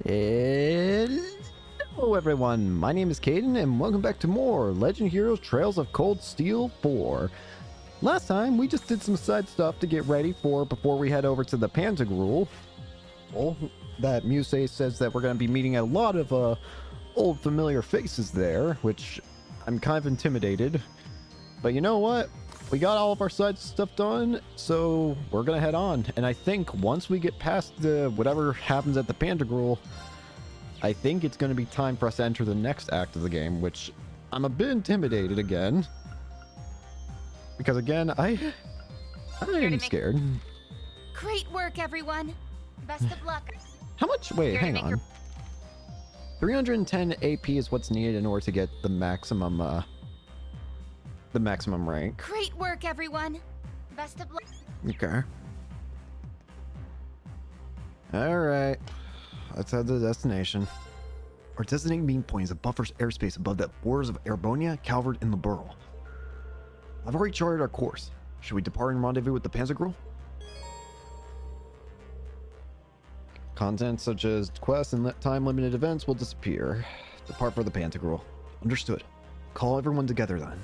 Hello everyone, my name is Caden and welcome back to more Legend Heroes Trails of Cold Steel 4. Last time we just did some side stuff to get ready for before we head over to the Pantagruel. Well, that Muse says that we're going to be meeting a lot of old familiar faces there, which I'm kind of intimidated. But you know what? We got all of our side stuff done, so we're going to head on. And I think once we get past the whatever happens at the Pantagruel, I think it's going to be time for us to enter the next act of the game, which I'm a bit intimidated again. Because again, I am scared. Great work, everyone. Best of luck. How much? Wait, hang on. 310 AP is what's needed in order to get the maximum rank. Great work, everyone. Best of luck. Okay. All right. Let's head to the destination. Our designated meeting point is a buffer airspace above the borders of Erebonia, Calvert, and Liberl. I've already charted our course. Should we depart and rendezvous with the Pantagruel? Content such as quests and time-limited events will disappear. Depart for the Pantagruel. Understood. Call everyone together then.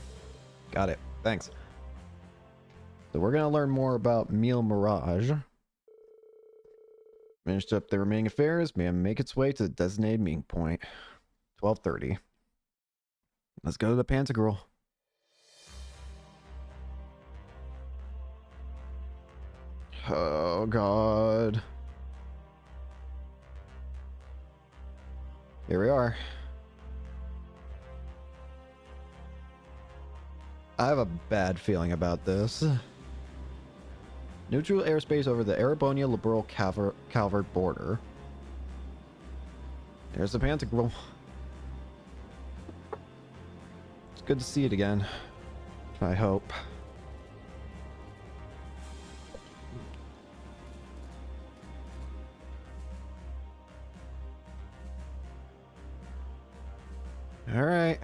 Got it. Thanks. So we're going to learn more about Mille Mirage. Finished up the remaining affairs, may make its way to the designated meeting point. 12:30. Let's go to the Pantagruel. Oh god. Here we are. I have a bad feeling about this. Neutral airspace over the Erebonia Liberl Calvert border. There's the Pantagruel. It's good to see it again. I hope. Alright.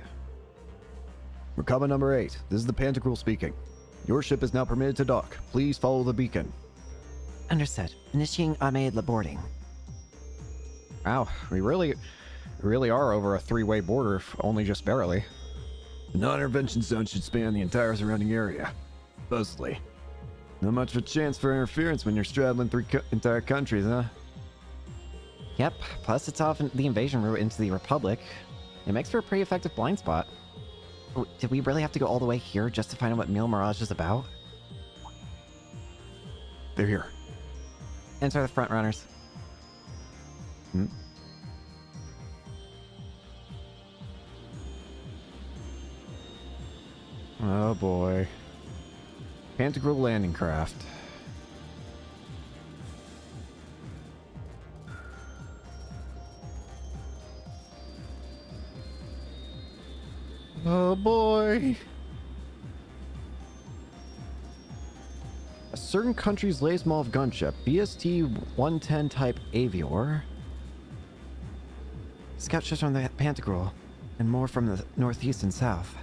Recover number 8. This is the Pantagruel speaking. Your ship is now permitted to dock. Please follow the beacon. Understood. Initiating automated boarding. Wow, we really are over a 3-way border, only just barely. The non-intervention zone should span the entire surrounding area. Supposedly. Not much of a chance for interference when you're straddling 3 entire countries, huh? Yep, plus it's often the invasion route into the Republic. It makes for a pretty effective blind spot. Oh, did we really have to go all the way here just to find out what Mille Mirage is about? They're here. Enter the front runners. Oh boy. Pantagruel landing craft. Oh boy. A certain country's latest model of gunship, BST-110 type Avior. Scout ships from the Pantagruel, and more from the northeast and south.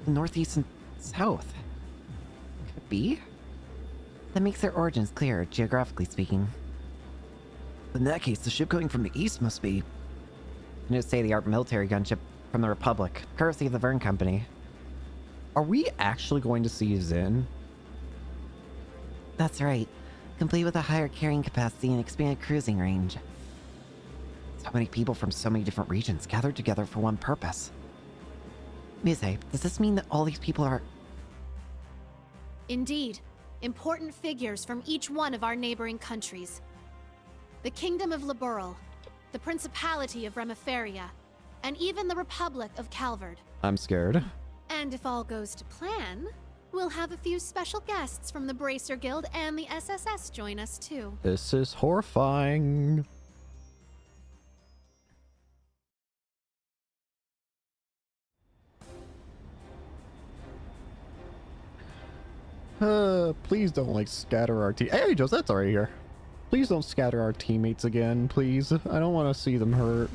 The northeast and south? Could it be? That makes their origins clearer, geographically speaking. In that case, the ship coming from the east must be... New state-of-the-art military gunship from the Republic, courtesy of the Verne Company. Are we actually going to see Zin? That's right. Complete with a higher carrying capacity and expanded cruising range. So many people from so many different regions gathered together for one purpose. Muse, does this mean that all these people are... Indeed. Important figures from each one of our neighboring countries. The Kingdom of Liberl, the Principality of Remiferia, and even the Republic of Calvert. I'm scared. And if all goes to plan, we'll have a few special guests from the Bracer Guild and the SSS join us too. This is horrifying. Please don't like scatter our team. Hey, Josette's already here. Please don't scatter our teammates again, please. I don't want to see them hurt.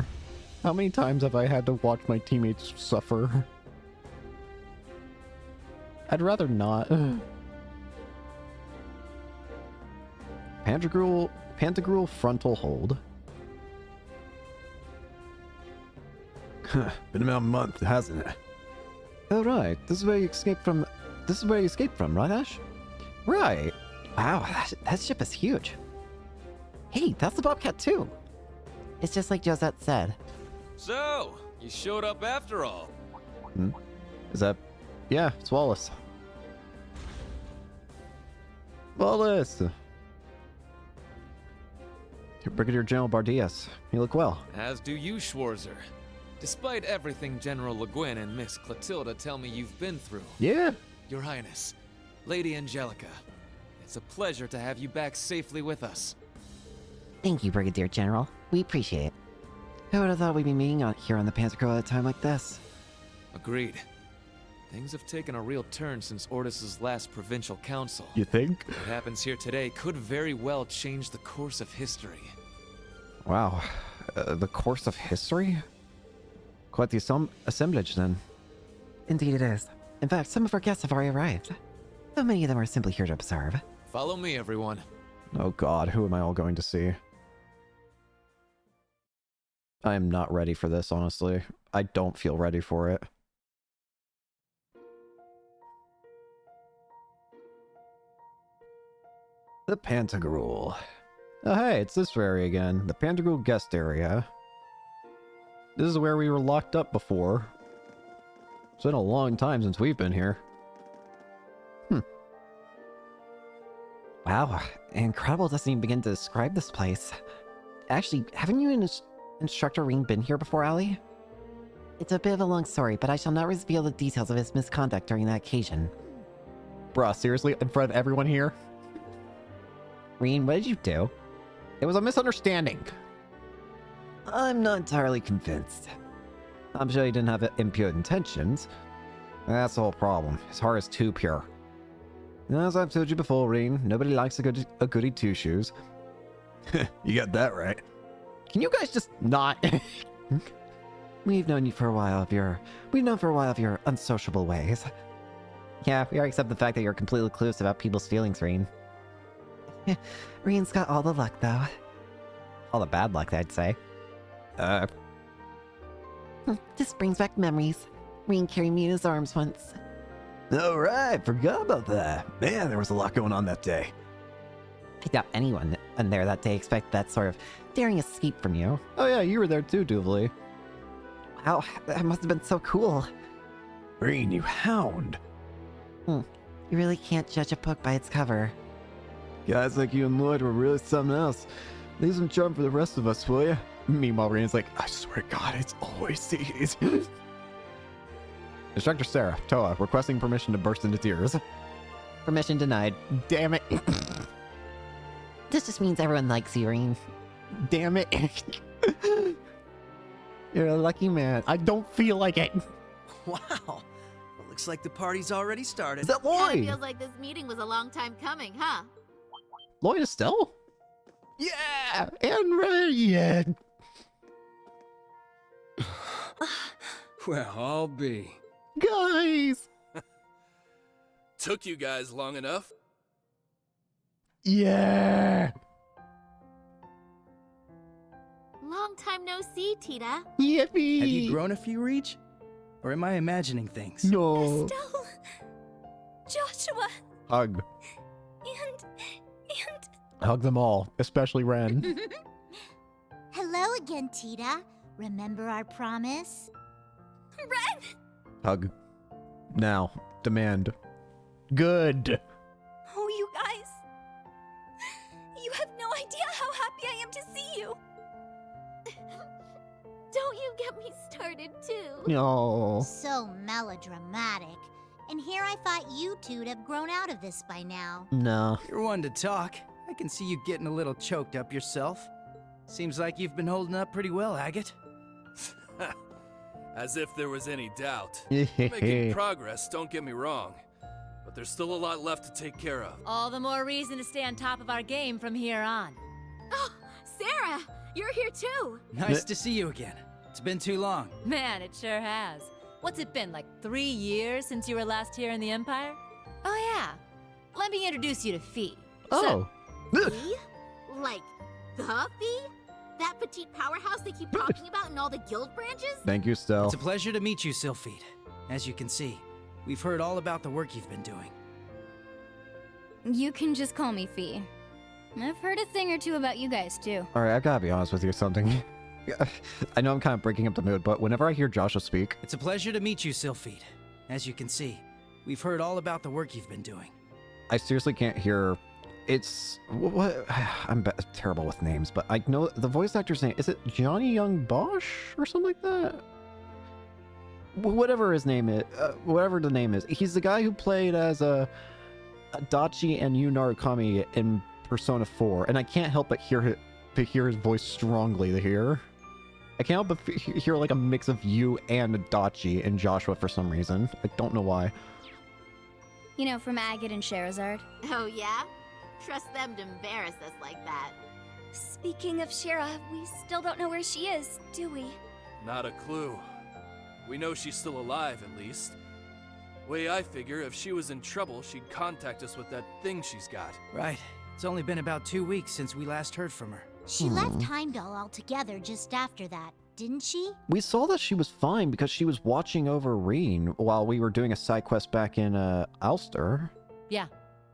How many times have I had to watch my teammates suffer? I'd rather not. Pantagruel frontal hold. Been about a month, hasn't it? Oh, right. This is where you escaped from. This is where you escaped from, right, Ash? Right. Wow, that ship is huge. Hey, that's the Bobcat too. It's just like Josette said. So, you showed up after all. Is that? Yeah, it's Wallace. Wallace! Brigadier General Bardias. You look well. As do you, Schwarzer. Despite everything General Le Guin and Miss Clotilda tell me you've been through. Yeah. Your Highness, Lady Angelica, it's a pleasure to have you back safely with us. Thank you, Brigadier General. We appreciate it. Who would have thought we'd be meeting out here on the Panzer Girl at a time like this? Agreed. Things have taken a real turn since Ordis's last provincial council. You think? What happens here today could very well change the course of history. Wow. The course of history? Quite the assemblage, then. Indeed it is. In fact, some of our guests have already arrived. So many of them are simply here to observe. Follow me, everyone. Oh god, who am I all going to see? I am not ready for this, honestly. I don't feel ready for it. The Pantagruel. Oh hey, it's this area again. The Pantagruel guest area. This is where we were locked up before. It's been a long time since we've been here. Wow, incredible doesn't even begin to describe this place. Actually, haven't you and Instructor Ring been here before, Allie? It's a bit of a long story, but I shall not reveal the details of his misconduct during that occasion. Bruh, seriously? In front of everyone here? Reen, what did you do? It was a misunderstanding. I'm not entirely convinced. I'm sure he didn't have impure intentions. That's the whole problem. His heart is too pure. As I've told you before, Reen, nobody likes a goody two-shoes. You got that right. Can you guys just not? We've known for a while of your unsociable ways. Yeah, we already accept the fact that you're completely clueless about people's feelings, Reen. Reen's got all the luck, though. All the bad luck, I'd say. This brings back memories. Reen carried me in his arms once. Alright, forgot about that. Man, there was a lot going on that day. I doubt anyone in there that day expected that sort of daring escape from you. Oh yeah, you were there too, Duvley. Wow, that must have been so cool. Reen, you hound. You really can't judge a book by its cover. Guys like you and Lloyd were really something else. Leave some charm for the rest of us, will ya? Meanwhile, Reen's like, I swear to God, it's always these. Instructor Sarah, Toa, requesting permission to burst into tears. Permission denied. Damn it. This just means everyone likes you, Reen. Damn it. You're a lucky man. I don't feel like it. Wow. Well, looks like the party's already started. Is that Kinda Lloyd? feels like this meeting was a long time coming, huh? Lloyd Estelle? Yeah! And ready yet. Well, I'll be. Guys! Took you guys long enough. Yeah! Long time no see, Tita. Yippee! Have you grown a few reach? Or am I imagining things? No. Estelle, Joshua, Hug. and Hug them all, especially Ren. Hello again, Tita. Remember our promise? Ren. Hug. Now. Demand. Good. Oh, you guys. You have no idea how happy I am to see you. Don't you get me started, too. No. So melodramatic. And here I thought you two'd have grown out of this by now. No. You're one to talk. I can see you getting a little choked up yourself. Seems like you've been holding up pretty well, Agate. As if there was any doubt. Making progress, don't get me wrong. But there's still a lot left to take care of. All the more reason to stay on top of our game from here on. Oh, Sarah, you're here too. Nice to see you again. It's been too long. Man, it sure has. What's it been, like 3 years since you were last here in the Empire? Oh yeah, let me introduce you to Fee. Oh. Fee? Like the Fee? That petite powerhouse they keep talking about in all the guild branches? Thank you, Stell. It's a pleasure to meet you, Sylphide. As you can see, we've heard all about the work you've been doing. You can just call me Fee. I've heard a thing or two about you guys, too. Alright, I gotta be honest with you something. I know I'm kind of breaking up the mood, but whenever I hear Joshua speak... It's a pleasure to meet you, Sylphide. As you can see, we've heard all about the work you've been doing. I seriously can't hear... It's... What? I'm terrible with names, but I know the voice actor's name. Is it Johnny Young Bosch or something like that? Whatever his name is. Whatever the name is. He's the guy who played as Adachi and Yu Narukami in Persona 4, and I can't help but hear his voice strongly here. I can't help but hear like a mix of you and Adachi and Joshua for some reason. I don't know why. You know, from Agate and Sherazard. Oh yeah? Trust them to embarrass us like that. Speaking of Shira, we still don't know where she is, do we? Not a clue. We know she's still alive, at least. Way I figure, if she was in trouble, she'd contact us with that thing she's got. Right. It's only been about 2 weeks since we last heard from her. She left Heimdall altogether just after that, didn't she? We saw that she was fine because she was watching over Reen while we were doing a side quest back in Ulster. Yeah,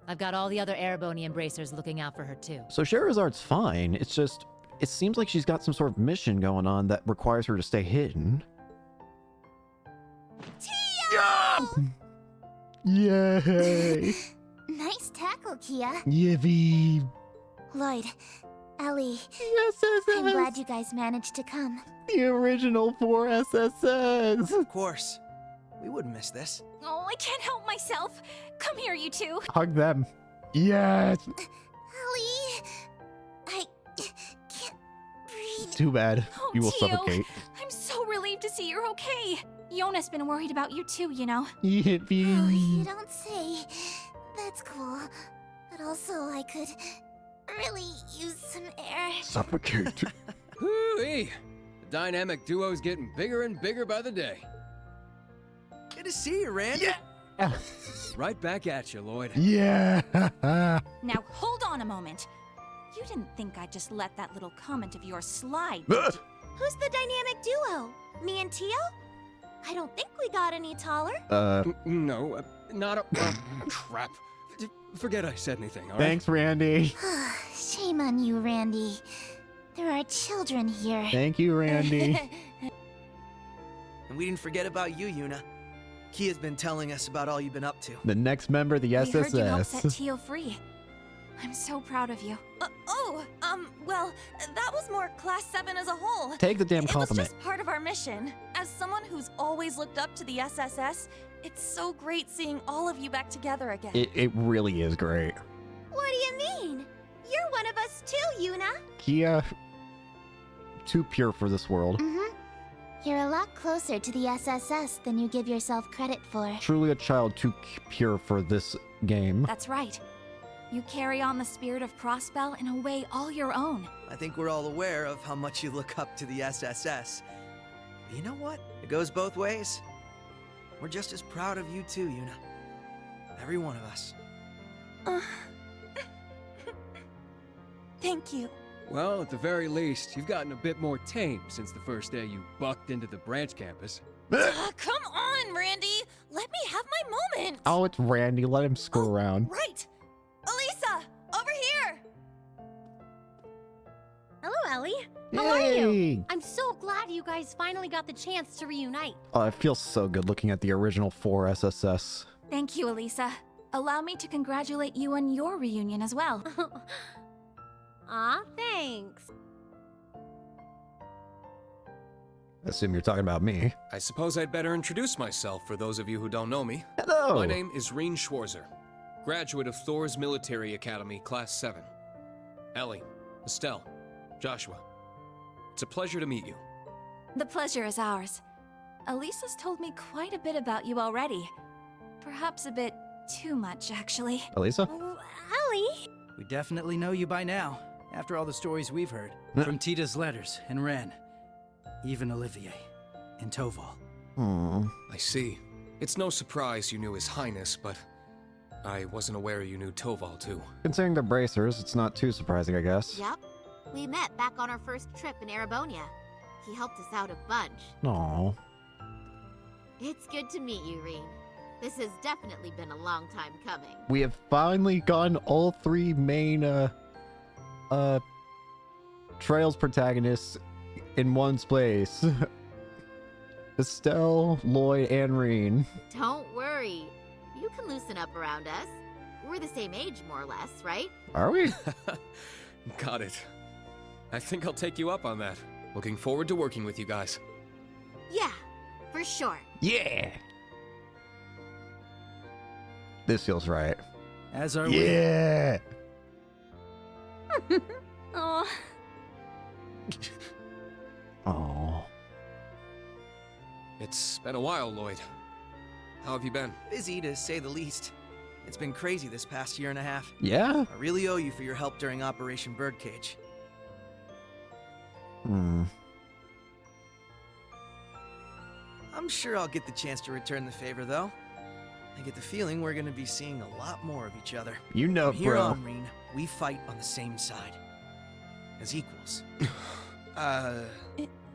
I've got all the other Erebony Embracers looking out for her too. So Sherazard's fine. It's just, it seems like she's got some sort of mission going on that requires her to stay hidden. Tio! Yay! Nice tackle, Kia. Yippee! Lloyd, Ellie, Yes, I'm glad you guys managed to come. The original 4 SSS! Of course. We wouldn't miss this. Oh, I can't help myself. Come here, you two. Hug them. Yes! Ellie, I can't breathe. Too bad. Oh, You will Tio, suffocate. I'm so relieved to see you're okay. Yona's been worried about you too, you know. Oh, you Yippee! don't say. That's cool. But also, I could really use some air. Suffocate. Hoo-wee! The dynamic duo's getting bigger and bigger by the day. Good to see you, Randy. Yeah. Right back at you, Lloyd. Yeah! Now hold on a moment. You didn't think I'd just let that little comment of yours slide, did you? Who's the dynamic duo? Me and Tio? I don't think we got any taller. No, not a... crap. Forget I said anything, all right? Thanks, Randy. Shame on you, Randy. There are children here. Thank you, Randy. And we didn't forget about you, Yuna. Kia's been telling us about all you've been up to. The next member of the We heard you helped SSS. set Tio free. I'm so proud of you. Well, that was more Class 7 as a whole. Take the damn It compliment. was just part of our mission. As someone who's always looked up to the SSS, it's so great seeing all of you back together again. It really is great. What do you mean? You're one of us too, Yuna. Kia, too pure for this world. You're a lot closer to the SSS than you give yourself credit for. Truly a child too pure for this game. That's right. You carry on the spirit of Prospel in a way all your own. I think we're all aware of how much you look up to the SSS. But you know what? It goes both ways. We're just as proud of you too, Yuna. Every one of us. Thank you. Well, at the very least, you've gotten a bit more tame since the first day you bucked into the branch campus. Come on, Randy. Let me have my moment. Oh, it's Randy. Let him screw around. Right. Elisa, over here. Hello, Ellie. How are you? I'm so glad you guys finally got the chance to reunite. Oh, it feels so good looking at the original 4 SSS. Thank you, Elisa. Allow me to congratulate you on your reunion as well. Aw, thanks. Assume you're talking about me. I suppose I'd better introduce myself for those of you who don't know me. Hello! My name is Reen Schwarzer, graduate of Thor's Military Academy, Class 7. Ellie, Estelle, Joshua. It's a pleasure to meet you. The pleasure is ours. Elisa's told me quite a bit about you already. Perhaps a bit too much, actually. Elisa? Oh, Ellie? We definitely know you by now, after all the stories we've heard. From Tita's letters and Ren. Even Olivier and Toval. I see. It's no surprise you knew His Highness, but I wasn't aware you knew Toval too. Considering the bracers, it's not too surprising, I guess. Yep. We met back on our first trip in Erebonia. He helped us out a bunch. Aw. It's good to meet you, Reen. This has definitely been a long time coming. We have finally gotten all three main Trails protagonists in one place. Estelle, Lloyd, and Reen. Don't worry. You can loosen up around us. We're the same age, more or less, right? Are we? Got it. I think I'll take you up on that. Looking forward to working with you guys. Yeah, for sure. Yeah. This feels right. As are Yeah. Oh, Oh. It's been a while, Lloyd. How have you been? we. Busy, to say the least. It's been crazy this past year and a half. Yeah. I really owe you for your help during Operation Birdcage. I'm sure I'll get the chance to return the favor, though. I get the feeling we're gonna be seeing a lot more of each other. You know, From here bro. on, Reen, we fight on the same side. As equals.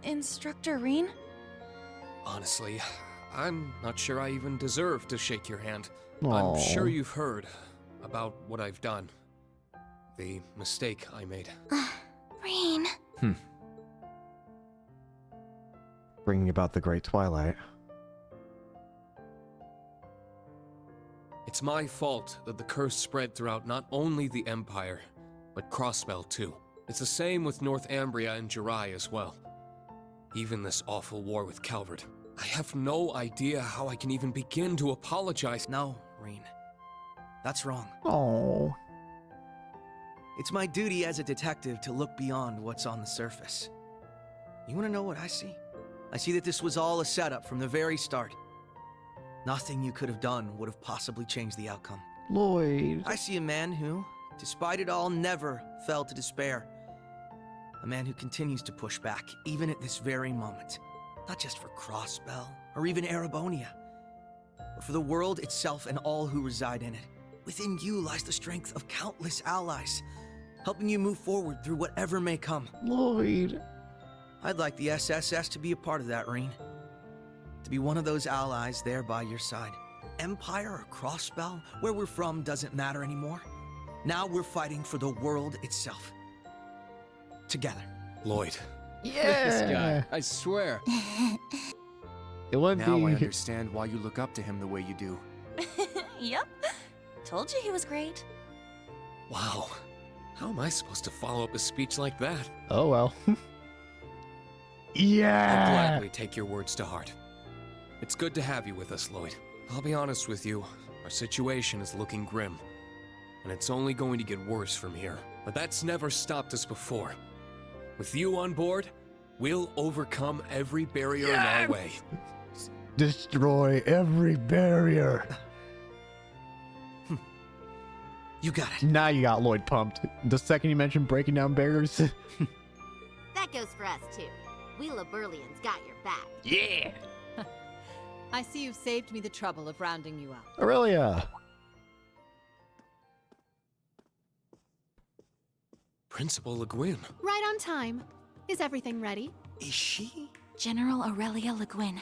Instructor Reen? Honestly, I'm not sure I even deserve to shake your hand. Aw. I'm sure you've heard about what I've done. The mistake I made. Reen. Bringing about the Great Twilight. It's my fault that the curse spread throughout not only the Empire, but Crossbell too. It's the same with North Ambria and Jirai as well. Even this awful war with Calvert. I have no idea how I can even begin to apologize. No, Reen. That's wrong. Oh. It's my duty as a detective to look beyond what's on the surface. You want to know what I see? I see that this was all a setup from the very start. Nothing you could have done would have possibly changed the outcome. Lloyd. I see a man who, despite it all, never fell to despair. A man who continues to push back, even at this very moment. Not just for Crossbell, or even Erebonia, but for the world itself and all who reside in it. Within you lies the strength of countless allies, helping you move forward through whatever may come. Lloyd. I'd like the SSS to be a part of that, Reen. To be one of those allies there by your side. Empire or Crossbell, where we're from doesn't matter anymore. Now we're fighting for the world itself. Together. Lloyd. Yeah. This guy, I swear. It wouldn't Now I be. understand why you look up to him the way you do. Yep. Told you he was great. Wow. How am I supposed to follow up a speech like that? Oh well. I'll Yeah. gladly take your words to heart. It's good to have you with us, Lloyd. I'll be honest with you, our situation is looking grim. And it's only going to get worse from here. But that's never stopped us before. With you on board, we'll overcome every barrier in our way. Destroy every barrier. You got it. Now you got Lloyd pumped. The second you mentioned breaking down barriers. That goes for us, too. We Laburlians got your back. Yeah. I see you've saved me the trouble of rounding you up. Aurelia. Principal Le Guin. Right on time. Is everything ready? Is she? General Aurelia Le Guin,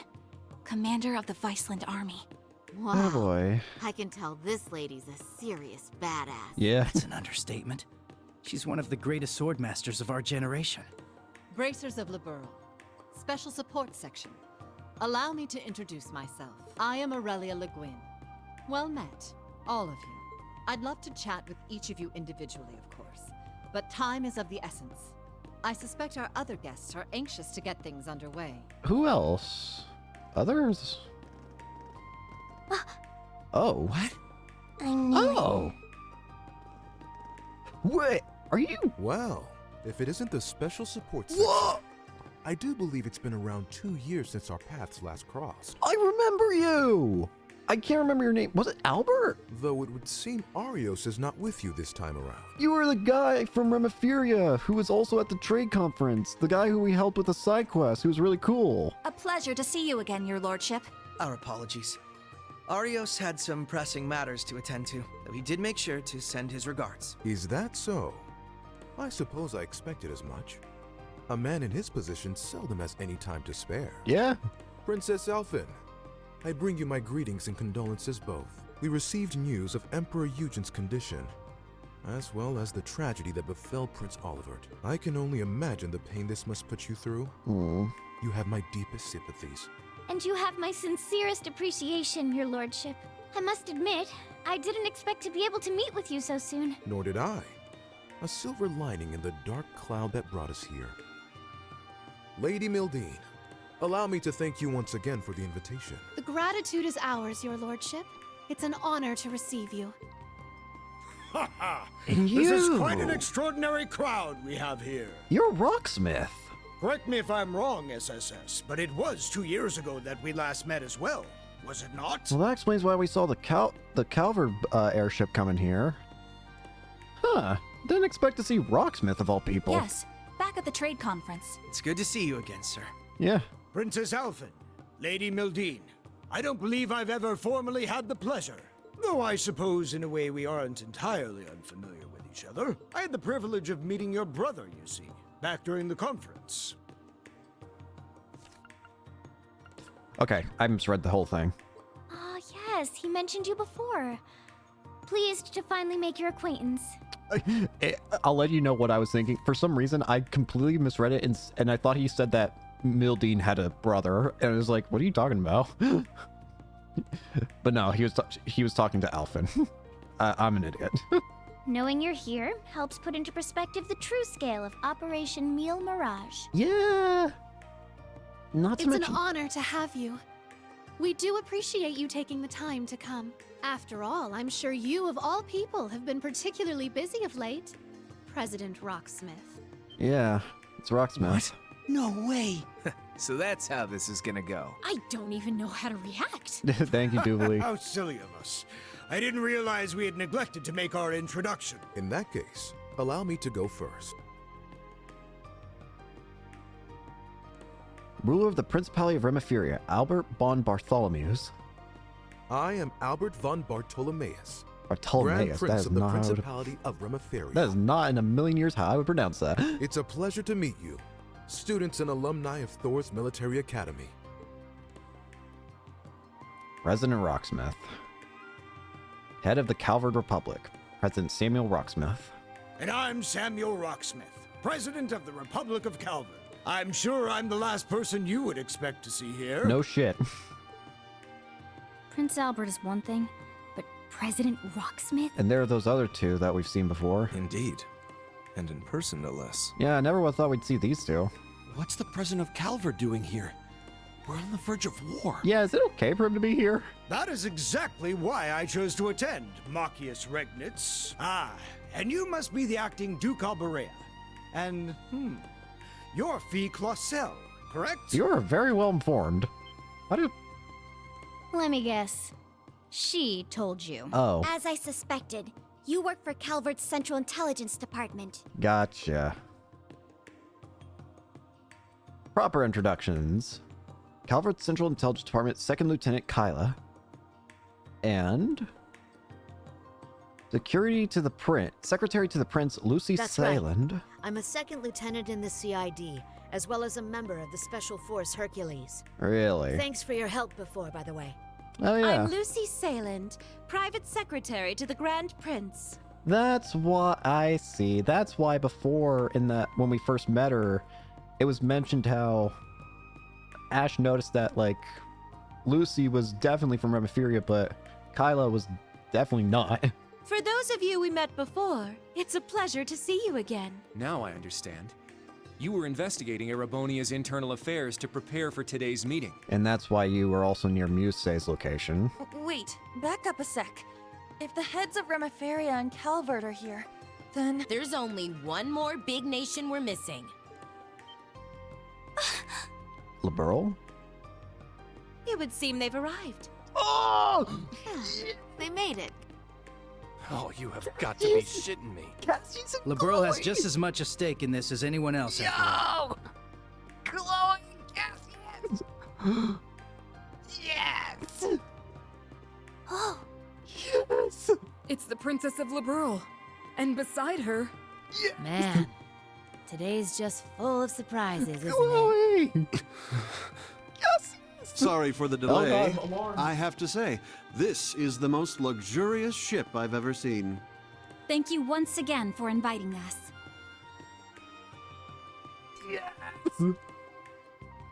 commander of the Viceland Army. Wow. Oh boy. I can tell this lady's a serious badass. Yeah. That's an understatement. She's one of the greatest swordmasters of our generation. Bracers of Liberl. Special Support Section. Allow me to introduce myself. I am Aurelia Le Guin. Well met, all of you. I'd love to chat with each of you individually, of course, but time is of the essence. I suspect our other guests are anxious to get things underway. Who else? Others? Oh. What? I knew Oh. What? Are you? Well, if it isn't the special support section. Whoa! I do believe it's been around 2 years since our paths last crossed. I remember you. I can't remember your name. Was it Albert? Though it would seem Arios is not with you this time around. You were the guy from Remiferia who was also at the trade conference. The guy who we helped with the side quest, who was really cool. A pleasure to see you again, your lordship. Our apologies. Arios had some pressing matters to attend to, though he did make sure to send his regards. Is that so? I suppose I expected as much. A man in his position seldom has any time to spare. Yeah. Princess Elphin, I bring you my greetings and condolences both. We received news of Emperor Eugen's condition, as well as the tragedy that befell Prince Olivert. I can only imagine the pain this must put you through. You have my deepest sympathies. And you have my sincerest appreciation, your lordship. I must admit, I didn't expect to be able to meet with you so soon. Nor did I. A silver lining in the dark cloud that brought us here. Lady Mildine, allow me to thank you once again for the invitation. The gratitude is ours, your lordship. It's an honor to receive you. Ha ha! And This is you. quite an extraordinary crowd we have here. You're a rocksmith. Correct me if I'm wrong, SSS, but it was 2 years ago that we last met as well, was it not? Well, that explains why we saw the Calvard airship coming here. Huh. Didn't expect to see Rocksmith of all people. Yes, back at the trade conference. It's good to see you again, sir. Yeah. Princess Elphin, Lady Mildine, I don't believe I've ever formally had the pleasure. Though I suppose in a way we aren't entirely unfamiliar with each other. I had the privilege of meeting your brother, you see, back during the conference. Okay, I misread the whole thing. Ah, yes, he mentioned you before. Pleased to finally make your acquaintance. I'll let you know what I was thinking. For some reason, I completely misread it, and I thought he said that Mildine had a brother, and I was like, "What are you talking about?" But no, he was talking to Alphin. I'm an idiot. Knowing you're here helps put into perspective the true scale of Operation Meal Mirage. Yeah. Not to It's mention. an honor to have you. We do appreciate you taking the time to come. After all, I'm sure you, of all people, have been particularly busy of late. President Rocksmith. Yeah, it's Rocksmith. No way. So that's how this is gonna go. I don't even know how to react. Thank you, Doobly. How silly of us. I didn't realize we had neglected to make our introduction. In that case, allow me to go first. Ruler of the Principality of Remiferia, Albert von Bartholomeus. I am Albert von Bartolomeus, Grand Bartolomeus. That Prince is of the not how I would, Principality of Remiferia. that is not in a million years how I would pronounce that. It's a pleasure to meet you, students and alumni of Thor's Military Academy. President Rocksmith. Head of the Calvard Republic, President Samuel Rocksmith. And I'm Samuel Rocksmith, President of the Republic of Calvin. I'm sure I'm the last person you would expect to see here. No shit. Prince Albert is one thing, but President Rocksmith? And there are those other two that we've seen before. Indeed. And in person, no less. Yeah, I never would have thought we'd see these two. What's the president of Calvert doing here? We're on the verge of war. Yeah, is it okay for him to be here? That is exactly why I chose to attend, Machius Regnitz. Ah, and you must be the acting Duke Alberea. And, you're Fee Clausel, correct? You're very well informed. How do... Let me guess. She told you. Oh. As I suspected, you work for Calvert's Central Intelligence Department. Gotcha. Proper introductions. Calvert Central Intelligence Department, 2nd Lieutenant Kyla. And... Secretary to the Prince, Lucy That's right. Sayland. I'm a second lieutenant in the CID, as well as a member of the Special Force Hercules. Really? Thanks for your help before, by the way. Oh, yeah. I'm Lucy Sayland, private secretary to the Grand Prince. That's what I see. That's why before, when we first met her, it was mentioned how Ash noticed that, like, Lucy was definitely from Remiferia, but Kyla was definitely not. For those of you we met before, it's a pleasure to see you again. Now I understand. You were investigating Erebonia's internal affairs to prepare for today's meeting. And that's why you were also near Musse's location. Wait, back up a sec. If the heads of Remiferia and Calvert are here, then... There's only one more big nation we're missing. Liberal? It would seem they've arrived. Oh! They made it. Oh, you have got to be shitting me. Liberal has just as much a stake in this as anyone else. Yo! Glowing Cassius! Yes! Oh! Yes! It's the Princess of Liberal. And beside her, Man, today's just full of surprises, isn't Chloe! Yes! Sorry for the delay. God, alarm. I have to say, this is the most luxurious ship I've ever seen. Thank you once again for inviting us. Yes!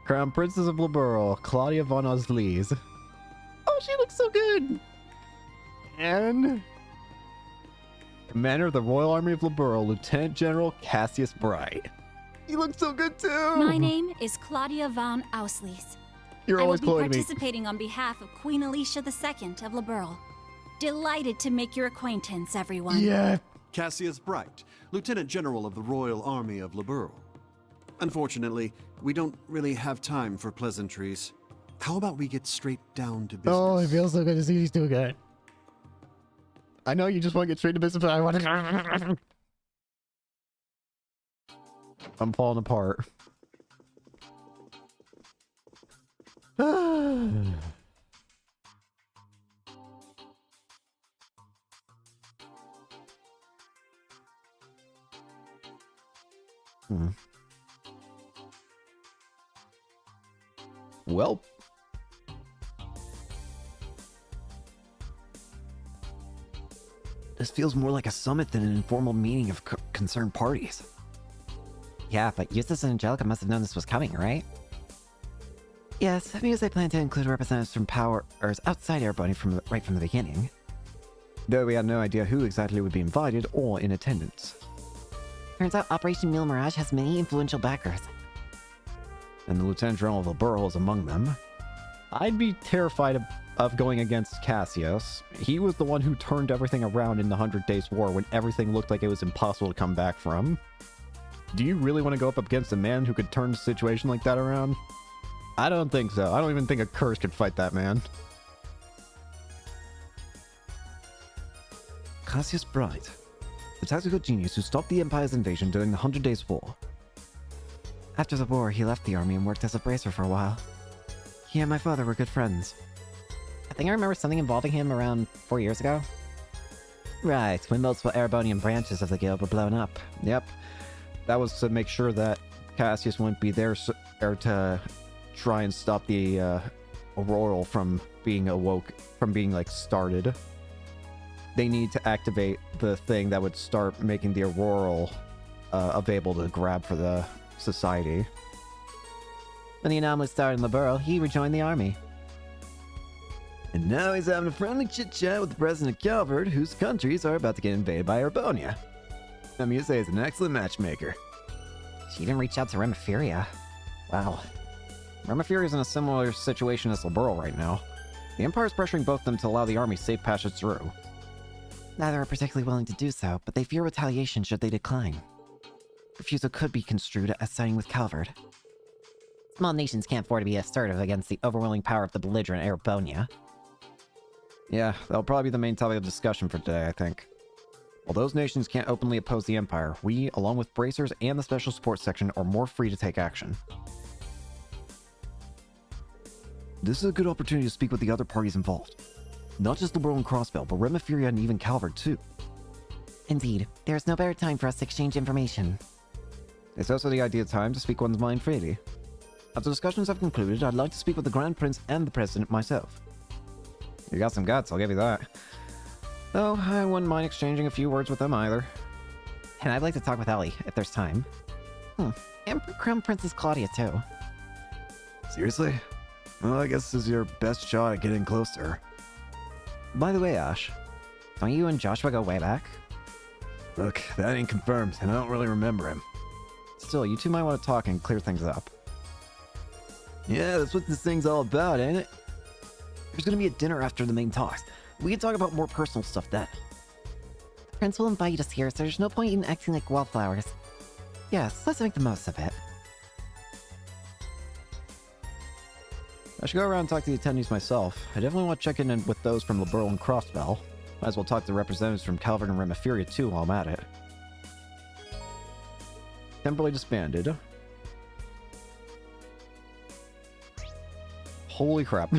Crown Princess of Liberl, Claudia von Oslies. Oh, she looks so good! And Commander of the Royal Army of Liberl, Lieutenant General Cassius Bright. He looks so good too! My name is Claudia von Auslies. You're always I will Chloe be to me. participating on behalf of Queen Alicia II of Liberl. Delighted to make your acquaintance, everyone. Yeah. Cassius Bright, Lieutenant General of the Royal Army of Liberl. Unfortunately, we don't really have time for pleasantries. How about we get straight down to business? Oh, it feels so good to see these two again. I know you just want to get straight to business, but I want to... I'm falling apart. Well, this feels more like a summit than an informal meeting of concerned parties. Yeah, but Eustace and Angelica must have known this was coming, right? Yes, because they plan to include representatives from powers outside Airbonia right from the beginning. Though we had no idea who exactly would be invited or in attendance. Turns out Operation Mule Mirage has many influential backers. And the Lieutenant General of the Borough is among them. I'd be terrified of going against Cassius. He was the one who turned everything around in the 100 Days War when everything looked like it was impossible to come back from. Do you really want to go up against a man who could turn a situation like that around? I don't think so. I don't even think a curse could fight that man. Cassius Bright, the tactical genius who stopped the Empire's invasion during the 100 Days War. After the war, he left the army and worked as a bracer for a while. He and my father were good friends. I think I remember something involving him around 4 years ago. Right, when multiple Erebonian branches of the guild were blown up. Yep. That was to make sure that Cassius wouldn't be there to try and stop the Auroral from being started. They need to activate the thing that would start making the Auroral available to grab for the society. When the anomaly started in Liberl, he rejoined the army. And now he's having a friendly chit-chat with the president of Calvert, whose countries are about to get invaded by Erbonia. I'm gonna say he's an excellent matchmaker. She even reached out to Remiferia. Wow. Remiferia's in a similar situation as Liberl right now. The Empire's pressuring both of them to allow the army safe passage through. Neither are particularly willing to do so, but they fear retaliation should they decline. Refusal could be construed as siding with Calvert. Small nations can't afford to be assertive against the overwhelming power of the belligerent Erebonia. Yeah, that'll probably be the main topic of discussion for today, I think. While those nations can't openly oppose the Empire, we, along with Bracers and the Special Support Section, are more free to take action. This is a good opportunity to speak with the other parties involved. Not just the Liberl and Crossbell, but Remiferia and even Calvert too. Indeed, there is no better time for us to exchange information. It's also the ideal time to speak one's mind freely. After discussions have concluded, I'd like to speak with the Grand Prince and the President myself. You got some guts, I'll give you that. Though, I wouldn't mind exchanging a few words with them either. And I'd like to talk with Ellie, if there's time. And Crown Princess Claudia, too. Seriously? Well, I guess this is your best shot at getting closer. By the way, Ash, don't you and Joshua go way back? Look, that ain't confirmed, and I don't really remember him. Still, you two might want to talk and clear things up. Yeah, that's what this thing's all about, ain't it? There's gonna be a dinner after the main talks. We can talk about more personal stuff then. The Prince will invite us here, so there's no point in acting like wallflowers. Yes, let's make the most of it. I should go around and talk to the attendees myself. I definitely want to check in with those from Liberl and Crossbell. Might as well talk to representatives from Calvert and Remiferia too while I'm at it. Temporarily disbanded. Holy crap.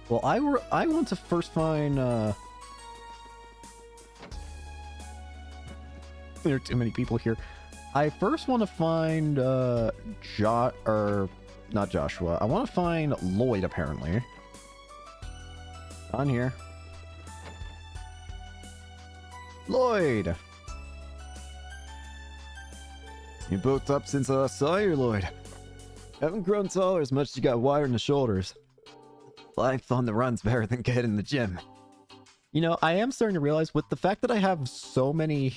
Well, I want to first find There are too many people here. I first want to find, not Joshua. I want to find Lloyd, apparently. On here. Lloyd! You bulked up since I last saw you, Lloyd. Haven't grown taller as much as you got wider in the shoulders. Life on the run's better than getting in the gym. You know, I am starting to realize with the fact that I have so many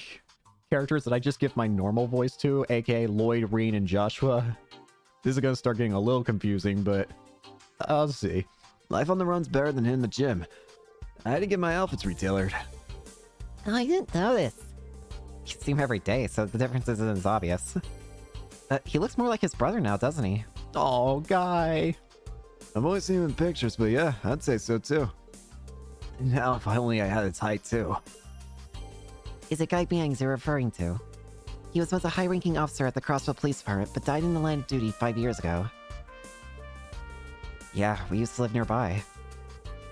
characters that I just give my normal voice to, aka Lloyd, Reen, and Joshua, this is going to start getting a little confusing, but I'll see. Life on the run's better than in the gym. I had to get my outfits retailored. Oh, I didn't notice. You see him every day, so the difference isn't as obvious. He looks more like his brother now, doesn't he? Oh, Guy. I've only seen him in pictures, but yeah, I'd say so too. Now, if only I had his height too. Is it Guy Bangs you're referring to? He was once a high-ranking officer at the Crossville Police Department, but died in the line of duty 5 years ago. Yeah, we used to live nearby.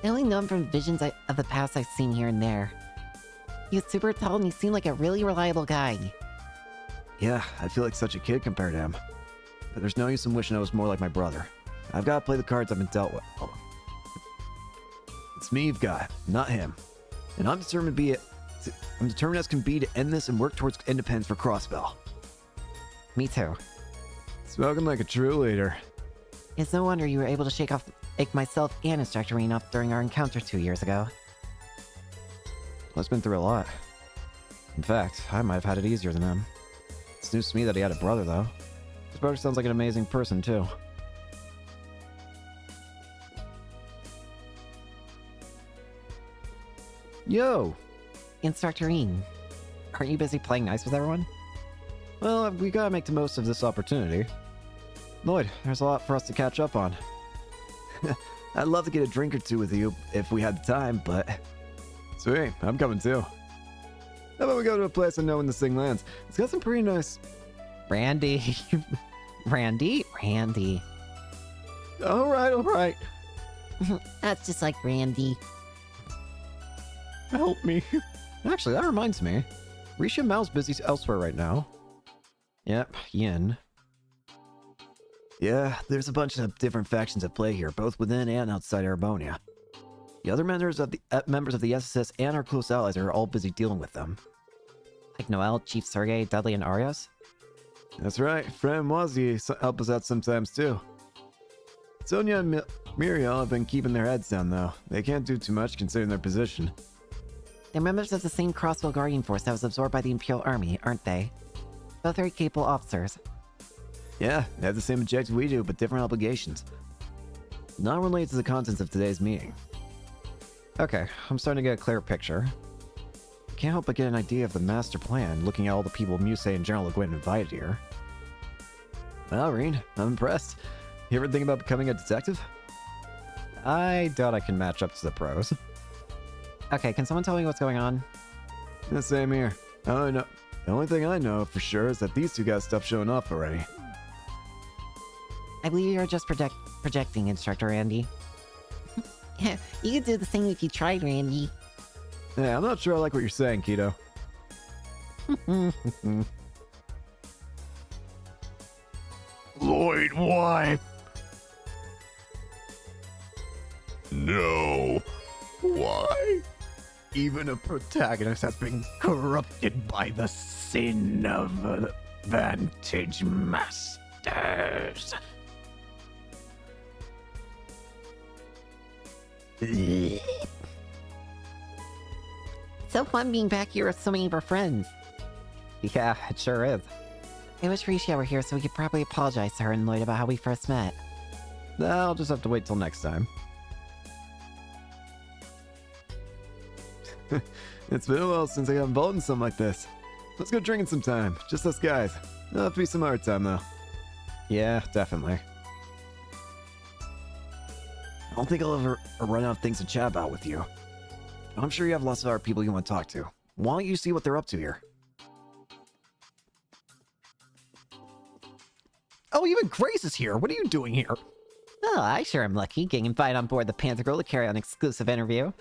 I only know him from visions of the past I've seen here and there. He was super tall and he seemed like a really reliable guy. Yeah, I feel like such a kid compared to him. But there's no use in wishing I was more like my brother. I've got to play the cards I've been dealt with. Oh. It's me you've got, not him. And I'm determined I'm determined as can be to end this and work towards independence for Crossbell. Me too. Spoken like a true leader. It's no wonder you were able to shake myself and Instructor Reen off during our encounter 2 years ago. Well, I've been through a lot. In fact, I might have had it easier than him. It's news to me that he had a brother, though. His brother sounds like an amazing person, too. Yo! Instructor Reen, aren't you busy playing nice with everyone? Well, we gotta make the most of this opportunity. Lloyd, there's a lot for us to catch up on. I'd love to get a drink or two with you if we had the time, but... Sweet, I'm coming too. How about we go to a place I know when this thing lands? It's got some pretty nice... Randy. Randy? Alright. That's just like Randy. Help me. Actually, that reminds me. Risha Mao's busy elsewhere right now. Yep, Yin. Yeah, there's a bunch of different factions at play here, both within and outside Arabonia. The other members of the SSS and our close allies are all busy dealing with them. Like Noel, Chief Sergei, Dudley, and Arios? That's right, Fran and Wazi help us out sometimes too. Sonia and Muriel have been keeping their heads down though. They can't do too much considering their position. They're members of the same Crossville Guardian Force that was absorbed by the Imperial Army, aren't they? Both very capable officers. Yeah, they have the same objective we do, but different obligations. Not related to the contents of today's meeting. Okay, I'm starting to get a clearer picture. I can't help but get an idea of the master plan, looking at all the people Musei and General Le Guin invited here. Well, Reen, I'm impressed. You ever think about becoming a detective? I doubt I can match up to the pros. Okay, can someone tell me what's going on? The same here. The only thing I know for sure is that these two got stuff showing off already. I believe you're just projecting, Instructor Randy. Yeah, you could do the same if you tried, Randy. Yeah, I'm not sure I like what you're saying, Keto. Lloyd, why? No. Why? Even a protagonist has been corrupted by the sin of Vantage Masters. So fun being back here with so many of our friends. Yeah, it sure is. I wish Risha were here so we could properly apologize to her and Lloyd about how we first met. I'll just have to wait till next time. It's been a while since I got involved in something like this. Let's go drinking sometime, just us guys. That'll have to be some other time though. Yeah, definitely. I don't think I'll ever run out of things to chat about with you. I'm sure you have lots of other people you want to talk to. Why don't you see what they're up to here? Oh, even Grace is here. What are you doing here? Oh, I sure am lucky getting invited on board the Panther Girl to carry out an exclusive interview.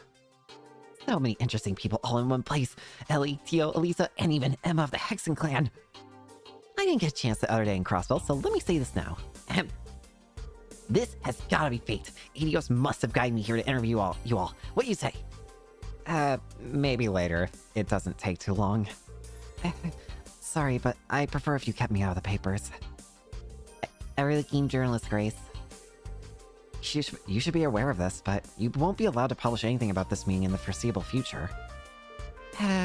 So many interesting people all in one place. Ellie, Tio, Elisa, and even Emma of the Hexen clan. I didn't get a chance the other day in Crossbell, so let me say this now. Ahem. This has gotta be fate. Adios must have guided me here to interview you all. What do you say? Maybe later. It doesn't take too long. Sorry, but I prefer if you kept me out of the papers. A really keen journalist, Grace. You should be aware of this, but you won't be allowed to publish anything about this meeting in the foreseeable future.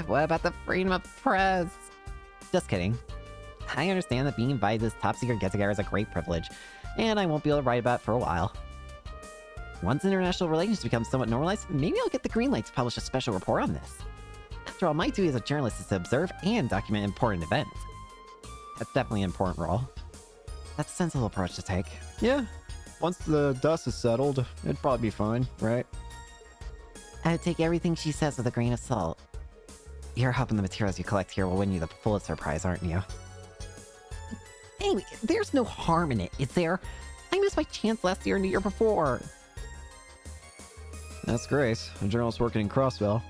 What about the freedom of press? Just kidding. I understand that being invited to this top-secret get-together is a great privilege, and I won't be able to write about it for a while. Once international relations become somewhat normalized, maybe I'll get the green light to publish a special report on this. After all, my duty as a journalist is to observe and document important events. That's definitely an important role. That's a sensible approach to take. Yeah. Once the dust is settled, it'd probably be fine, right? I'd take everything she says with a grain of salt. You're hoping the materials you collect here will win you the Pulitzer Prize, aren't you? Anyway, there's no harm in it, is there? I missed my chance last year and the year before. That's Grace, a journalist working in Crossville.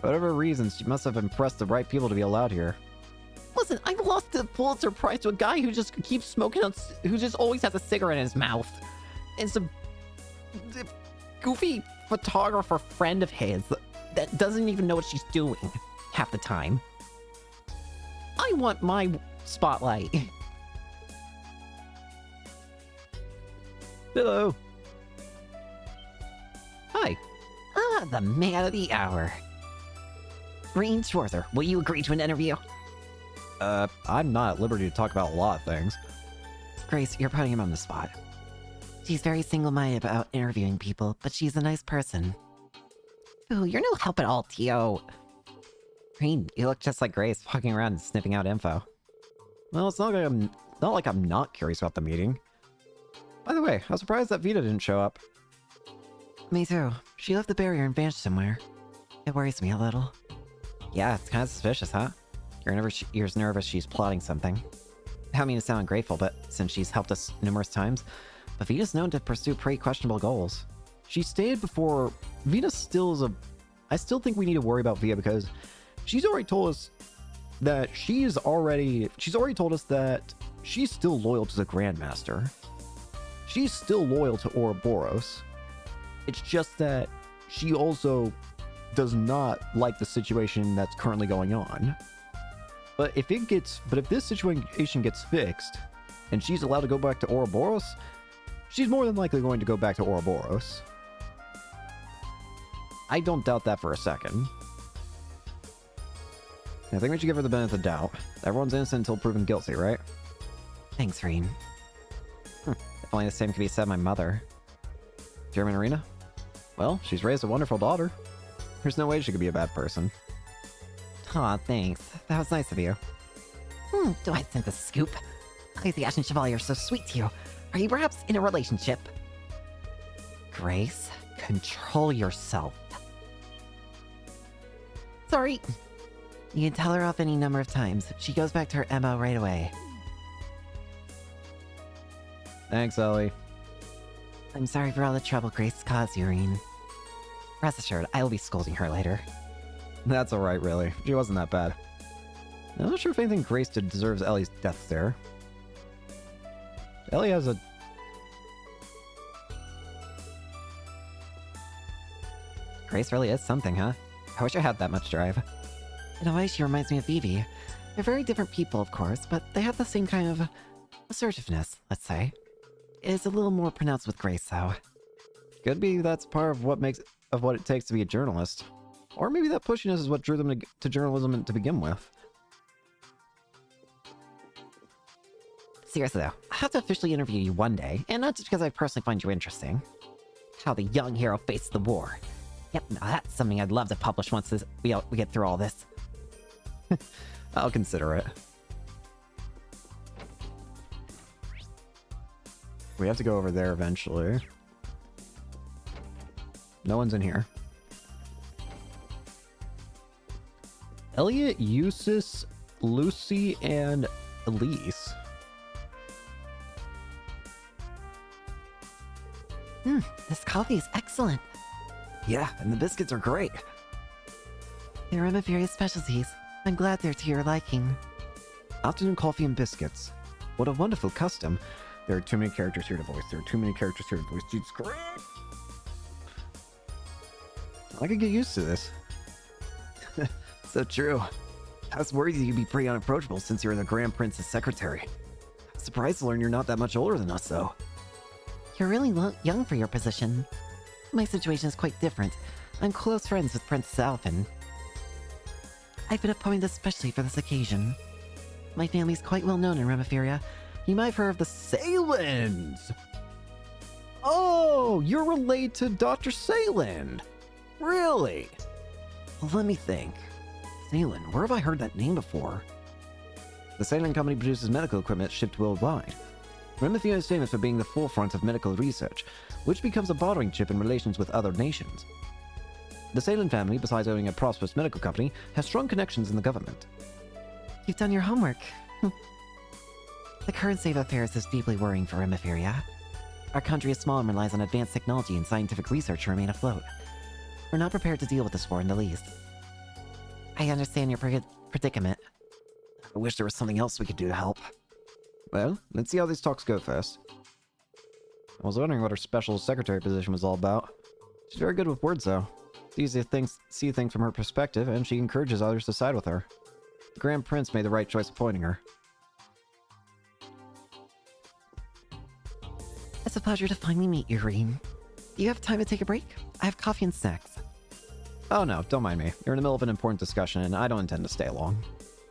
For whatever reasons, she must have impressed the right people to be allowed here. Listen, I lost the Pulitzer Prize to a guy who just keeps smoking who just always has a cigarette in his mouth. And some goofy photographer friend of his that doesn't even know what she's doing half the time. I want my spotlight. Hello. Hi. Ah, the man of the hour. Green Schwarzer, will you agree to an interview? I'm not at liberty to talk about a lot of things. Grace, you're putting him on the spot. She's very single-minded about interviewing people, but she's a nice person. Ooh, you're no help at all, Tio. Green, you look just like Grace, walking around and sniffing out info. Well, it's not like I'm not curious about the meeting. By the way, I was surprised that Vita didn't show up. Me too. She left the barrier and vanished somewhere. It worries me a little. Yeah, it's kind of suspicious, huh? You're nervous she's plotting something. I don't mean to sound ungrateful, but since she's helped us numerous times, but Vita's known to pursue pretty questionable goals. She stated before, Vita still is I still think we need to worry about Vita because she's already told us that she's already told us that she's still loyal to the Grandmaster. She's still loyal to Ouroboros. It's just that she also does not like the situation that's currently going on. But if this situation gets fixed, and she's allowed to go back to Ouroboros, she's more than likely going to go back to Ouroboros. I don't doubt that for a second. I think we should give her the benefit of the doubt. Everyone's innocent until proven guilty, right? Thanks, Reen. If only the same could be said of my mother. German Arena? Well, she's raised a wonderful daughter. There's no way she could be a bad person. Aw, thanks. That was nice of you. Do I sense a scoop? I, the Ashen Chevalier, are so sweet to you. Are you perhaps in a relationship? Grace, control yourself. Sorry. You can tell her off any number of times. She goes back to her MO right away. Thanks, Ellie. I'm sorry for all the trouble Grace caused you, Reen. Rest assured, I will be scolding her later. That's alright, really. She wasn't that bad. I'm not sure if anything Grace did deserves Ellie's death stare. Ellie has a... Grace really is something, huh? I wish I had that much drive. In a way, she reminds me of Vivi. They're very different people, of course, but they have the same kind of assertiveness, let's say. It's a little more pronounced with Grace, though. Could be that's part of what it takes to be a journalist. Or maybe that pushiness is what drew them to journalism to begin with. Seriously though, I have to officially interview you one day, and not just because I personally find you interesting. How the young hero faced the war. Yep, now that's something I'd love to publish once we get through all this. I'll consider it. We have to go over there eventually. No one's in here. Elliot, Eustace, Lucy, and Elise. This coffee is excellent. Yeah, and the biscuits are great. They're Remiferia's specialties. I'm glad they're to your liking. Afternoon coffee and biscuits. What a wonderful custom. There are too many characters here to voice. There are too many characters here to voice. Jesus Christ. I could get used to this. So true. I was worried that you'd be pretty unapproachable since you're the Grand Prince's secretary. I'm surprised to learn you're not that much older than us, though. You're really young for your position. My situation is quite different. I'm close friends with Princess Alphen. I've been appointed especially for this occasion. My family's quite well known in Remiferia. You might have heard of the Sailens! Oh, you're related to Dr. Salen. Really? Well, let me think. Salen, where have I heard that name before? The Salen Company produces medical equipment shipped worldwide. Remiferia is famous for being the forefront of medical research, which becomes a bartering chip in relations with other nations. The Salen family, besides owning a prosperous medical company, has strong connections in the government. You've done your homework. The current state of affairs is deeply worrying for Remiferia. Our country is small and relies on advanced technology and scientific research to remain afloat. We're not prepared to deal with this war in the least. I understand your predicament. I wish there was something else we could do to help. Well, let's see how these talks go first. I was wondering what her special secretary position was all about. She's very good with words, though. It's easy to see things from her perspective, and she encourages others to side with her. The Grand Prince made the right choice appointing her. It's a pleasure to finally meet you, Reem. Do you have time to take a break? I have coffee and snacks. Oh no, don't mind me. You're in the middle of an important discussion, and I don't intend to stay long.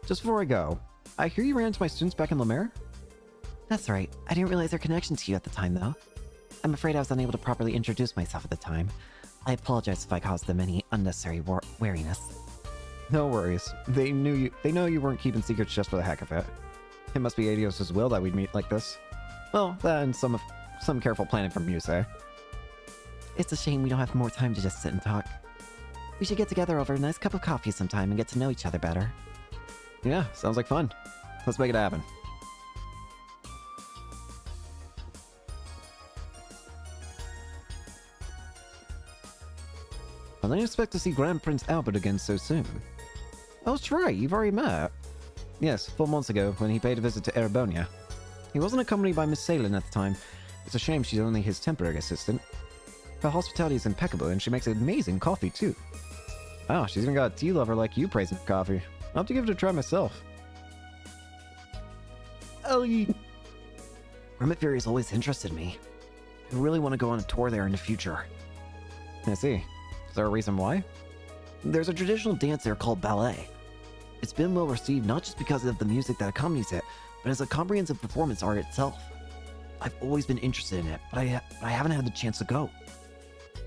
Just before I go, I hear you ran into my students back in Lemaire? That's right. I didn't realize their connection to you at the time, though. I'm afraid I was unable to properly introduce myself at the time. I apologize if I caused them any unnecessary wariness. No worries. They know you weren't keeping secrets just for the heck of it. It must be Adios' will that we'd meet like this. Well, that and some careful planning from Muse. It's a shame we don't have more time to just sit and talk. We should get together over a nice cup of coffee sometime and get to know each other better. Yeah, sounds like fun. Let's make it happen. I didn't expect to see Grand Prince Albert again so soon. Oh, that's right, you've already met. Yes, 4 months ago, when he paid a visit to Erebonia. He wasn't accompanied by Miss Salen at the time. It's a shame she's only his temporary assistant. Her hospitality is impeccable, and she makes amazing coffee, too. Oh, she's even got a tea lover like you praising coffee. I'll have to give it a try myself. Remiferia's always interested me. I really want to go on a tour there in the future. I see. Is there a reason why? There's a traditional dance there called ballet. It's been well received not just because of the music that accompanies it, but as a comprehensive performance art itself. I've always been interested in it, but I haven't had the chance to go.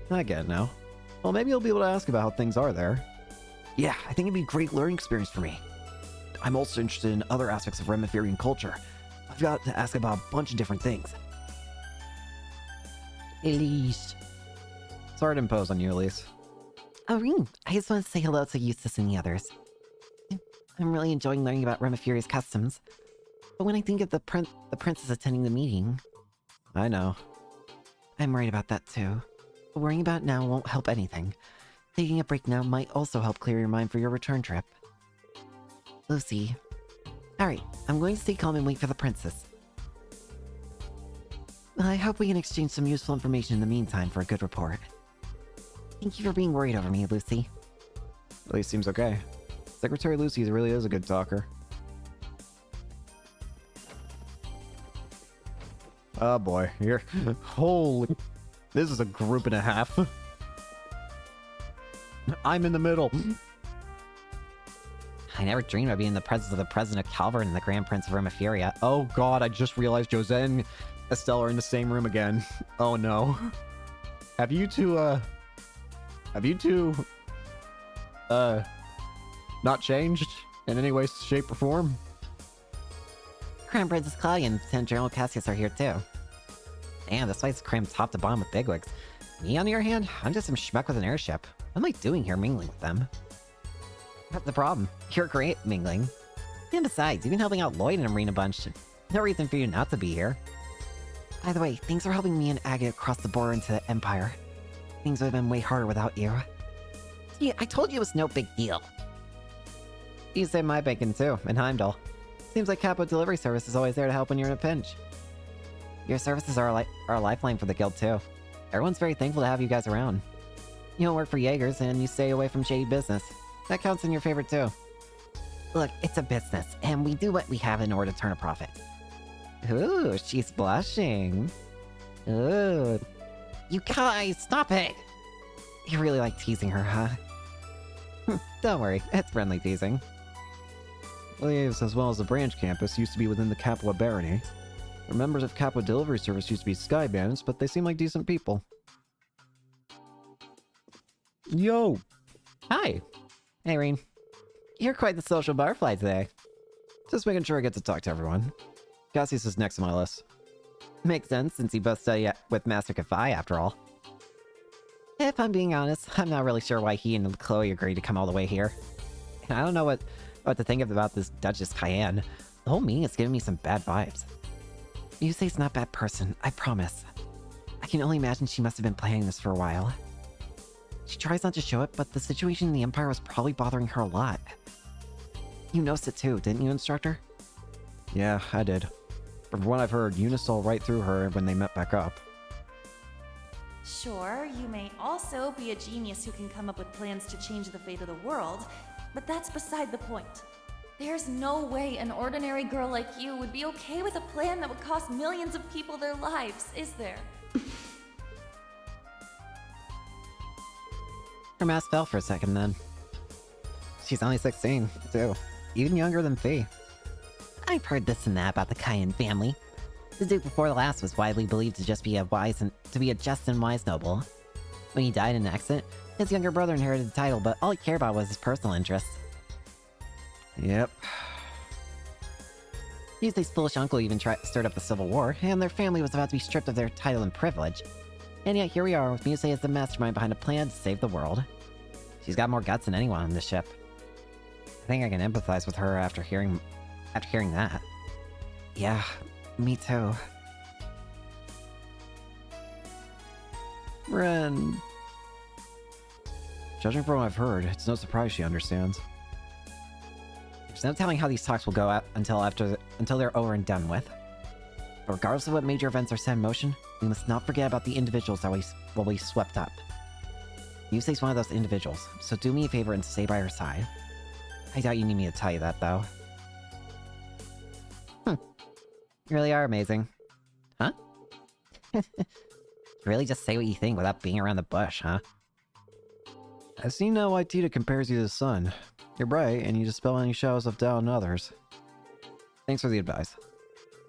I get it now. Well, maybe you'll be able to ask about how things are there. Yeah, I think it'd be a great learning experience for me. I'm also interested in other aspects of Remiferian culture. I've got to ask about a bunch of different things. Elise. Sorry to impose on you, Elise. Oh, Reem, I just want to say hello to Eustace and the others. I'm really enjoying learning about Remiferia's customs. But when I think of the princess attending the meeting... I know. I'm worried about that too. But worrying about it now won't help anything. Taking a break now might also help clear your mind for your return trip. Lucy. Alright, I'm going to stay calm and wait for the princess. Well, I hope we can exchange some useful information in the meantime for a good report. Thank you for being worried over me, Lucy. At least seems okay. Secretary Lucy really is a good talker. Oh boy, here. Holy... This is a group and a half. I'm in the middle. I never dreamed of being in the presence of the President of Calvert and the Grand Prince of Remiferia. Oh god, I just realized Jose and Estelle are in the same room again. Oh no. Have you two, not changed in any way, shape, or form? Crown Princess Claudia and Lieutenant General Cassius are here too. Damn, this fight's crammed top to bottom with bigwigs. Me, on the other hand, I'm just some schmuck with an airship. What am I doing here mingling with them? That's the problem. You're great at mingling. And besides, you've been helping out Lloyd and Marine a bunch. No reason for you not to be here. By the way, thanks for helping me and Agate cross the border into the Empire. Things would have been way harder without you. Yeah, I told you it was no big deal. You saved my bacon too, in Heimdall. Seems like Capo Delivery Service is always there to help when you're in a pinch. Your services are a lifeline for the guild too. Everyone's very thankful to have you guys around. You don't work for Jaegers and you stay away from shady business. That counts in your favor too. Look, it's a business, and we do what we have in order to turn a profit. Ooh, she's blushing. Ooh. You guys, stop it! You really like teasing her, huh? Don't worry, it's friendly teasing. Leaves, as well as the branch campus, used to be within the Capua Barony. The members of Capua Delivery Service used to be Sky Bandits, but they seem like decent people. Yo! Hi! Hey, Reen. You're quite the social butterfly today. Just making sure I get to talk to everyone. Cassius is next on my list. Makes sense, since you both study with Master Kafai, after all. If I'm being honest, I'm not really sure why he and Chloe agreed to come all the way here. And I don't know what to think about this Duchess Cayenne. The whole meeting is giving me some bad vibes. Yusei's not a bad person, I promise. I can only imagine she must have been planning this for a while. She tries not to show it, but the situation in the Empire was probably bothering her a lot. You noticed it too, didn't you, Instructor? Yeah, I did. From what I've heard, Eunice saw right through her when they met back up. Sure, you may also be a genius who can come up with plans to change the fate of the world, but that's beside the point. There's no way an ordinary girl like you would be okay with a plan that would cost millions of people their lives, is there? Her mask fell for a second then. She's only 16, too. Even younger than Fee. I've heard this and that about the Cayenne family. The Duke before the last was widely believed to just be a just and wise noble. When he died in an accident, his younger brother inherited the title, but all he cared about was his personal interests. Yep. Yusei's foolish uncle even stirred up the Civil War, and their family was about to be stripped of their title and privilege. And yet here we are with Yusei as the mastermind behind a plan to save the world. She's got more guts than anyone on this ship. I think I can empathize with her after hearing that. Yeah, me too. Ren. Judging from what I've heard, it's no surprise she understands. There's no telling how these talks will go out until they're over and done with. But regardless of what major events are set in motion, we must not forget about the individuals that will be swept up. Yusei's one of those individuals, so do me a favor and stay by her side. I doubt you need me to tell you that, though. You really are amazing. Huh? You really just say what you think without being around the bush, huh? I've seen how Waitita compares you to the sun. You're bright, and you dispel any shadows of doubt in others. Thanks for the advice.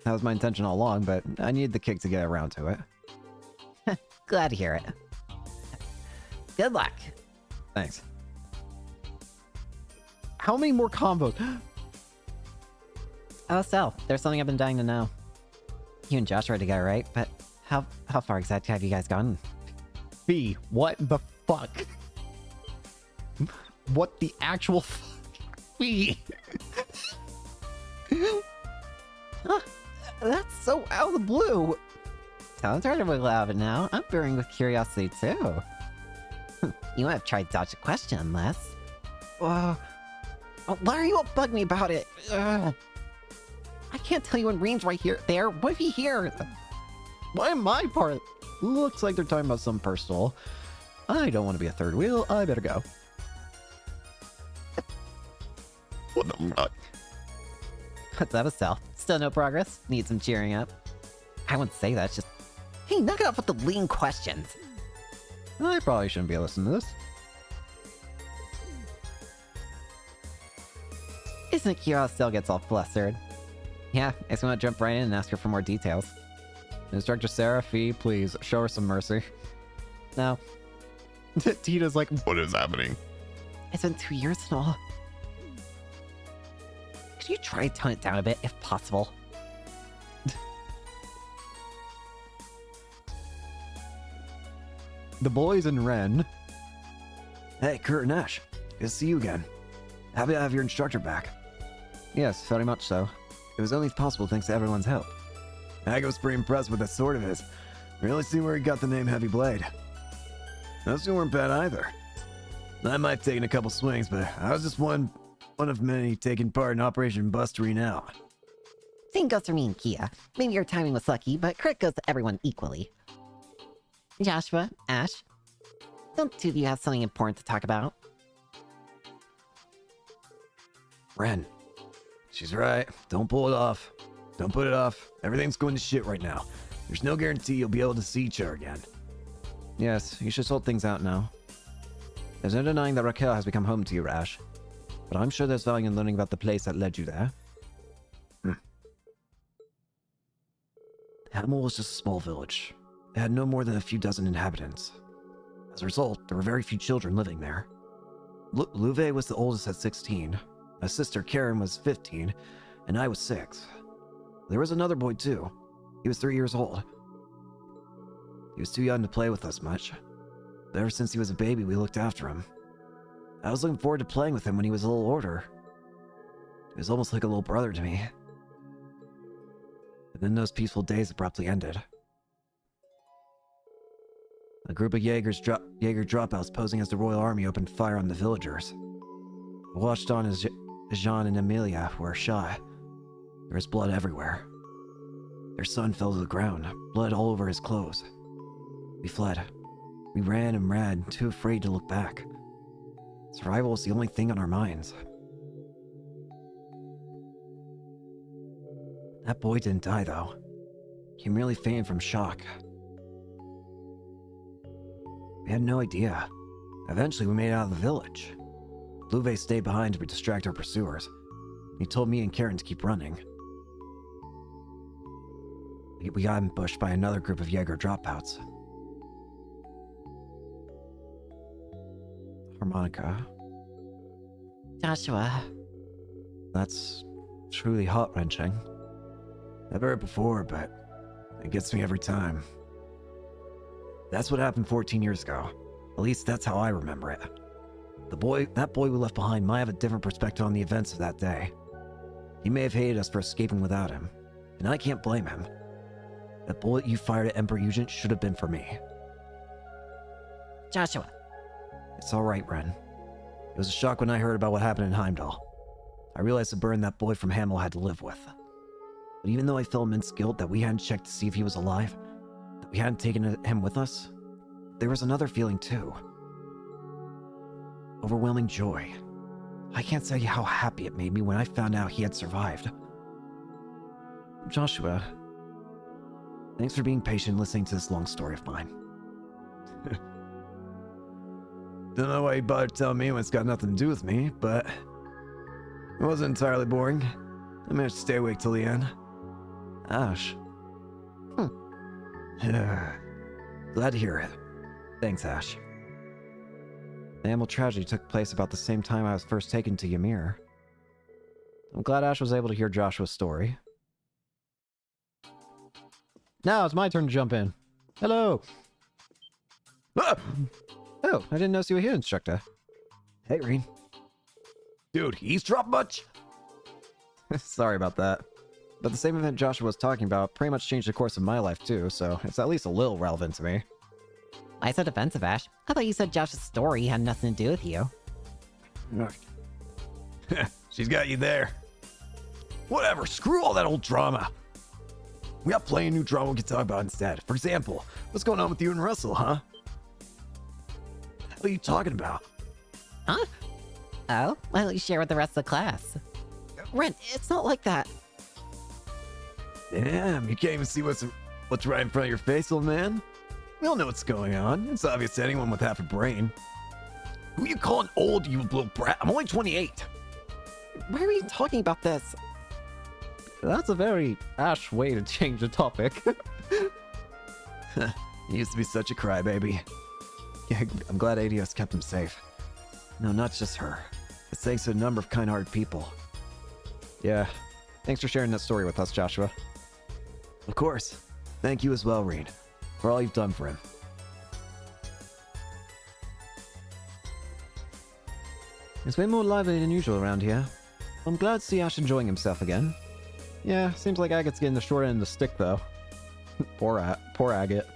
That was my intention all along, but I needed the kick to get around to it. Glad to hear it. Good luck. Thanks. How many more combos? Oh, Sel, there's something I've been dying to know. You and Josh are together, right? But how far exactly have you guys gotten? B, what the fuck? What the actual fuck? B. Huh, that's so out of the blue. Don't try to wiggle out of it now. I'm burning with curiosity too. You might have tried to dodge the question unless... Why are you all bugging me about it? I can't tell you when Reen's right here. There, what if he hears? Why am I part? Looks like they're talking about something personal. I don't want to be a third wheel. I better go. What the fuck? What's up, Estelle? Still no progress? Need some cheering up? I wouldn't say that, it's just... Hey, knock it off with the leading questions. I probably shouldn't be listening to this. Isn't it cute how Estelle gets all flustered? Yeah, I just want to jump right in and ask her for more details. Instructor Sarah, Fee, please, show her some mercy. No. Tita's like, what is happening? It's been 2 years and all. Could you try to tone it down a bit, if possible? The boys and Ren. Hey, Kurt and Ash. Good to see you again. Happy to have your instructor back. Yes, very much so. It was only possible thanks to everyone's help. I was pretty impressed with that sword of his. Really see where he got the name Heavy Blade. Those two weren't bad either. I might have taken a couple swings, but I was just one of many taking part in Operation Bust Renown. Same goes for me and Kia. Maybe your timing was lucky, but credit goes to everyone equally. Joshua, Ash, don't two of you have something important to talk about? Ren, she's right. Don't pull it off. Don't put it off. Everything's going to shit right now. There's no guarantee you'll be able to see each other again. Yes, you should sort things out now. There's no denying that Raquel has become home to you, Ash. But I'm sure there's value in learning about the place that led you there. Hamel was just a small village. It had no more than a few dozen inhabitants. As a result, there were very few children living there. Louve was the oldest at 16. My sister Karen was 15, and I was 6. There was another boy too. He was 3 years old. He was too young to play with us much. But ever since he was a baby, we looked after him. I was looking forward to playing with him when he was a little older. He was almost like a little brother to me. And then those peaceful days abruptly ended. A group of Jaeger dropouts posing as the Royal Army opened fire on the villagers. I watched on as Jean and Amelia were shot. There was blood everywhere. Their son fell to the ground, blood all over his clothes. We fled. We ran and ran, too afraid to look back. Survival was the only thing on our minds. That boy didn't die, though. He merely fainted from shock. We had no idea. Eventually, we made it out of the village. Louve stayed behind to distract our pursuers. He told me and Karen to keep running. We got ambushed by another group of Jaeger dropouts. Harmonica. Joshua. That's truly heart-wrenching. I've heard it before, but it gets me every time. That's what happened 14 years ago. At least that's how I remember it. That boy we left behind might have a different perspective on the events of that day. He may have hated us for escaping without him, and I can't blame him. That bullet you fired at Emperor Eugen should have been for me. Joshua. It's alright, Ren. It was a shock when I heard about what happened in Heimdall. I realized the burden that boy from Hamel had to live with. But even though I felt immense guilt that we hadn't checked to see if he was alive, that we hadn't taken him with us, there was another feeling too. Overwhelming joy. I can't tell you how happy it made me when I found out he had survived. Joshua, thanks for being patient listening to this long story of mine. Don't know why you bothered telling me when it's got nothing to do with me, but it wasn't entirely boring. I managed to stay awake till the end. Ash. Glad to hear it. Thanks, Ash. The Hamel tragedy took place about the same time I was first taken to Ymir. I'm glad Ash was able to hear Joshua's story. Now it's my turn to jump in. Hello! Ah! Oh, I didn't notice you were here, Instructor. Hey, Reen. Dude, eavesdrop much? Sorry about that. But the same event Joshua was talking about pretty much changed the course of my life too, so it's at least a little relevant to me. Why so defensive, Ash? I thought you said Josh's story had nothing to do with you. She's got you there. Whatever, screw all that old drama. We got plenty of new drama we can talk about instead. For example, what's going on with you and Russell, huh? What are you talking about? Huh? Oh? Why don't you share with the rest of the class? Ren, it's not like that. Damn, you can't even see what's right in front of your face, old man. We all know what's going on. It's obvious to anyone with half a brain. Who you calling old, you little brat? I'm only 28. Why are you talking about this? That's a very Ash way to change the topic. You used to be such a crybaby. Yeah, I'm glad ADS kept him safe. No, not just her. It's thanks to a number of kind-hearted people. Yeah. Thanks for sharing that story with us, Joshua. Of course. Thank you as well, Reed, for all you've done for him. It's way more lively than usual around here. I'm glad to see Ash enjoying himself again. Yeah, seems like Agate's getting the short end of the stick, though. Poor Agate.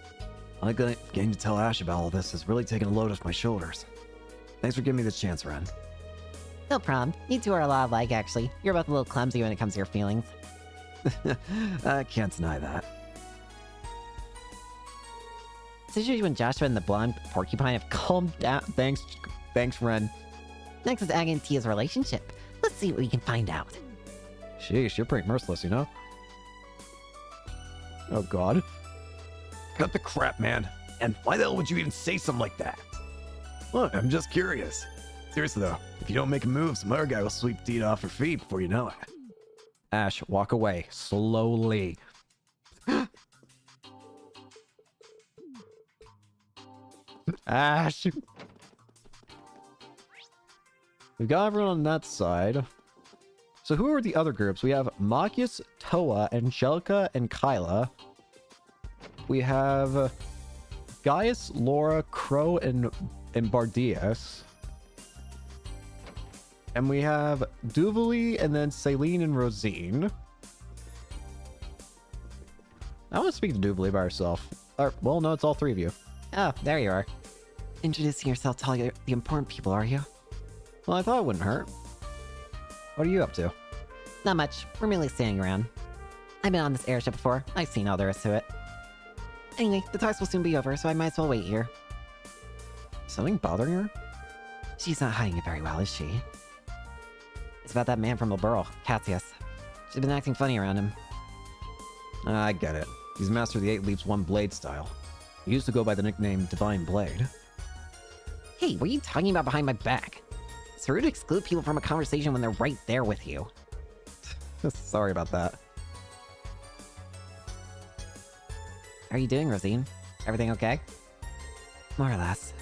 Getting to tell Ash about all this has really taken a load off my shoulders. Thanks for giving me this chance, Ren. No problem. You two are a lot alike, actually. You're both a little clumsy when it comes to your feelings. I can't deny that. It's usually when Joshua and the blonde porcupine have calmed down. Thanks, Ren. Next is Aggie and Tia's relationship. Let's see what we can find out. Sheesh, you're pretty merciless, you know? Oh god. Cut the crap, man. And why the hell would you even say something like that? Look, I'm just curious. Seriously though, if you don't make a move, some other guy will sweep Tita off her feet before you know it. Ash, walk away. Slowly. Ash! We've got everyone on that side. So who are the other groups? We have Machias, Toa, Angelica, and Kyla. We have Gaius, Laura, Crow, and Bardias. And we have Duvali, and then Celine and Rosine. I want to speak to Duvali by herself. Well, no, it's all three of you. Oh, there you are. Introducing yourself to all the important people, are you? Well, I thought it wouldn't hurt. What are you up to? Not much. We're merely standing around. I've been on this airship before. I've seen all there is to it. Anyway, the talks will soon be over, so I might as well wait here. Something bothering her? She's not hiding it very well, is she? It's about that man from Liberl, Cassius. She's been acting funny around him. I get it. He's mastered the 8 Leaps 1 Blade style. He used to go by the nickname Divine Blade. Hey, what are you talking about behind my back? It's rude to exclude people from a conversation when they're right there with you. Sorry about that. How are you doing, Rosine? Everything okay? More or less.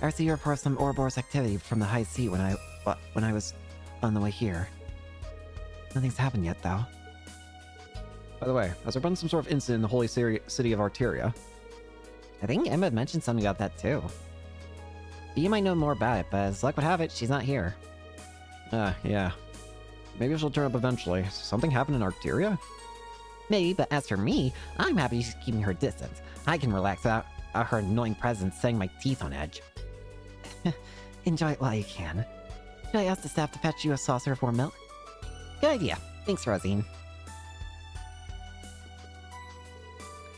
I received a report of some Ouroboros activity from the high seat when I was on the way here. Nothing's happened yet, though. By the way, has there been some sort of incident in the holy city of Arteria? I think Emma had mentioned something about that, too. You might know more about it, but as luck would have it, she's not here. Yeah. Maybe she'll turn up eventually. Something happened in Arteria? Maybe, but as for me, I'm happy she's keeping her distance. I can relax without her annoying presence setting my teeth on edge. Enjoy it while you can. Should I ask the staff to fetch you a saucer of warm milk? Good idea. Thanks, Rosine.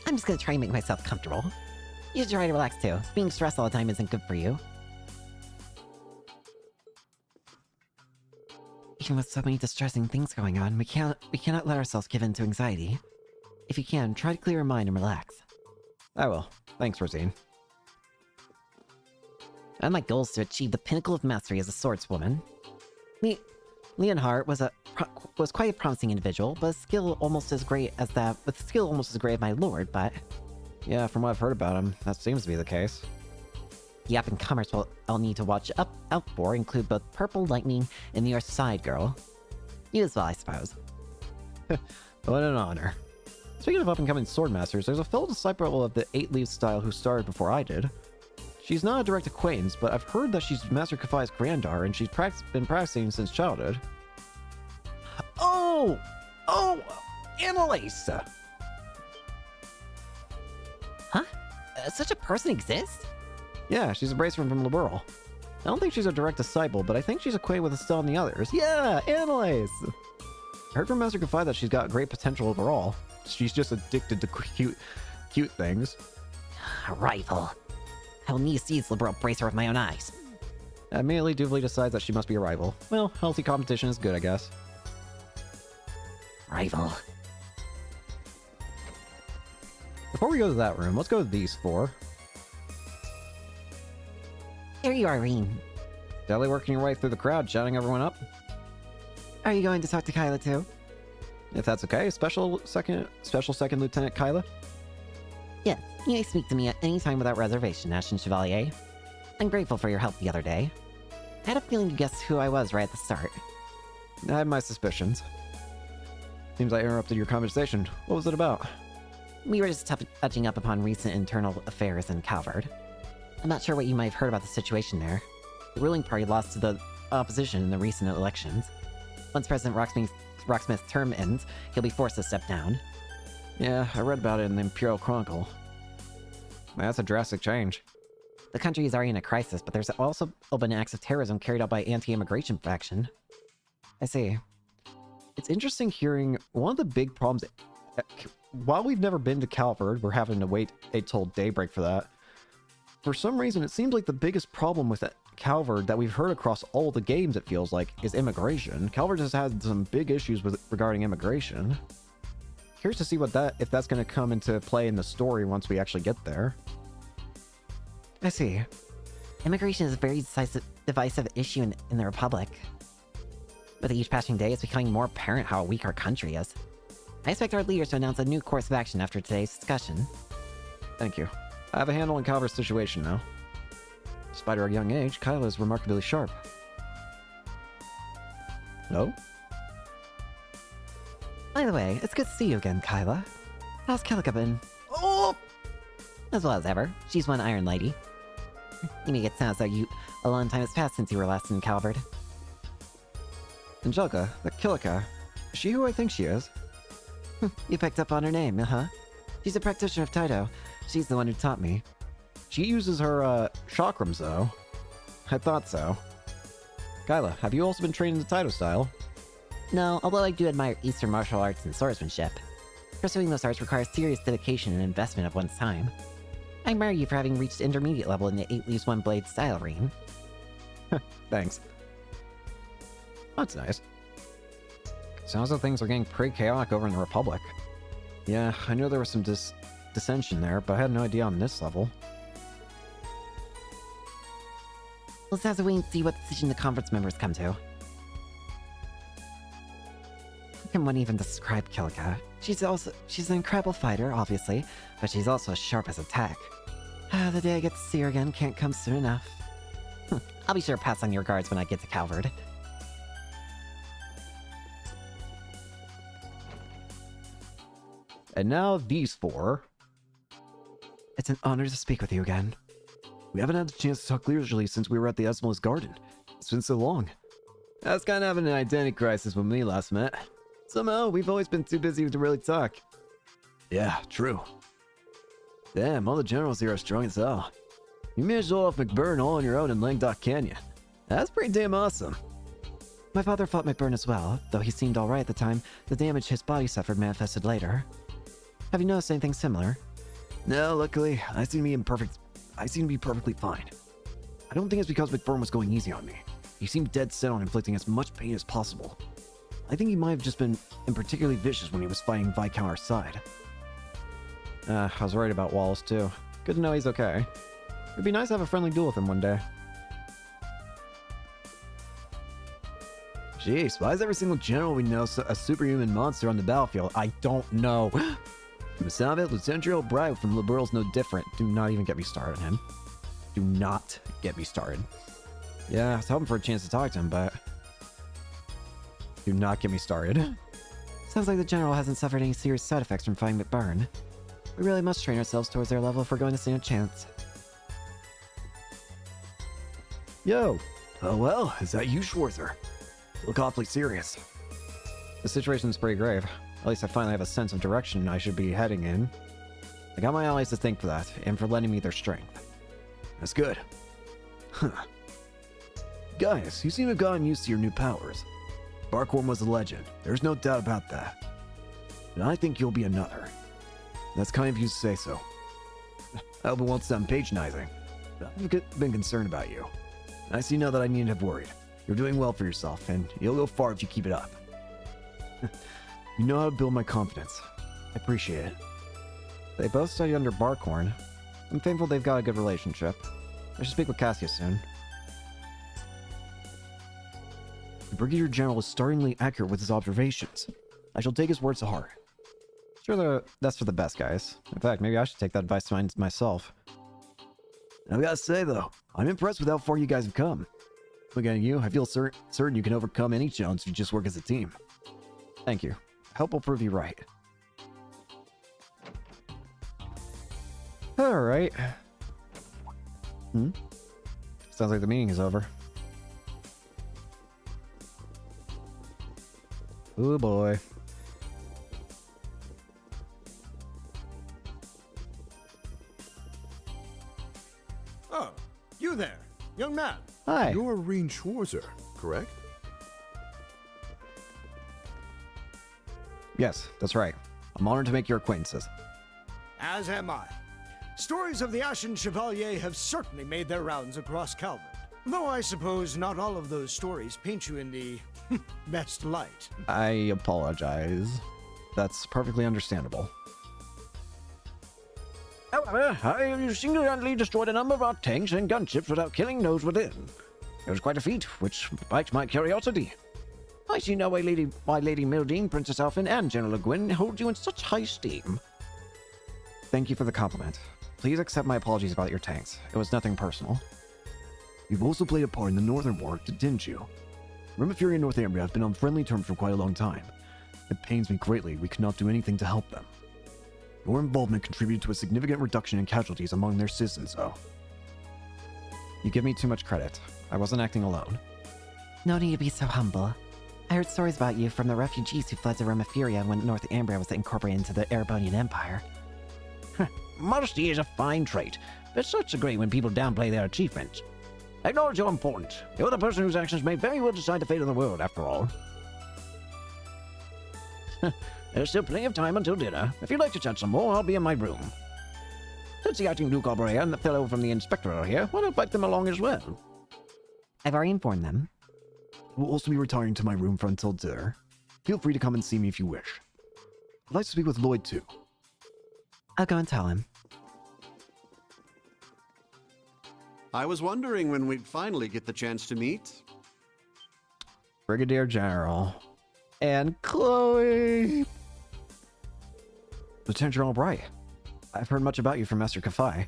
I'm just gonna try and make myself comfortable. You should try to relax too. Being stressed all the time isn't good for you. Even with so many distressing things going on, we cannot let ourselves give in to anxiety. If you can, try to clear your mind and relax. I will. Thanks, Rosine. And my goal is to achieve the pinnacle of mastery as a swordswoman. Leonhardt was quite a promising individual, but with skill almost as great as my lord, but... Yeah, from what I've heard about him, that seems to be the case. The up-and-comers I'll need to watch out for include both Purple Lightning and the Earth Side Girl. You as well, I suppose. What an honor. Speaking of up-and-coming swordmasters, there's a fellow disciple of the 8 Leaves style who started before I did. She's not a direct acquaintance, but I've heard that she's Master Kafai's granddaughter, and she's been practicing since childhood. Oh, Annalise! Huh? Such a person exists? Yeah, she's a braceman from Liberl. I don't think she's a direct disciple, but I think she's acquainted with Estelle and the others. Yeah, Annalise! I heard from Master Kafai that she's got great potential overall. She's just addicted to cute things. A rival. I will need to seize Liberl Bracer with my own eyes. Immediately, Duvali decides that she must be a rival. Well, healthy competition is good, I guess. Rival. Before we go to that room, let's go to these 4. Here you are, Irene. Steadily working your way through the crowd, shouting everyone up. Are you going to talk to Kyla too? If that's okay, Special Second Lieutenant Kyla? Yes, you may speak to me at any time without reservation, Ashen Chevalier. I'm grateful for your help the other day. I had a feeling you guessed who I was right at the start. I had my suspicions. Seems I interrupted your conversation. What was it about? We were just touching up upon recent internal affairs in Calvard. I'm not sure what you might have heard about the situation there. The ruling party lost to the opposition in the recent elections. Once President Rocksmith's term ends, he'll be forced to step down. Yeah, I read about it in the Imperial Chronicle. That's a drastic change. The country is already in a crisis, but there's also been acts of terrorism carried out by anti-immigration faction. I see. It's interesting hearing one of the big problems. While we've never been to Calvard, we're having to wait until daybreak for that. For some reason, it seems like the biggest problem with Calvard that we've heard across all the games, it feels like, is immigration. Calvard has had some big issues regarding immigration. Curious to see if that's going to come into play in the story once we actually get there. I see. Immigration is a very divisive issue in the Republic. With each passing day, it's becoming more apparent how weak our country is. I expect our leaders to announce a new course of action after today's discussion. Thank you. I have a handle on Calvard's situation now. Despite her young age, Kyla is remarkably sharp. No? By the way, it's good to see you again, Kyla. How's Kilika been? Oh! As well as ever. She's one Iron Lady. You make it sound as though a long time has passed since you were last in Calvard. Angelica, the Kilika, is she who I think she is? You picked up on her name, huh? She's a practitioner of Taito. She's the one who taught me. She uses her, chakrams, though. I thought so. Kyla, have you also been trained in the Taito style? No, although I do admire Eastern martial arts and swordsmanship. Pursuing those arts requires serious dedication and investment of one's time. I admire you for having reached intermediate level in the 8 leaves 1 blade style, Rean. Thanks. That's nice. Sounds like things are getting pretty chaotic over in the Republic. Yeah, I know there was some dissension there, but I had no idea on this level. Let's have to wait and see what decision the conference members come to. How can one even describe Kilika? She's an incredible fighter, obviously, but she's also as sharp as a tack. The day I get to see her again can't come soon enough. I'll be sure to pass on your regards when I get to Calvard. And now these four. It's an honor to speak with you again. We haven't had a chance to talk leisurely since we were at the Esmeralda's garden. It's been so long. I was kind of having an identity crisis when we last met. Somehow, we've always been too busy to really talk. Yeah, true. Damn, all the generals here are strong as hell. You managed to hold off McBurn all on your own in Langdok Canyon. That's pretty damn awesome. My father fought McBurn as well, though he seemed alright at the time. The damage his body suffered manifested later. Have you noticed anything similar? No, luckily, I seem to be perfectly fine. I don't think it's because McBurn was going easy on me. He seemed dead set on inflicting as much pain as possible. I think he might have just been particularly vicious when he was fighting Viscount's side. I was worried about Wallace too. Good to know he's okay. It'd be nice to have a friendly duel with him one day. Jeez, why is every single general we know a superhuman monster on the battlefield? I don't know. From the sound of it, Lieutenant General Bright from Liberal's no different. Do not even get me started on him. Do not get me started. Yeah, I was hoping for a chance to talk to him, but... Do not get me started. Sounds like the general hasn't suffered any serious side effects from fighting McBurn. We really must train ourselves towards their level if we're going to stand a chance. Yo! Oh well, is that you, Schwarzer? You look awfully serious. The situation's pretty grave. At least I finally have a sense of direction I should be heading in. I got my allies to thank for that, and for lending me their strength. That's good. Huh. Guys, you seem to have gotten used to your new powers. Barkhorn was a legend, there's no doubt about that. And I think you'll be another. That's kind of you to say so. I hope it won't sound patronizing, but I've been concerned about you. I see now that I needn't have worried. You're doing well for yourself, and you'll go far if you keep it up. You know how to build my confidence. I appreciate it. They both studied under Barkhorn. I'm thankful they've got a good relationship. I should speak with Cassius soon. The Brigadier General is startlingly accurate with his observations. I shall take his words to heart. Sure, that's for the best, guys. In fact, maybe I should take that advice to myself. I've got to say, though, I'm impressed with how far you guys have come. Looking at you, I feel certain you can overcome any challenge if you just work as a team. Thank you. I hope I'll prove you right. Alright. Sounds like the meeting is over. Oh boy. there, young man. Hi. You're Reen Schwarzer, correct? Yes, that's right. I'm honored to make your acquaintances. As am I. Stories of the Ashen Chevalier have certainly made their rounds across Calvert. Though I suppose not all of those stories paint you in the best light. I apologize. That's perfectly understandable. However, I single-handedly destroyed a number of our tanks and gunships without killing those within. It was quite a feat, which piqued my curiosity. I see now why Lady Mildine, Princess Elfin, and General Le Guin hold you in such high esteem. Thank you for the compliment. Please accept my apologies about your tanks. It was nothing personal. You've also played a part in the Northern War, didn't you? Remiferia and Northumbria have been on friendly terms for quite a long time. It pains me greatly we could not do anything to help them. Your involvement contributed to a significant reduction in casualties among their citizens, though. You give me too much credit. I wasn't acting alone. No need to be so humble. I heard stories about you from the refugees who fled to Remiferia when Northumbria was incorporated into the Erebonian Empire. Modesty is a fine trait, but it's such a great when people downplay their achievements. Acknowledge your importance. You're the person whose actions may very well decide the fate of the world, after all. There's still plenty of time until dinner. If you'd like to chat some more, I'll be in my room. Since the acting Duke Operator and the fellow from the Inspector are here, why not invite them along as well? I've already informed them. We'll also be retiring to my room for until dinner. Feel free to come and see me if you wish. I'd like to speak with Lloyd, too. I'll go and tell him. I was wondering when we'd finally get the chance to meet. Brigadier General. And Chloe! Lieutenant General Bright. I've heard much about you from Master Kafai. I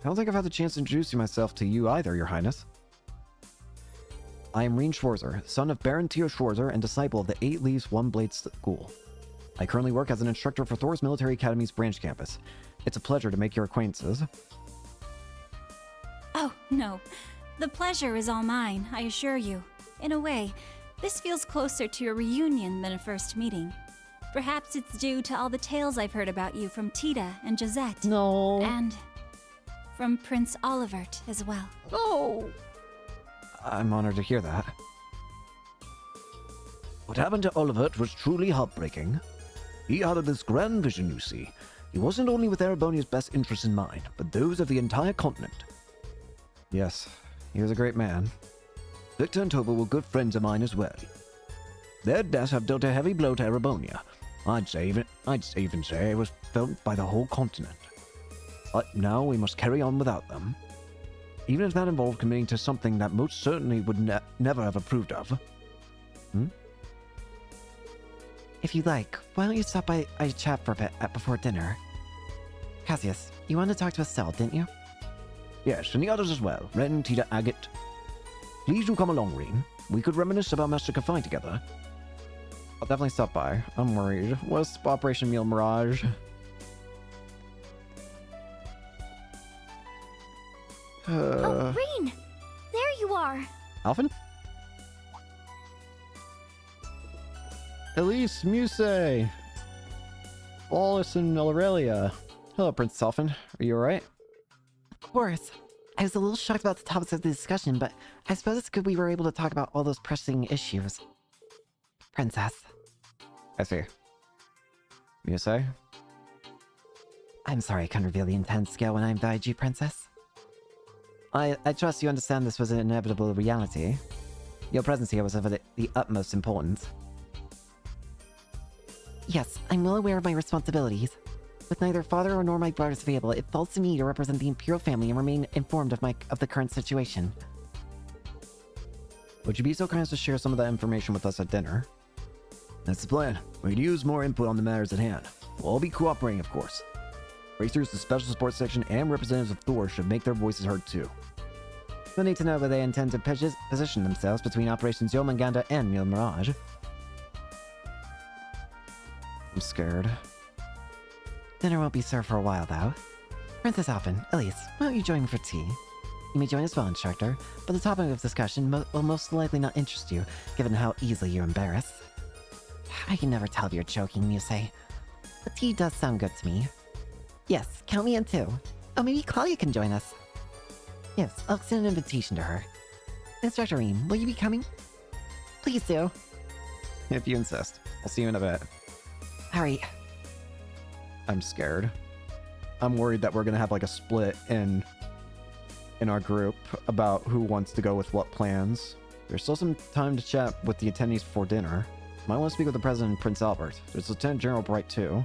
don't think I've had the chance to introduce myself to you either, Your Highness. I am Reen Schwarzer, son of Baron Tyr Schwarzer and disciple of the 8 Leaves One Blade School. I currently work as an instructor for Thor's Military Academy's branch campus. It's a pleasure to make your acquaintances. Oh, no. The pleasure is all mine, I assure you. In a way, this feels closer to a reunion than a first meeting. Perhaps it's due to all the tales I've heard about you from Tita and Josette. No. And from Prince Olivert as well. No. I'm honored to hear that. What happened to Olivert was truly heartbreaking. He had this grand vision, you see. He wasn't only with Erebonia's best interests in mind, but those of the entire continent. Yes, he was a great man. Victor and Toba were good friends of mine as well. Their deaths have dealt a heavy blow to Erebonia. I'd even say it was felt by the whole continent. But now we must carry on without them. Even if that involved committing to something that most certainly would never have approved of. If you like, why don't you stop by a chat for a bit before dinner? Cassius, you wanted to talk to Estelle, didn't you? Yes, and the others as well. Ren, Tita, Agate. Please do come along, Reen. We could reminisce about Master Kafai together. I'll definitely stop by. I'm worried. What's Operation Meal Mirage? Oh, Reen! There you are! Alphen? Elise, Muse, Wallace, and Aurelia. Hello, Princess Alphen. Are you alright? Of course. I was a little shocked about the topics of the discussion, but I suppose it's good we were able to talk about all those pressing issues. Princess. I see. Muse? I'm sorry I couldn't reveal the intense skill when I invited you, Princess. I trust you understand this was an inevitable reality. Your presence here was of the utmost importance. Yes, I'm well aware of my responsibilities. With neither father nor my brothers available, it falls to me to represent the Imperial family and remain informed of the current situation. Would you be so kind as to share some of that information with us at dinner? That's the plan. We could use more input on the matters at hand. We'll all be cooperating, of course. Racers, the Special Sports Section, and representatives of Thor should make their voices heard too. We'll need to know where they intend to position themselves between Operations Yomanganda and Mil Mirage. I'm scared. Dinner won't be served for a while, though. Princess Alphen, Elise, why don't you join me for tea? You may join as well, Instructor, but the topic of discussion will most likely not interest you, given how easily you're embarrassed. I can never tell if you're joking, Muse. But tea does sound good to me. Yes, count me in too. Oh, maybe Claudia can join us. Yes, I'll extend an invitation to her. Instructor Reem, will you be coming? Please do. If you insist. I'll see you in a bit. Alright. I'm scared. I'm worried that we're gonna have like a split in our group about who wants to go with what plans. There's still some time to chat with the attendees before dinner. Might want to speak with the president, Prince Albert. There's Lieutenant General Bright too.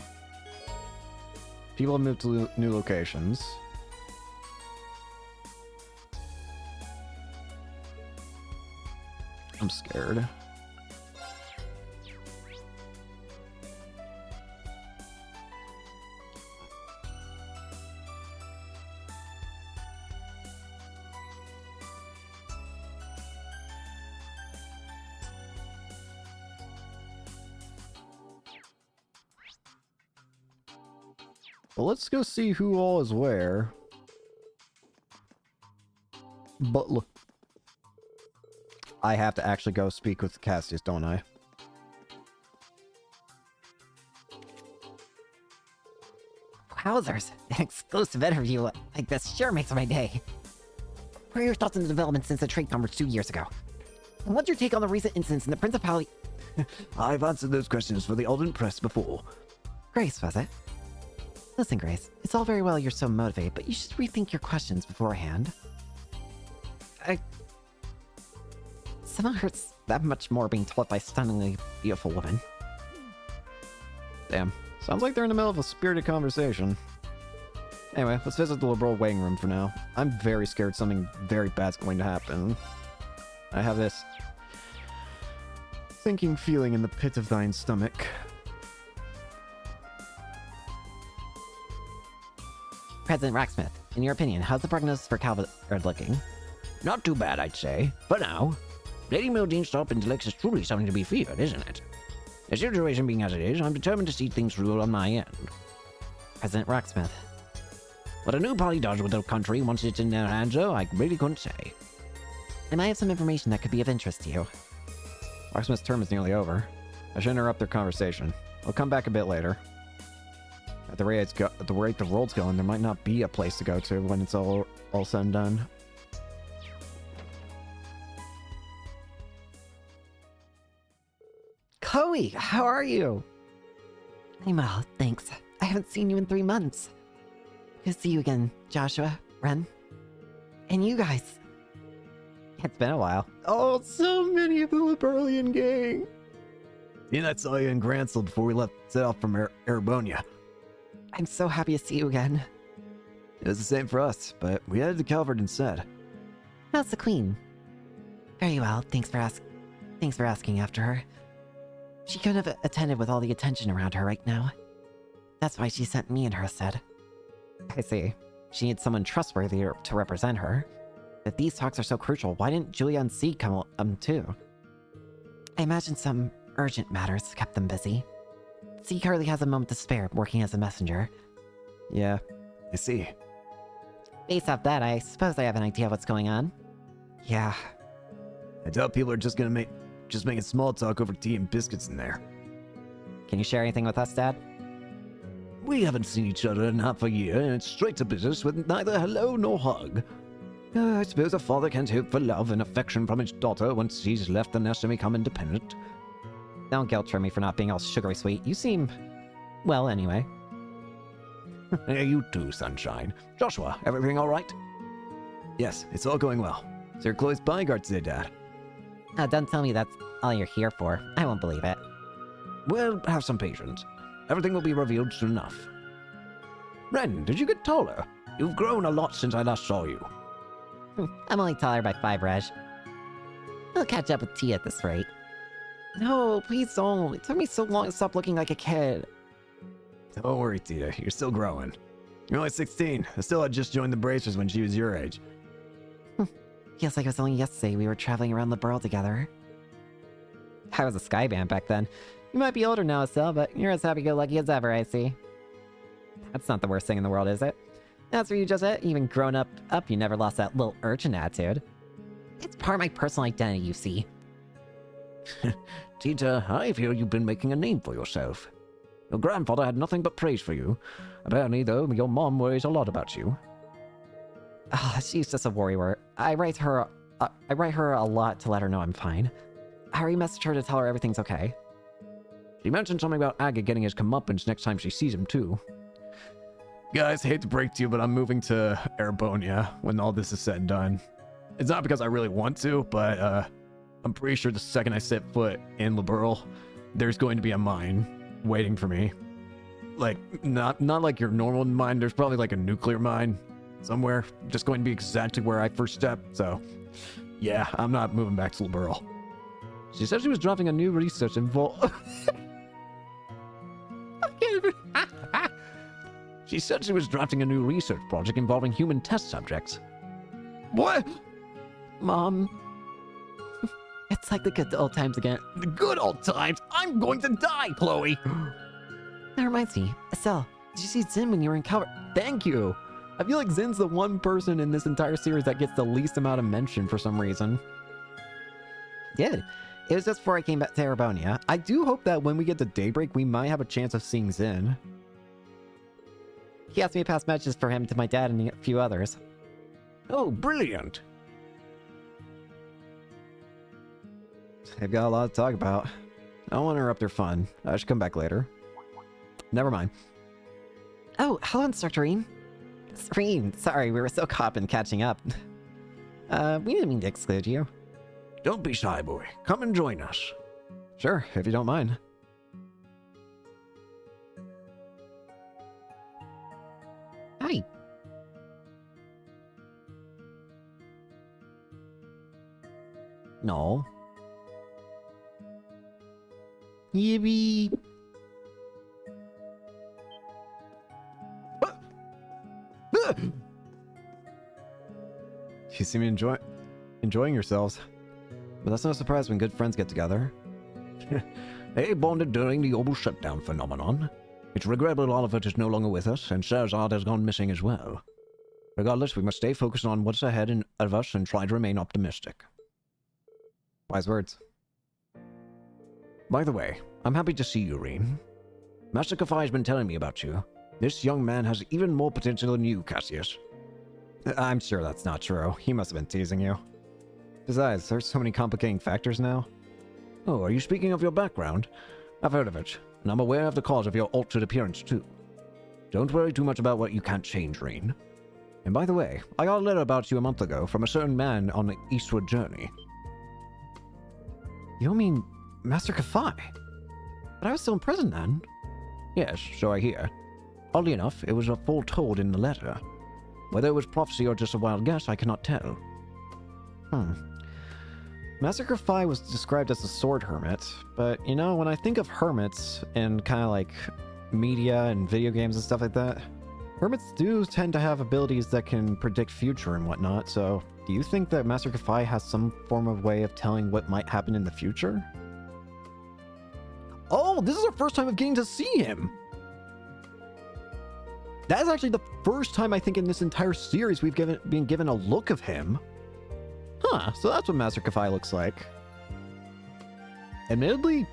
People have moved to new locations. I'm scared. Well, let's go see who all is where. But look, I have to actually go speak with Cassius, don't I? Wowzers, an exclusive interview like this sure makes my day. What are your thoughts on the development since the trade conference 2 years ago? And what's your take on the recent incidents in the Principality? I've answered those questions for the Alden Press before. Grace, was it? Listen, Grace, it's all very well you're so motivated, but you should rethink your questions beforehand. Somehow hurts that much more being told by a stunningly beautiful woman. Damn. Sounds like they're in the middle of a spirited conversation. Anyway, let's visit the liberal waiting room for now. I'm very scared something very bad's going to happen. I have this sinking feeling in the pit of thine stomach. President Rocksmith, in your opinion, how's the prognosis for Calvert looking? Not too bad, I'd say. For now. Lady Mildean's sharp intellect is truly something to be feared, isn't it? The situation being as it is, I'm determined to see things through on my end. President Rocksmith. What a new party does with the country once it's in their hands, though, I really couldn't say. I might have some information that could be of interest to you. Rocksmith's term is nearly over. I should interrupt their conversation. I'll come back a bit later. At the rate the world's going, there might not be a place to go to when it's all said and done. Chloe, how are you? I'm well, thanks. I haven't seen you in 3 months. Good to see you again, Joshua, Ren. And you guys. It's been a while. Oh, so many of the Liberalian gang. Yeah, I saw you in Gransel before we set off from Erebonia. I'm so happy to see you again. It was the same for us, but we headed to Calvert instead. How's the Queen? Very well, thanks for asking after her. She couldn't have attended with all the attention around her right now. That's why she sent me and her instead. I see. She needs someone trustworthy to represent her. If these talks are so crucial, why didn't Julia and C come too? I imagine some urgent matters kept them busy. C hardly has a moment to spare working as a messenger. Yeah, I see. Based off that, I suppose I have an idea of what's going on. Yeah. I doubt people are just making small talk over tea and biscuits in there. Can you share anything with us, Dad? We haven't seen each other in half a year, and it's straight to business with neither hello nor hug. I suppose a father can't hope for love and affection from his daughter once she's left the nest and become independent. Don't guilt trip me for not being all sugary sweet. You seem... well, anyway. Hey, you too, sunshine. Joshua, everything all right? Yes, it's all going well. Sir Chloe's bodyguard today, Dad. Oh, don't tell me that's all you're here for. I won't believe it. Well, have some patience. Everything will be revealed soon enough. Ren, did you get taller? You've grown a lot since I last saw you. I'm only taller by 5, Reg. I'll catch up with T at this rate. No, please don't. It took me so long to stop looking like a kid. Don't worry, Tita. You're still growing. You're only 16. Estelle had just joined the Bracers when she was your age. Feels like it was only yesterday we were traveling around the world together. I was a skyband back then. You might be older now, Estelle, but you're as happy-go-lucky as ever, I see. That's not the worst thing in the world, is it? That's where you just even grown up, you never lost that little urchin attitude. It's part of my personal identity, you see. Tita, I feel you've been making a name for yourself. Your grandfather had nothing but praise for you. Apparently, though, your mom worries a lot about you. She's just a worrywart. I write her a lot to let her know I'm fine. Harry messaged her to tell her everything's okay. She mentioned something about Aga getting his comeuppance next time she sees him, too. Guys, hate to break to you, but I'm moving to Erebonia when all this is said and done. It's not because I really want to, but I'm pretty sure the second I set foot in Liberl, there's going to be a mine waiting for me. Like, not like your normal mine, there's probably like a nuclear mine somewhere, just going to be exactly where I first stepped, so yeah, I'm not moving back to Liberl. She said she was dropping a new research She said she was drafting a new research project involving human test subjects. What? Mom. It's like the good old times again. The good old times? I'm going to die, Chloe! That reminds me. Estelle, did you see Zin when you were in Calvert? Thank you! I feel like Zin's the one person in this entire series that gets the least amount of mention for some reason. Did. It was just before I came back to Erebonia. I do hope that when we get to Daybreak, we might have a chance of seeing Zin. He asked me to pass messages for him to my dad and a few others. Oh, brilliant! They've got a lot to talk about. I don't want to interrupt their fun. I should come back later. Never mind. Oh, hello, Instructor Reen. Reen, sorry, we were so caught up in catching up. We didn't mean to exclude you. Don't be shy, boy. Come and join us. Sure, if you don't mind. Hi. No. Yippee. You seem to enjoying yourselves. But that's no surprise when good friends get together. They bonded during the global shutdown phenomenon. It's regrettable Olivet is no longer with us, and Sherazade has gone missing as well. Regardless, we must stay focused on what's ahead of us and try to remain optimistic. Wise words. By the way, I'm happy to see you, Reen. Master Kafai has been telling me about you. This young man has even more potential than you, Cassius. I'm sure that's not true. He must have been teasing you. Besides, there's so many complicating factors now. Oh, are you speaking of your background? I've heard of it, and I'm aware of the cause of your altered appearance, too. Don't worry too much about what you can't change, Reen. And by the way, I got a letter about you a month ago from a certain man on the eastward journey. You don't mean Master Kafai? But I was still in prison then. Yes, so I hear. Oddly enough, it was foretold in the letter. Whether it was prophecy or just a wild guess, I cannot tell. Master Kafai was described as a sword hermit, but you know, when I think of hermits and kind of like media and video games and stuff like that, hermits do tend to have abilities that can predict future and whatnot, so do you think that Master Kafai has some form of way of telling what might happen in the future? Oh, this is our first time of getting to see him! That is actually the first time I think in this entire series we've been given a look of him. Huh, so that's what Master Kafai looks like. Admittedly,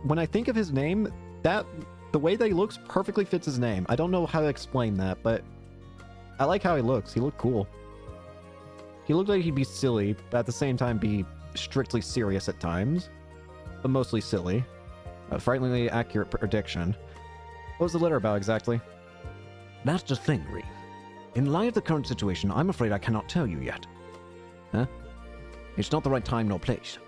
when I think of his name, the way that he looks perfectly fits his name. I don't know how to explain that, but I like how he looks. He looked cool. He looked like he'd be silly, but at the same time be strictly serious at times. But mostly silly. A frighteningly accurate prediction. What was the letter about exactly? That's the thing, Reen. In light of the current situation, I'm afraid I cannot tell you yet. Huh? It's not the right time nor place.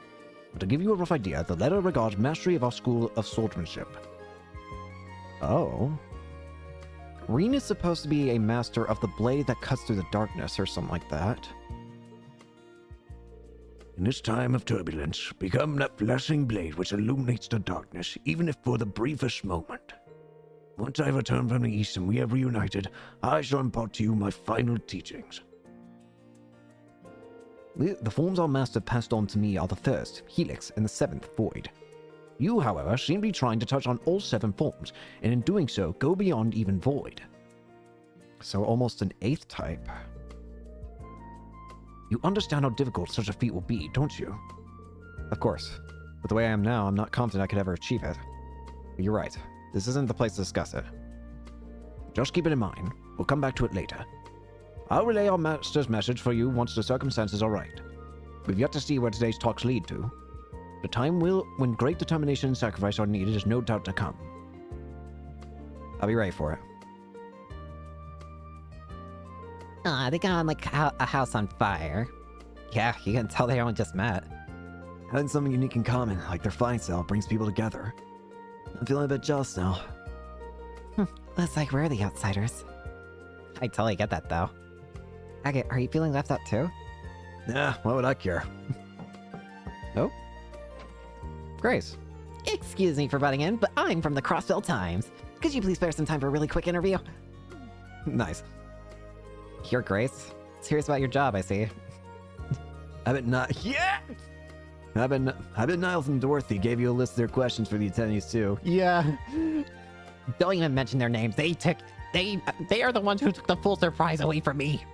But to give you a rough idea, the letter regards mastery of our school of swordsmanship. Oh. Reen is supposed to be a master of the blade that cuts through the darkness or something like that. In this time of turbulence, become that flashing blade which illuminates the darkness, even if for the briefest moment. Once I return from the east and we have reunited, I shall impart to you my final teachings. The forms our master passed on to me are the first, Helix, and the seventh, Void. You, however, seem to be trying to touch on all 7 forms, and in doing so, go beyond even Void. So almost an 8th type. You understand how difficult such a feat will be, don't you? Of course. But the way I am now, I'm not confident I could ever achieve it. But you're right. This isn't the place to discuss it. Just keep it in mind. We'll come back to it later. I'll relay our master's message for you once the circumstances are right. We've yet to see where today's talks lead to. The time when great determination and sacrifice are needed is no doubt to come. I'll be ready for it. They got on like a house on fire. Yeah, you can tell they only just met. Having something unique in common, like their fighting style, brings people together. I'm feeling a bit jealous now. Looks like we're the outsiders. I totally get that though. Agate, are you feeling left out too? Nah, why would I care? Oh? Grace. Excuse me for butting in, but I'm from the Crossville Times. Could you please spare some time for a really quick interview? Nice. You're Grace. Serious about your job, I see. Yeah! I bet Niles and Dorothy gave you a list of their questions for the attendees too. Yeah. Don't even mention their names. They are the ones who took the full surprise away from me.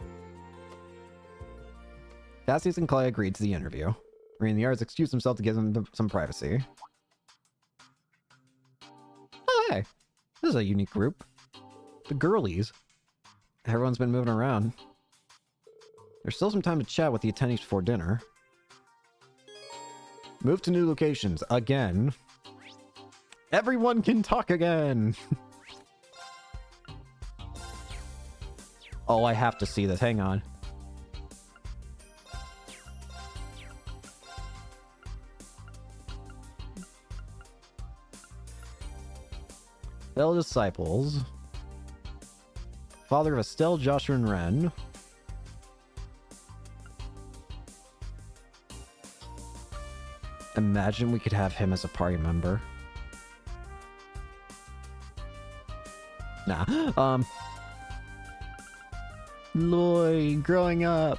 Cassius and Clay agreed to the interview. Marine the Arts excused himself to give them some privacy. Oh, hey. This is a unique group. The girlies. Everyone's been moving around. There's still some time to chat with the attendees before dinner. Move to new locations again. Everyone can talk again. Oh, I have to see this. Hang on. Fellow disciples. Father of Estelle, Joshua, and Ren. Imagine we could have him as a party member. Nah. Lloyd, growing up.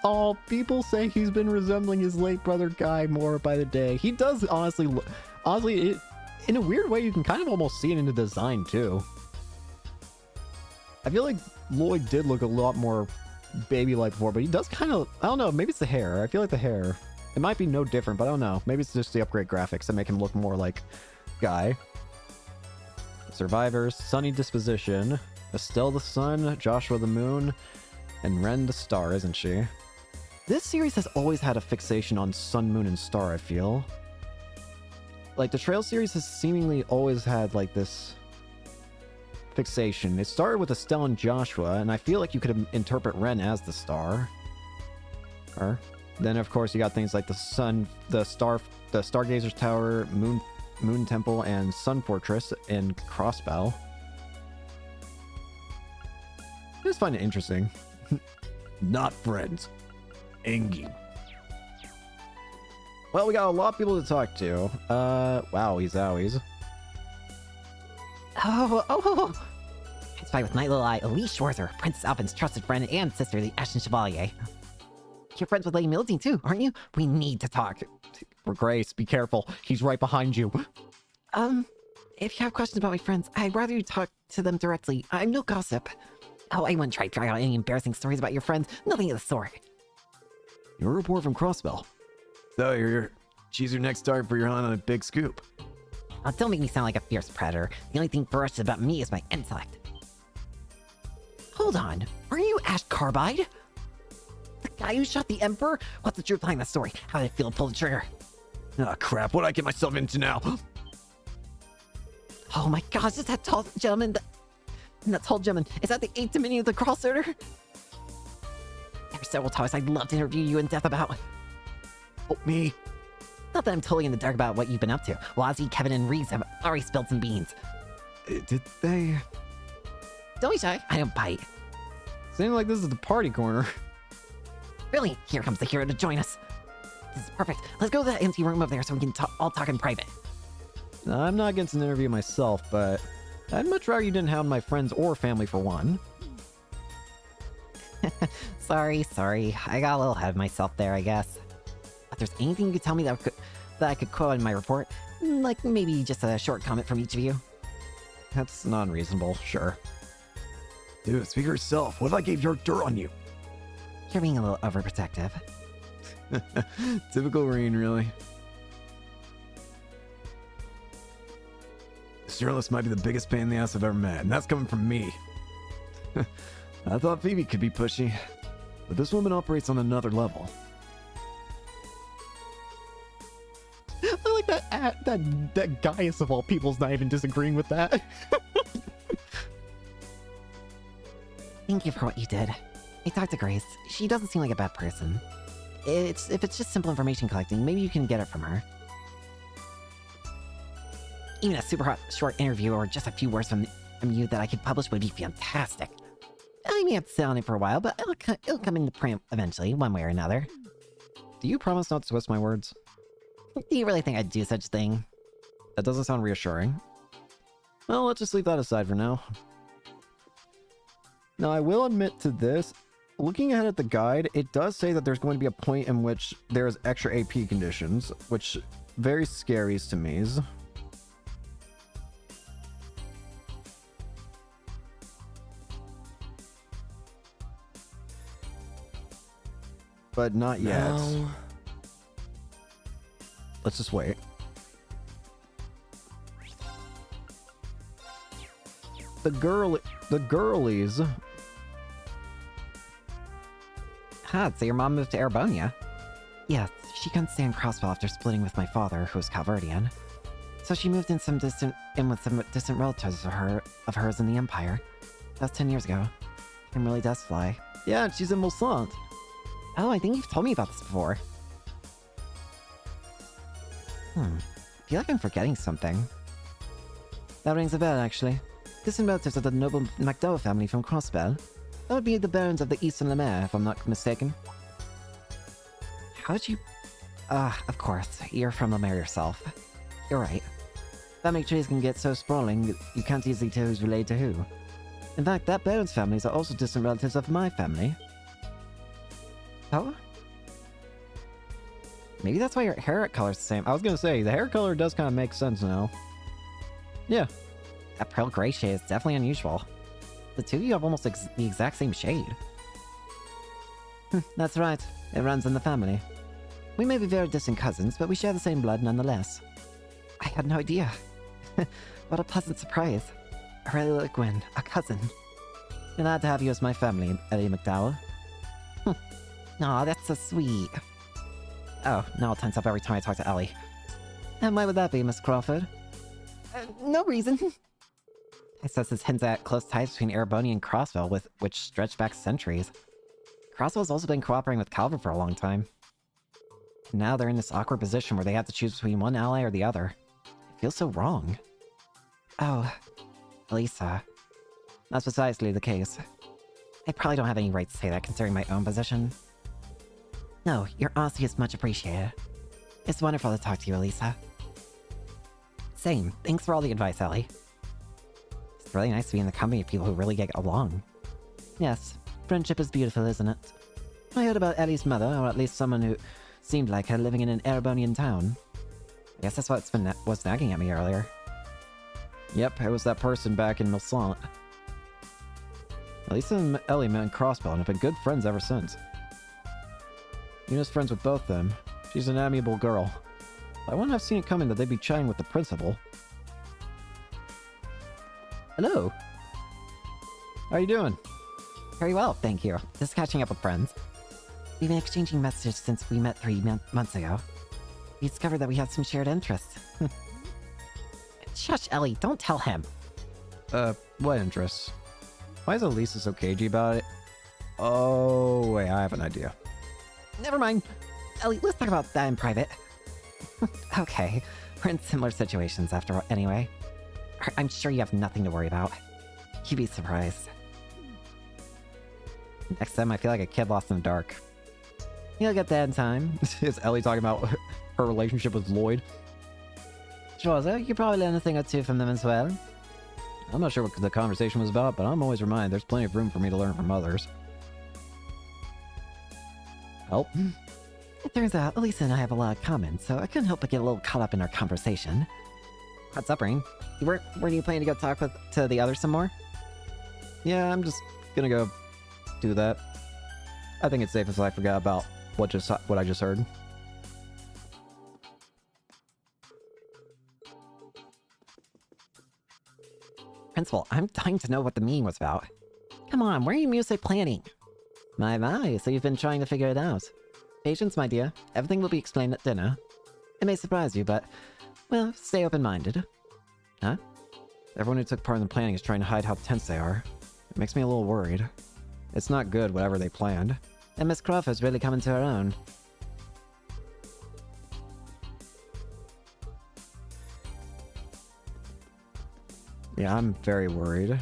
Oh, people say he's been resembling his late brother Guy more by the day. He does honestly, in a weird way, you can kind of almost see it in the design too. I feel like Lloyd did look a lot more baby-like before, but he does kind of, I don't know, maybe it's the hair. I feel like the hair. It might be no different, but I don't know. Maybe it's just the upgrade graphics that make him look more like Guy. Survivors, Sunny Disposition, Estelle the Sun, Joshua the Moon, and Ren the Star, isn't she? This series has always had a fixation on Sun, Moon, and Star, I feel. Like, the Trail series has seemingly always had, like, this fixation. It started with Estelle and Joshua, and I feel like you could interpret Ren as the Star. Or... Then, of course, you got things like the Sun, the Stargazer's Tower, Moon Temple, and Sun Fortress in Crossbell. I just find it interesting. Not friends. Engie. Well, we got a lot of people to talk to. Wowies owies. Oh! It's fight with Night Little Eye, Elise Schwarzer, Princess Alpin's trusted friend and sister, the Ashen Chevalier. You're friends with Lady Mildine too, aren't you? We need to talk. Grace, be careful. He's right behind you. If you have questions about my friends, I'd rather you talk to them directly. I'm no gossip. Oh, I wouldn't try to drag out any embarrassing stories about your friends. Nothing of the sort. You're a report from Crossbell. So she's your next target for your hunt on a big scoop. Don't make me sound like a fierce predator. The only thing ferocious about me is my intellect. Hold on. Are you Ash Carbide? The guy who shot the Emperor? What's the truth behind that story? How did it feel to pull the trigger? Ah, crap. What did I get myself into now? Oh my gosh, is that tall gentleman? That tall gentleman, is that the 8th Dominion of the Crossroader? There are several topics I'd love to interview you in depth about. Help me. Not that I'm totally in the dark about what you've been up to. Wazzy, Kevin, and Reese have already spilled some beans. Did they? Don't be shy, I don't bite. Seems like this is the party corner. Really? Here comes the hero to join us. This is perfect. Let's go to that empty room over there so we can all talk in private. I'm not against an interview myself, but I'd much rather you didn't have my friends or family for one. Sorry. I got a little ahead of myself there, I guess. If there's anything you could tell me that I could quote in my report, like maybe just a short comment from each of you. That's not unreasonable, sure. Dude, speak for yourself. What if I gave your dirt on you? You're being a little overprotective. Typical Reen, really. This journalist might be the biggest pain in the ass I've ever met, and that's coming from me. I thought Phoebe could be pushy, but this woman operates on another level. I like that Gaius of all people's not even disagreeing with that. Thank you for what you did. I talked to Grace. She doesn't seem like a bad person. If it's just simple information collecting, maybe you can get it from her. Even a super hot short interview or just a few words from you that I could publish would be fantastic. I may have to sit on it for a while, but it'll come into print eventually, one way or another. Do you promise not to twist my words? Do you really think I'd do such a thing? That doesn't sound reassuring. Well, let's just leave that aside for now. Now, I will admit to this. Looking ahead at the guide, it does say that there's going to be a point in which there's extra AP conditions, which very scaries to me. But not yet. No. Let's just wait. The girlies. So your mom moved to Erebonia? Yes, she couldn't stay in Crosswell after splitting with my father, who was Calverdian. So she moved in with some distant relatives of hers in the Empire. That was 10 years ago. Time really does fly. Yeah, she's in Mulsant. Oh, I think you've told me about this before. I feel like I'm forgetting something. That rings a bell, actually. Distant relatives of the noble MacDowell family from Crossbell. That would be the Barons of the Eastern Lemaire, if I'm not mistaken. How did you... of course. You're from Lemaire yourself. You're right. Family trees can get so sprawling that you can't easily tell who's related to who. In fact, that Baron's families are also distant relatives of my family. Oh? Maybe that's why your hair color's the same. I was gonna say, the hair color does kind of make sense now. Yeah. That pearl gray shade is definitely unusual. The two of you have almost the exact same shade. That's right. It runs in the family. We may be very distant cousins, but we share the same blood nonetheless. I had no idea. What a pleasant surprise. Aurelia Gwyn, a cousin. Glad to have you as my family, Ellie McDowell. Aw, that's so sweet. Oh, now it tense up every time I talk to Ellie. And why would that be, Miss Crawford? No reason. I suppose this hints at close ties between Erebonia and Crossville, which stretch back centuries. Crossville's also been cooperating with Calvin for a long time. Now they're in this awkward position where they have to choose between one ally or the other. It feels so wrong. Oh, Elisa. That's precisely the case. I probably don't have any right to say that considering my own position. No, your honesty is much appreciated. It's wonderful to talk to you, Elisa. Same. Thanks for all the advice, Ellie. It's really nice to be in the company of people who really get along. Yes, friendship is beautiful, isn't it? I heard about Ellie's mother, or at least someone who seemed like her living in an Erebonian town. I guess that's what's was nagging at me earlier. Yep, it was that person back in Mulsant. Elisa and Ellie met in Crossbell and have been good friends ever since. Yuna's friends with both them. She's an amiable girl. I wouldn't have seen it coming that they'd be chatting with the principal. Hello. How are you doing? Very well, thank you. Just catching up with friends. We've been exchanging messages since we met 3 months ago. We discovered that we had some shared interests. Shush, Ellie, don't tell him. What interests? Why is Elisa so cagey about it? Oh, wait, I have an idea. Never mind. Ellie, let's talk about that in private. Okay, we're in similar situations after all, anyway. I'm sure you have nothing to worry about. You'd be surprised. Next time I feel like a kid lost in the dark. You'll get that in time. Is Ellie talking about her relationship with Lloyd? Sure, so you could probably learn a thing or two from them as well. I'm not sure what the conversation was about, but I'm always reminded there's plenty of room for me to learn from others. Help? It turns out Elisa and I have a lot in common, so I couldn't help but get a little caught up in our conversation. What's up, Rain? Weren't you planning to go talk to the others some more? Yeah, I'm just gonna go do that. I think it's safe if I forgot about what I just heard. Principal, I'm dying to know what the meeting was about. Come on, where are you music planning? My, so you've been trying to figure it out. Patience, my dear. Everything will be explained at dinner. It may surprise you, but, well, stay open-minded. Huh? Everyone who took part in the planning is trying to hide how tense they are. It makes me a little worried. It's not good, whatever they planned. And Miss Crawford's really coming to her own. Yeah, I'm very worried.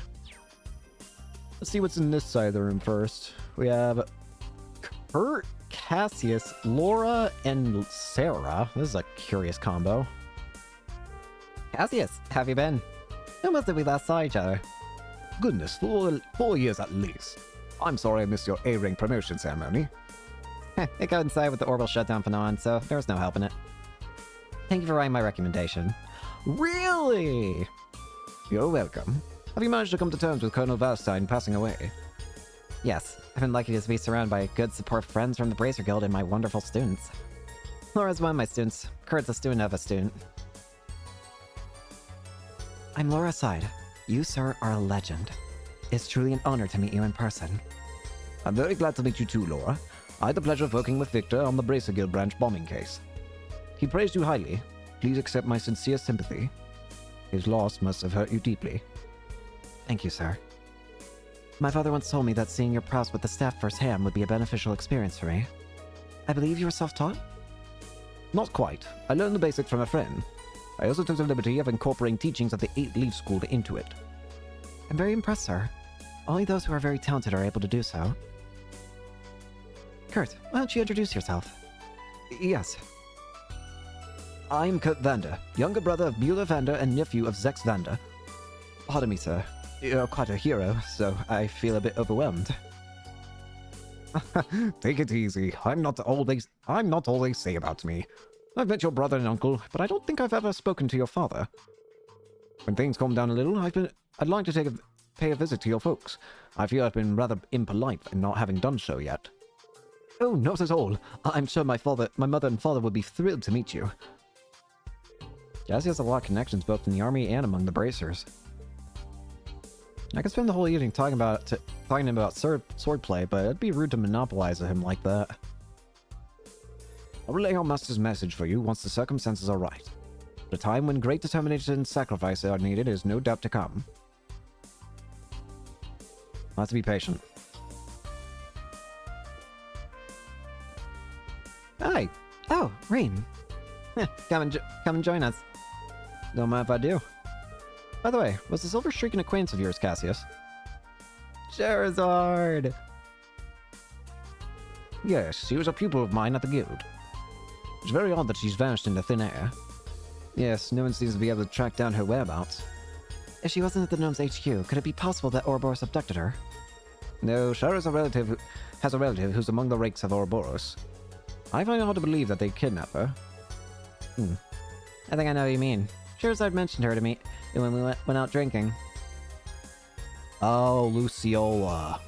Let's see what's in this side of the room first. We have Kurt, Cassius, Laura, and Sarah. This is a curious combo. Cassius, how have you been? When was it we last saw each other? Goodness, 4 years at least. I'm sorry I missed your A-ring promotion ceremony. It coincided with the orbital shutdown phenomenon, so there was no helping it. Thank you for writing my recommendation. Really? You're welcome. Have you managed to come to terms with Colonel Valstein passing away? Yes, I've been lucky to be surrounded by good support friends from the Bracer Guild and my wonderful students. Laura's one of my students. Kurt's a student of a student. I'm Laura Side. You, sir, are a legend. It's truly an honor to meet you in person. I'm very glad to meet you too, Laura. I had the pleasure of working with Victor on the Bracer Guild branch bombing case. He praised you highly. Please accept my sincere sympathy. His loss must have hurt you deeply. Thank you, sir. My father once told me that seeing your prowess with the staff firsthand would be a beneficial experience for me. I believe you were self-taught? Not quite. I learned the basics from a friend. I also took the liberty of incorporating teachings of the 8-Leaf School into it. I'm very impressed, sir. Only those who are very talented are able to do so. Kurt, why don't you introduce yourself? Yes. I'm Kurt Vander, younger brother of Beulah Vander and nephew of Zex Vander. Pardon me, sir. You're quite a hero, so I feel a bit overwhelmed. Take it easy. I'm not all they say about me. I've met your brother and uncle, but I don't think I've ever spoken to your father. When things calm down a little, I'd like to pay a visit to your folks. I feel I've been rather impolite in not having done so yet. Oh, not at all. I'm sure my mother and father would be thrilled to meet you. Jazzy has a lot of connections both in the army and among the bracers. I could spend the whole evening talking to him about swordplay, but it'd be rude to monopolize him like that. I'll relay our master's message for you once the circumstances are right. The time when great determination and sacrifice are needed is no doubt to come. I'll have to be patient. Hi. Oh, Rean. Come and join us. Don't mind if I do. By the way, was the Silver Streak an acquaintance of yours, Cassius? Charizard! Yes, she was a pupil of mine at the guild. It's very odd that she's vanished into thin air. Yes, no one seems to be able to track down her whereabouts. If she wasn't at the Gnome's HQ, could it be possible that Ouroboros abducted her? No, Shara has a relative who's among the rakes of Ouroboros. I find it hard to believe that they kidnapped her. I think I know what you mean. Charizard mentioned her to me when we went out drinking. Oh, Luciola.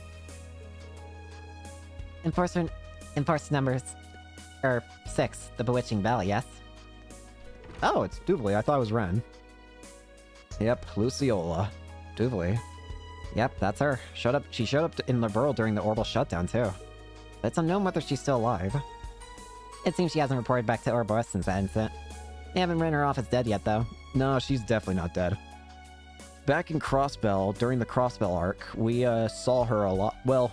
Enforce numbers... 6, the Bewitching Bell, yes? Oh, it's Duvally. I thought it was Ren. Yep, Luciola. Duvally. Yep, that's her. She showed up in Liberl during the orbital shutdown, too. But it's unknown whether she's still alive. It seems she hasn't reported back to Ouroboros since that incident. They haven't written her off as dead yet, though. No, she's definitely not dead. Back in Crossbell, during the Crossbell arc, we saw her a lot. Well,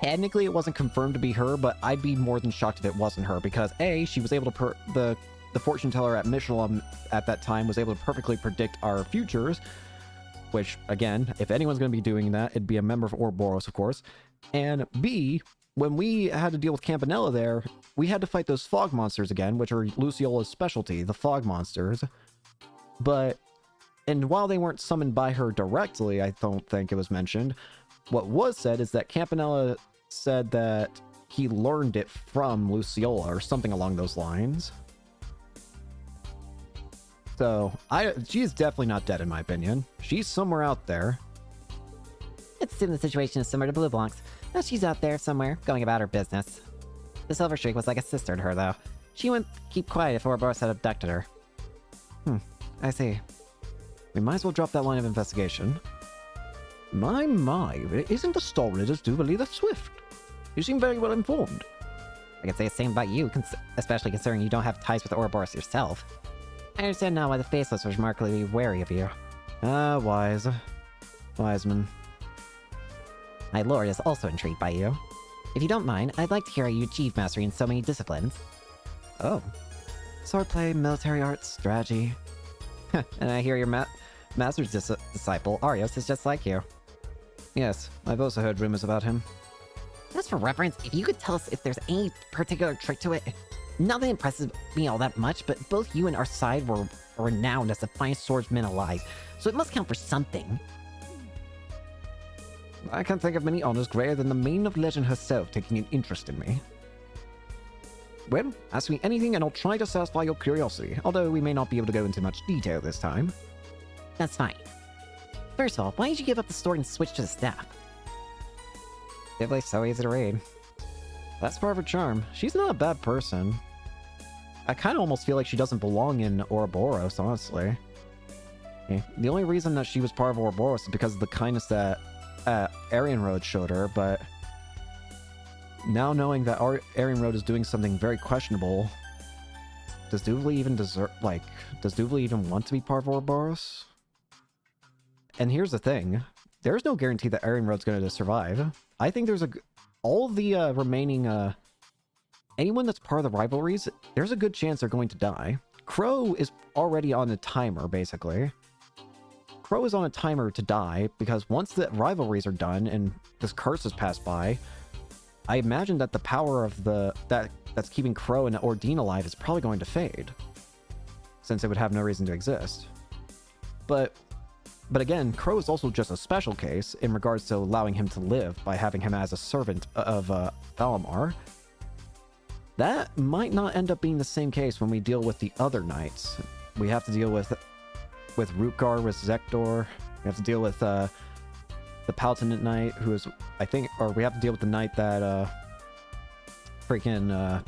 technically it wasn't confirmed to be her, but I'd be more than shocked if it wasn't her, because A, she was able to the fortune teller at Michelin at that time was able to perfectly predict our futures, which, again, if anyone's going to be doing that, it'd be a member of Ouroboros, of course. And B, when we had to deal with Campanella there, we had to fight those fog monsters again, which are Luciola's specialty, the fog monsters. And while they weren't summoned by her directly, I don't think it was mentioned, what was said is that Campanella said that he learned it from Luciola, or something along those lines. So, she's definitely not dead in my opinion. She's somewhere out there. It seems the situation is similar to Blue Blancs. Now she's out there somewhere, going about her business. The Silver Streak was like a sister to her, though. She wouldn't keep quiet if Ouroboros had abducted her. I see. We might as well drop that line of investigation. My, it isn't the stolid as Jubilee the Swift. You seem very well informed. I could say the same about you, especially considering you don't have ties with Ouroboros yourself. I understand now why the Faceless was remarkably wary of you. Ah, Wiseman. My lord is also intrigued by you. If you don't mind, I'd like to hear how you achieve mastery in so many disciplines. Oh. Swordplay, military arts, strategy. And I hear your master's disciple, Arios, is just like you. Yes, I've also heard rumors about him. Just for reference, if you could tell us if there's any particular trick to it. Nothing impresses me all that much, but both you and our side were renowned as the finest swordsmen alive, so it must count for something. I can't think of many honors greater than the maiden of legend herself taking an interest in me. Well, ask me anything and I'll try to satisfy your curiosity, although we may not be able to go into much detail this time. That's fine. First of all, why did you give up the sword and switch to the staff? Sibly's so easy to read. That's part of her charm. She's not a bad person. I kind of almost feel like she doesn't belong in Ouroboros, honestly. Okay. The only reason that she was part of Ouroboros is because of the kindness that Aryan Road showed her, but now knowing that Aryan Road is doing something very questionable, does Jubilee even deserve, like, does Jubilee even want to be part of Ouroboros? And here's the thing. There's no guarantee that Aryan Road's going to survive. I think there's all the remaining, anyone that's part of the rivalries, there's a good chance they're going to die. Crow is already on a timer, basically. Crow is on a timer to die, because once the rivalries are done and this curse has passed by, I imagine that the power of that's keeping Crow and Ordine alive is probably going to fade, since it would have no reason to exist. But again, Crow is also just a special case in regards to allowing him to live by having him as a servant of Valamar. That might not end up being the same case when we deal with the other knights. We have to deal with Rutgar, with Zektor. We have to deal with the Palatinate Knight, who is, I think, or we have to deal with the knight that freaking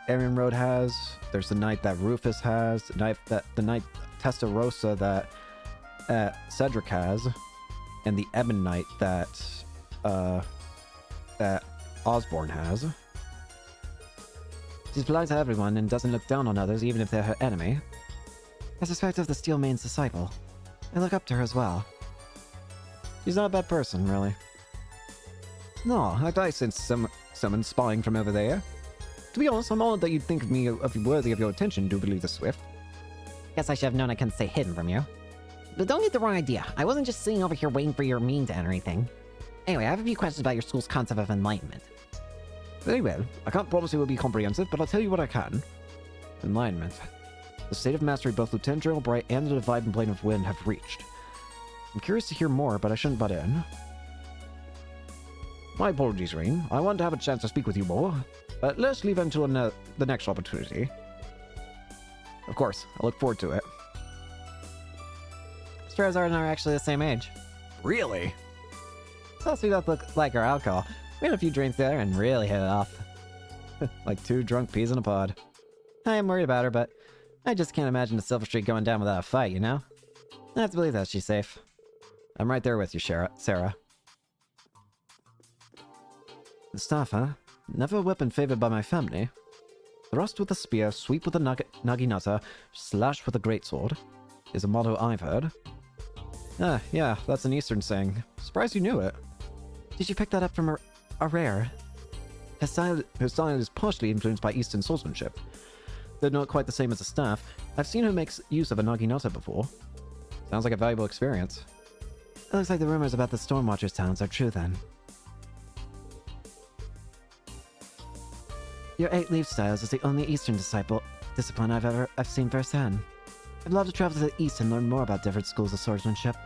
Aryan Road has. There's the knight that Rufus has. The knight Testarossa that Cedric has, and the Ebon Knight that Osborne has. She's polite to everyone and doesn't look down on others, even if they're her enemy. I suspect of the Steel Main's disciple. I look up to her as well. She's not a bad person, really. No, I sense someone spying from over there. To be honest, I'm honored that you'd think of me worthy of your attention, Jubilee the Swift. Guess I should have known I couldn't stay hidden from you. But don't get the wrong idea. I wasn't just sitting over here waiting for your mean to end or anything. Anyway, I have a few questions about your school's concept of enlightenment. Very well. I can't promise it will be comprehensive, but I'll tell you what I can. Enlightenment. The state of mastery both Lieutenant General Bright and the Dividing Plane of Wind have reached. I'm curious to hear more, but I shouldn't butt in. My apologies, Rain. I want to have a chance to speak with you more, but let's leave until the next opportunity. Of course, I look forward to it. Strozar and I are actually the same age. Really? Plus, we both look like our alcohol. We had a few drinks there and really hit it off. Like two drunk peas in a pod. I am worried about her, but I just can't imagine the Silver Street going down without a fight, you know? I have to believe that she's safe. I'm right there with you, Sarah. The staff, huh? Never a weapon favored by my family. Thrust with a spear, sweep with a naginata, slash with a greatsword is a motto I've heard. Ah, yeah, that's an Eastern saying. Surprised you knew it. Did you pick that up from a rare? Her style is partially influenced by Eastern swordsmanship. Though not quite the same as a staff, I've seen her make use of a naginata before. Sounds like a valuable experience. It looks like the rumors about the Stormwatchers towns are true then. Your 8-leaf styles is the only Eastern discipline I've seen firsthand. I'd love to travel to the East and learn more about different schools of swordsmanship.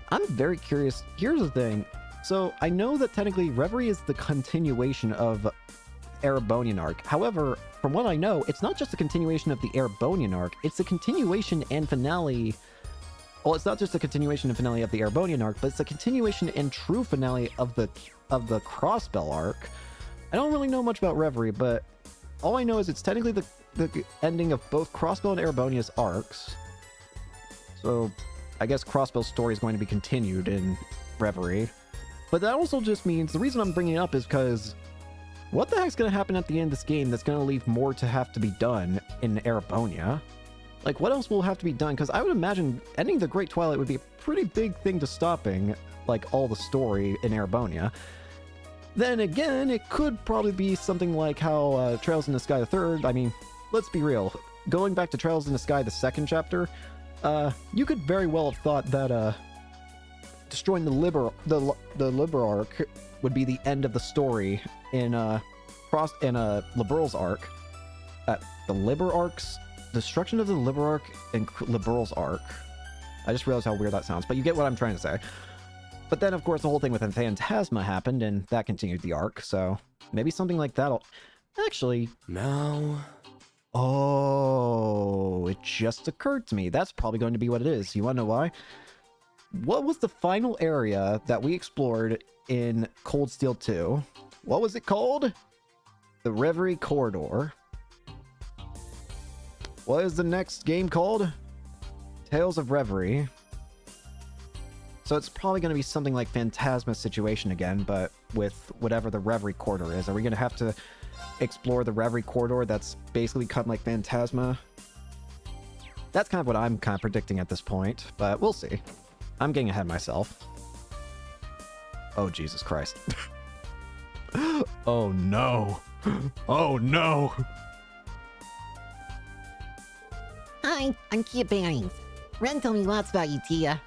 I'm very curious. Here's the thing. So, I know that technically Reverie is the continuation of Erebonian arc. However, from what I know, it's not just a continuation of the Erebonian arc, it's a continuation and finale. Well, it's not just a continuation and finale of the Erebonian arc, but it's a continuation and true finale of the Crossbell arc. I don't really know much about Reverie, but all I know is it's technically the ending of both Crossbell and Erebonia's arcs. So, I guess Crossbell's story is going to be continued in Reverie. But that also just means, the reason I'm bringing it up is because what the heck's going to happen at the end of this game that's going to leave more to have to be done in Erebonia? Like, what else will have to be done? Because I would imagine ending the Great Twilight would be a pretty big thing to stopping, like, all the story in Erebonia. Then again, it could probably be something like how Trails in the Sky the Third, I mean, let's be real. Going back to Trails in the Sky, the second chapter, you could very well have thought that destroying the Liberarch would be the end of the story in Liberal's arc. The Liberarch's destruction of the Liberarch and Liberal's arc. I just realized how weird that sounds, but you get what I'm trying to say. But then, of course, the whole thing with Phantasma happened, and that continued the arc, so maybe something like that'll... Actually... Now... Oh, it just occurred to me. That's probably going to be what it is. You want to know why? What was the final area that we explored in Cold Steel 2? What was it called? The Reverie Corridor. What is the next game called? Tales of Reverie. So it's probably going to be something like Phantasma's situation again, but with whatever the Reverie Corridor is. Are we going to have to explore the Reverie Corridor that's basically cut like Phantasma? That's kind of what I'm kind of predicting at this point, but we'll see. I'm getting ahead of myself. Oh, Jesus Christ. Oh, no. Oh, no. Hi, I'm Kia Bannings. Ren told me lots about you, Tia.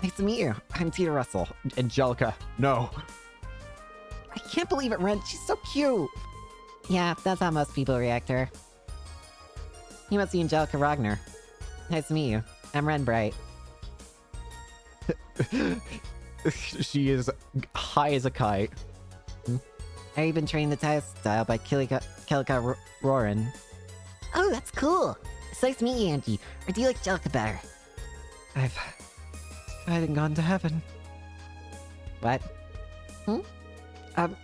Nice to meet you. I'm Tia Russell. Angelica, no. I can't believe it, Ren. She's so cute. Yeah, that's how most people react to her. You must be Angelica Ragnar. Nice to meet you. I'm Ren Bright. She is high as a kite. I've been trained the Thai style by Kelika Roran. Oh, that's cool. It's nice to meet you, Angie. Or do you like Angelica better? I hadn't gone to heaven. What?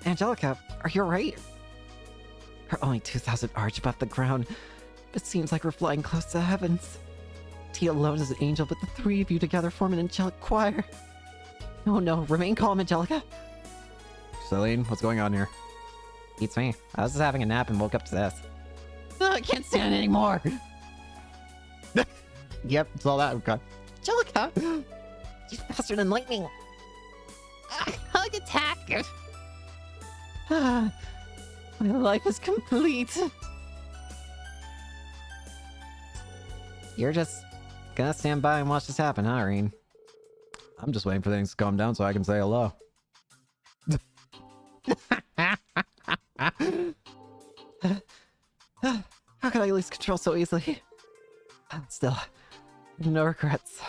Angelica, are you alright? We're only 2,000 arch above the ground. It seems like we're flying close to the heavens. Tia alone is an angel, but the three of you together form an angelic choir. Oh no, remain calm, Angelica. Celine, what's going on here? Beats me. I was just having a nap and woke up to this. Oh, I can't stand it anymore. Yep, it's all that. Okay. Angelica! She's faster than lightning. Hug attack! My life is complete. You're just gonna stand by and watch this happen, huh, Irene? I'm just waiting for things to calm down so I can say hello. How could I lose control so easily? Still, no regrets.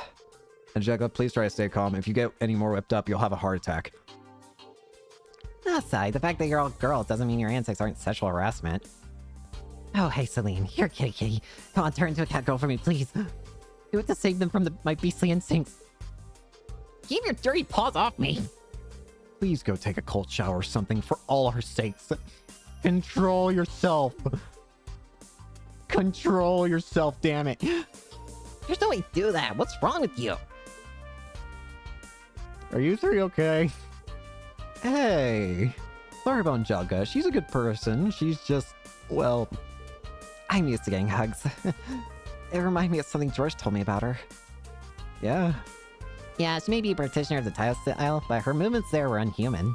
Angelica, please try to stay calm. If you get any more whipped up, you'll have a heart attack. Aside, the fact that you're all girls doesn't mean your antics aren't sexual harassment. Oh, hey, Celine, you're a kitty. Come on, turn into a cat girl for me, please. Do it to save them from my beastly instincts. Keep your dirty paws off me. Please go take a cold shower or something for all our sakes. Control yourself. Control yourself, damn it. There's no way to do that. What's wrong with you? Are you three okay? Hey. Sorry about Angelica. She's a good person. She's just, well... I'm used to getting hugs. It reminded me of something George told me about her. Yeah? Yeah, she may be a practitioner of the tile style, but her movements there were unhuman.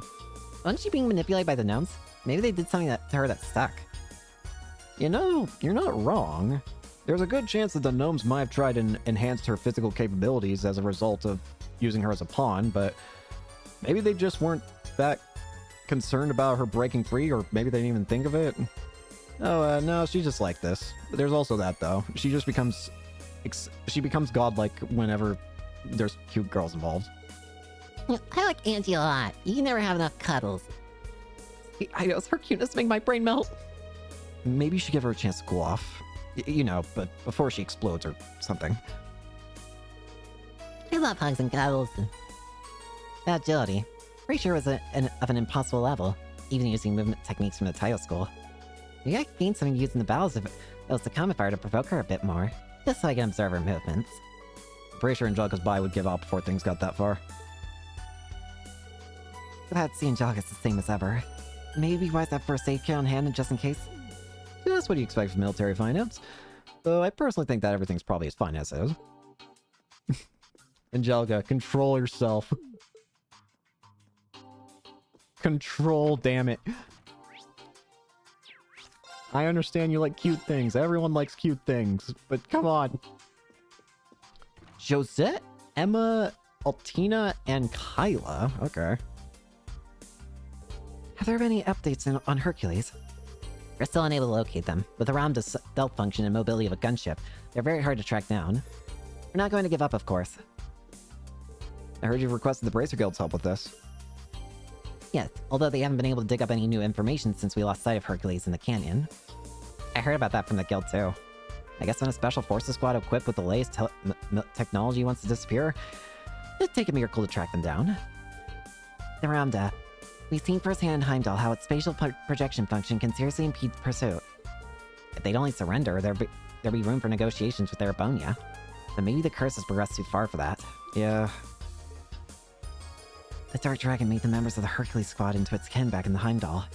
Wasn't she being manipulated by the gnomes? Maybe they did something to her that stuck. You know, you're not wrong. There's a good chance that the gnomes might have tried and enhanced her physical capabilities as a result of using her as a pawn, but maybe they just weren't that concerned about her breaking free, or maybe they didn't even think of it. Oh, no, she's just like this. There's also that, though. She just becomes... she becomes godlike whenever there's cute girls involved. I like Angie a lot. You can never have enough cuddles. I know, her cuteness make my brain melt. Maybe you should give her a chance to cool off. You know, but before she explodes or something. I love hugs and cuddles. That agility. Pretty sure it was of an impossible level, even using movement techniques from the Tayo school. Maybe I could gain something to use in the battles if it was to come if I were to provoke her a bit more, just so I can observe her movements. pretty sure Angelica's body would give out before things got that far. Glad to see Angelica's the same as ever. Maybe be wise to have first aid kit on hand just in case. Yeah, that's what you expect from military finance. Though I personally think that everything's probably as fine as is. Angelica, control yourself. Control, damn it. I understand you like cute things. Everyone likes cute things. But come on. Josette, Emma, Altina, and Kyla. Okay. Have there been any updates on Hercules? We're still unable to locate them. With the ROM's stealth function and mobility of a gunship, they're very hard to track down. We're not going to give up, of course. I heard you requested the Bracer Guild's help with this. Yes, although they haven't been able to dig up any new information since we lost sight of Hercules in the canyon. I heard about that from the guild too. I guess when a special forces squad equipped with the latest technology wants to disappear, it'd take a miracle to track them down. The Ramda. We've seen firsthand in Heimdall how its spatial projection function can seriously impede pursuit. If they'd only surrender, there'd be room for negotiations with Erabonia. But maybe the curse has progressed too far for that. Yeah. The Dark Dragon made the members of the Hercules squad into its kin back in the Heimdall.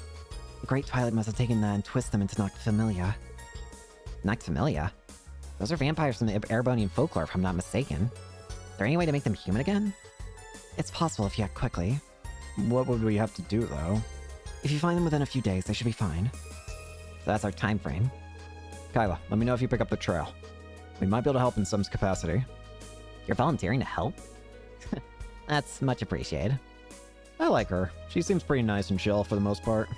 The Great Twilight must have taken that and twisted them into Noctifamilia. Noctifamilia? Those are vampires from the Erebonian folklore, if I'm not mistaken. Is there any way to make them human again? It's possible if you act quickly. What would we have to do, though? If you find them within a few days, they should be fine. So that's our time frame. Kyla, let me know if you pick up the trail. We might be able to help in some capacity. You're volunteering to help? That's much appreciated. I like her. She seems pretty nice and chill for the most part.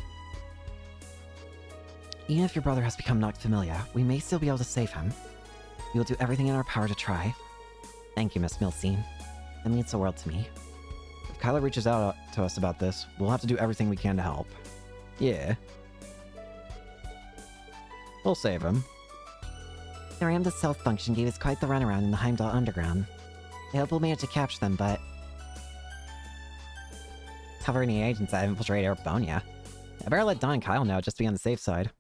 Even if your brother has become Noctifamilia, we may still be able to save him. We will do everything in our power to try. Thank you, Miss Milstein. That means the world to me. If Kyla reaches out to us about this, we'll have to do everything we can to help. Yeah. We'll save him. The Ramda's stealth function gave us quite the runaround in the Heimdall Underground. I hope we'll manage to capture them, but... Cover any agents that infiltrate Erabonia. I better let Don and Kyle know just to be on the safe side.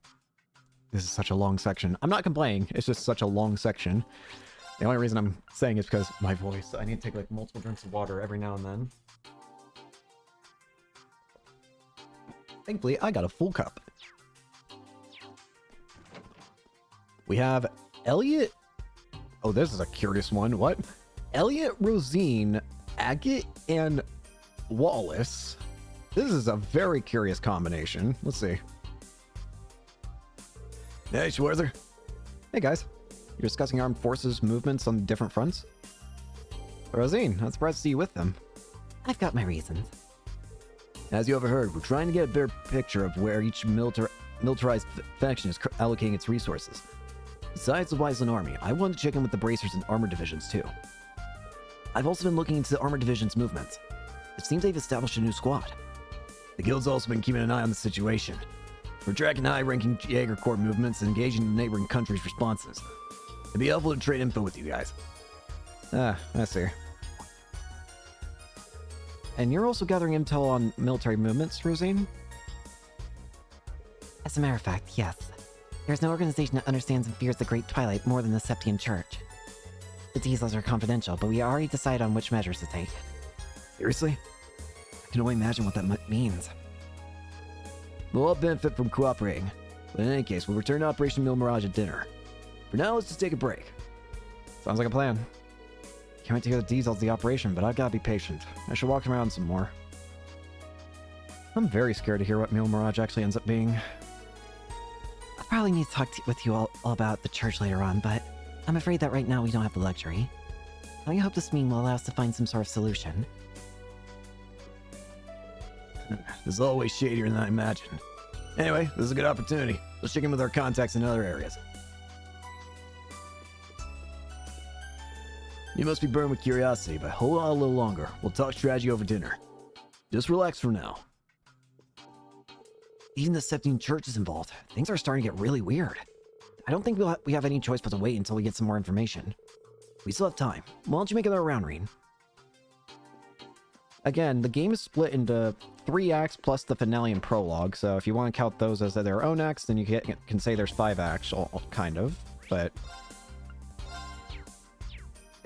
This is such a long section. I'm not complaining, it's just such a long section. The only reason I'm saying is because my voice. I need to take like multiple drinks of water every now and then. Thankfully, I got a full cup. We have Elliot. Oh, this is a curious one. What? Elliot, Rosine, Agate, and Wallace. This is a very curious combination. Let's see. Hey, Schwarzer. Hey, guys. You're discussing armed forces movements on different fronts? Rosine, I'm surprised to see you with them. I've got my reasons. As you overheard, we're trying to get a better picture of where each militarized faction is allocating its resources. Besides the Wiseland Army, I want to check in with the Bracers and Armor Divisions too. I've also been looking into the Armor Division's movements. It seems they've established a new squad. The Guild's also been keeping an eye on the situation. We're tracking high-ranking Jaeger Corps movements and engaging in the neighboring countries' responses. It'd be helpful to trade info with you guys. Ah, I see. And you're also gathering intel on military movements, Rosine? As a matter of fact, yes. There's no organization that understands and fears the Great Twilight more than the Septian Church. The details are confidential, but we already decided on which measures to take. Seriously? I can only imagine what that means. We'll all benefit from cooperating, but in any case, we'll return to Operation Mil Mirage at dinner. For now, let's just take a break. Sounds like a plan. Can't wait to hear the details of the operation, but I've got to be patient. I should walk around some more. I'm very scared to hear what Mil Mirage actually ends up being. I'll probably need to talk with you all about the church later on, but I'm afraid that right now we don't have the luxury. I hope this meeting will allow us to find some sort of solution. This is always shadier than I imagined. Anyway, this is a good opportunity. Let's check in with our contacts in other areas. You must be burned with curiosity, but hold on a little longer. We'll talk strategy over dinner. Just relax for now. Even the Septian Church is involved. Things are starting to get really weird. I don't think we have any choice but to wait until we get some more information. We still have time. Why don't you make another round, Reen? Again, the game is split into 3 acts plus the finale and prologue, so if you want to count those as their own acts, then you can say there's 5 acts, kind of, but...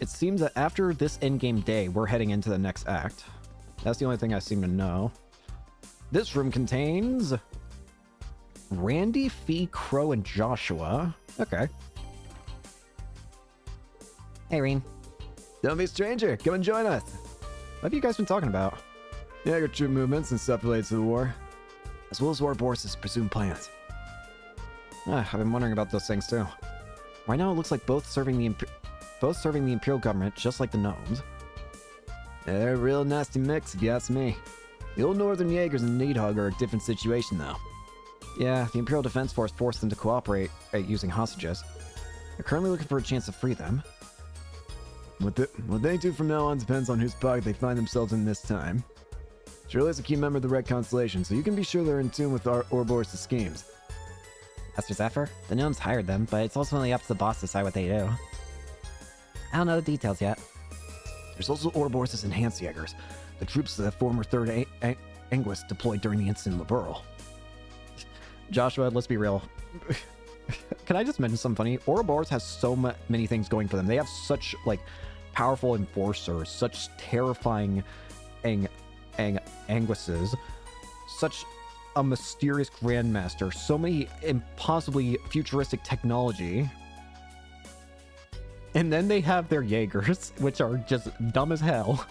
It seems that after this endgame day, we're heading into the next act. That's the only thing I seem to know. This room contains Randy, Fee, Crow, and Joshua. Okay. Hey, Reen. Don't be a stranger. Come and join us. What have you guys been talking about? Yeah, your troop movements and stuff related to the war. As well as Ouroboros' presumed plans. I've been wondering about those things too. Right now, it looks like both serving the Imperial government, just like the gnomes. Yeah, they're a real nasty mix, if you ask me. The old Northern Jaegers and Needhog are a different situation, though. Yeah, the Imperial Defense Force forced them to cooperate at using hostages. They're currently looking for a chance to free them. What they do from now on depends on whose pocket they find themselves in this time. Shirley's a key member of the Red Constellation, so you can be sure they're in tune with our Ouroboros' schemes. Master Zephyr? The gnomes hired them, but it's ultimately up to the boss to decide what they do. I don't know the details yet. There's also Ouroboros' enhanced Jaegers, the troops that former 3rd Anguis deployed during the incident in Liberl. Joshua, let's be real. Can I just mention something funny? Ouroboros has so many things going for them. They have such, like, powerful enforcers, such terrifying Anguises, such a mysterious Grandmaster, so many impossibly futuristic technology. And then they have their Jaegers, which are just dumb as hell.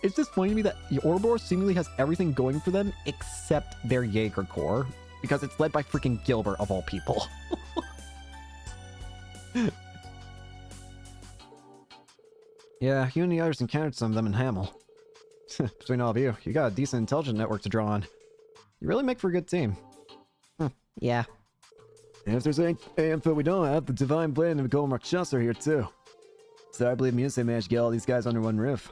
It's just funny to me that Ouroboros seemingly has everything going for them except their Jaeger Corps, because it's led by freaking Gilbert, of all people. Yeah, you and the others encountered some of them in Hamel. Between all of you, you got a decent intelligence network to draw on. You really make for a good team. Yeah. And if there's any info we don't have, the Divine Blade and Golem Rakshas are here too. So I believe Muse managed to get all these guys under one roof.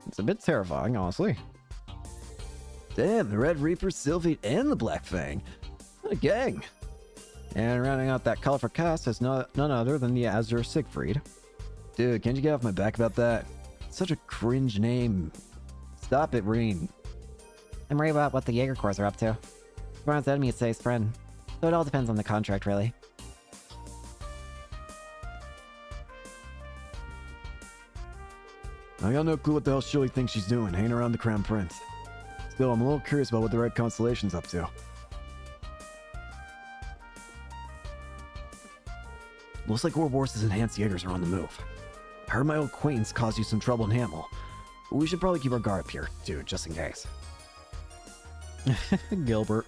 It's a bit terrifying, honestly. Damn, the Red Reaper, Sylphid, and the Black Fang. What a gang. And rounding out that colorful cast is none other than the Azure Siegfried. Dude, can't you get off my back about that? Such a cringe name. Stop it, Reen. I'm worried about what the Jaeger Corps are up to. Tomorrow's enemy is Say's friend, so it all depends on the contract, really. I got no clue what the hell Shirley thinks she's doing, hanging around the Crown Prince. Still, I'm a little curious about what the Red Constellation's up to. Looks like Ouroboros' enhanced Jaegers are on the move. I heard my old acquaintance caused you some trouble in Hamel. But we should probably keep our guard up here, too, just in case. Gilbert.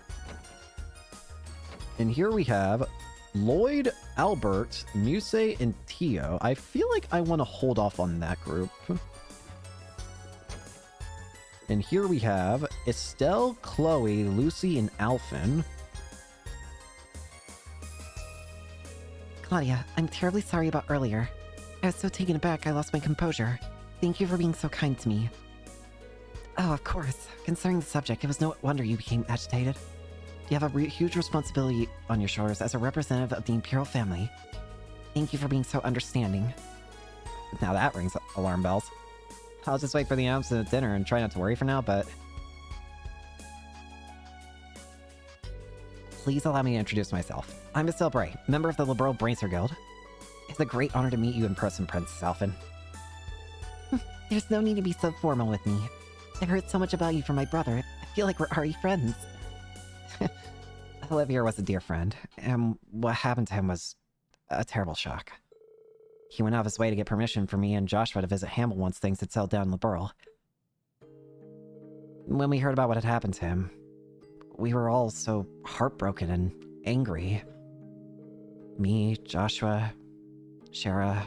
And here we have Lloyd, Albert, Muse, and Tio. I feel like I want to hold off on that group. And here we have Estelle, Chloe, Lucy, and Alphen. Claudia, I'm terribly sorry about earlier. I was so taken aback I lost my composure. Thank you for being so kind to me. Oh, of course. Concerning the subject, it was no wonder you became agitated. You have a huge responsibility on your shoulders as a representative of the Imperial family. Thank you for being so understanding. Now that rings alarm bells. I'll just wait for the announcement at dinner and try not to worry for now, but... Please allow me to introduce myself. I'm Estelle Bray, member of the Liberal Bracer Guild. It's a great honor to meet you in person, Princess Alphen. There's no need to be so formal with me. I've heard so much about you from my brother. I feel like we're already friends. Olivier was a dear friend, and what happened to him was a terrible shock. He went out of his way to get permission for me and Joshua to visit Hamel once things had settled down in Liberl. When we heard about what had happened to him, we were all so heartbroken and angry. Me, Joshua, Shara,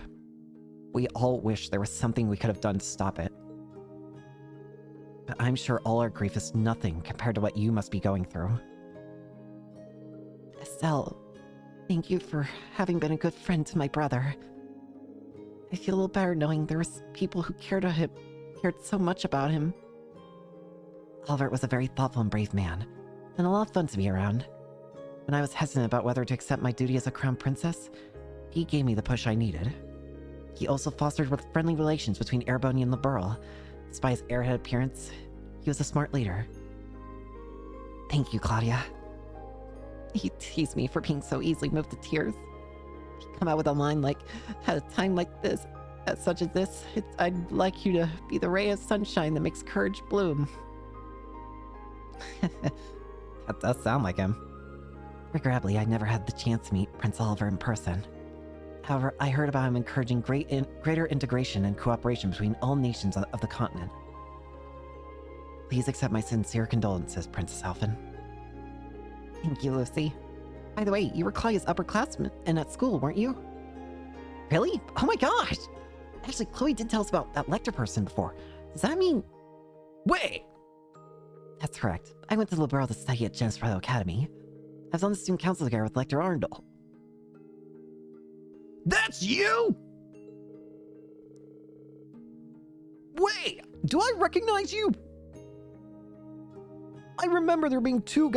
we all wished there was something we could have done to stop it. But I'm sure all our grief is nothing compared to what you must be going through. Estelle, thank you for having been a good friend to my brother. I feel a little better knowing there was people who cared so much about him. Albert was a very thoughtful and brave man, and a lot of fun to be around. When I was hesitant about whether to accept my duty as a crown princess, he gave me the push I needed. He also fostered friendly relations between Erebony and Liberl. Despite his airhead appearance, he was a smart leader. Thank you, Claudia. He teased me for being so easily moved to tears. come out with a line like, at a time like this, at such as this, I'd like you to be the ray of sunshine that makes courage bloom. That does sound like him. Regrettably, I never had the chance to meet Prince Oliver in person. However, I heard about him encouraging greater integration and cooperation between all nations of the continent. Please accept my sincere condolences, Princess Alphen. Thank you, Lucy. By the way, you were Claudia's upperclassman and at school, weren't you? Really? Oh my gosh! Actually, Chloe did tell us about that lector person before. Does that mean... Wait! That's correct. I went to Liberal to study at Genesprado Academy. I was on the student council together with Lector Arndal. That's you?! Wait! Do I recognize you? I remember there being two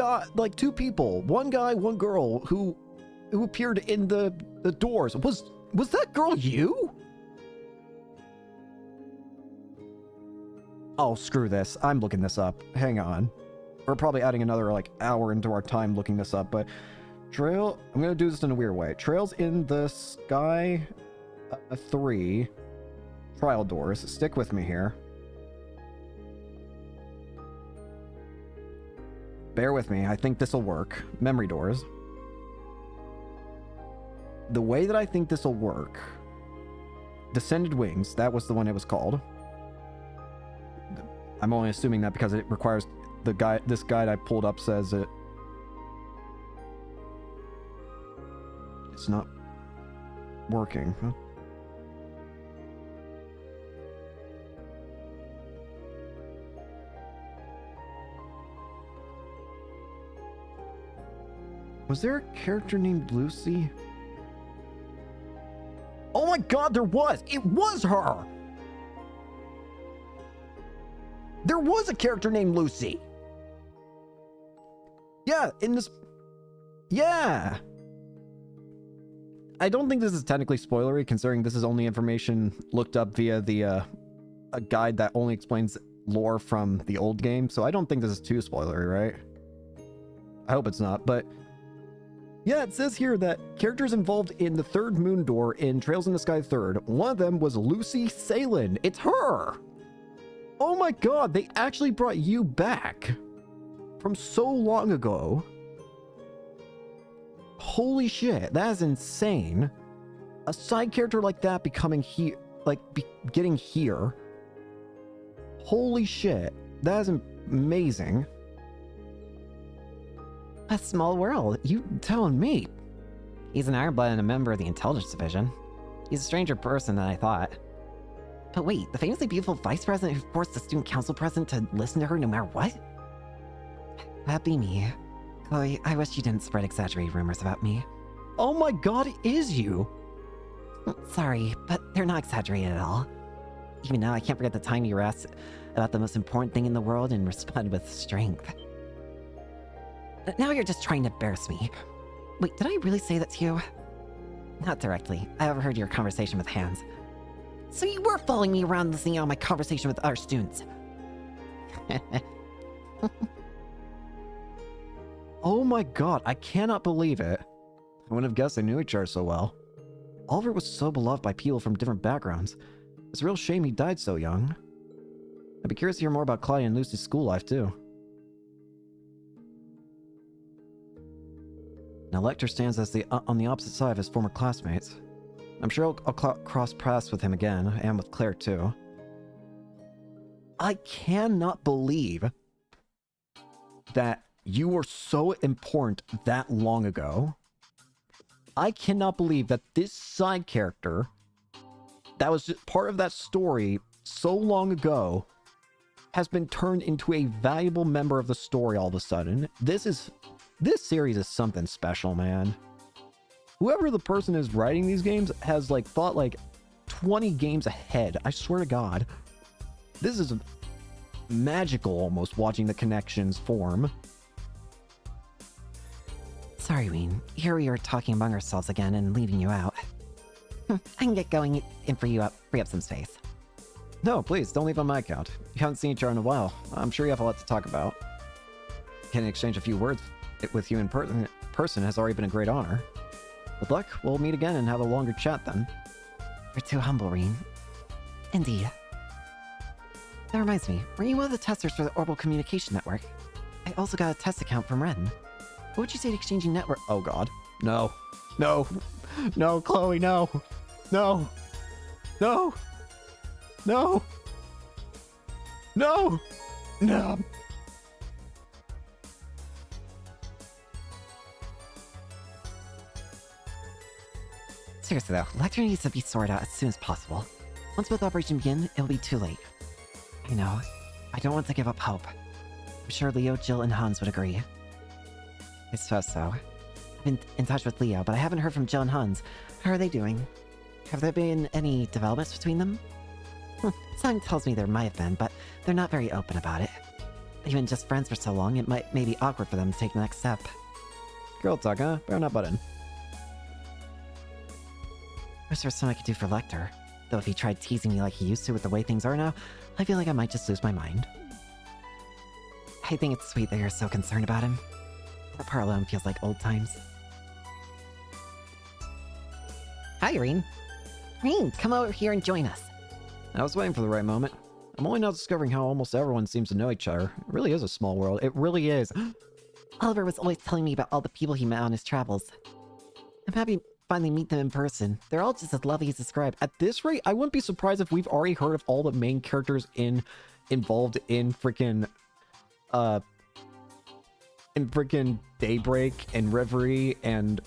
people, one guy, one girl, who appeared in the doors. Was that girl you? Oh, screw this. I'm looking this up. Hang on. We're probably adding another, hour into our time looking this up, but... I'm gonna do this in a weird way. Trails in the Sky 3 trial doors. Stick with me here. Bear with me. I think this will work. Memory doors. The way that I think this will work... Descended Wings. That was the one it was called. I'm only assuming that because it requires... This guide I pulled up says it... It's not working. Huh? Was there a character named Lucy? Oh my god, there was! It was her! There was a character named Lucy! Yeah, in this... Yeah! I don't think this is technically spoilery, considering this is only information looked up via a guide that only explains lore from the old game, so I don't think this is too spoilery, right? I hope it's not, but... Yeah, it says here that characters involved in the third moon door in Trails in the Sky 3rd, one of them was Lucy Salen. It's her! Oh my god, they actually brought you back from so long ago. Holy shit, that is insane. A side character like that becoming here, getting here. Holy shit, that is amazing. A small world, you telling me? He's an Ironblood and a member of the Intelligence Division. He's a stranger person than I thought. But wait, the famously beautiful vice president who forced the student council president to listen to her no matter what? That'd be me. Chloe, I wish you didn't spread exaggerated rumors about me. Oh my god, it is you! Sorry, but they're not exaggerated at all. Even now, I can't forget the time you were asked about the most important thing in the world and responded with strength. Now you're just trying to embarrass me. Wait, did I really say that to you? Not directly. I overheard your conversation with Hans. So you were following me around listening on my conversation with other students. Oh my god, I cannot believe it. I wouldn't have guessed they knew each other so well. Oliver was so beloved by people from different backgrounds. It's a real shame he died so young. I'd be curious to hear more about Claudia and Lucy's school life, too. Now Lecter stands as on the opposite side of his former classmates. I'm sure I'll cross paths with him again, and with Claire, too. I cannot believe that you were so important that long ago. I cannot believe that this side character that was just part of that story so long ago has been turned into a valuable member of the story all of a sudden. This series is something special, man. Whoever the person is writing these games has thought 20 games ahead. I swear to God. This is magical almost, watching the connections form. Sorry, Ween. Here we are talking among ourselves again and leaving you out. I can get going and free up some space. No, please, don't leave on my account. You haven't seen each other in a while. I'm sure you have a lot to talk about. Getting to exchange a few words with you in person has already been a great honor. Good luck. We'll meet again and have a longer chat then. You're too humble, Reen. Indeed. That reminds me, were you one of the testers for the Orbital Communication Network? I also got a test account from Ren. What would you say to exchanging network? Oh god. No. No. No, Chloe, no. No. No. No. No. No. Seriously though, Lecter needs to be sorted out as soon as possible. Once both operations begin, it'll be too late. I know. I don't want to give up hope. I'm sure Leo, Jill, and Hans would agree. I suppose so. I've been in touch with Leo, but I haven't heard from Jill and Hans. How are they doing? Have there been any developments between them? Something tells me there might have been, but they're not very open about it. Even just friends for so long, it may be awkward for them to take the next step. Girl talk, huh? Better not butt in. Wish there was something I could do for Lecter. Though if he tried teasing me like he used to with the way things are now, I feel like I might just lose my mind. I think it's sweet that you're so concerned about him. That part alone feels like old times. Hi, Reen. Reen, come over here and join us. I was waiting for the right moment. I'm only now discovering how almost everyone seems to know each other. It really is a small world. It really is. Oliver was always telling me about all the people he met on his travels. I'm happy to finally meet them in person. They're all just as lovely as described. At this rate, I wouldn't be surprised if we've already heard of all the main characters involved in freaking Daybreak and Reverie and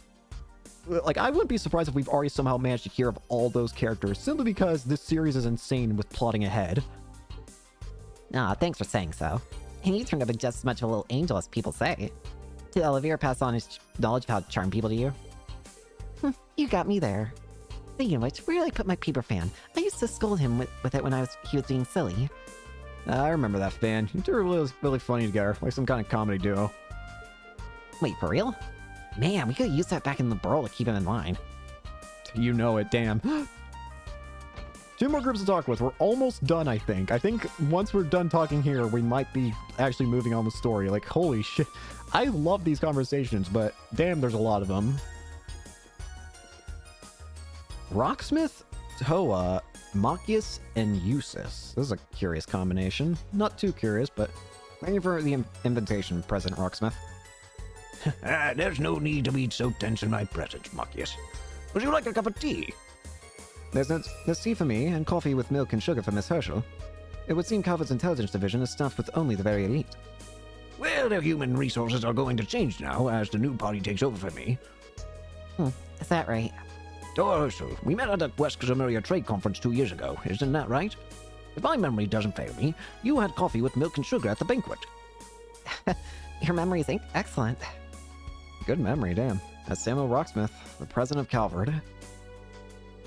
like, I wouldn't be surprised if we've already somehow managed to hear of all those characters, simply because this series is insane with plotting ahead. Aw, thanks for saying so. And you turned out just as much of a little angel as people say. Did Olivier pass on his knowledge of how to charm people to you? You got me there. Speaking of which, where did I put my peeper fan? I used to scold him with it when he was being silly. I remember that fan. You two were really funny together, like some kind of comedy duo. Wait, for real? Man, we could've used that back in the burrow to keep him in line. You know it, damn. 2 more groups to talk with. We're almost done, I think. I think once we're done talking here, we might be actually moving on the story. Like, holy shit. I love these conversations, but damn, there's a lot of them. Rocksmith, Toa, Machias, and Eustace. This is a curious combination. Not too curious, but thank you for the invitation, President Rocksmith. There's no need to be so tense in my presence, Machias. Would you like a cup of tea? There's tea for me, and coffee with milk and sugar for Miss Herschel. It would seem Calvert's intelligence division is staffed with only the very elite. Well, their human resources are going to change now as the new party takes over for me. Is that right? Toa Herschel, we met at the West Xamaria Trade Conference 2 years ago, isn't that right? If my memory doesn't fail me, you had coffee with milk and sugar at the banquet. Your memory's excellent. Good memory, damn. That's Samuel Rocksmith, the president of Calvert.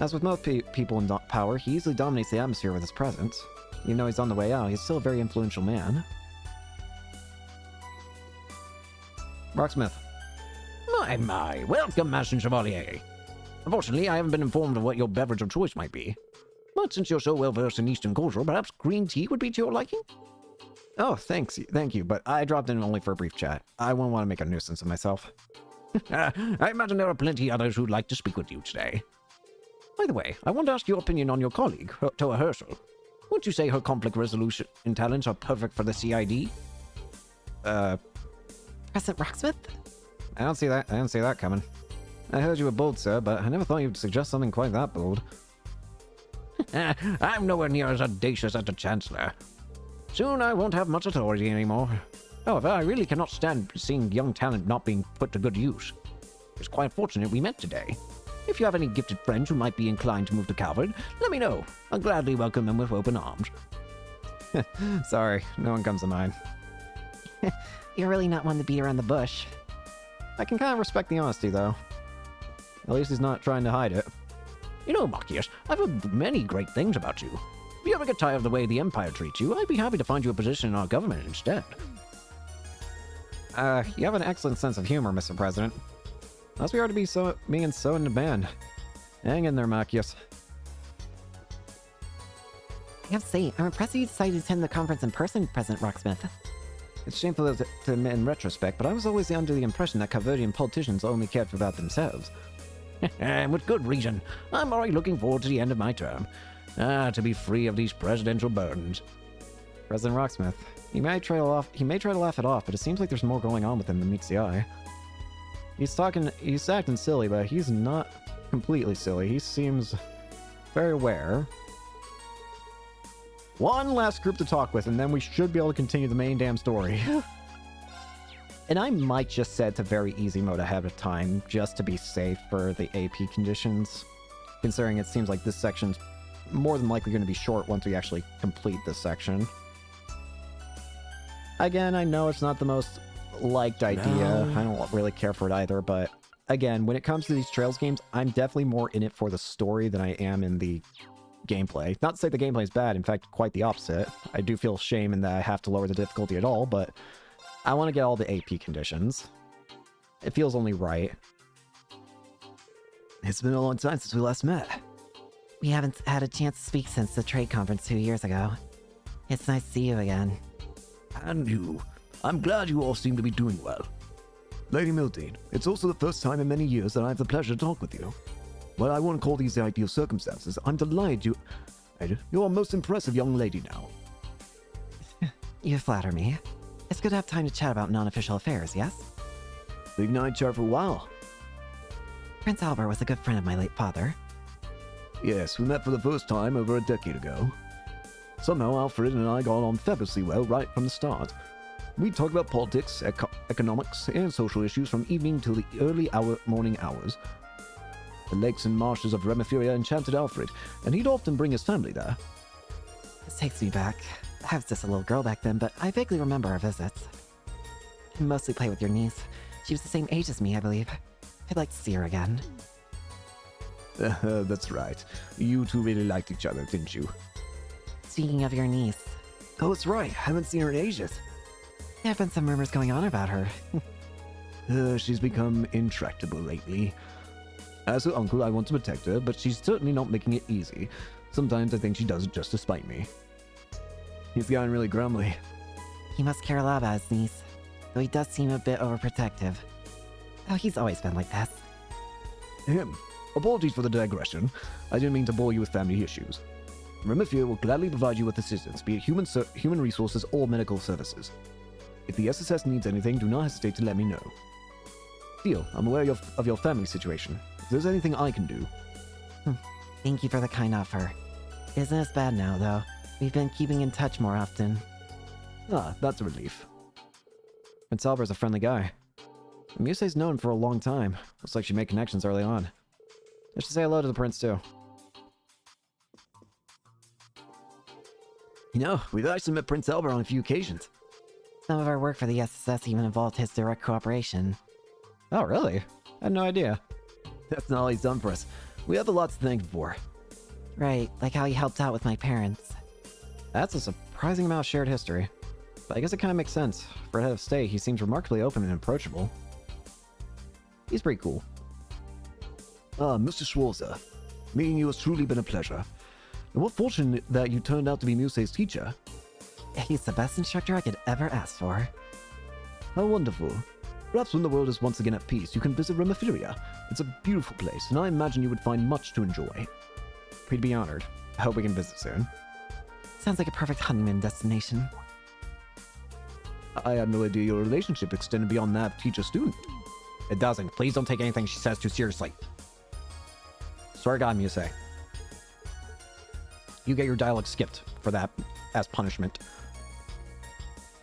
As with most people in power, he easily dominates the atmosphere with his presence. Even though he's on the way out, he's still a very influential man. Rocksmith. My, welcome, Master Chevalier. Unfortunately, I haven't been informed of what your beverage of choice might be. But since you're so well versed in Eastern culture, perhaps green tea would be to your liking? Oh, thank you, but I dropped in only for a brief chat. I wouldn't want to make a nuisance of myself. I imagine there are plenty others who'd like to speak with you today. By the way, I want to ask your opinion on your colleague, Toa Herschel. Wouldn't you say her conflict resolution and talents are perfect for the CID? President Rocksmith? I don't see that coming. I heard you were bold, sir, but I never thought you'd suggest something quite that bold. I'm nowhere near as audacious as the Chancellor. Soon I won't have much authority anymore. However, I really cannot stand seeing young talent not being put to good use. It's quite fortunate we met today. If you have any gifted friends who might be inclined to move to Calvert, let me know. I'll gladly welcome them with open arms. Sorry, no one comes to mind. You're really not one to beat around the bush. I can kind of respect the honesty, though. At least he's not trying to hide it. You know, Machias, I've heard many great things about you. If you ever get tired of the way the Empire treats you, I'd be happy to find you a position in our government instead. You have an excellent sense of humor, Mr. President. Must be hard to be being so in the band. Hang in there, Machias. I have to say, I'm impressed you decided to attend the conference in person, President Rocksmith. It's shameful to admit in retrospect, but I was always under the impression that Calvertian politicians only cared about themselves. And with good reason. I'm already looking forward to the end of my term. To be free of these presidential burdens. President Rocksmith. He may try to laugh it off, but it seems like there's more going on with him than meets the eye. He's acting silly, but he's not completely silly. He seems very aware. One last group to talk with, and then we should be able to continue the main damn story. And I might just set to very easy mode ahead of time, just to be safe for the AP conditions. Considering it seems like this section's more than likely going to be short once we actually complete this section. Again, I know it's not the most liked idea. I don't really care for it either, but again, when it comes to these Trails games, I'm definitely more in it for the story than I am in the gameplay. Not to say the gameplay is bad, in fact, quite the opposite. I do feel shame in that I have to lower the difficulty at all, but I want to get all the AP conditions. It feels only right. It's been a long time since we last met. We haven't had a chance to speak since the trade conference 2 years ago. It's nice to see you again. And you. I'm glad you all seem to be doing well. Lady Mildine, it's also the first time in many years that I have the pleasure to talk with you. While I won't call these the ideal circumstances, I'm delighted you're a most impressive young lady now. You flatter me. It's good to have time to chat about non-official affairs, yes? We've known each other for a while. Prince Albert was a good friend of my late father. Yes, we met for the first time over a decade ago. Somehow Alfred and I got on fabulously well right from the start. We talked about politics, economics, and social issues from evening till the early morning hours. The lakes and marshes of Remephiria enchanted Alfred, and he'd often bring his family there. This takes me back. I was just a little girl back then, but I vaguely remember our visits. I mostly play with your niece. She was the same age as me, I believe. I'd like to see her again. That's right. You two really liked each other, didn't you? Speaking of your niece. Oh, that's right. Haven't seen her in ages. There have been some rumors going on about her. She's become intractable lately. As her uncle, I want to protect her, but she's certainly not making it easy. Sometimes I think she does it just to spite me. He's gotten really grumbly. He must care a lot about his niece, though he does seem a bit overprotective. Oh, he's always been like that. Him. Apologies for the digression. I didn't mean to bore you with family issues. Remifia will gladly provide you with assistance, be it human resources or medical services. If the SSS needs anything, do not hesitate to let me know. Theo, I'm aware of your family situation. If there's anything I can do... Thank you for the kind offer. It isn't as bad now, though. We've been keeping in touch more often. Ah, that's a relief. Prince Albert's a friendly guy. Musei's known him for a long time. Looks like she made connections early on. I should say hello to the prince, too. You know, we've actually met Prince Albert on a few occasions. Some of our work for the SSS even involved his direct cooperation. Oh, really? I had no idea. That's not all he's done for us. We have a lot to thank him for. Right, like how he helped out with my parents. That's a surprising amount of shared history. But I guess it kind of makes sense. For a head of state, he seems remarkably open and approachable. He's pretty cool. Ah, Mr. Schwarzer. Meeting you has truly been a pleasure. And what fortunate that you turned out to be Musei's teacher. He's the best instructor I could ever ask for. How wonderful. Perhaps when the world is once again at peace, you can visit Remephiria. It's a beautiful place, and I imagine you would find much to enjoy. We'd be honored. I hope we can visit soon. Sounds like a perfect honeymoon destination. I had no idea your relationship extended beyond that of teacher-student. It doesn't. Please don't take anything she says too seriously. Swear to God, Musei. You get your dialogue skipped for that as punishment.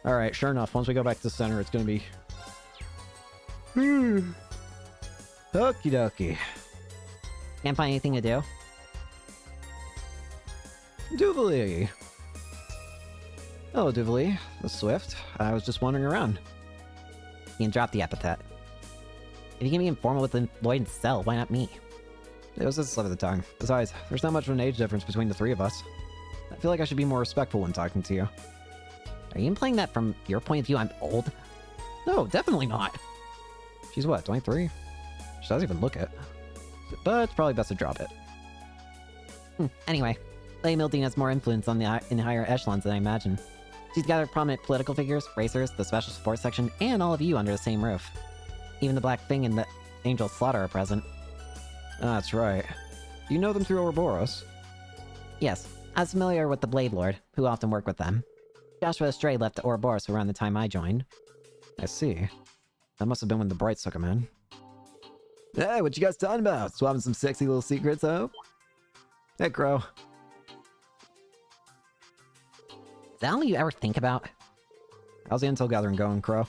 Alright, sure enough, once we go back to the center, it's gonna be... Okie dokie. Can't find anything to do? Duvali. Oh, Duvali. The Swift. I was just wandering around. You can drop the epithet. If you can be informal with Lloyd and Cell, why not me? It was just a slip of the tongue. Besides, there's not much of an age difference between the three of us. I feel like I should be more respectful when talking to you. Are you implying that from your point of view I'm old? No, definitely not. She's what, 23? She doesn't even look it. But it's probably best to drop it. Anyway, Lady Mildine has more influence on in the higher echelons than I imagine. She's gathered prominent political figures, racers, the special support section, and all of you under the same roof. Even the Black Thing and the Angel Slaughter are present. Ah, that's right. You know them through Ouroboros? Yes, I was familiar with the Blade Lord, who often worked with them. Joshua Stray left Ouroboros around the time I joined. I see. That must have been when the Brights took him in. Hey, what you guys talking about? Swapping some sexy little secrets, huh? Hey, Crow. Is that all you ever think about? How's the intel gathering going, Crow?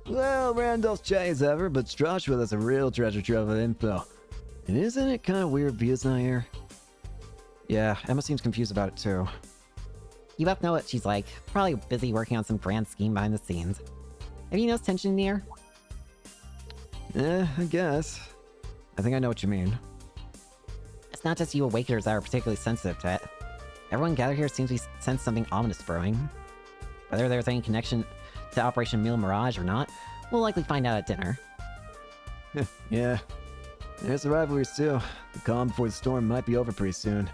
Well, Randall's shy as ever, but Joshua has a real treasure trove of info. And isn't it kind of weird Via's not here? Yeah, Emma seems confused about it too. You both know what she's like. Probably busy working on some grand scheme behind the scenes. Have you noticed tension in the air? I guess. I think I know what you mean. It's not just you Awakeners that are particularly sensitive to it. Everyone gathered here seems to sense something ominous brewing. Whether there's any connection to Operation Mille Mirage or not, we'll likely find out at dinner. Yeah. There's the rivalries too. The calm before the storm might be over pretty soon.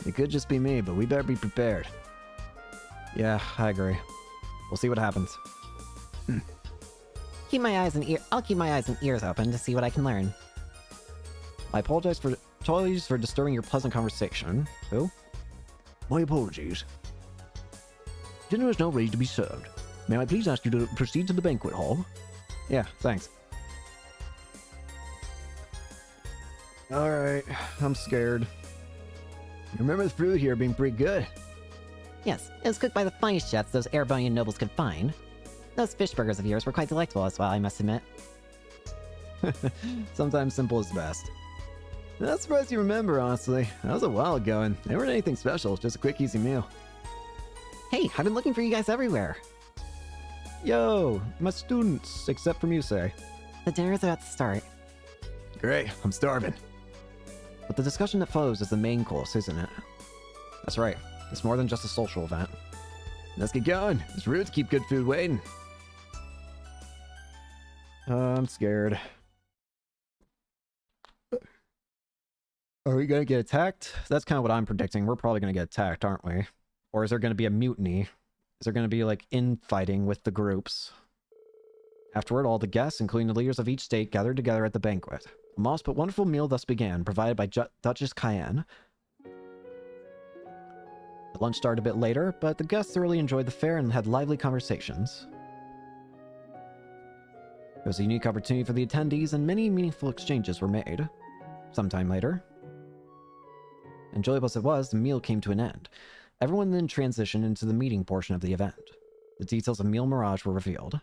It could just be me, but we better be prepared. Yeah, I agree. We'll see what happens. I'll keep my eyes and ears open to see what I can learn. I apologize for disturbing your pleasant conversation. Who? My apologies. Dinner is now ready to be served. May I please ask you to proceed to the banquet hall? Yeah, thanks. Alright, I'm scared. Remember the food here being pretty good. Yes, it was cooked by the finest chefs those Erebonian nobles could find. Those fish burgers of yours were quite delightful as well, I must admit. Sometimes simple is best. Not surprised you remember, honestly. That was a while ago, and they weren't anything special, just a quick, easy meal. Hey, I've been looking for you guys everywhere. Yo, my students, except from Yusei. The dinner's about to start. Great, I'm starving. But the discussion that follows is the main course, isn't it? That's right, it's more than just a social event. Let's get going. It's rude to keep good food waiting. I'm scared. Are we gonna get attacked? That's kind of what I'm predicting. We're probably gonna get attacked, aren't we? Or is there gonna be a mutiny? Is there gonna be, like, infighting with the groups? Afterward, all the guests, including the leaders of each state, gathered together at the banquet. A modest but wonderful meal thus began, provided by Duchess Cayenne. The lunch started a bit later, but the guests thoroughly enjoyed the fare and had lively conversations. It was a unique opportunity for the attendees, and many meaningful exchanges were made. Sometime later, enjoyable as it was, the meal came to an end. Everyone then transitioned into the meeting portion of the event. The details of Mille Mirage were revealed.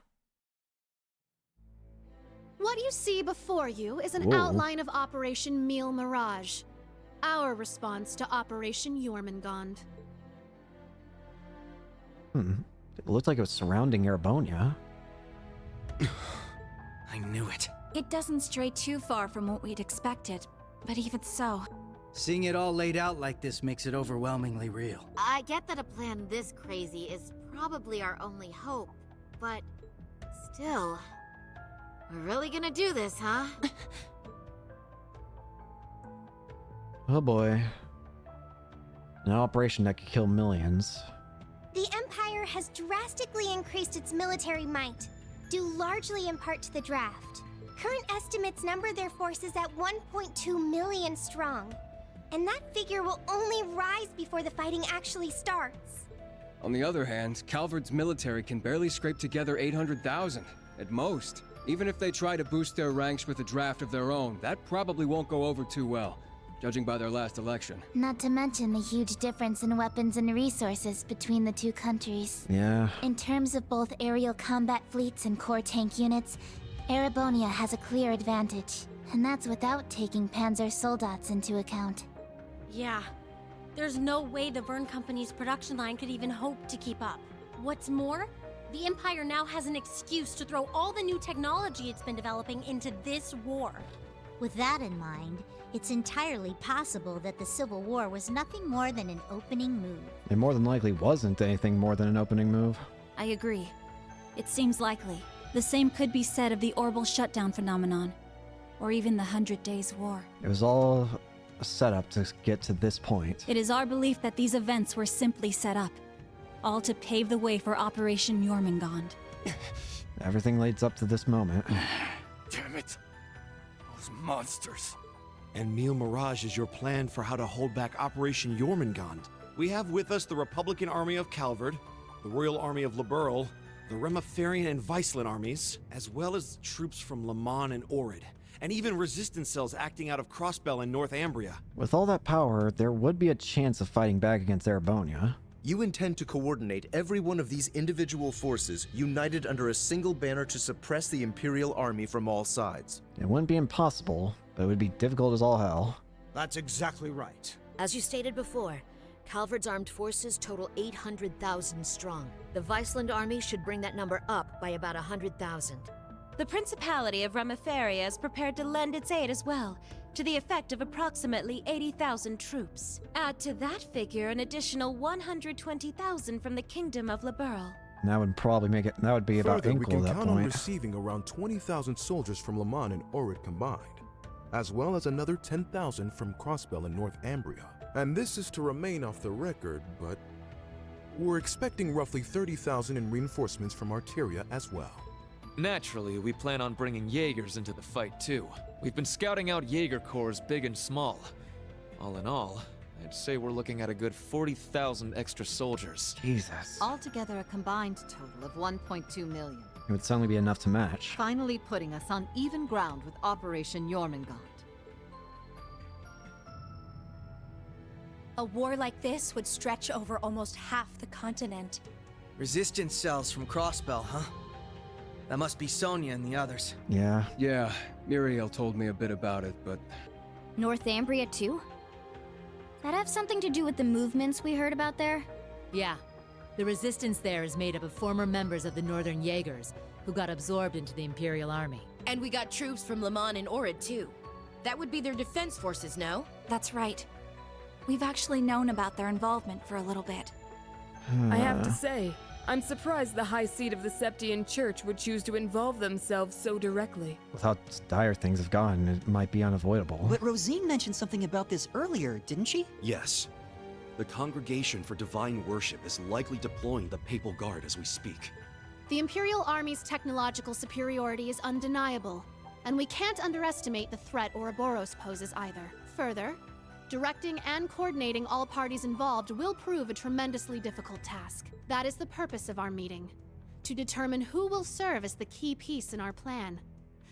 What you see before you is an outline of Operation Mille Mirage, our response to Operation Jormungand. It looked like it was surrounding Erebonia. I knew it. It doesn't stray too far from what we'd expected, but even so... Seeing it all laid out like this makes it overwhelmingly real. I get that a plan this crazy is probably our only hope, but still, we're really gonna do this, huh? Oh boy. An operation that could kill millions. The Empire has drastically increased its military might, due largely in part to the draft. Current estimates number their forces at 1.2 million strong, and that figure will only rise before the fighting actually starts. On the other hand, Calvard's military can barely scrape together 800,000, at most. Even if they try to boost their ranks with a draft of their own, that probably won't go over too well, judging by their last election. Not to mention the huge difference in weapons and resources between the two countries. Yeah. In terms of both aerial combat fleets and core tank units, Erebonia has a clear advantage, and that's without taking Panzer Soldats into account. Yeah. There's no way the Verne Company's production line could even hope to keep up. What's more, the Empire now has an excuse to throw all the new technology it's been developing into this war. With that in mind, it's entirely possible that the Civil War was nothing more than an opening move. It more than likely wasn't anything more than an opening move. I agree. It seems likely. The same could be said of the orbital shutdown phenomenon, or even the 100 Days War. It was all a setup to get to this point. It is our belief that these events were simply set up, all to pave the way for Operation Jormungand. Everything leads up to this moment. Damn it. Those monsters. And Mille Mirage is your plan for how to hold back Operation Jormungand. We have with us the Republican Army of Calvard, the Royal Army of Liberl, the Remiferian and Viceland armies, as well as troops from Le Mans and Orid, and even resistance cells acting out of Crossbell in Northumbria. With all that power, there would be a chance of fighting back against Erebonia. You intend to coordinate every one of these individual forces united under a single banner to suppress the Imperial Army from all sides. It wouldn't be impossible, but it would be difficult as all hell. That's exactly right. As you stated before, Calvard's armed forces total 800,000 strong. The Viceland army should bring that number up by about 100,000. The Principality of Remiferia is prepared to lend its aid as well, to the effect of approximately 80,000 troops. Add to that figure an additional 120,000 from the Kingdom of Liberl. That would probably make it, that would be about Further, we equal can at that count on point. receiving around 20,000 soldiers from Le Mans and Orid combined, as well as another 10,000 from Crossbell and Northumbria. And this is to remain off the record, but we're expecting roughly 30,000 in reinforcements from Arteria as well. Naturally, we plan on bringing Jaegers into the fight too. We've been scouting out Jaeger corps big and small. All in all, I'd say we're looking at a good 40,000 extra soldiers. Jesus. Altogether a combined total of 1.2 million. It would certainly be enough to match. Finally putting us on even ground with Operation Jormungand. A war like this would stretch over almost half the continent. Resistance cells from Crossbell, huh? That must be Sonia and the others. Yeah. Yeah, Muriel told me a bit about it, but... Northumbria too? That have something to do with the movements we heard about there? Yeah. The resistance there is made up of former members of the Northern Jaegers, who got absorbed into the Imperial Army. And we got troops from Le Mans and Orid too. That would be their defense forces, no? That's right. We've actually known about their involvement for a little bit. I have to say, I'm surprised the High Seat of the Septian Church would choose to involve themselves so directly. With how dire things have gotten, it might be unavoidable. But Rosine mentioned something about this earlier, didn't she? Yes. The Congregation for Divine Worship is likely deploying the Papal Guard as we speak. The Imperial Army's technological superiority is undeniable, and we can't underestimate the threat Ouroboros poses either. Further, directing and coordinating all parties involved will prove a tremendously difficult task. That is the purpose of our meeting, to determine who will serve as the key piece in our plan,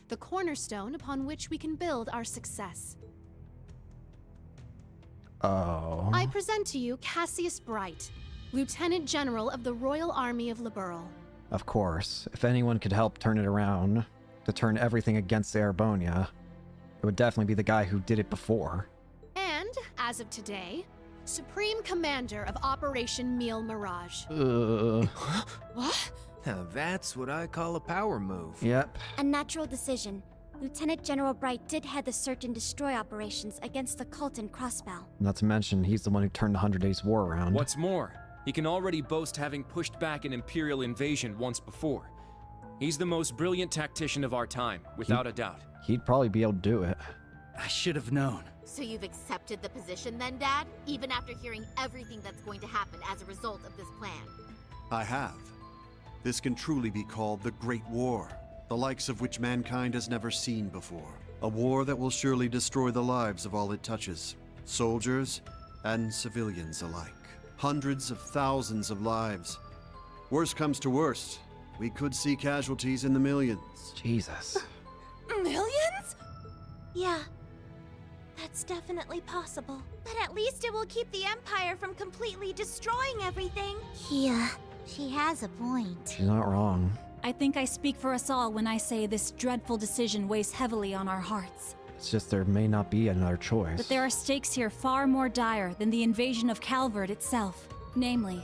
the cornerstone upon which we can build our success. Oh. I present to you Cassius Bright, Lieutenant General of the Royal Army of Liberl. Of course. If anyone could help turn it around, to turn everything against Erebonia, it would definitely be the guy who did it before. And, as of today, Supreme Commander of Operation Mille Mirage. What? Now that's what I call a power move. Yep. A natural decision. Lieutenant General Bright did head the search and destroy operations against the cult in Crossbell. Not to mention, he's the one who turned the 100 Days War around. What's more, he can already boast having pushed back an Imperial invasion once before. He's the most brilliant tactician of our time, without a doubt. He'd probably be able to do it. I should have known. So you've accepted the position then, Dad? Even after hearing everything that's going to happen as a result of this plan? I have. This can truly be called the Great War, the likes of which mankind has never seen before. A war that will surely destroy the lives of all it touches, soldiers and civilians alike. Hundreds of thousands of lives. Worst comes to worst, we could see casualties in the millions. Jesus. Millions? Yeah. That's definitely possible. But at least it will keep the Empire from completely destroying everything. Yeah, she has a point. She's not wrong. I think I speak for us all when I say this dreadful decision weighs heavily on our hearts. It's just there may not be another choice. But there are stakes here far more dire than the invasion of Calvard itself. Namely,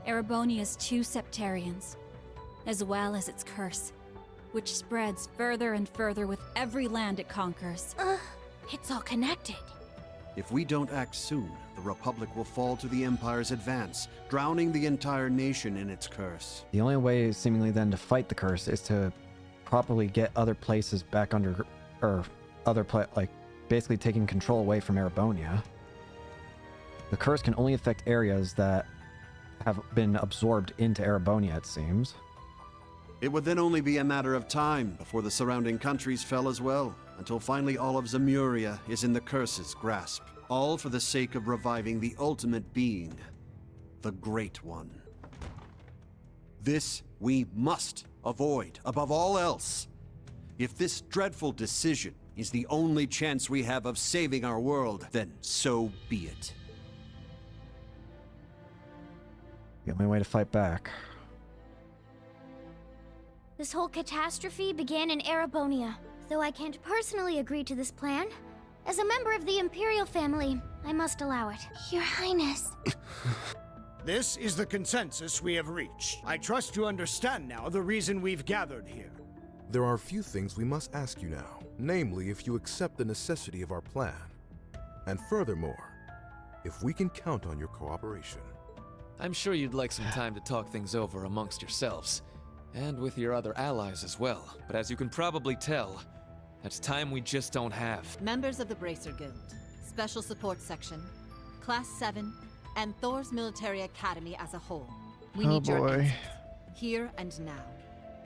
Erebonia's 2 Septarians, as well as its curse, which spreads further and further with every land it conquers. It's all connected. If we don't act soon, the Republic will fall to the Empire's advance, drowning the entire nation in its curse. The only way, seemingly, then to fight the curse is to properly get other places back under, or like basically taking control away from Erebonia. The curse can only affect areas that have been absorbed into Erebonia, it seems. It would then only be a matter of time before the surrounding countries fell as well, until finally all of Zemuria is in the curse's grasp. All for the sake of reviving the ultimate being, the Great One. This we must avoid above all else. If this dreadful decision is the only chance we have of saving our world, then so be it. The only way to fight back. This whole catastrophe began in Erebonia. Though I can't personally agree to this plan, as a member of the Imperial family, I must allow it. Your Highness. This is the consensus we have reached. I trust you understand now the reason we've gathered here. There are a few things we must ask you now, namely if you accept the necessity of our plan. And furthermore, if we can count on your cooperation. I'm sure you'd like some time to talk things over amongst yourselves, and with your other allies as well. But as you can probably tell, that's time we just don't have. Members of the Bracer Guild, Special Support Section, Class 7, and Thor's Military Academy as a whole. We need your answers, here and now.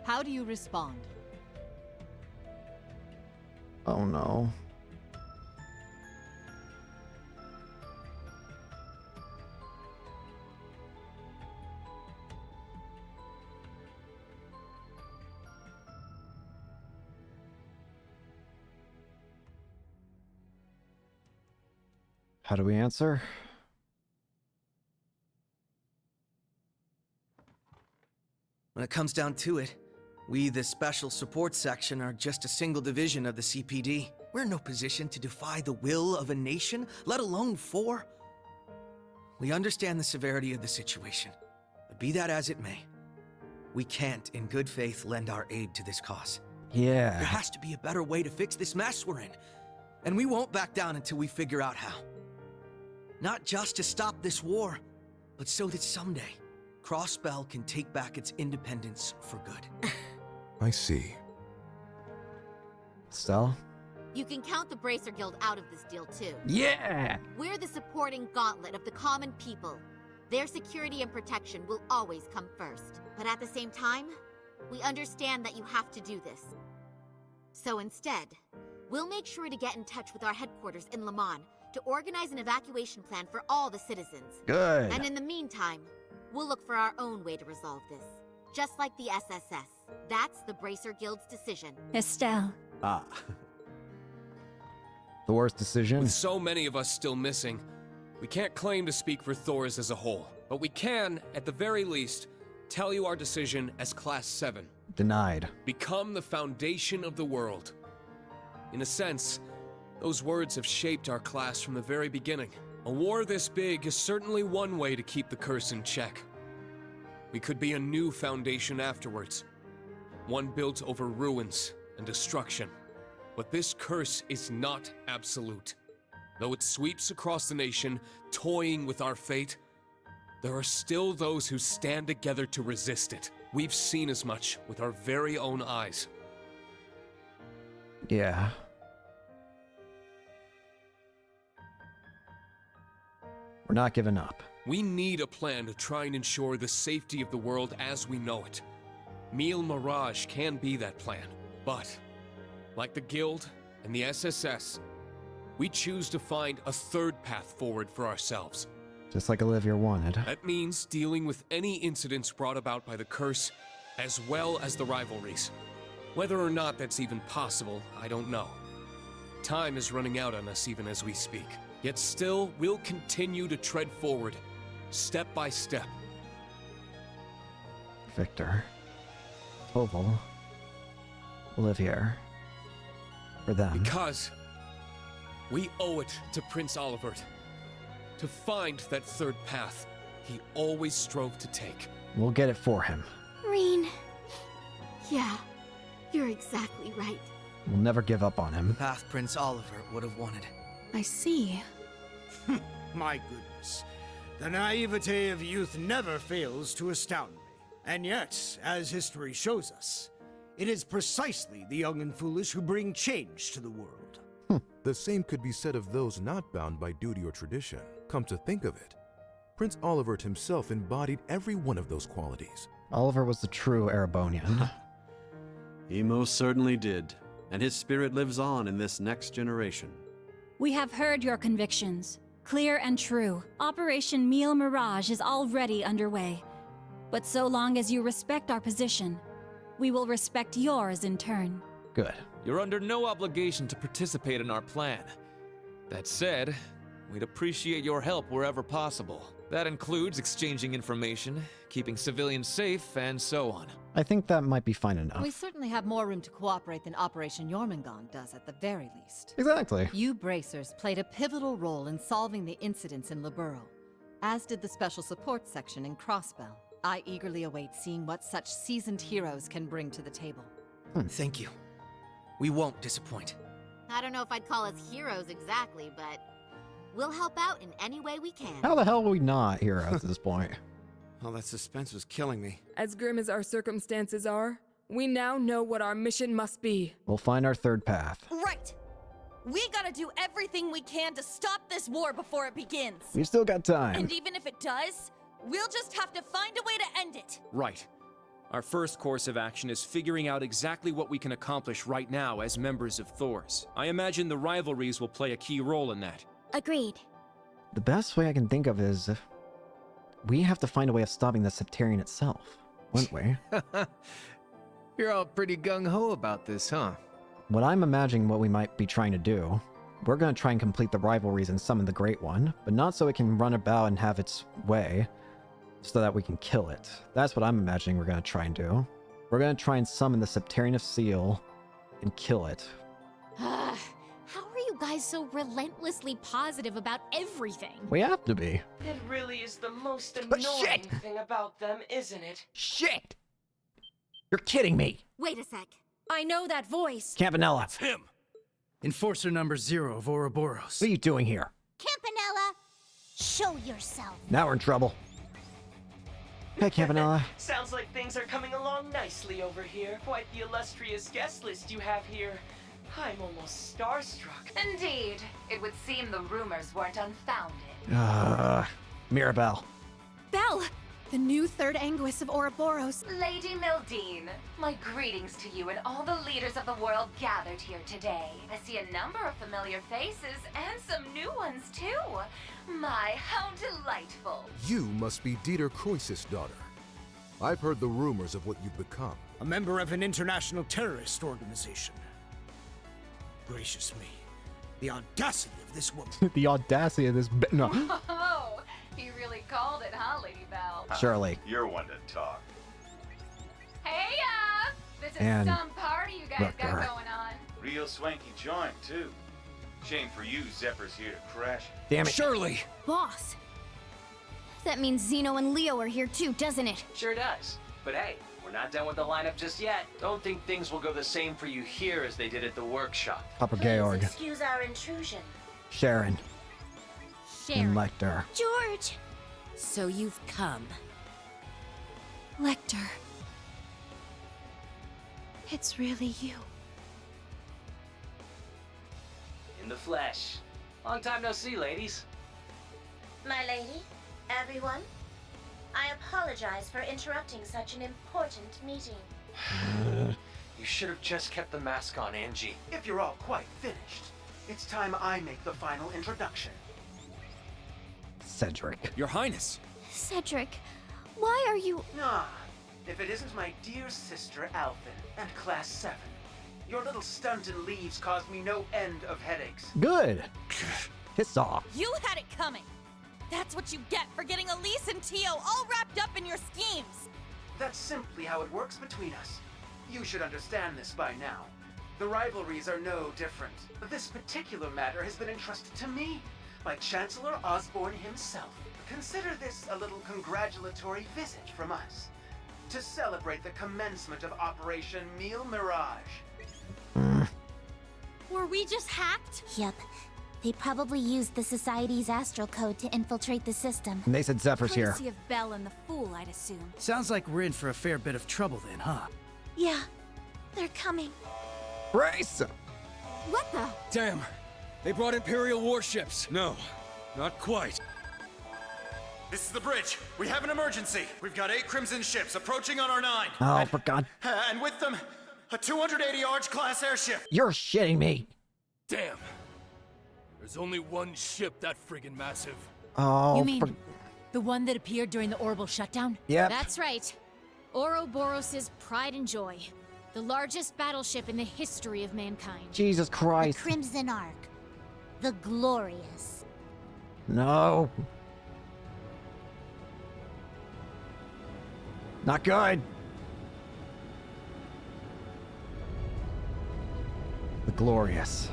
How do you respond? Oh no. How do we answer? When it comes down to it, we, the Special Support Section, are just a single division of the CPD. We're in no position to defy the will of a nation, let alone four. We understand the severity of the situation, but be that as it may, we can't, in good faith, lend our aid to this cause. Yeah. There has to be a better way to fix this mess we're in, and we won't back down until we figure out how. Not just to stop this war, but so that someday, Crossbell can take back its independence for good. I see. Stell? You can count the Bracer Guild out of this deal, too. Yeah! We're the supporting gauntlet of the common people. Their security and protection will always come first. But at the same time, we understand that you have to do this. So instead, we'll make sure to get in touch with our headquarters in Le Mans to organize an evacuation plan for all the citizens. Good. And in the meantime, we'll look for our own way to resolve this. Just like the SSS. That's the Bracer Guild's decision. Estelle. Ah. Thor's decision. With so many of us still missing, we can't claim to speak for Thor's as a whole. But we can, at the very least, tell you our decision as Class 7. Denied. Become the foundation of the world. In a sense, those words have shaped our class from the very beginning. A war this big is certainly one way to keep the curse in check. We could be a new foundation afterwards. One built over ruins and destruction. But this curse is not absolute. Though it sweeps across the nation, toying with our fate, there are still those who stand together to resist it. We've seen as much with our very own eyes. Yeah. We're not giving up. We need a plan to try and ensure the safety of the world as we know it. Mille Mirage can be that plan, but like the Guild and the SSS, we choose to find a third path forward for ourselves. Just like Olivia wanted. That means dealing with any incidents brought about by the curse, as well as the rivalries. Whether or not that's even possible, I don't know. Time is running out on us even as we speak. Yet still, we'll continue to tread forward, step by step. Victor. Oval. Olivia. For them. Because we owe it to Prince Olivert to find that third path he always strove to take. We'll get it for him. Reen. Yeah, you're exactly right. We'll never give up on him. The path Prince Olivert would have wanted. I see. My goodness. The naivete of youth never fails to astound me. And yet, as history shows us, it is precisely the young and foolish who bring change to the world. The same could be said of those not bound by duty or tradition. Come to think of it, Prince Olivert himself embodied every one of those qualities. Oliver was the true Erebonian. He most certainly did, and his spirit lives on in this next generation. We have heard your convictions. Clear and true. Operation Meal Mirage is already underway. But so long as you respect our position, we will respect yours in turn. Good. You're under no obligation to participate in our plan. That said, we'd appreciate your help wherever possible. That includes exchanging information, keeping civilians safe, and so on. I think that might be fine enough. We certainly have more room to cooperate than Operation Jormungand does at the very least. Exactly. You bracers played a pivotal role in solving the incidents in Liberl, as did the Special Support Section in Crossbell. I eagerly await seeing what such seasoned heroes can bring to the table. Thank you. We won't disappoint. I don't know if I'd call us heroes exactly, but we'll help out in any way we can. How the hell are we not heroes at this point? Oh, that suspense was killing me. As grim as our circumstances are, we now know what our mission must be. We'll find our third path. Right! We gotta do everything we can to stop this war before it begins. We've still got time. And even if it does, we'll just have to find a way to end it. Right. Our first course of action is figuring out exactly what we can accomplish right now as members of Thors. I imagine the rivalries will play a key role in that. Agreed. The best way I can think of is we have to find a way of stopping the Septarian itself, wouldn't we? You're all pretty gung-ho about this, huh? What I'm imagining what we might be trying to do, we're going to try and complete the rivalries and summon the Great One, but not so it can run about and have its way, so that we can kill it. That's what I'm imagining we're going to try and do. We're going to try and summon the Septarian of Seal and kill it. How are you guys so relentlessly positive about everything? We have to be. It really is the most annoying thing about them, isn't it? Shit! You're kidding me! Wait a sec. I know that voice. Campanella! It's him! Enforcer number 0 of Ouroboros. What are you doing here? Campanella, show yourself. Now we're in trouble. Hey, Campanella. Sounds like things are coming along nicely over here. Quite the illustrious guest list you have here. I'm almost starstruck. Indeed. It would seem the rumors weren't unfounded. Mirabelle. Belle! The new third Anguis of Ouroboros. Lady Mildine, my greetings to you and all the leaders of the world gathered here today. I see a number of familiar faces and some new ones too. My, how delightful. You must be Dieter Croesus' daughter. I've heard the rumors of what you've become. A member of an international terrorist organization. Gracious me. The audacity of this woman. The audacity of this no. Oh, you really called it, huh, Lady Belle? Surely. You're one to talk. Hey, this is And some party you guys got Rutger. going on. Real swanky joint, too. Shame for you, Zephyr's here to crash it. Damn it. Shirley! Boss! That means Zeno and Leo are here too, doesn't it? Sure does. But hey, we're not done with the lineup just yet. Don't think things will go the same for you here as they did at the workshop. Papa Georg. Excuse our intrusion. Sharon. And Lecter. George! So you've come. Lecter. It's really you. In the flesh. Long time no see, ladies. My lady, everyone, I apologize for interrupting such an important meeting. You should have just kept the mask on, Angie. If you're all quite finished, it's time I make the final introduction. Cedric. Your Highness. Cedric, why are you... Ah, if it isn't my dear sister Alphen and Class 7. Your little stunt in leaves caused me no end of headaches. Good. Piss off. You had it coming. That's what you get for getting Elise and Tio all wrapped up in your schemes. That's simply how it works between us. You should understand this by now. The rivalries are no different. But this particular matter has been entrusted to me by Chancellor Osborne himself. Consider this a little congratulatory visit from us to celebrate the commencement of Operation Meal Mirage. Were we just hacked? Yep. They probably used the Society's astral code to infiltrate the system. And they said Zephyr's here. Courtesy of Belle and the Fool, I'd assume. Sounds like we're in for a fair bit of trouble then, huh? Yeah, they're coming. Brace! What the? Damn. They brought Imperial warships. No, not quite. This is the bridge. We have an emergency. We've got 8 Crimson ships approaching on our 9. Oh, for God. And with them, a 280 Arch-class airship. You're shitting me. Damn. There's only one ship that friggin' massive. Oh, you mean the one that appeared during the orbital shutdown? Yep. That's right. Ouroboros' pride and joy. The largest battleship in the history of mankind. Jesus Christ. The Crimson Ark. The Glorious. No. Not good. The Glorious.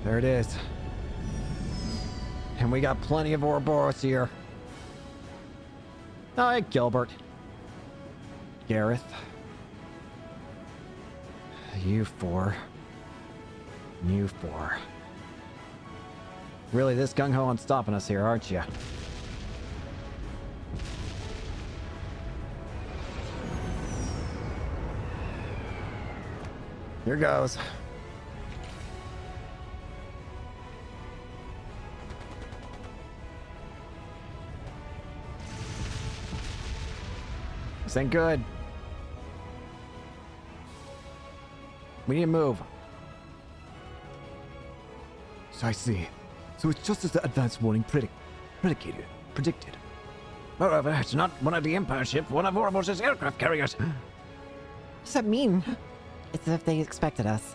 There it is. And we got plenty of Ouroboros here. Hi, Gilbert. Gareth. You 4. You 4. Really this gung-ho on stopping us here, aren't you? Here goes. This ain't good. We need to move. So I see. So it's just as the advance warning predicted. Moreover, it's not one of the Empire ships, one of Ouroboros' aircraft carriers. What does that mean? It's as if they expected us.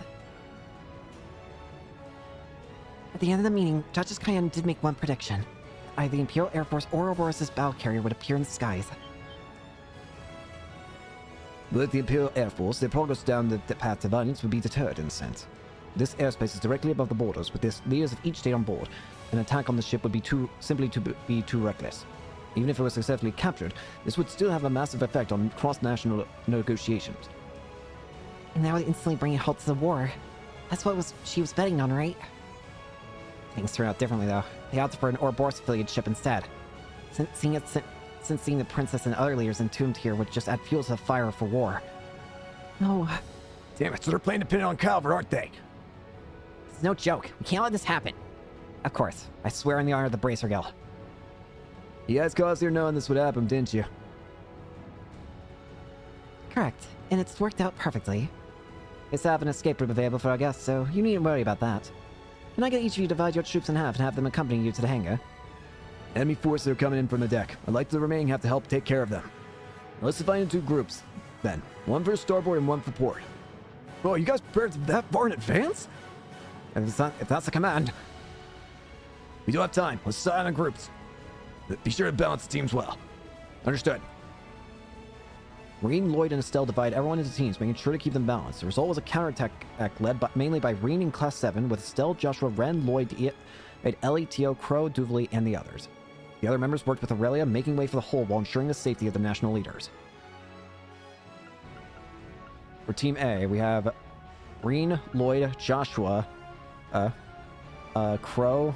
At the end of the meeting, Duchess Cayenne did make one prediction. Either the Imperial Air Force or Ouroboros' battle carrier would appear in the skies. With the Imperial Air Force, their progress down the path to violence would be deterred in a sense. This airspace is directly above the borders, with the leaders of each state on board. An attack on the ship would be too reckless. Even if it was successfully captured, this would still have a massive effect on cross-national negotiations. And that would instantly bring a halt to the war. That's what she was betting on, right? Things turned out differently, though. They opted for an Ouroboros-affiliated ship instead. Since seeing the princess and other leaders entombed here would just add fuel to the fire for war. No. Damn it, so they're playing dependent on Calvert, aren't they? It's no joke. We can't let this happen. Of course. I swear on the honor of the Bracer Guild. You guys caused your knowing this would happen, didn't you? Correct. And it's worked out perfectly. It's to have an escape route available for our guests, so you needn't worry about that. And I get each of you divide your troops in half and have them accompany you to the hangar. Enemy forces are coming in from the deck. I'd like the remaining have to help take care of them. Let's divide into 2 groups, then. One for starboard and one for port. Oh, you guys prepared that far in advance? If that's the command. We do have time. Let's assign in groups. Be sure to balance the teams well. Understood. Reen, Lloyd, and Estelle divide everyone into teams, making sure to keep them balanced. The result was a counterattack led mainly by Reen in Class 7, with Estelle, Joshua, Ren, Lloyd, Ellie, Tio, Crow, Duvley, and the others. The other members worked with Aurelia, making way for the whole while ensuring the safety of the national leaders. For Team A, we have Reen, Lloyd, Joshua, Crow,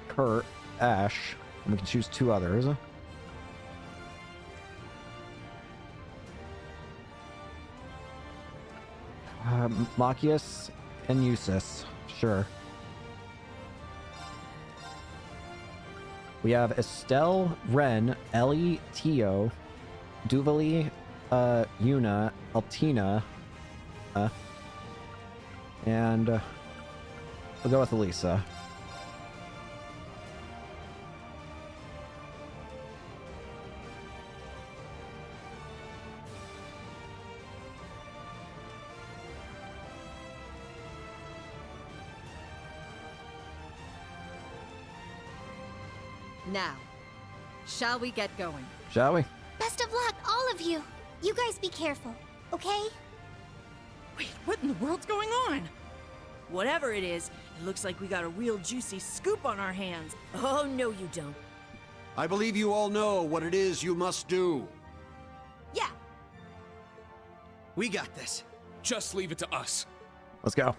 Kurt, Ash, and we can choose 2 others. Machias and Eustace, sure. We have Estelle, Ren, Ellie, Tio, Duvali, Yuna, Altina, and we'll go with Elisa. Now, shall we get going? Shall we? Best of luck, all of you. You guys be careful, okay? Wait, what in the world's going on? Whatever it is, it looks like we got a real juicy scoop on our hands. Oh, no you don't. I believe you all know what it is you must do. Yeah. We got this. Just leave it to us. Let's go.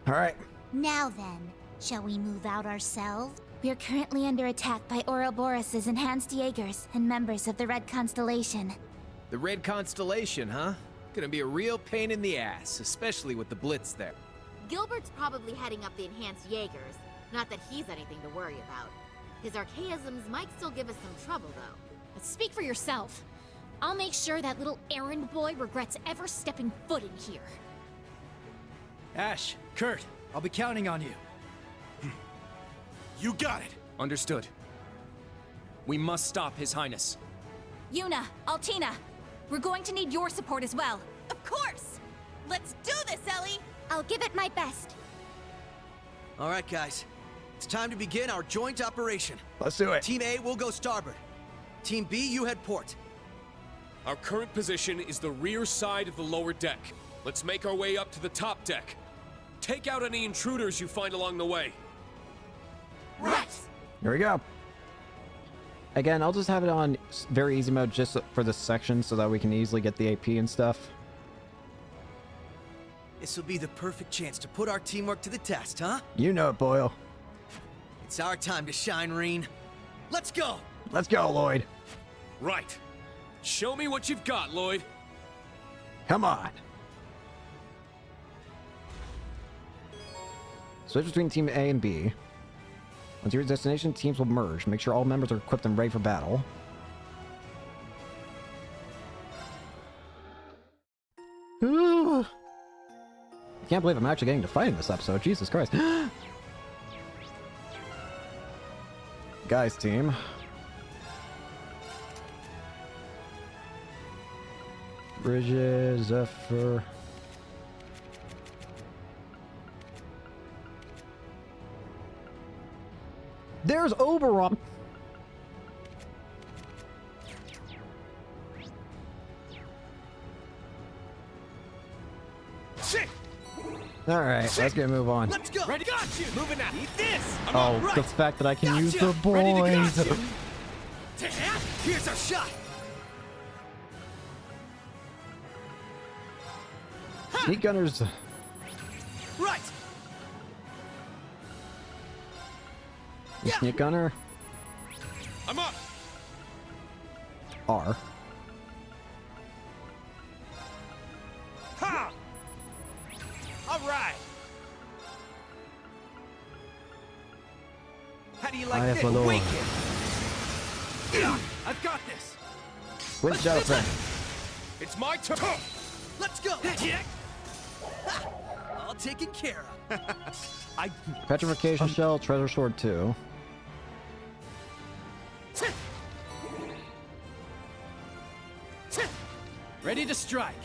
All right. Now then, shall we move out ourselves? We are currently under attack by Ouroboros' enhanced Jaegers and members of the Red Constellation. The Red Constellation, huh? Gonna be a real pain in the ass, especially with the Blitz there. Gilbert's probably heading up the enhanced Jaegers. Not that he's anything to worry about. His archaisms might still give us some trouble, though. But speak for yourself. I'll make sure that little errand boy regrets ever stepping foot in here. Ash, Kurt, I'll be counting on you. You got it! Understood. We must stop His Highness. Yuna, Altina, we're going to need your support as well. Of course! Let's do this, Ellie! I'll give it my best. All right, guys. It's time to begin our joint operation. Let's do it. Team A will go starboard. Team B, you head port. Our current position is the rear side of the lower deck. Let's make our way up to the top deck. Take out any intruders you find along the way. Right! Here we go. Again, I'll just have it on very easy mode just for this section so that we can easily get the AP and stuff. This will be the perfect chance to put our teamwork to the test, huh? You know it, Boyle. It's our time to shine, Reen. Let's go! Let's go, Lloyd. Right. Show me what you've got, Lloyd. Come on. Switch between Team A and B. Once you reach destination, teams will merge. Make sure all members are equipped and ready for battle. Ooh. I can't believe I'm actually getting to fight in this episode. Jesus Christ. Guys, team. Bridget, Zephyr. There's Oberon. All right, let's get a move on. Let's go. Ready? Got you. Moving out. Eat this. Oh, right. the fact that I can use the Ready to boys. got you. Here's our shot. Sneak gunners. Right. The sneak gunner. I'm up. R. Ha! All right. How do you like I have this? a lower. Wicked. Yeah, I've got this. With shadow effect. It's my turn. Let's go. All taken care of. Petrification shell, treasure sword 2. Ready to strike.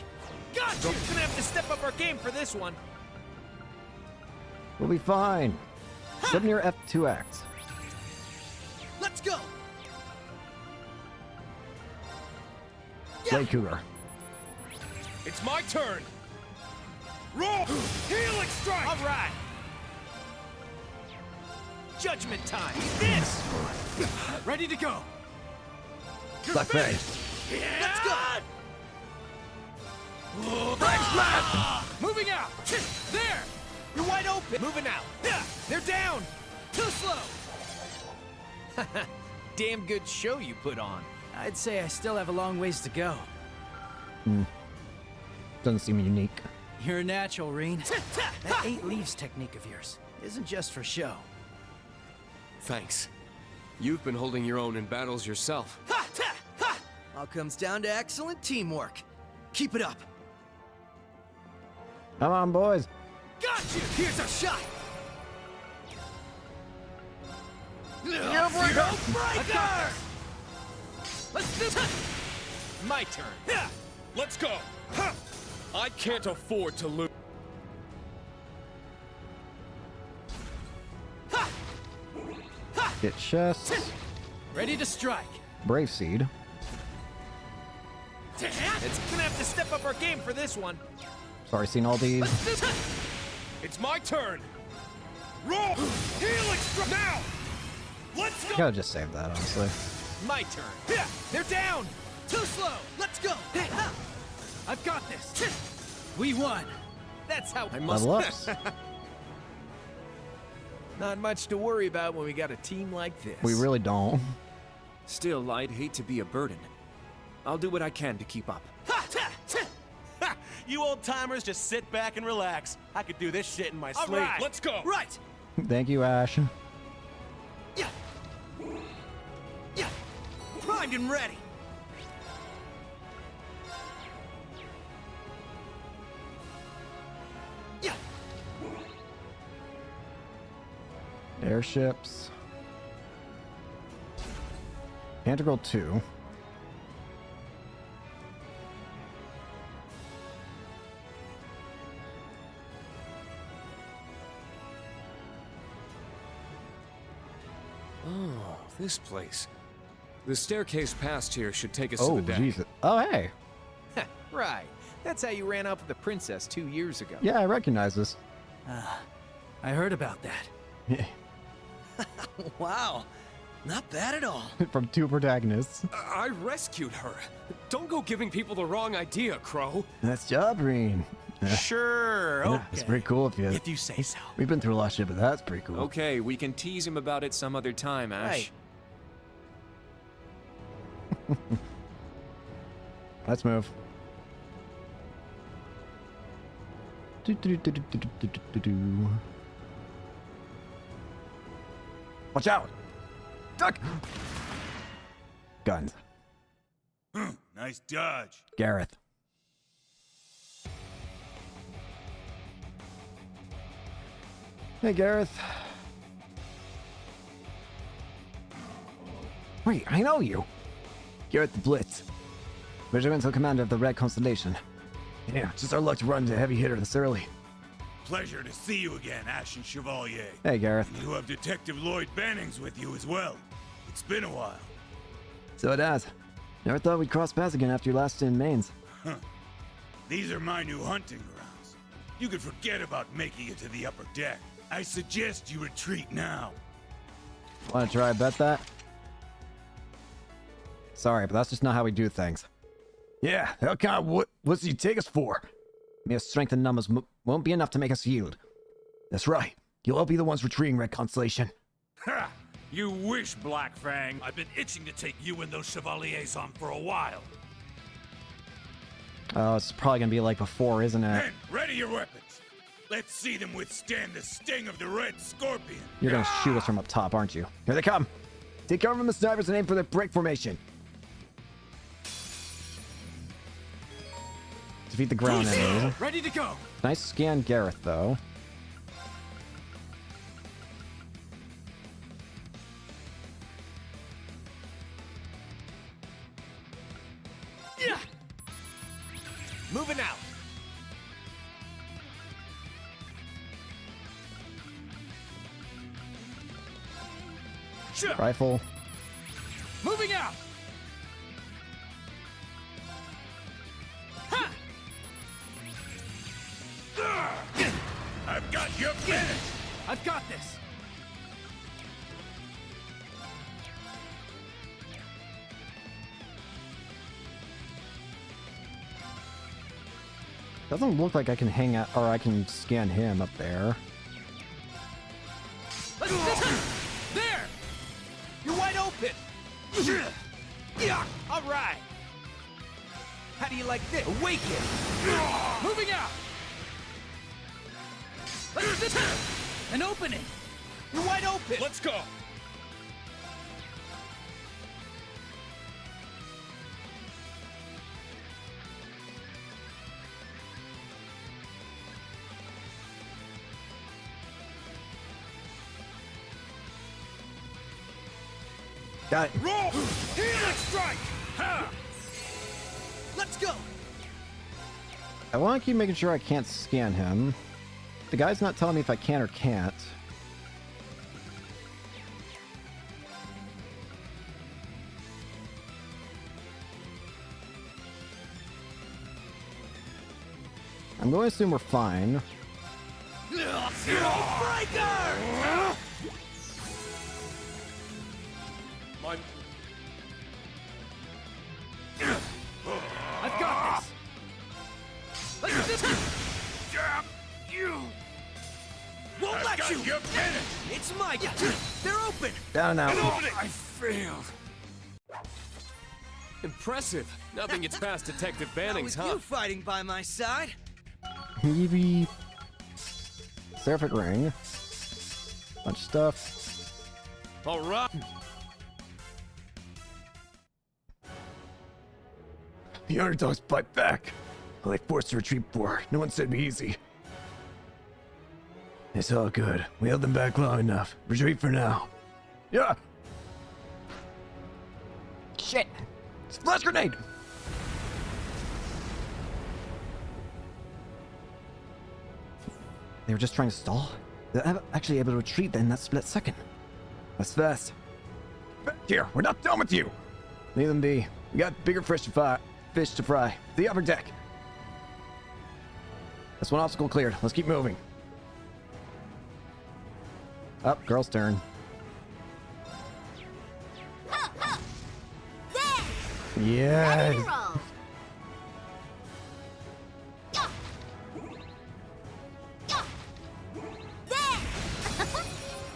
Got you. Gonna have to step up our game for this one. We'll be fine. Sit near F2X. Let's go. Blade Cougar. It's my turn. Roll. Healing strike. All right. Judgment time. Eat this. Ready to go. Black face. Let's go. Moving out. There. You're wide open. Moving out. They're down. Too slow. Damn good show you put on. I'd say I still have a long ways to go. Doesn't seem unique. You're a natural, Reen. That 8 leaves technique of yours isn't just for show. Thanks. You've been holding your own in battles yourself. All comes down to excellent teamwork. Keep it up. Come on, boys. Got you. Here's our shot. Breaker! Let's do this. My turn. Let's go. I can't afford to lose. Get chest. Ready to strike. Brave Seed. It's gonna have to step up our game for this one. Sorry, seen all these. It's my turn. Roll. Healing strike now. Let's go. Gotta just save that, honestly. My turn. They're down. Too slow. Let's go. I've got this. We won. That's how I Level ups. Not much to worry about when we got a team like this. We really don't. Still, I'd hate to be a burden. I'll do what I can to keep up. You old-timers just sit back and relax. I could do this shit in my sleep. All right, let's go. Right. Thank you, Ash. Yeah. Yeah. Primed and ready. Yeah. Airships. Integral 2. Oh, this place. The staircase past here should take us to Oh, the deck. Jesus. Oh, hey. Right. That's how you ran off with the princess 2 years ago. Yeah, I recognize this. I heard about that. Wow. Not bad at all. From 2 protagonists. I rescued her. Don't go giving people the wrong idea, Crow. Nice job, Reen. Sure, Yeah, okay. it's pretty cool if you... If you say so. We've been through a lot of shit, but that's pretty cool. Okay, we can tease him about it some other time, Ash. Right. Let's move. Watch out! Duck! Guns. Nice dodge. Gareth. Hey, Gareth. Wait, I know you. Gareth the Blitz. Regimental commander of the Red Constellation. Yeah, just our luck to run into a heavy hitter this early. Pleasure to see you again, Ashen Chevalier. Hey, Gareth. And you have Detective Lloyd Bannings with you as well. It's been a while. So it has. Never thought we'd cross paths again after your last stint in Mainz. Huh. These are my new hunting grounds. You can forget about making it to the upper deck. I suggest you retreat now. Want to try bet that? Sorry, but that's just not how we do things. Yeah, hell kind of what's he take us for? Mere strength and numbers won't be enough to make us yield. That's right. You'll all be the ones retreating, Red Constellation. Ha! You wish, Black Fang. I've been itching to take you and those Chevaliers on for a while. Oh, it's probably gonna be like before, isn't it? Men, ready your weapons. Let's see them withstand the sting of the Red Scorpion. You're gonna shoot us from up top, aren't you? Here they come. Take cover from the snipers and aim for the break formation. Defeat the ground enemies. Ready to go. Nice scan, Gareth, though. Yeah. Moving out. Sure. Rifle. Moving out. Ha! I've got your finish. I've got this. Doesn't look like I can hang out, or I can scan him up there. There! You're wide open! Yeah! Alright! How do you like this? Awaken! Moving out! An opening! You're wide open! Let's go! Got it. Roll! Healing strike! Ha! Let's go! I want to keep making sure I can't scan him. The guy's not telling me if I can or can't. I'm going to assume we're fine. Breaker! I've got this! Damn you! Won't let got you! your finish. It's my... They're open! Down and out. I failed. Impressive. Nothing gets past Detective Not Banning's, with you fighting by my side. Eevee. Seraphic Ring. Bunch of stuff. All right. The underdogs fight back. Well, they forced a retreat for. No one said it'd be easy. It's all good. We held them back long enough. Retreat for now. Yeah! Shit! It's a flash grenade! They were just trying to stall? They're actually able to retreat in that split second. That's fast. Back here! We're not done with you! Leave them be. We got bigger fish to fry. The upper deck. That's one obstacle cleared. Let's keep moving. Up, girl's turn. Yes.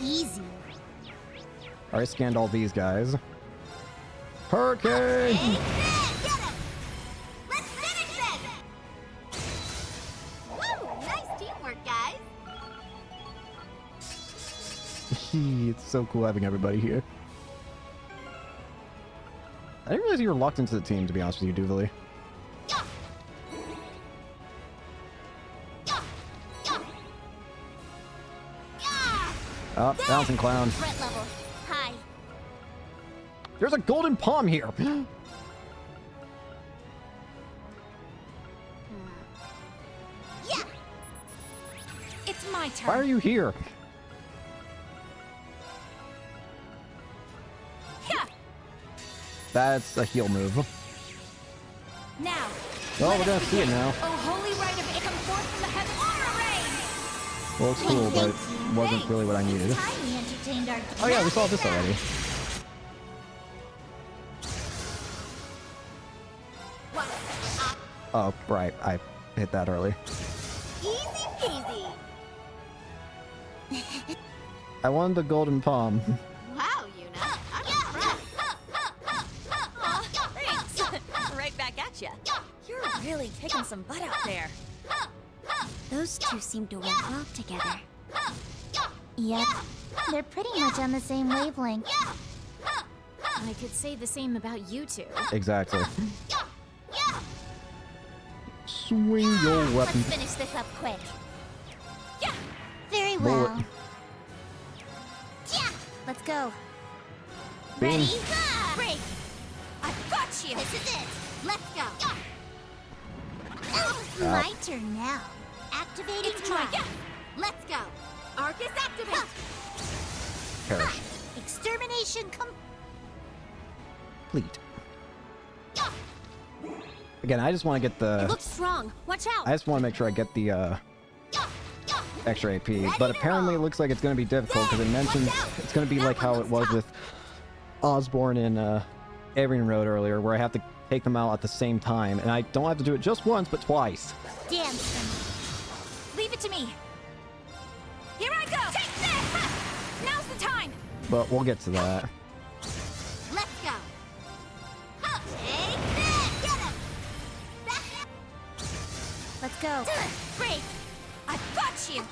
Easy. I scanned all these guys. Hurricane! Let's finish this! Woo! Nice teamwork, guys. It's so cool having everybody here. I didn't realize you were locked into the team, to be honest with you, Dooley. Oh, bouncing clown. Threat level high. There's a golden palm here. Yeah. It's my turn. Why are you here? Yeah. That's a heal move. Now. Well, we're gonna see it now. Oh, holy rite of it, come forth from the heaven. Well, it's cool, but it wasn't really what I needed. Time we entertained our Oh yeah, we saw this already. Oh, right. I hit that early. Easy peasy. I wanted the golden palm. Wow, Yuna. I'm impressed. Thanks. Right back at ya. You're really kicking some butt out there. Those two seem to work well together. Yep. They're pretty much on the same wavelength. I could say the same about you two. Exactly. Swing your weapon. Let's finish this up quick. Yeah. Very Bullet. well. Yeah. Let's go. Beam. Ready? Break. I've got you. This is it. Let's go. Ow. My turn now. Activating It's my drive. Let's go. Arcus activate. Perish. Extermination Complete. Again, I just want to get It the... looks strong. Watch out. I just want to make sure I get the extra AP. But apparently it looks like it's going to be difficult because it mentions it's going to be like how it was with Osborne and Arian Road earlier, where I have to take them out at the same time. And I don't have to do it just once, but twice. Damn. Leave it to me. Here I go. Take this. Now's the time. But we'll get to that. Let's go. Take this. Get him. Let's go. Break. I've got you.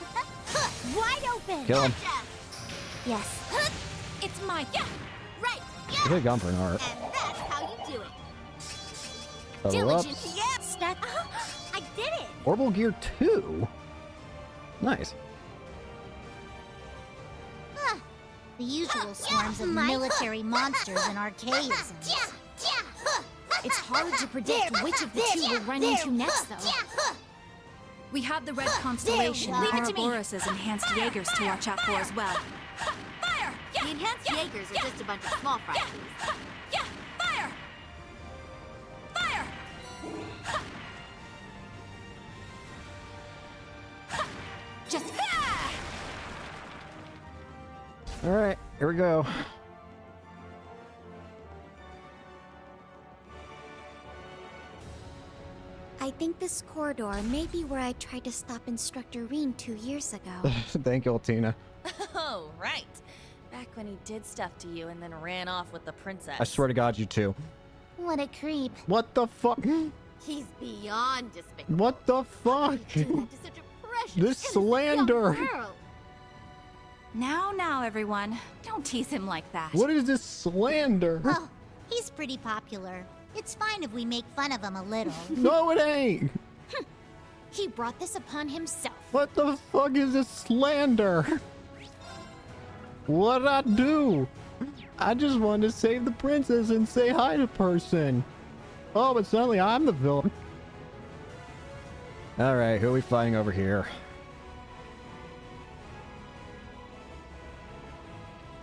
Wide open. Kill him. Yes. It's my Right. You could have gone for an art. And that's how you do it. Level up. Yes. That. I did it. Orbital Gear 2. Nice. The usual swarms of military monsters and archaisms. It's hard to predict which of the two we'll run into next, though. We have the red constellation. Leave it to me. Ouroboros' enhanced Jaegers to watch out for as well. Fire! The enhanced Jaegers are just a bunch of small fry trees. Yeah! Fire! Fire! Just All right, here we go. I think this corridor may be where I tried to stop Instructor Reen 2 years ago. Thank you, Altina. Oh, right. Back when he did stuff to you and then ran off with the princess. I swear to God, you too. What a creep. What the fuck? He's beyond despicable. What the fuck? This slander. Now, everyone. Don't tease him like that. What is this slander? Oh, he's pretty popular. It's fine if we make fun of him a little. No, it ain't. He brought this upon himself. What the fuck is this slander? What'd I do? I just wanted to save the princess and say hi to person. Oh, but suddenly I'm the villain. Alright, who are we fighting over here?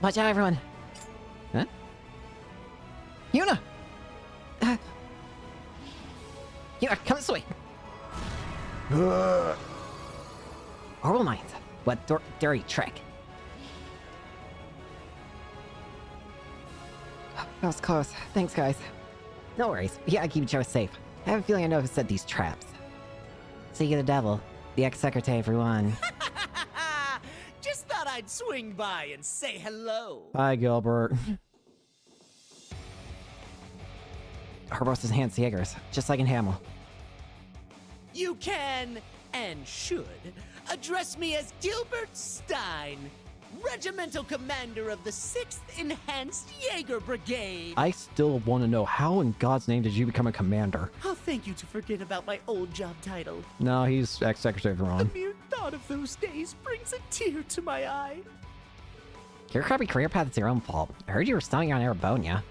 Watch out, everyone. Huh? Yuna! Yuna, come this way. Horrible minds. What dirty trick. That was close. Thanks, guys. No worries. We gotta keep each other safe. I have a feeling I know who set these traps. See you, the devil. The ex-secretary, everyone. Just thought I'd swing by and say hello. Hi, Gilbert. Herboros is Hans Jaegers, just like in Hamel. You can, and should, address me as Gilbert Stein, Regimental Commander of the 6th Enhanced Jaeger Brigade. I still want to know how in God's name did you become a commander? I'll thank you to forget about my old job title. No, he's ex-secretary of Iran. The mere thought of those days brings a tear to my eye. Your crappy career path is your own fault. I heard you were studying on Arabonia.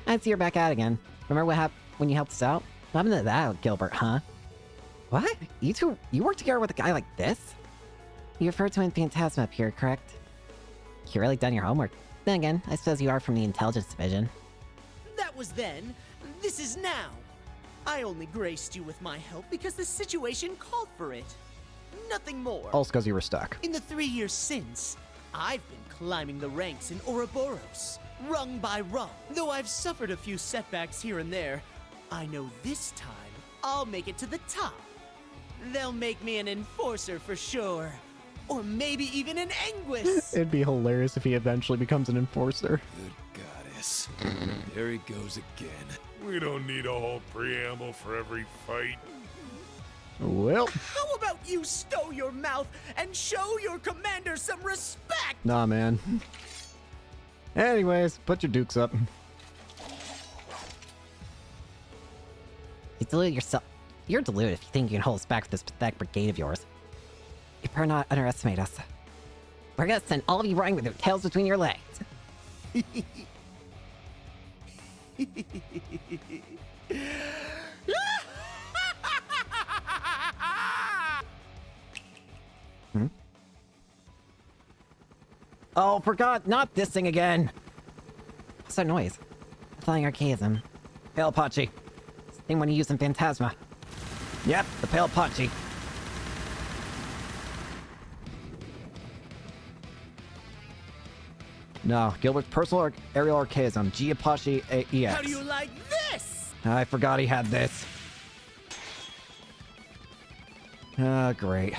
I'd see you're back out again. Remember what happened when you helped us out? What happened to that, Gilbert, huh? What? You work together with a guy like this? You refer to him in Phantasma up here, correct? You really done your homework. Then again, I suppose you are from the intelligence division. That was then. This is now. I only graced you with my help because the situation called for it. Nothing more. Also because you were stuck. In the 3 years since, I've been climbing the ranks in Ouroboros, rung by rung. Though I've suffered a few setbacks here and there, I know this time I'll make it to the top. They'll make me an enforcer for sure. Or maybe even an Anguis. It'd be hilarious if he eventually becomes an enforcer. Good goddess. There he goes again. We don't need a whole preamble for every fight. Well. How about you stow your mouth and show your commander some respect? Nah, man. Anyways, put your dukes up. You deluded yourself. You're deluded if you think you can hold us back with this pathetic brigade of yours. You better not underestimate us. We're gonna send all of you running with your tails between your legs. Hmm? Oh, forgot, not this thing again. What's that noise? Flying archaism. Pale Pachi. Same one you use in Phantasma. Yep, the Pale Pachi. No, Gilbert's personal aerial archaism, Giapachi EX. How do you like this? I forgot he had this. Ah, great.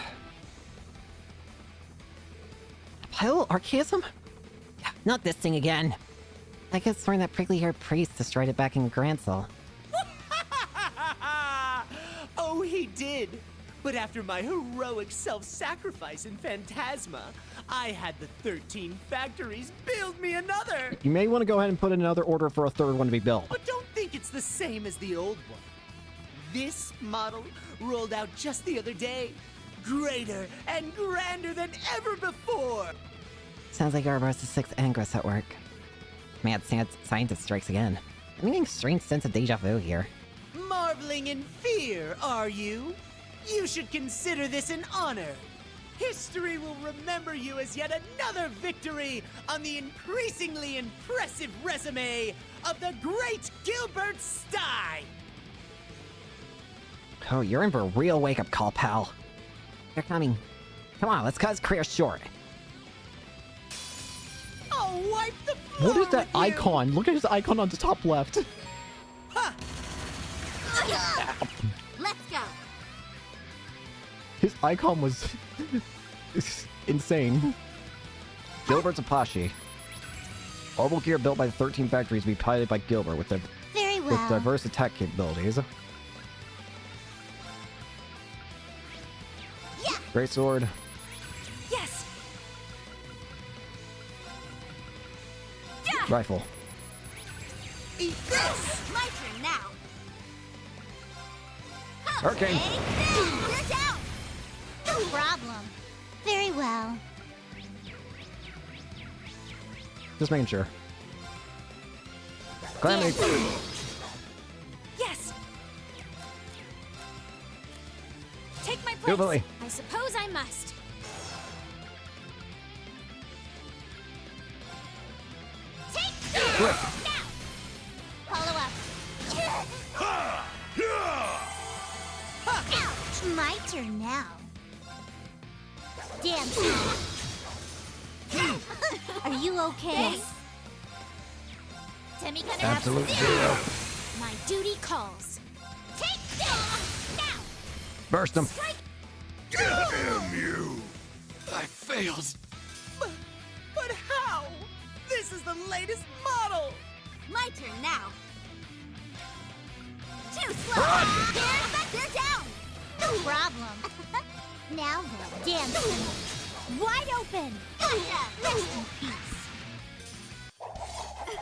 Pale archaism? Yeah, not this thing again. I could have sworn that prickly-haired priest destroyed it back in Grancel. Oh, he did. But after my heroic self-sacrifice in Phantasma, I had the 13 factories build me another. You may want to go ahead and put in another order for a third one to be built. But don't think it's the same as the old one. This model rolled out just the other day. Greater and grander than ever before. Sounds like Ouroboros' 6th Anguis at work. Mad scientist strikes again. I'm getting a strange sense of deja vu here. Marveling in fear, are you? You should consider this an honor. History will remember you as yet another victory on the increasingly impressive resume of the great Gilbert Stein. Oh, you're in for a real wake-up call, pal. They're coming. Come on, let's cut his career short. I'll wipe the floor What is that with you. icon? Look at his icon on the top left. Let's go. His icon was insane. Gilbert's Apache. Orbital gear built by the 13 factories to be piloted by Gilbert with the... Very with well. diverse attack capabilities. Yeah. Great sword. Yes. Rifle. Eat this! My turn now. Hurricane. You're down! No problem. Very well. Just making sure. Calamity. Yes. Take my place. Jubilee. I suppose I must. Flip. Follow up. Ouch! My turn now. Damn. Are you okay? Semiconductor Absolute zero. My duty calls. Take this! Now! Burst them. Damn you! I failed. But how? This is the latest model! My turn now. Too slow! You're down! No problem. Now then, damn. Wide open! Rest in peace.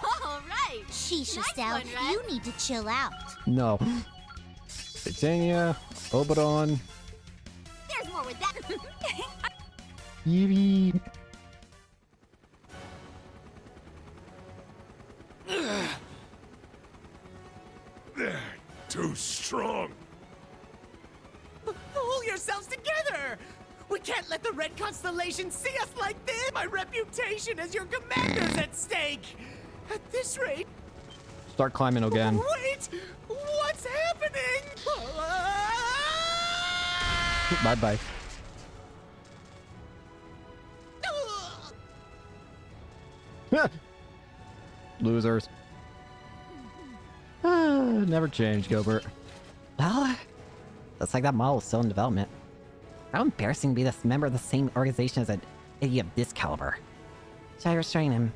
All right! Sheesh, Nice Estelle, one, Red. you need to chill out. No. Titania. Oberon. There's more with that. Eevee. They're too strong. Pull yourselves together! We can't let the Red Constellation see us like this! My reputation as your commander's at stake! At this rate... Start climbing again. Wait! What's happening? Bye-bye. Losers. Never change, Gilbert. Well, looks like that model is still in development. How embarrassing to be this member of the same organization as an idiot of this caliber. Should I restrain him?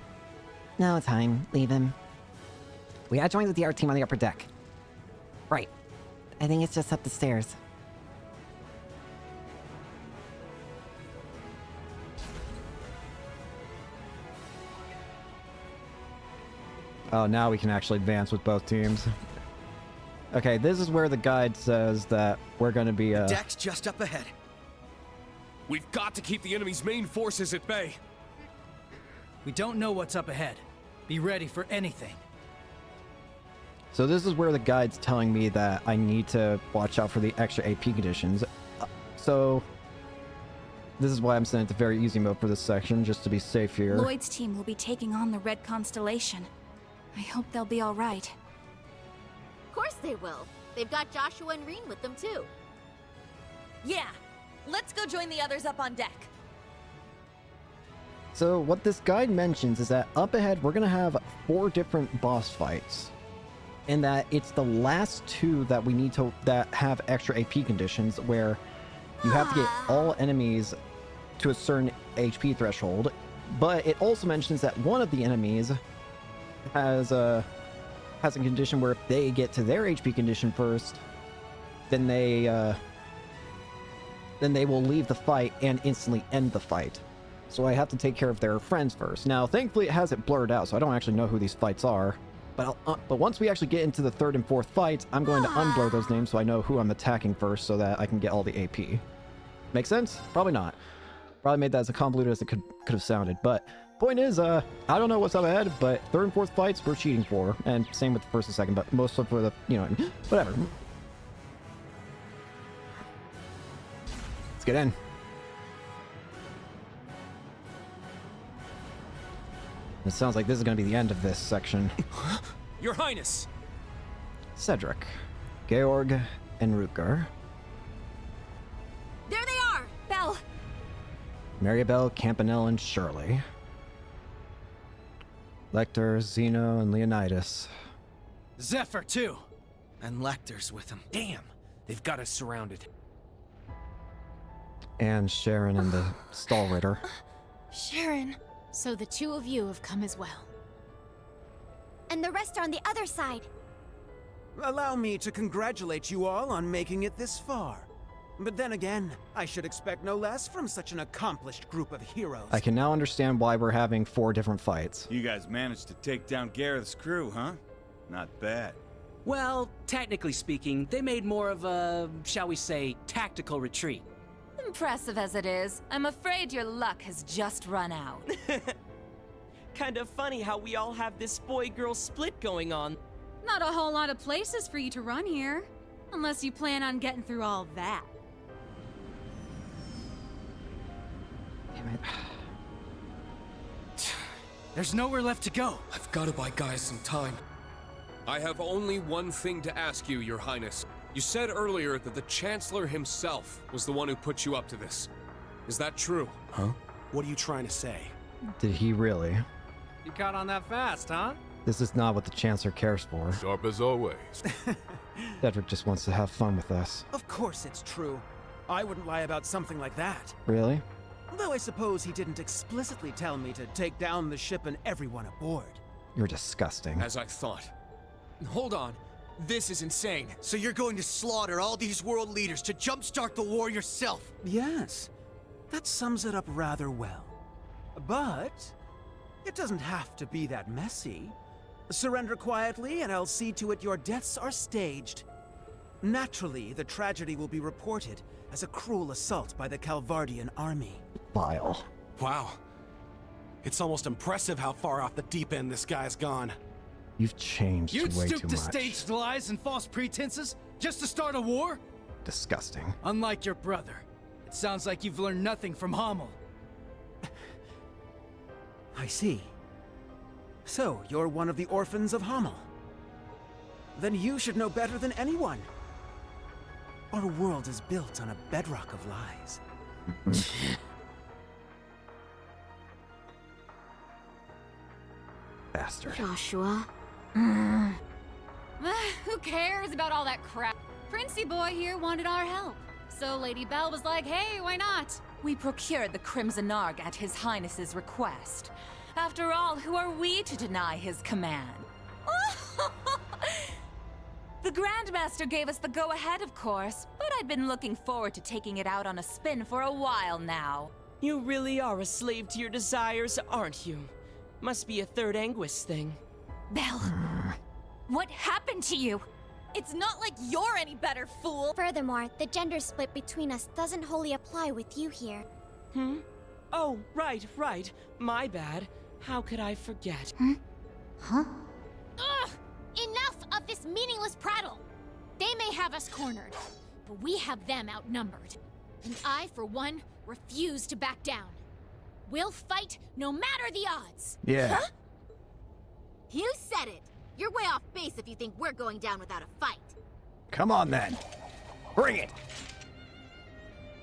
No time. Leave him. We gotta join the DR team on the upper deck. Right. I think it's just up the stairs. Oh, now we can actually advance with both teams. Okay, this is where the guide says that we're gonna be, Deck's just up ahead. We've got to keep the enemy's main forces at bay. We don't know what's up ahead. Be ready for anything. So this is where the guide's telling me that I need to watch out for the extra AP conditions. So this is why I'm setting it to very easy mode for this section, just to be safe here. Lloyd's team will be taking on the Red Constellation. I hope they'll be all right. Of course they will. They've got Joshua and Reen with them too. Yeah. Let's go join the others up on deck. So what this guide mentions is that up ahead we're gonna have 4 different boss fights. And that it's the last 2 that we need to that have extra AP conditions where you have to get all enemies to a certain HP threshold. But it also mentions that one of the enemies has a condition where if they get to their HP condition first, then they will leave the fight and instantly end the fight. So I have to take care of their friends first. Now, thankfully, it has it blurred out, so I don't actually know who these fights are. But once we actually get into the 3rd and 4th fights, I'm going to unblur those names so I know who I'm attacking first so that I can get all the AP. Make sense? Probably not. Probably made that as convoluted as it could have sounded. But point is, I don't know what's up ahead, but 3rd and 4th fights we're cheating for. And same with the 1st and 2nd, but mostly for the, you know, whatever. Let's get in. It sounds like this is going to be the end of this section. Your Highness! Cedric, Georg, and Rutger. There they are! Belle! Maribel, Campanelle, and Shirley. Lecter, Zeno, and Leonidas. Zephyr, too! And Lecter's with him. Damn! They've got us surrounded. And Sharon and the Stall Ritter. Sharon. So the 2 of you have come as well. And the rest are on the other side. Allow me to congratulate you all on making it this far. But then again, I should expect no less from such an accomplished group of heroes. I can now understand why we're having 4 different fights. You guys managed to take down Gareth's crew, huh? Not bad. Well, technically speaking, they made more of a, shall we say, tactical retreat. Impressive as it is, I'm afraid your luck has just run out. Kind of funny how we all have this boy-girl split going on. Not a whole lot of places for you to run here. Unless you plan on getting through all that. Damn it. There's nowhere left to go. I've got to buy guys some time. I have only one thing to ask you, Your Highness. You said earlier that the Chancellor himself was the one who put you up to this. Is that true? Huh? What are you trying to say? Did he really? You caught on that fast, huh? This is not what the Chancellor cares for. Sharp as always. Cedric just wants to have fun with us. Of course it's true. I wouldn't lie about something like that. Really? Though I suppose he didn't explicitly tell me to take down the ship and everyone aboard. You're disgusting. As I thought. Hold on. This is insane. So you're going to slaughter all these world leaders to jumpstart the war yourself? Yes. That sums it up rather well. But it doesn't have to be that messy. Surrender quietly, and I'll see to it your deaths are staged. Naturally, the tragedy will be reported as a cruel assault by the Calvardian army. Vile. Wow. It's almost impressive how far off the deep end this guy's gone. You've changed You'd way stoop too to much. staged lies and false pretenses just to start a war? Disgusting. Unlike your brother, it sounds like you've learned nothing from Hamel. I see. So, you're one of the orphans of Hamel. Then you should know better than anyone. Our world is built on a bedrock of lies. Bastard. Joshua. Who cares about all that crap? Princey boy here wanted our help. So Lady Belle was like, hey, why not? We procured the Crimson Arg at His Highness's request. After all, who are we to deny his command? The Grandmaster gave us the go-ahead, of course, but I'd been looking forward to taking it out on a spin for a while now. You really are a slave to your desires, aren't you? Must be a third Anguis thing. Belle, what happened to you? It's not like you're any better, fool! Furthermore, the gender split between us doesn't wholly apply with you here. Oh, right. My bad. How could I forget? Huh? Ugh! Enough of this meaningless prattle! They may have us cornered, but we have them outnumbered. And I, for one, refuse to back down. We'll fight no matter the odds! Yeah. Huh? You said it! You're way off base if you think we're going down without a fight. Come on then. Bring it!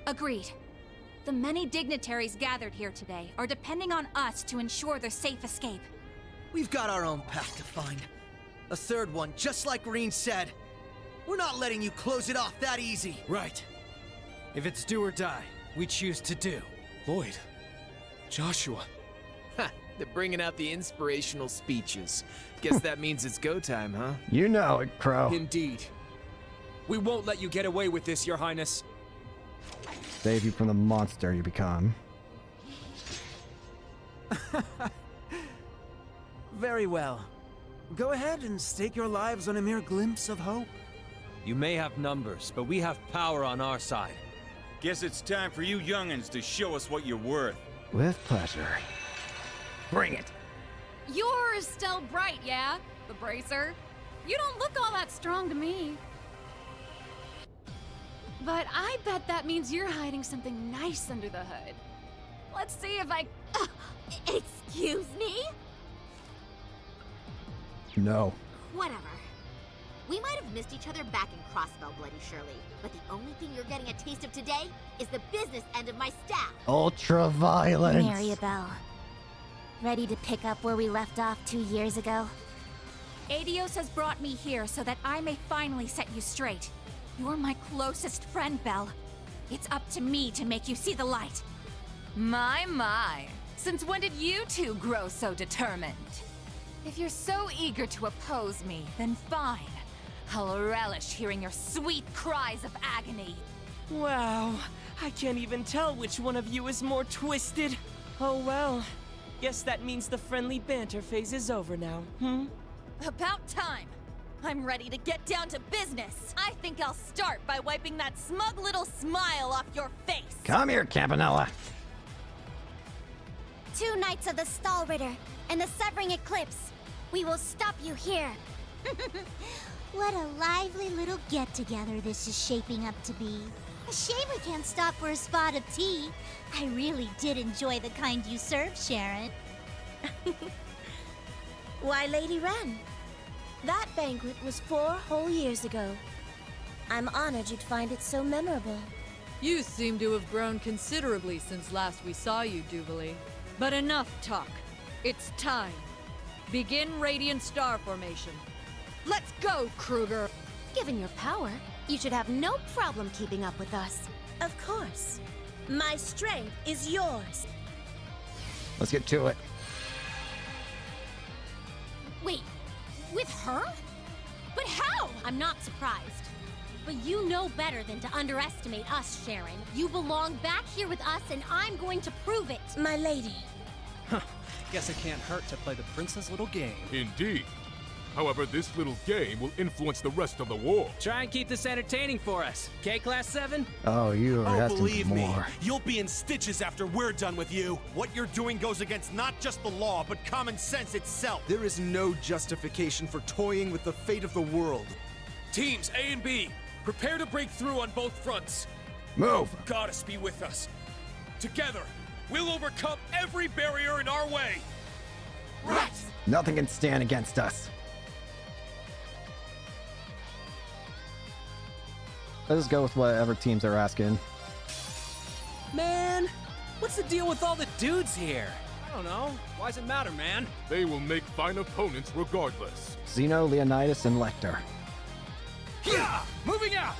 Agreed. The many dignitaries gathered here today are depending on us to ensure their safe escape. We've got our own path to find. A third one, just like Reen said. We're not letting you close it off that easy. Right. If it's do or die, we choose to do. Lloyd. Joshua. Ha! They're bringing out the inspirational speeches. Guess that means it's go time, huh? You know it, Crow. Indeed. We won't let you get away with this, Your Highness. Save you from the monster you become. Very well. Go ahead and stake your lives on a mere glimpse of hope. You may have numbers, but we have power on our side. Guess it's time for you youngins to show us what you're worth. With pleasure. Bring it. You're still bright, yeah? The bracer. You don't look all that strong to me. But I bet that means you're hiding something nice under the hood. Let's see if I... Excuse me? No. Whatever. We might have missed each other back in Crossbow, Bloody Shirley, but the only thing you're getting a taste of today is the business end of my staff. Ultra violence. Maribel. Ready to pick up where we left off 2 years ago? Adios has brought me here so that I may finally set you straight. You're my closest friend, Belle. It's up to me to make you see the light. My. Since when did you two grow so determined? If you're so eager to oppose me, then fine. I'll relish hearing your sweet cries of agony. Wow, I can't even tell which one of you is more twisted. Oh well, guess that means the friendly banter phase is over now, About time! I'm ready to get down to business. I think I'll start by wiping that smug little smile off your face. Come here, Campanella. 2 Knights of the Stall Ritter and the Severing Eclipse. We will stop you here. What a lively little get-together this is shaping up to be. A shame we can't stop for a spot of tea. I really did enjoy the kind you served, Sharon. Why, Lady Wren? That banquet was 4 whole years ago. I'm honored you'd find it so memorable. You seem to have grown considerably since last we saw you, Jubilee. But enough talk. It's time. Begin Radiant Star Formation. Let's go, Kruger! Given your power, you should have no problem keeping up with us. Of course. My strength is yours. Let's get to it. Wait, with her? But how? I'm not surprised. But you know better than to underestimate us, Sharon. You belong back here with us, and I'm going to prove it. My lady. Guess it can't hurt to play the prince's little game. Indeed. However, this little game will influence the rest of the war. Try and keep this entertaining for us. Okay, Class 7? Oh, you are asking believe for me, more. you'll be in stitches after we're done with you. What you're doing goes against not just the law, but common sense itself. There is no justification for toying with the fate of the world. Teams A and B, prepare to break through on both fronts. Move! Goddess be with us. Together, we'll overcome every barrier in our way. Right! Nothing can stand against us. Let's go with whatever teams are asking. Man, what's the deal with all the dudes here? I don't know. Why does it matter, man? They will make fine opponents regardless. Zeno, Leonidas, and Lecter. Yeah! Moving out!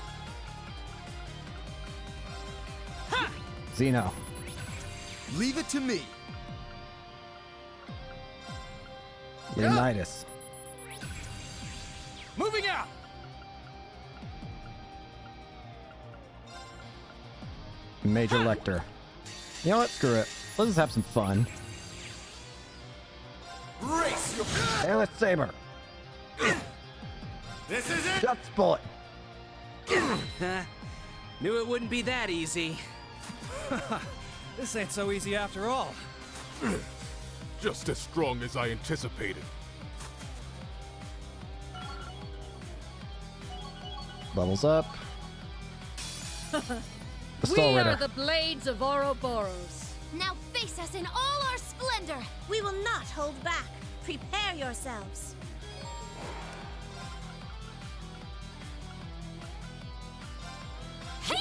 Ha! Zeno. Leave it to me. Leonidas. Moving out! Major Lecter. You know what? Screw it. Let's just have some fun. Race your... Airless Saber. This is it! Just bullet. Knew it wouldn't be that easy. This ain't so easy after all. Just as strong as I anticipated. Levels up. The We Stall are Ritter. the Blades of Ouroboros. Now face us in all our splendor! We will not hold back. Prepare yourselves.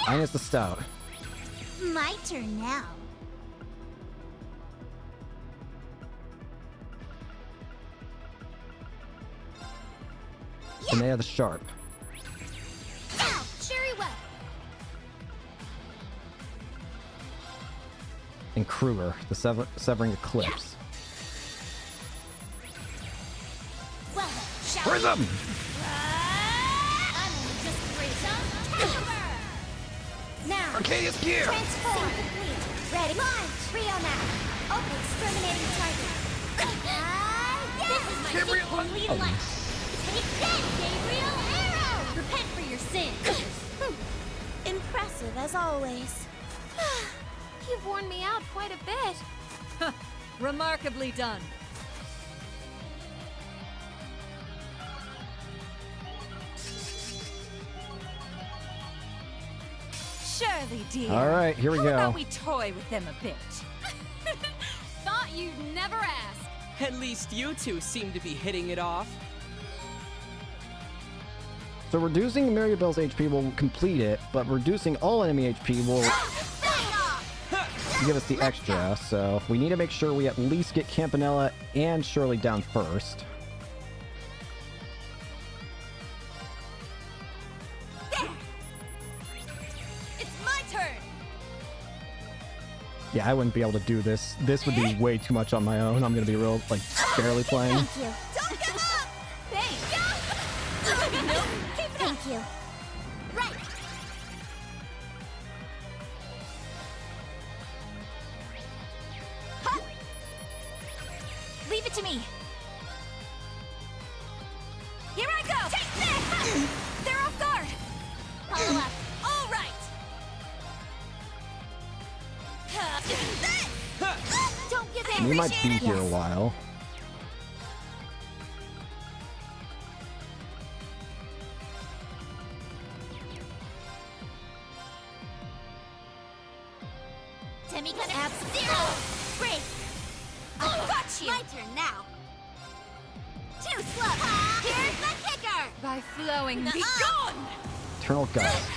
Minus the Stout. My turn now. And they have the Sharp. Now, Cherry Web! And Kruger, the Severing Eclipse. Well then, shall Prism! we? I'm only just great. Now, Arcadius Gear! transform. Complete. Ready? Launch! Rio now. Open exterminating target. This is my Gabriel- only Oh. lunch. Take that, Gabriel Arrow! Repent for your sins. Impressive as always. You've worn me out quite a bit. Remarkably done. Surely, dear. All right, here we How go. about we toy with them a bit? Thought you'd never ask. At least you two seem to be hitting it off. So reducing Maribel's HP will complete it, but reducing all enemy HP will give us the extra. So we need to make sure we at least get Campanella and Shirley down first. There! It's my turn! Yeah, I wouldn't be able to do this. This would be way too much on my own. I'm gonna be real, like, barely playing. Thank you. Don't give up! Thanks! No, to me! Here I go! Take this! They're off guard! Follow up. All right! Don't give in! We might be here a while. Ab zero! Break! I got you! My turn now. Too slow. Here's the kicker. By flowing. Be gone! Eternal Gust.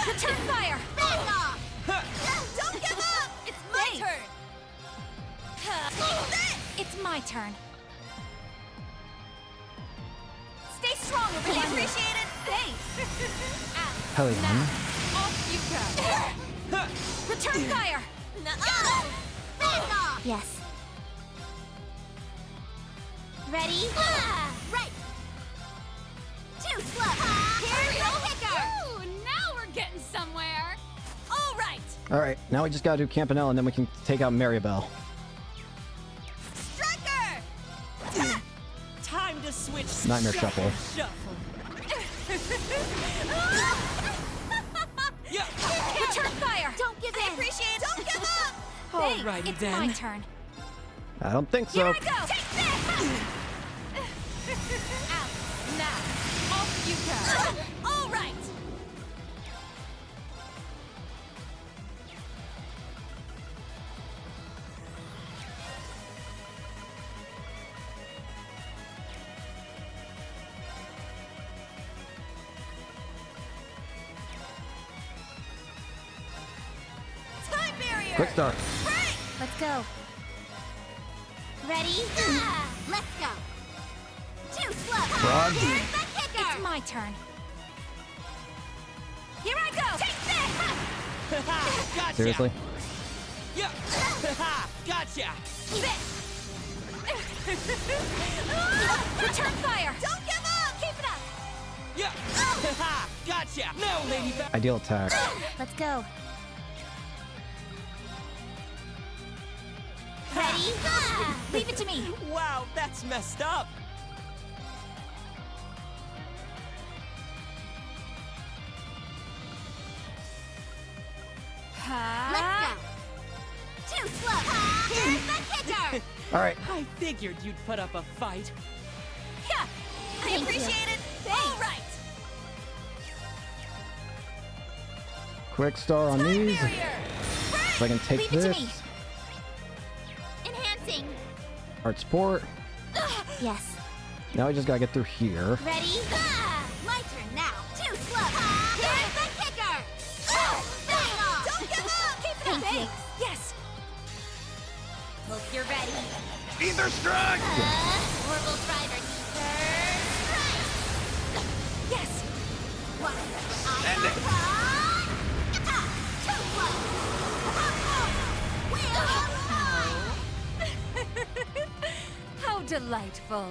Return fire! Back off. Don't give up! It's my turn! It's my turn. Stay strong, really appreciate it! Thanks! Hell yeah. Off you go. Return fire! Back off. Yes. Ready? Right. Too slow. Here's the kicker. Ooh, now we're getting somewhere! All right! Alright, now we just gotta do Campanella and then we can take out Maribel. Striker! Time to switch. Nightmare Shuffle. Return fire! Don't give in. Appreciate it! Don't give up! Alrighty It's then. my turn. I don't think so. Here I go! Take this! Out. Now. Off you go. All right! Time barrier! Quick start. Let's go. Ready? Let's go. Too slow. Frog. Here's the kicker. It's my turn. Here I go! Take this! Gotcha. Seriously? Yeah. Gotcha. Return fire! Don't give up! Keep it up! Yeah. Gotcha. No, lady. Ideal attack. Let's go. Ready? Leave it to me. Wow, that's messed up. Let's go. Too slow. Here's the kicker. Alright. I figured you'd put up a fight. Yeah, I appreciate it. All right. Quick star on these. So I can take Leave it to me. this. Enhancing. Art support. Yes. Now we just gotta get through here. Ready? My turn now. Too slow. Here's the kicker. Back off. Don't give up. Keep it up. Thank you. Yes. Hope you're ready. Ether strike! Orbital driver. Yes. How delightful.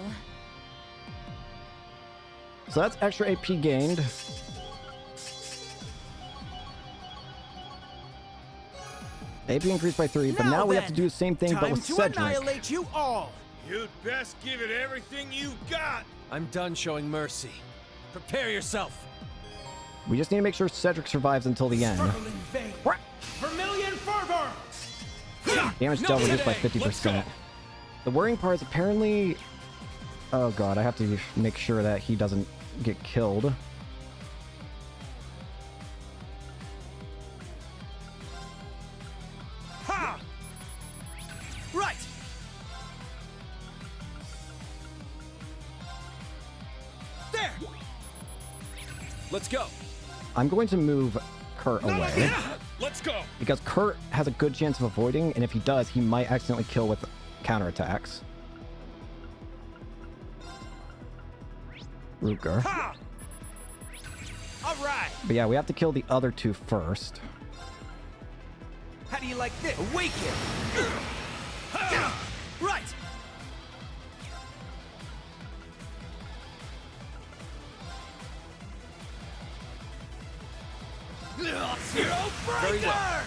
So that's extra AP gained. AP increased by 3, but now we have to do the same thing but with Cedric. Annihilate you all. You'd best give it everything you've got. I'm done showing mercy. Prepare yourself. We just need to make sure Cedric survives until the end. Vermilion fervor. Damage dealt reduced by 50%. The worrying part is apparently... Oh god, I have to make sure that he doesn't get killed. Ha! Right. There. Let's go. I'm going to move Kurt away. Let's go. Because Kurt has a good chance of avoiding, and if he does, he might accidentally kill with counterattacks. Ruger. Ha! All right. But yeah, we have to kill the other two first. How do you like this? Awaken. Right. Zero breaker. Very well.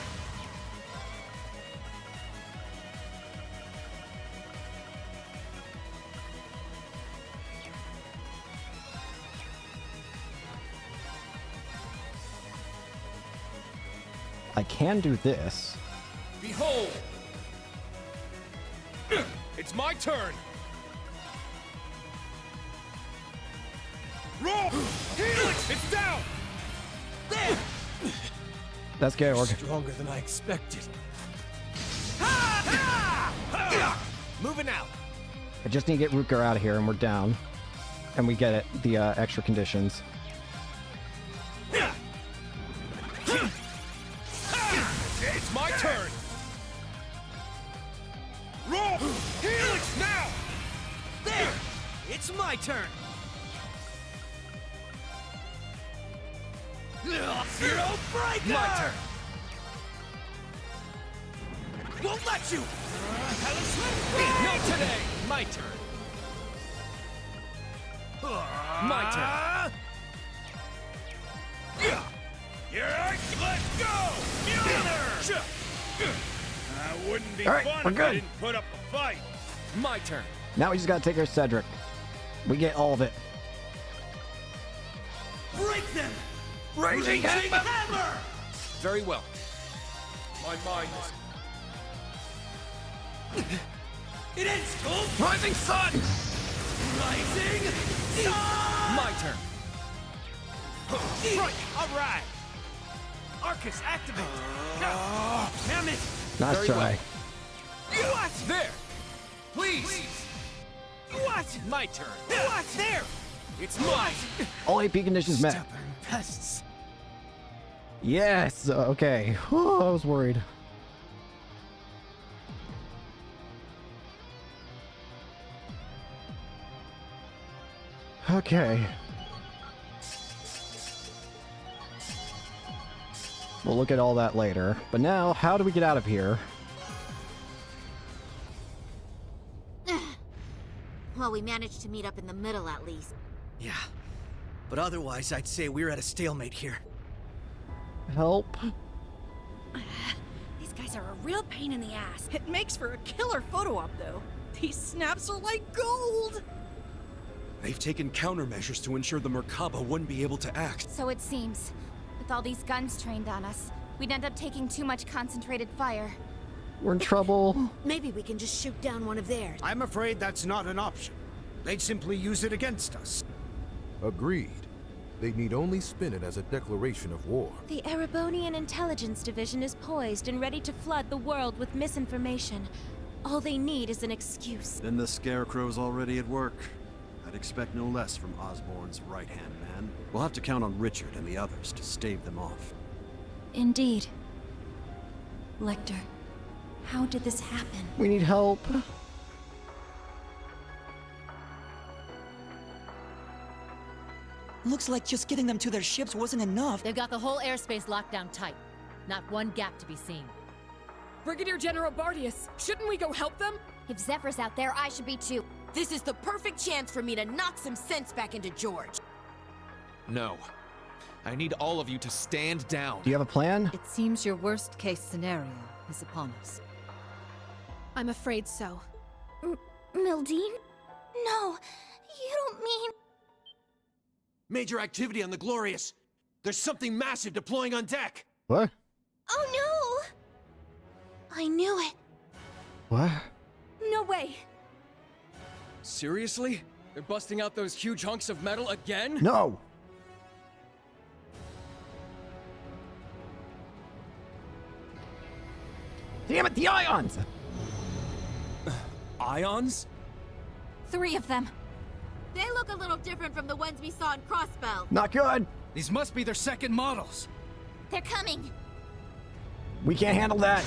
I can do this. Behold! It's my turn! Roll! Helix! It's down! There! That's Georg. Stronger than I expected. Moving out. I just need to get Rutger out of here and we're down. And we get it, the extra conditions. It's my turn! Roll! Helix now! There! It's my turn! Zero Breaker! My turn! Won't let you! Not today! My turn! My turn! Let's go! Mjolnir! Wouldn't be All right, fun we're if good. I didn't put up a fight. My turn! Now we just gotta take care of Cedric. We get all of it. Break them! Raging Hammer! Very well. My mind is... It ends, Colt! Rising Sun! Rising Sun! My turn! Right, all right! Arcus, activate! Damn it! Nice Very try. What? There! Please! What? My turn! What? There! It's mine! All AP conditions met. Stubborn pests. Yes! Okay. Whew, I was worried. Okay. We'll look at all that later. But now, how do we get out of here? Well, we managed to meet up in the middle at least. Yeah. But otherwise, I'd say we're at a stalemate here. Help? These guys are a real pain in the ass. It makes for a killer photo op, though. These snaps are like gold! They've taken countermeasures to ensure the Merkaba wouldn't be able to act. So it seems. With all these guns trained on us, we'd end up taking too much concentrated fire. We're in trouble. Maybe we can just shoot down one of theirs. I'm afraid that's not an option. They'd simply use it against us. Agreed. They'd need only spin it as a declaration of war. The Erebonian Intelligence Division is poised and ready to flood the world with misinformation. All they need is an excuse. Then the Scarecrow's already at work. I'd expect no less from Osborn's right-hand man. We'll have to count on Richard and the others to stave them off. Indeed. Lecter, how did this happen? We need help. Looks like just getting them to their ships wasn't enough. They've got the whole airspace locked down tight. Not one gap to be seen. Brigadier General Bardius, shouldn't we go help them? If Zephyr's out there, I should be too. This is the perfect chance for me to knock some sense back into George. No. I need all of you to stand down. Do you have a plan? It seems your worst-case scenario is upon us. I'm afraid so. Mildine? No, you don't mean... Major activity on the Glorious. There's something massive deploying on deck. What? Oh no! I knew it. What? No way. Seriously? They're busting out those huge hunks of metal again? No! Damn it, the ions! Ions? 3 of them. They look a little different from the ones we saw in Crossbell. Not good! These must be their second models. They're coming. We can't handle that.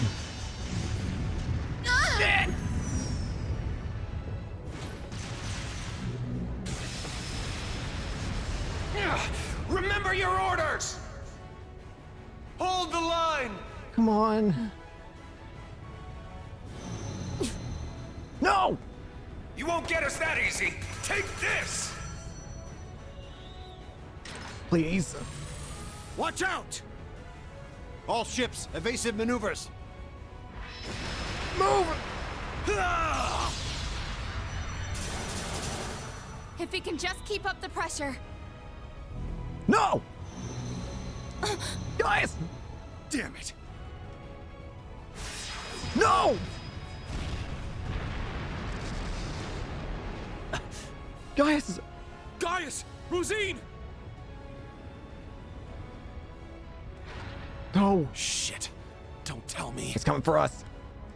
Ah! Remember your orders! Hold the line! Come on. No! You won't get us that easy. Take this! Please. Watch out! All ships, evasive maneuvers. Move! If we can just keep up the pressure. No! Guys! Damn it! No! Gaius! Gaius! Rosine! No! Shit. Don't tell me. It's coming for us.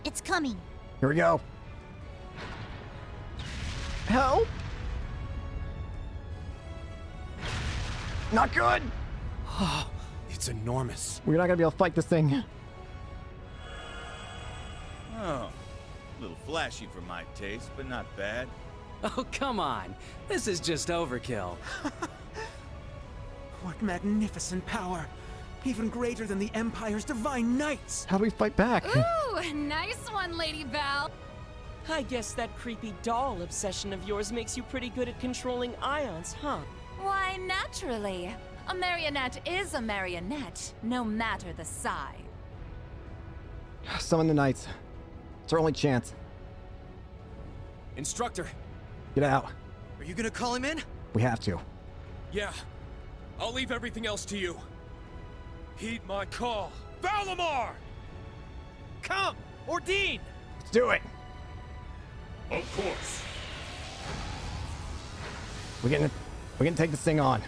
It's coming. Here we go. Help! Not good! It's enormous. We're not gonna be able to fight this thing. Oh, a little flashy for my taste, but not bad. Oh, come on. This is just overkill. What magnificent power! Even greater than the Empire's divine knights! How do we fight back? Ooh, nice one, Lady Val. I guess that creepy doll obsession of yours makes you pretty good at controlling ions, huh? Why, naturally. A marionette is a marionette, no matter the size. Summon the knights. It's our only chance. Instructor. Get out. Are you gonna call him in? We have to. Yeah. I'll leave everything else to you. Heed my call. Valimar! Come! Ordine! Let's do it! Of course. We're gonna take this thing on.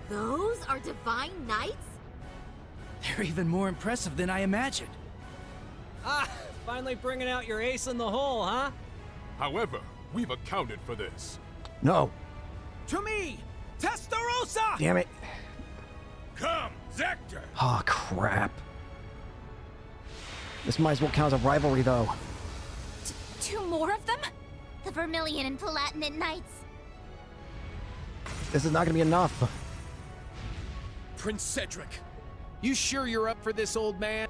Those are divine knights? They're even more impressive than I imagined. Ah, finally bringing out your ace in the hole, huh? However, we've accounted for this. No. To me! Testarossa! Damn it. Come, Zector! Oh, crap. This might as well count as a rivalry, though. Two more of them? The Vermilion and Palatinate Knights. This is not gonna be enough. Prince Cedric. You sure you're up for this, old man?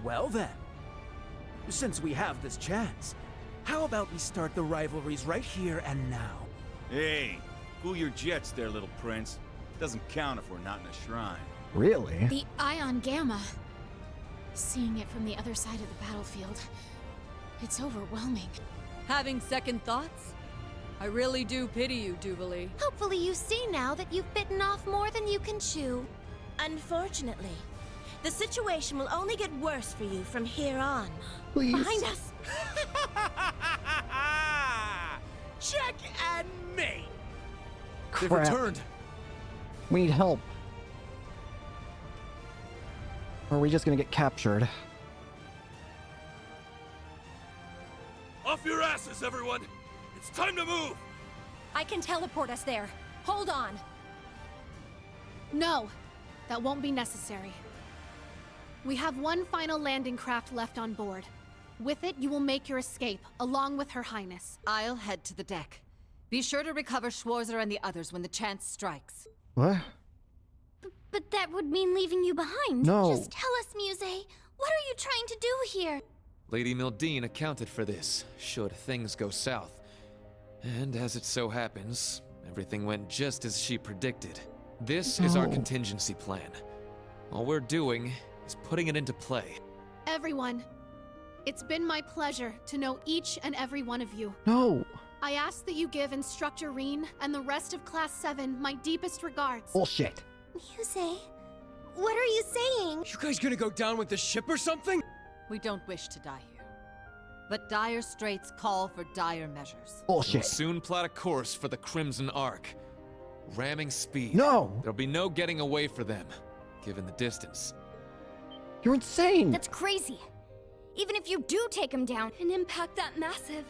Well then, since we have this chance, how about we start the rivalries right here and now? Hey, cool your jets there, little prince. Doesn't count if we're not in a shrine. Really? The Ion Gamma. Seeing it from the other side of the battlefield, it's overwhelming. Having second thoughts? I really do pity you, Duvalie. Hopefully you see now that you've bitten off more than you can chew. Unfortunately, the situation will only get worse for you from here on. Please. Behind us! Check and mate! Crap. They've returned. We need help. Or are we just gonna get captured? Off your asses, everyone! It's time to move! I can teleport us there. Hold on. No, that won't be necessary. We have one final landing craft left on board. With it, you will make your escape, along with Her Highness. I'll head to the deck. Be sure to recover Schwarzer and the others when the chance strikes. What? But that would mean leaving you behind. No. Just tell us, Muse. What are you trying to do here? Lady Mildine accounted for this, should things go south. And as it so happens, everything went just as she predicted. This is our contingency plan. All we're doing is putting it into play. Everyone, it's been my pleasure to know each and every one of you. No. I ask that you give Instructor Reen and the rest of Class 7 my deepest regards. Bullshit. Muse, what are you saying? You guys gonna go down with the ship or something? We don't wish to die here. But dire straits call for dire measures. Bullshit. We'll soon plot a course for the Crimson Arc. Ramming speed. No. There'll be no getting away for them, given the distance. You're insane. That's crazy. Even if you do take him down, an impact that massive,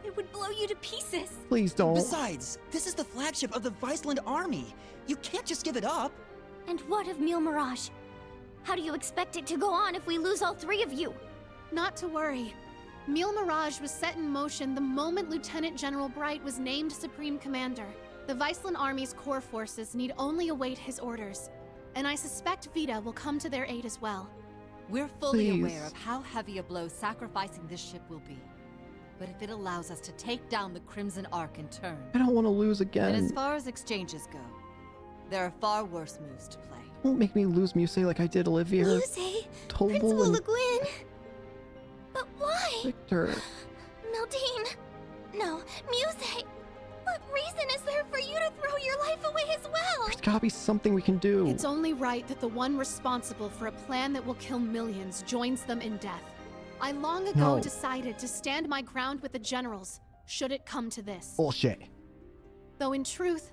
it would blow you to pieces. Please don't. Besides, this is the flagship of the Viceland army. You can't just give it up. And what of Mille Mirage? How do you expect it to go on if we lose all three of you? Not to worry. Mille Mirage was set in motion the moment Lieutenant General Bright was named Supreme Commander. The Viceland Army's core forces need only await his orders. And I suspect Vita will come to their aid as well. We're fully Please. aware of how heavy a blow sacrificing this ship will be. But if it allows us to take down the Crimson Arc in turn... I don't want to lose And again. as far as exchanges go, there are far worse moves to play. Don't make me lose Muse like I did Olivia. Muse, Tobal, Principal and Le Guin. But why? Victor. Mildine. No, Muse. What reason is there for you to throw your life away as well? There's gotta be something we can do. It's only right that the one responsible for a plan that will kill millions joins them in death. I long ago decided to stand my ground with the generals, should it come to this. Bullshit. Though in truth,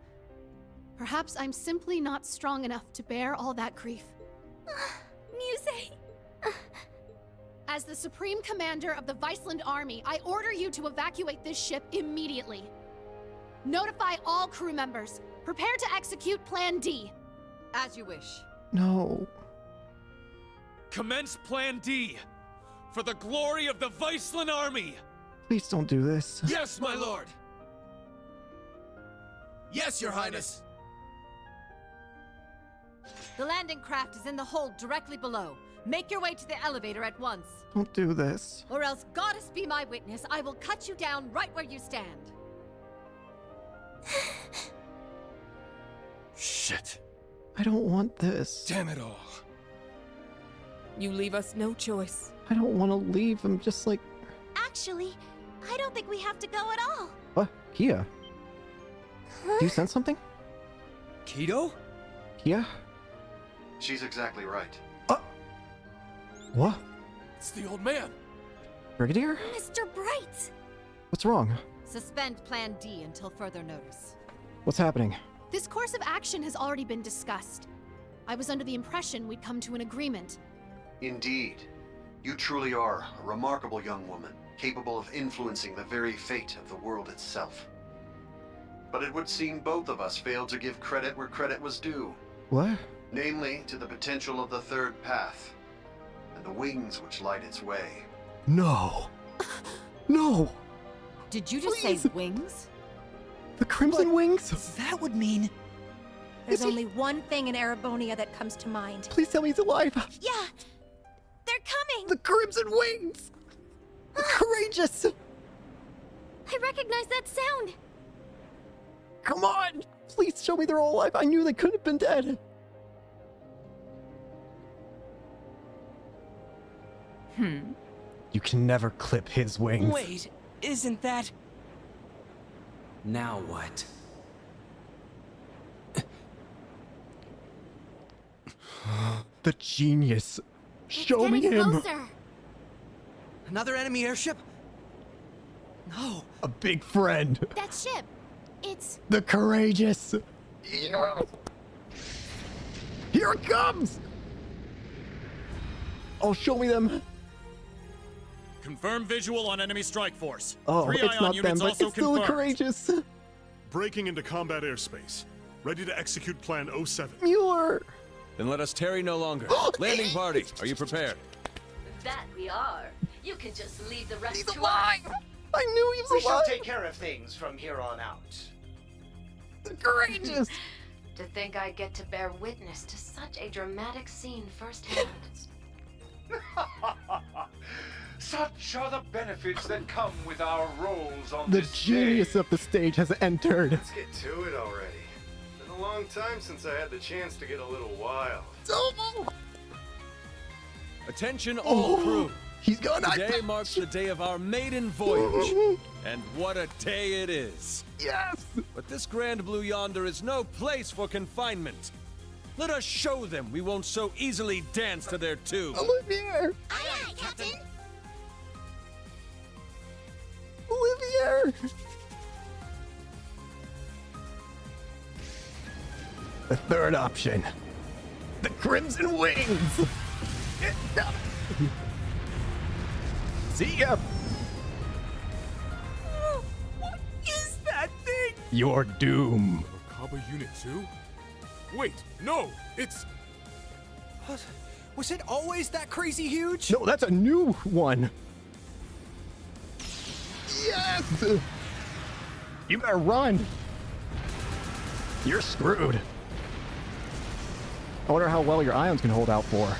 perhaps I'm simply not strong enough to bear all that grief. Muse! As the Supreme Commander of the Viceland Army, I order you to evacuate this ship immediately. Notify all crew members. Prepare to execute Plan D. As you wish. No. Commence Plan D! For the glory of the Viceland Army! Please don't do this. Yes, my lord! Yes, your highness! The landing craft is in the hold directly below. Make your way to the elevator at once. Don't do this. Or else, goddess be my witness, I will cut you down right where you stand. Shit. I don't want this. Damn it all. You leave us no choice. I don't want to leave. I'm just like... Actually, I don't think we have to go at all. What? Kia? Do you sense something? Keto? Kia? She's exactly right. What? It's the old man. Brigadier? Mr. Bright! What's wrong? Suspend Plan D until further notice. What's happening? This course of action has already been discussed. I was under the impression we'd come to an agreement. Indeed. You truly are a remarkable young woman, capable of influencing the very fate of the world itself. But it would seem both of us failed to give credit where credit was due. What? Namely, to the potential of the third path, and the wings which light its way. No. No. Did you just Please. say wings? The Crimson Wings? That would mean... There's only one thing in Erebonia that comes to mind. Please tell me he's alive. Yeah! They're coming! The Crimson Wings! Courageous! I recognize that sound! Come on! Please show me they're all alive. I knew they couldn't have been dead. You can never clip his wings. Wait, isn't that... Now what? The genius. Show me Getting him. closer. Another enemy airship? No. A big friend. That ship. It's... The courageous. Here it comes. Oh, show me them. Confirm visual on enemy strike force. Oh, 3 it's ion not units them, but also it's still the confirmed. courageous. Breaking into combat airspace. Ready to execute Plan 07. Mueller. Then let us tarry no longer. Landing party, are you prepared? That we are. You can just leave the rest He's to alive. us. I knew he was We shall alive. take care of things from here on out. The courageous. To think I get to bear witness to such a dramatic scene firsthand. Such are the benefits that come with our roles on The this genius day. of the stage has entered. Let's get to it already. Been a long time since I had the chance to get a little wild. Attention all crew. He's gone. Today marks the day of our maiden voyage. And what a day it is. Yes. But this Grand Blue yonder is no place for confinement. Let us show them we won't so easily dance to their tune. Olivier. Aye, aye, Captain! Olivier. The third option. The Crimson Wings. See ya. What is that thing? Your doom. Kaba Unit 2? Wait, no! It's... What? Was it always that crazy huge? No, that's a new one. Yes! You better run. You're screwed. I wonder how well your ions can hold out for.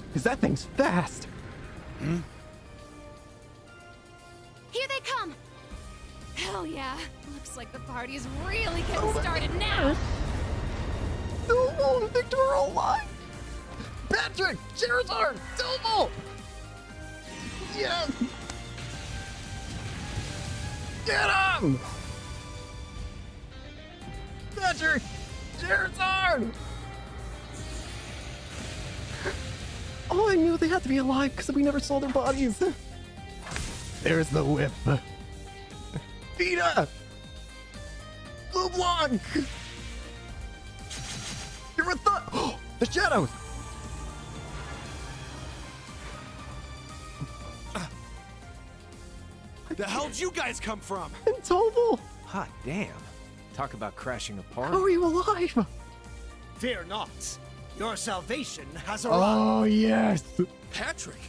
Because that thing's fast. Here they come! Hell yeah! Looks like the party is really getting started now! No, Victor are all alive! Patrick! Charizard! Silvo! Yes! Get him! Patrick! Charizard! Oh Oh, I knew they had to be alive because we never saw their bodies. There's the whip. Vita! Blue Blanc! You're a thought! The shadows! The hell'd you guys come from? And Toval! Hot damn. Talk about crashing apart. How are you alive? Fear not. Your salvation has arrived. Oh, yes! Patrick!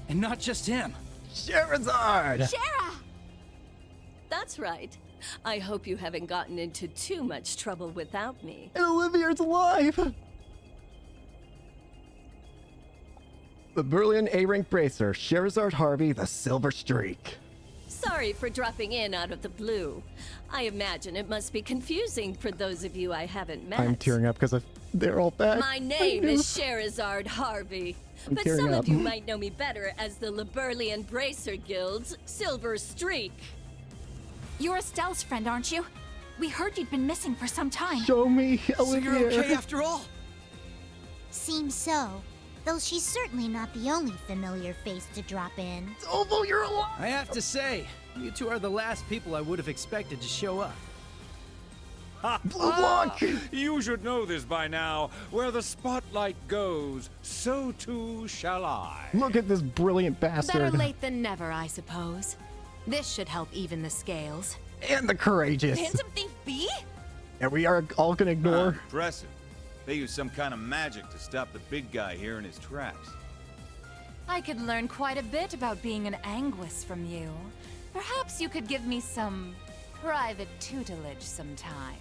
And not just him. Charizard! Shara! That's right. I hope you haven't gotten into too much trouble without me. And Olivia's alive! The Berlin A-Rank Bracer, Charizard Harvey, the Silver Streak. Sorry for dropping in out of the blue. I imagine it must be confusing for those of you I haven't met. I'm tearing up because they're all back. My name is Charizard Harvey, but some of you might know me better as the Liberlian Bracer Guild's Silver Streak. You're Estelle's friend, aren't you? We heard you'd been missing for some time. Show me, Olivia. So you're okay after all? Seems so. Though she's certainly not the only familiar face to drop in. Although you're alive! I have to say, you two are the last people I would have expected to show up. Blue Blanc! You should know this by now. Where the spotlight goes, so too shall I. Look at this brilliant bastard. Better late than never, I suppose. This should help even the scales. And the courageous. Phantom Thief B? And we are all gonna ignore. Impressive. They use some kind of magic to stop the big guy here in his tracks. I could learn quite a bit about being an Anguis from you. Perhaps you could give me some private tutelage sometime.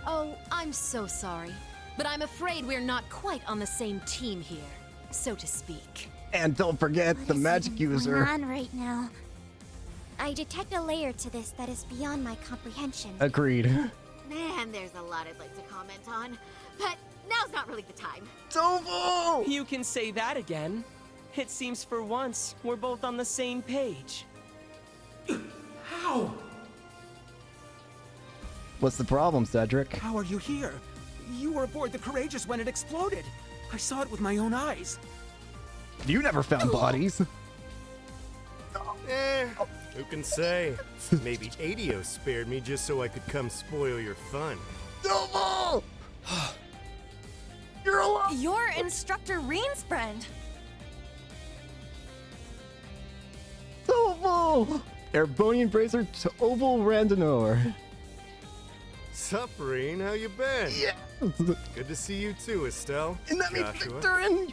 Oh, I'm so sorry, but I'm afraid we're not quite on the same team here, so to speak. And don't forget the magic user. Going on right now? I detect a layer to this that is beyond my comprehension. Agreed. Man, there's a lot I'd like to comment on, but now's not really the time. Tovo! You can say that again. It seems for once we're both on the same page. How? What's the problem, Cedric? How are you here? You were aboard the Courageous when it exploded. I saw it with my own eyes. You never found bodies. Who can say? Maybe Adios spared me just so I could come spoil your fun. Tovo! You're alive! You're Instructor Reen's friend. Tovo! Airbonian Bracer to Oval Randonor. Sup, Reen? How you been? Yes! Good to see you too, Estelle. And that means Joshua. Victor and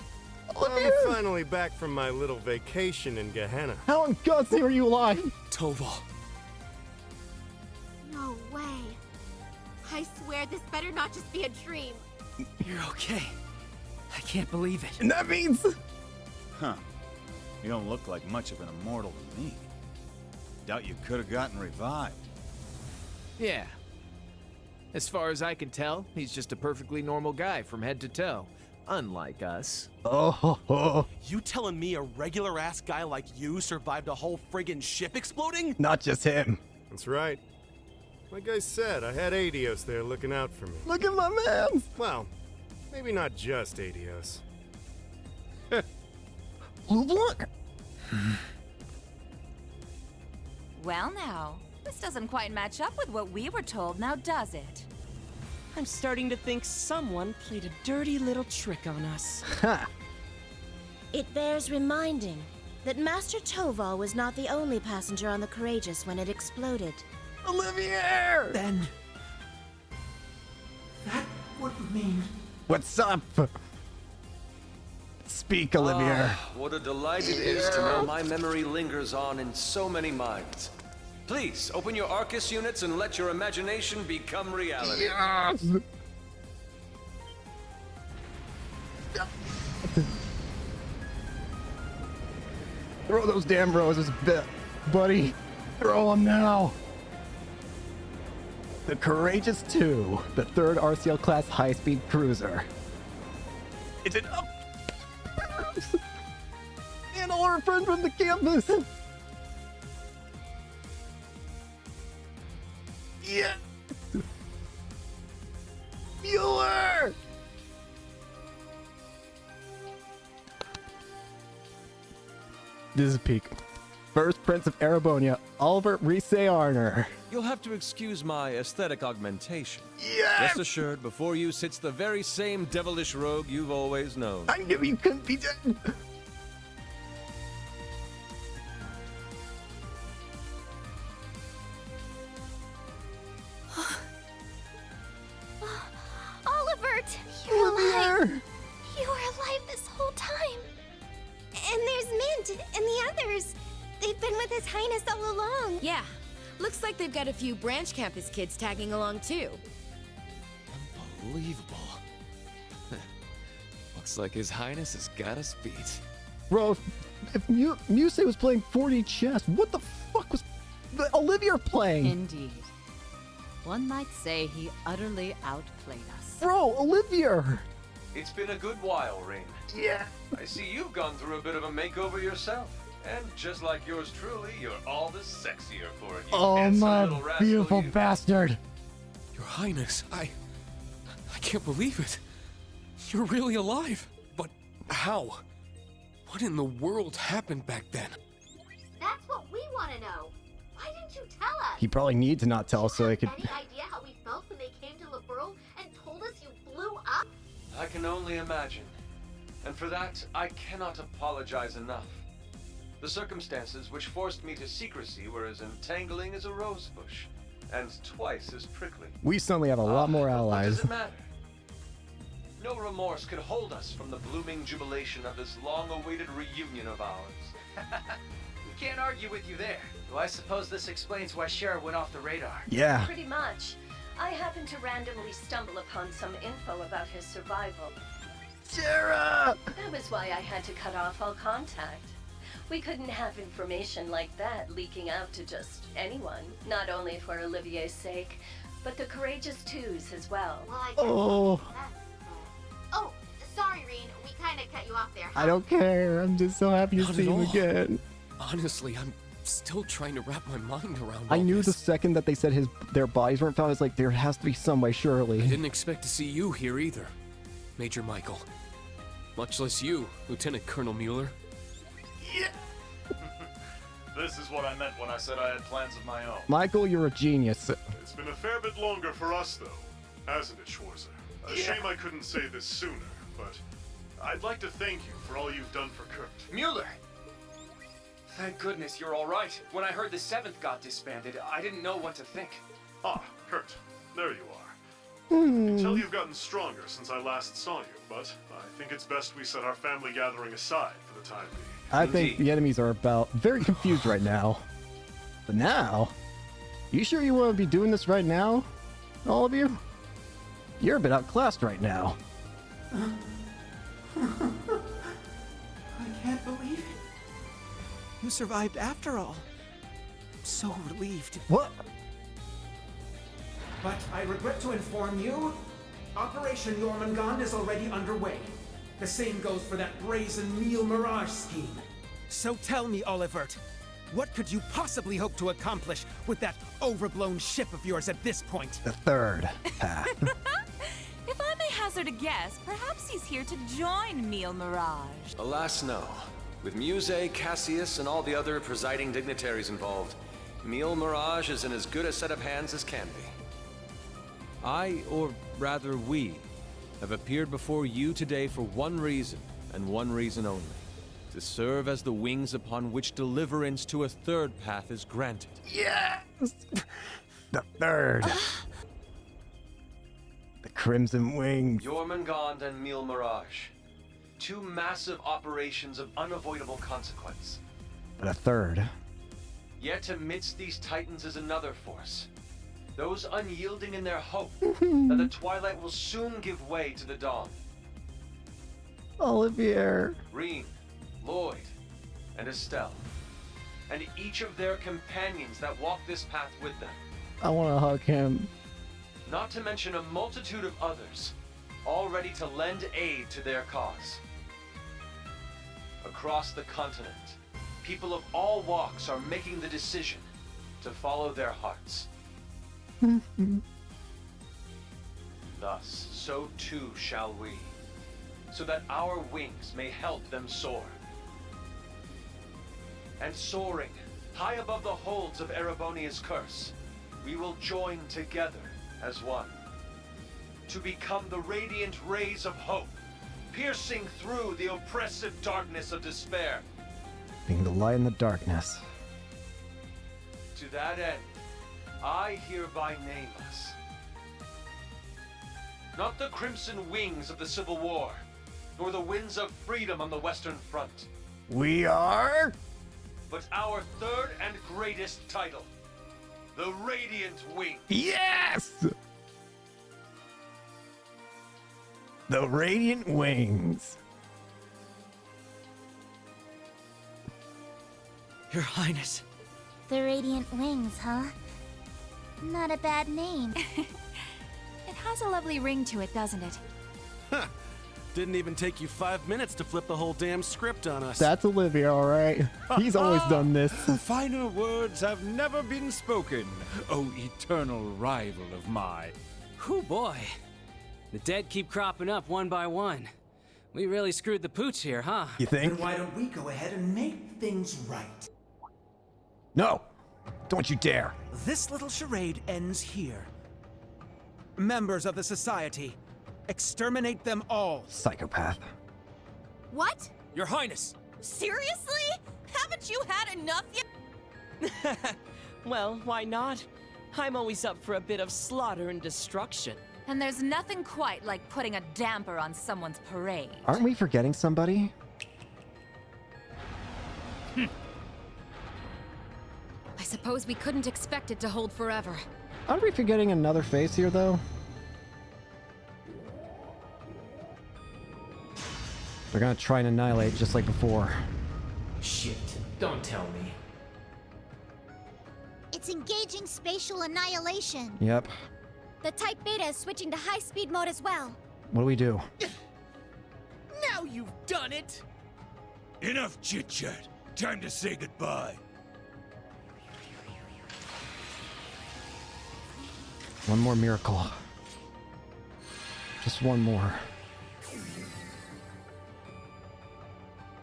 I'm finally back from my little vacation in Gehenna. How in God's name are you alive? Toval. No way. I swear this better not just be a dream. You're okay. I can't believe it. And that means... Huh. You don't look like much of an immortal to me. Doubt you could have gotten revived. Yeah. As far as I can tell, he's just a perfectly normal guy from head to toe. Unlike us. Oh. You telling me a regular-ass guy like you survived a whole friggin' ship exploding? Not just him. That's right. Like I said, I had Adios there looking out for me. Look at my man! Well, maybe not just Adios. Blue Blanc! Well now, this doesn't quite match up with what we were told, now does it? I'm starting to think someone played a dirty little trick on us. Ha! It bears reminding that Master Toval was not the only passenger on the Courageous when it exploded. Olivier! Then... that would mean... What's up? Speak, Olivier. What a delight it is to know my memory lingers on in so many minds. Please, open your Arcus units and let your imagination become reality. Yes! Throw those damn roses, buddy. Throw them now. The Courageous 2, the third RCL class high-speed cruiser. Is it up? And all our friends from the campus. Yes! Mueller! This is peak. First Prince of Arabonia, Oliver Reese Arner. You'll have to excuse my aesthetic augmentation. Yes! Rest assured, before you sits the very same devilish rogue you've always known. I knew you couldn't be dead. Olivert, you're alive. You were alive this whole time. And there's Mint and the others. They've been with His Highness all along. Yeah. Looks like they've got a few branch campus kids tagging along too. Unbelievable. Looks like His Highness has got us beat. Bro, if Muse was playing 4D chess, what the fuck was Olivia playing? Indeed. One might say he utterly outplayed us. Bro, Olivia! It's been a good while, Rain. Yeah. I see you've gone through a bit of a makeover yourself. And just like yours truly, you're all the sexier for it. You Oh, handsome my little rascal, beautiful you. bastard. Your Highness, I can't believe it. You're really alive. But how? What in the world happened back then? That's what we want to know. Why didn't you tell us? He probably needs to not tell us so they could... Any idea how we felt when they came to Liberl and told us you blew up? I can only imagine. And for that, I cannot apologize enough. The circumstances which forced me to secrecy were as entangling as a rose bush, and twice as prickly. We suddenly have a lot more What allies. does it matter? No remorse could hold us from the blooming jubilation of this long-awaited reunion of ours. We can't argue with you there. Though I suppose this explains why Shara went off the radar. Yeah. Pretty much. I happened to randomly stumble upon some info about his survival. Shara! That was why I had to cut off all contact. We couldn't have information like that leaking out to just anyone, not only for Olivier's sake, but the Courageous Twos as well. Well, I guess Oh. Oh, sorry, Reen. We kind of cut you off there. I don't care. I'm just so happy to Not see at him all. again. Honestly, I'm still trying to wrap my mind around I all knew this. the second that they said their bodies weren't found, it's like there has to be some way, surely. I didn't expect to see you here either, Major Michael. Much less you, Lieutenant Colonel Mueller. This is what I meant when I said I had plans of my own. Michael, you're a genius. It's been a fair bit longer for us, though, hasn't it, Schwarzer? A shame I couldn't say this sooner, but I'd like to thank you for all you've done for Kurt. Mueller! Thank goodness you're all right. When I heard the 7th got disbanded, I didn't know what to think. Ah, Kurt, there you are. I can tell you've gotten stronger since I last saw you, but I think it's best we set our family gathering aside for the time being. I think the enemies are about very confused right now. But now? You sure you want to be doing this right now? All of you? You're a bit outclassed right now. I can't believe it. You survived after all. I'm so relieved. What? But I regret to inform you, Operation Jormungand is already underway. The same goes for that brazen Neil Mirage scheme. So tell me, Olivert, what could you possibly hope to accomplish with that overblown ship of yours at this point? The third path. If I may hazard a guess, perhaps he's here to join Neil Mirage. Alas, no. With Muse, Cassius, and all the other presiding dignitaries involved, Emile Mirage is in as good a set of hands as can be. I, or rather we, have appeared before you today for one reason, and one reason only. To serve as the wings upon which deliverance to a third path is granted. Yes! The third. The Crimson Wings. Jormungand and Emile Mirage. Two massive operations of unavoidable consequence. But a third. Yet amidst these titans is another force. Those unyielding in their hope that the twilight will soon give way to the dawn. Olivier. Reen, Lloyd, and Estelle. And each of their companions that walk this path with them. I want to hug him. Not to mention a multitude of others, all ready to lend aid to their cause. Across the continent, people of all walks are making the decision to follow their hearts. Thus, so too shall we, so that our wings may help them soar. And soaring, high above the holds of Erebonia's curse, we will join together as one. To become the radiant rays of hope, piercing through the oppressive darkness of despair. Being the light in the darkness. To that end, I hereby name us. Not the crimson wings of the Civil War, nor the winds of freedom on the Western Front. We are... But our third and greatest title, the Radiant Wing. Yes! The Radiant Wings. Your Highness. The Radiant Wings, huh? Not a bad name. It has a lovely ring to it, doesn't it? Huh. Didn't even take you 5 minutes to flip the whole damn script on us. That's Olivia, all right. He's always done this. Finer words have never been spoken, oh eternal rival of mine. Whew, boy. The dead keep cropping up one by one. We really screwed the pooch here, huh? You think? Then why don't we go ahead and make things right? No! Don't you dare! This little charade ends here. Members of the Society, exterminate them all. Psychopath. What? Your Highness! Seriously? Haven't you had enough yet? Well, why not? I'm always up for a bit of slaughter and destruction. And there's nothing quite like putting a damper on someone's parade. Aren't we forgetting somebody? I suppose we couldn't expect it to hold forever. Aren't we forgetting another face here, though? They're gonna try and annihilate just like before. Shit, don't tell me. It's engaging spatial annihilation. Yep. The Type Beta is switching to high-speed mode as well. What do we do? Now you've done it! Enough chit-chat. Time to say goodbye. One more miracle. Just one more.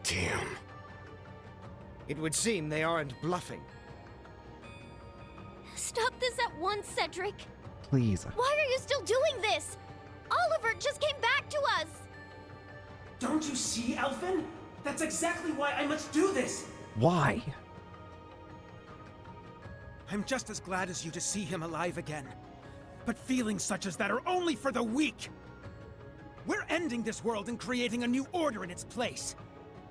Damn. It would seem they aren't bluffing. Stop this at once, Cedric. Please. Why are you still doing this? Oliver just came back to us. Don't you see, Elfin? That's exactly why I must do this. Why? I'm just as glad as you to see him alive again. But feelings such as that are only for the weak. We're ending this world and creating a new order in its place.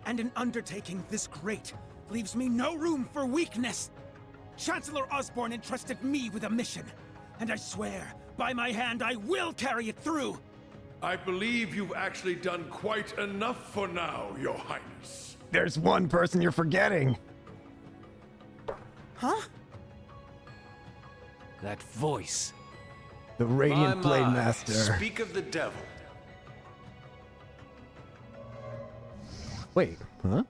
And an undertaking this great leaves me no room for weakness. Chancellor Osborne entrusted me with a mission. And I swear, by my hand, I will carry it through. I believe you've actually done quite enough for now, Your Highness. There's one person you're forgetting. Huh? That voice. The Radiant My, Blade my. Master. Speak of the devil. Wait, huh?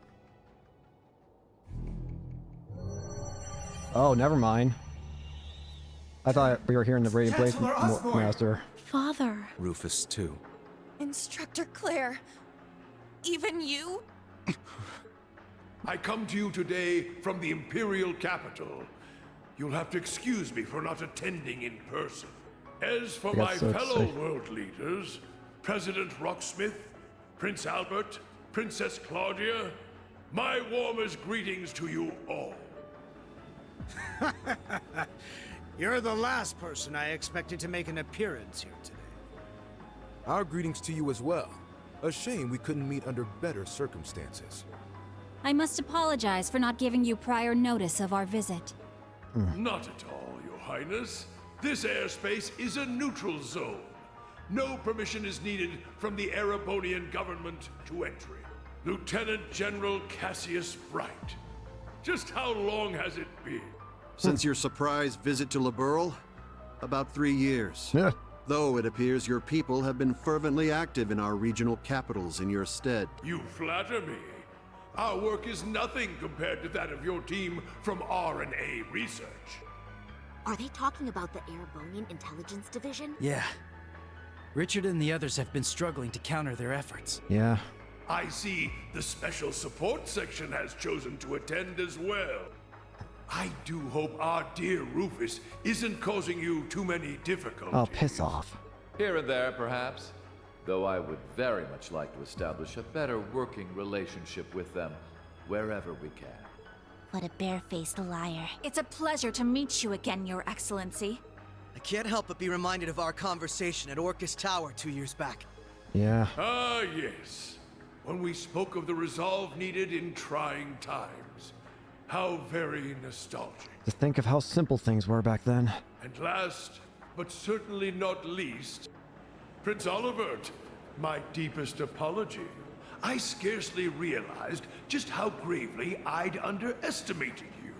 Oh, never mind. I thought we were hearing the Radiant Blade Master. Father. Rufus, too. Instructor Claire. Even you? I come to you today from the Imperial capital. You'll have to excuse me for not attending in person. As for my fellow world leaders, President Rocksmith, Prince Albert, Princess Claudia, my warmest greetings to you all. You're the last person I expected to make an appearance here today. Our greetings to you as well. A shame we couldn't meet under better circumstances. I must apologize for not giving you prior notice of our visit. Not at all, Your Highness. This airspace is a neutral zone. No permission is needed from the Erebonian government to entry. Lieutenant General Cassius Bright. Just how long has it been? Since your surprise visit to Liberl? About 3 years. Yeah. Though it appears your people have been fervently active in our regional capitals in your stead. You flatter me. Our work is nothing compared to that of your team from R&A Research. Are they talking about the Erebonian Intelligence Division? Yeah. Richard and the others have been struggling to counter their efforts. Yeah. I see the special support section has chosen to attend as well. I do hope our dear Rufus isn't causing you too many difficulties. Oh, piss off. Here and there, perhaps. Though I would very much like to establish a better working relationship with them wherever we can. What a barefaced liar. It's a pleasure to meet you again, Your Excellency. I can't help but be reminded of our conversation at Orcus Tower 2 years back. Yeah. Ah, yes. When we spoke of the resolve needed in trying times. How very nostalgic. To think of how simple things were back then. And last, but certainly not least, Prince Olivert, my deepest apology. I scarcely realized just how gravely I'd underestimated you.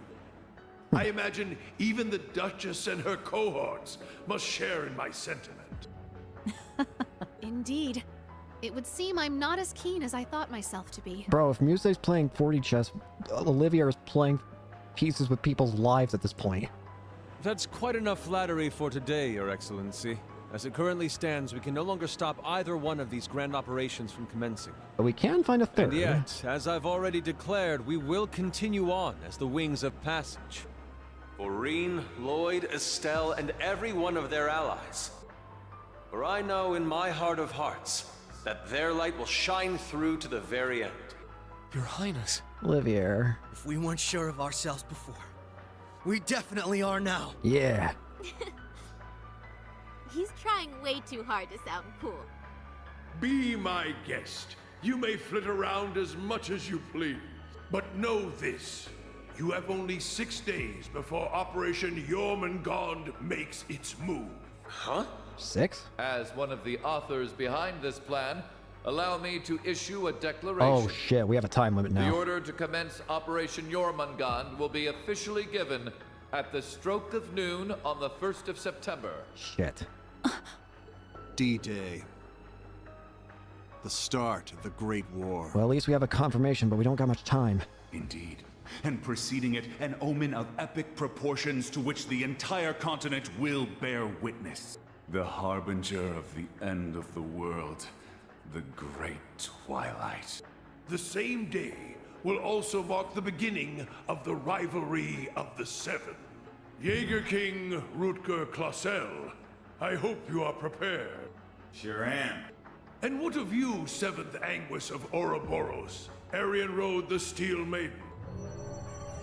I imagine even the Duchess and her cohorts must share in my sentiment. Indeed. It would seem I'm not as keen as I thought myself to be. Bro, if Muse's playing 4D chess, Olivia is playing pieces with people's lives at this point. That's quite enough flattery for today, Your Excellency. As it currently stands, we can no longer stop either one of these grand operations from commencing. But we can find a third. And yet, as I've already declared, we will continue on as the Wings of Passage. For Reen, Lloyd, Estelle, and every one of their allies. For I know in my heart of hearts that their light will shine through to the very end. Your Highness. Olivia. If we weren't sure of ourselves before, we definitely are now. Yeah. He's trying way too hard to sound cool. Be my guest. You may flit around as much as you please. But know this. You have only 6 days before Operation Jormungand makes its move. Huh? 6? As one of the authors behind this plan, allow me to issue a declaration. Oh shit, we have a time limit now. The order to commence Operation Jormungand will be officially given at the stroke of noon on the 1st of September. Shit. D-Day. The start of the Great War. Well, at least we have a confirmation, but we don't got much time. Indeed. And preceding it, an omen of epic proportions to which the entire continent will bear witness. The harbinger of the end of the world. The Great Twilight. The same day will also mark the beginning of the rivalry of the Seven. Jaeger King Rutger Clausel, I hope you are prepared. Sure am. And what of you, 7th Anguis of Ouroboros, Arian Road the Steel Maiden?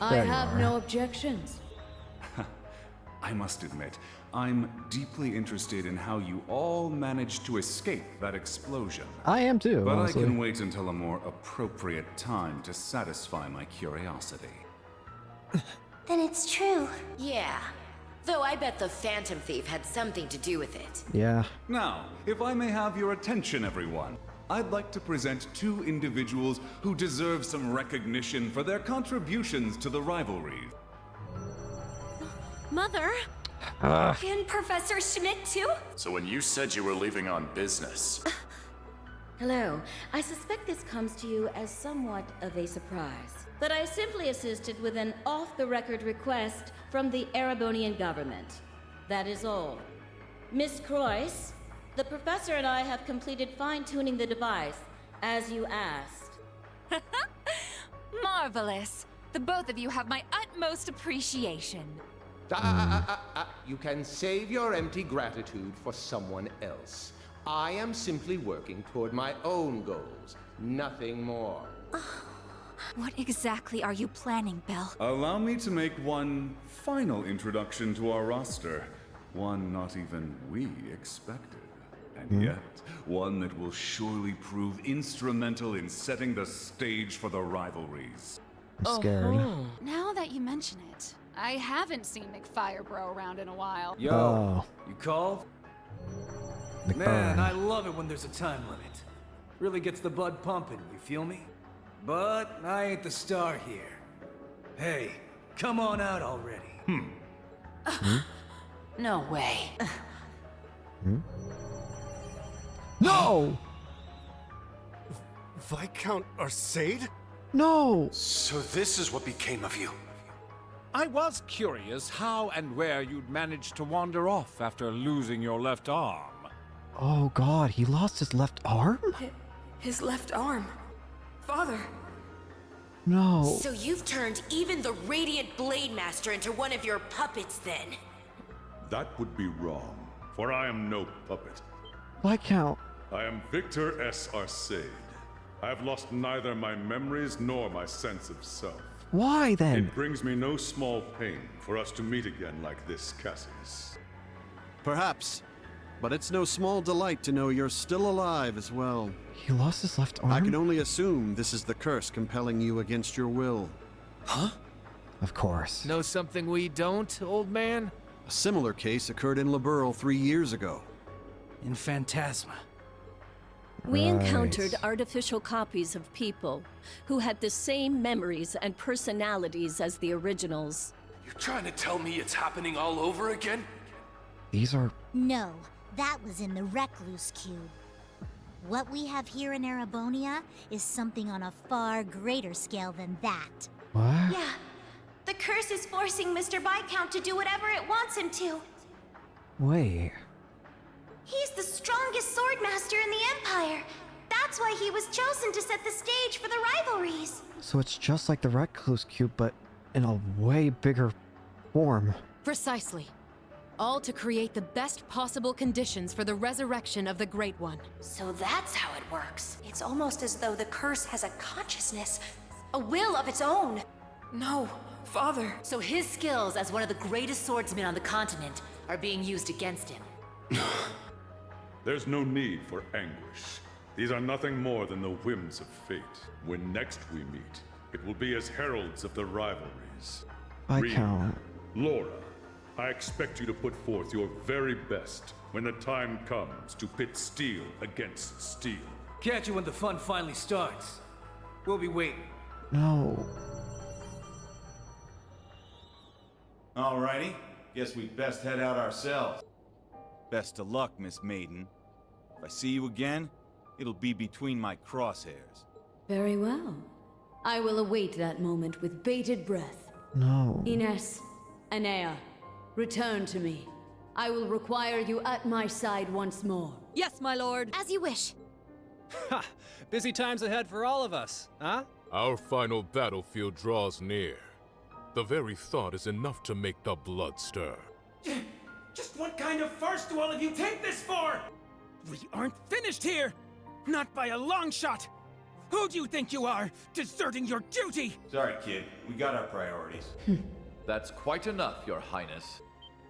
I have no objections. I must admit, I'm deeply interested in how you all managed to escape that explosion. I am too, But honestly. I can wait until a more appropriate time to satisfy my curiosity. Then it's true. Yeah. Though I bet the Phantom Thief had something to do with it. Yeah. Now, if I may have your attention, everyone, I'd like to present 2 individuals who deserve some recognition for their contributions to the rivalry. Mother? And Professor Schmidt, too? So when you said you were leaving on business... Hello. I suspect this comes to you as somewhat of a surprise. But I simply assisted with an off-the-record request from the Erebonian government. That is all. Miss Croyce, the professor and I have completed fine-tuning the device, as you asked. Marvelous. The both of you have my utmost appreciation. You can save your empty gratitude for someone else. I am simply working toward my own goals, nothing more. What exactly are you planning, Belle? Allow me to make one final introduction to our roster. One not even we expected. And yet, one that will surely prove instrumental in setting the stage for the rivalries. I'm scared. Now that you mention it, I haven't seen McFirebro around in a while. Yo, you called? McBurn. Man, I love it when there's a time limit. Really gets the blood pumping, you feel me? But I ain't the star here. Hey, come on out already. No way. No! Viscount Arcade? No! So this is what became of you. I was curious how and where you'd managed to wander off after losing your left arm. Oh god, he lost his left arm? His left arm. Father. No. So you've turned even the Radiant Blade Master into one of your puppets then? That would be wrong, for I am no puppet. Viscount. I am Victor S. Arcade. I have lost neither my memories nor my sense of self. Why then? It brings me no small pain for us to meet again like this, Cassius. Perhaps. But it's no small delight to know you're still alive as well. He lost his left arm? I can only assume this is the curse compelling you against your will. Huh? Of course. Know something we don't, old man? A similar case occurred in Liberl 3 years ago. In Phantasma. We encountered artificial copies of people who had the same memories and personalities as the originals. You're trying to tell me it's happening all over again? These are... No, that was in the Recluse Cube. What we have here in Erebonia is something on a far greater scale than that. What? Yeah. The curse is forcing Mr. Viscount to do whatever it wants him to. Wait. He's the strongest swordmaster in the Empire. That's why he was chosen to set the stage for the rivalries. So it's just like the Recluse Cube, but in a way bigger form. Precisely. All to create the best possible conditions for the resurrection of the Great One. So that's how it works. It's almost as though the curse has a consciousness, a will of its own. No, Father. So his skills as one of the greatest swordsmen on the continent are being used against him. There's no need for anguish. These are nothing more than the whims of fate. When next we meet, it will be as heralds of the rivalries. Viscount. Laura, I expect you to put forth your very best when the time comes to pit steel against steel. Catch you when the fun finally starts. We'll be waiting. No. Alrighty, guess we'd best head out ourselves. Best of luck, Miss Maiden. If I see you again, it'll be between my crosshairs. Very well. I will await that moment with bated breath. No. Ines, Anea, return to me. I will require you at my side once more. Yes, my lord. As you wish. Ha! Busy times ahead for all of us, huh? Our final battlefield draws near. The very thought is enough to make the blood stir. Just what kind of farce do all of you take this for? We aren't finished here! Not by a long shot! Who do you think you are, deserting your duty? Sorry, kid. We got our priorities. That's quite enough, Your Highness.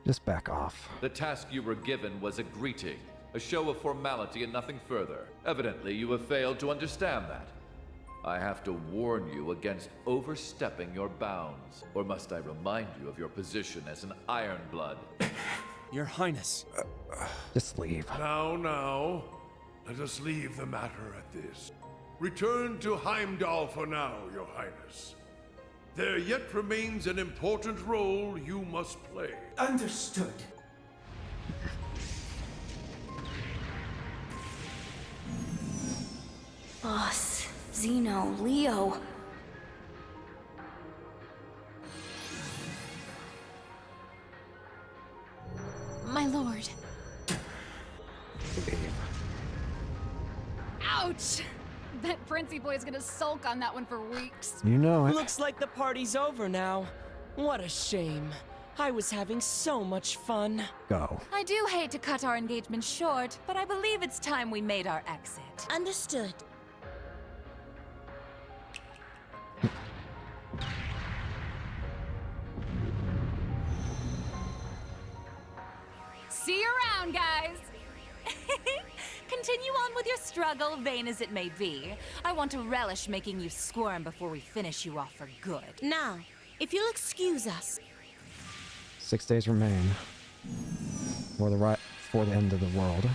Just back off. The task you were given was a greeting, a show of formality and nothing further. Evidently, you have failed to understand that. I have to warn you against overstepping your bounds. Or must I remind you of your position as an Ironblood? Your Highness. Just leave. Now. Let us leave the matter at this. Return to Heimdall for now, Your Highness. There yet remains an important role you must play. Understood. Boss, Zeno, Leo. My lord. Ouch! Bet Princey Boy's gonna sulk on that one for weeks. You know it. Looks like the party's over now. What a shame. I was having so much fun. Go. I do hate to cut our engagement short, but I believe it's time we made our exit. Understood. See you around, guys! Continue on with your struggle, vain as it may be. I want to relish making you squirm before we finish you off for good. Now, if you'll excuse us. 6 days remain. For the end of the world.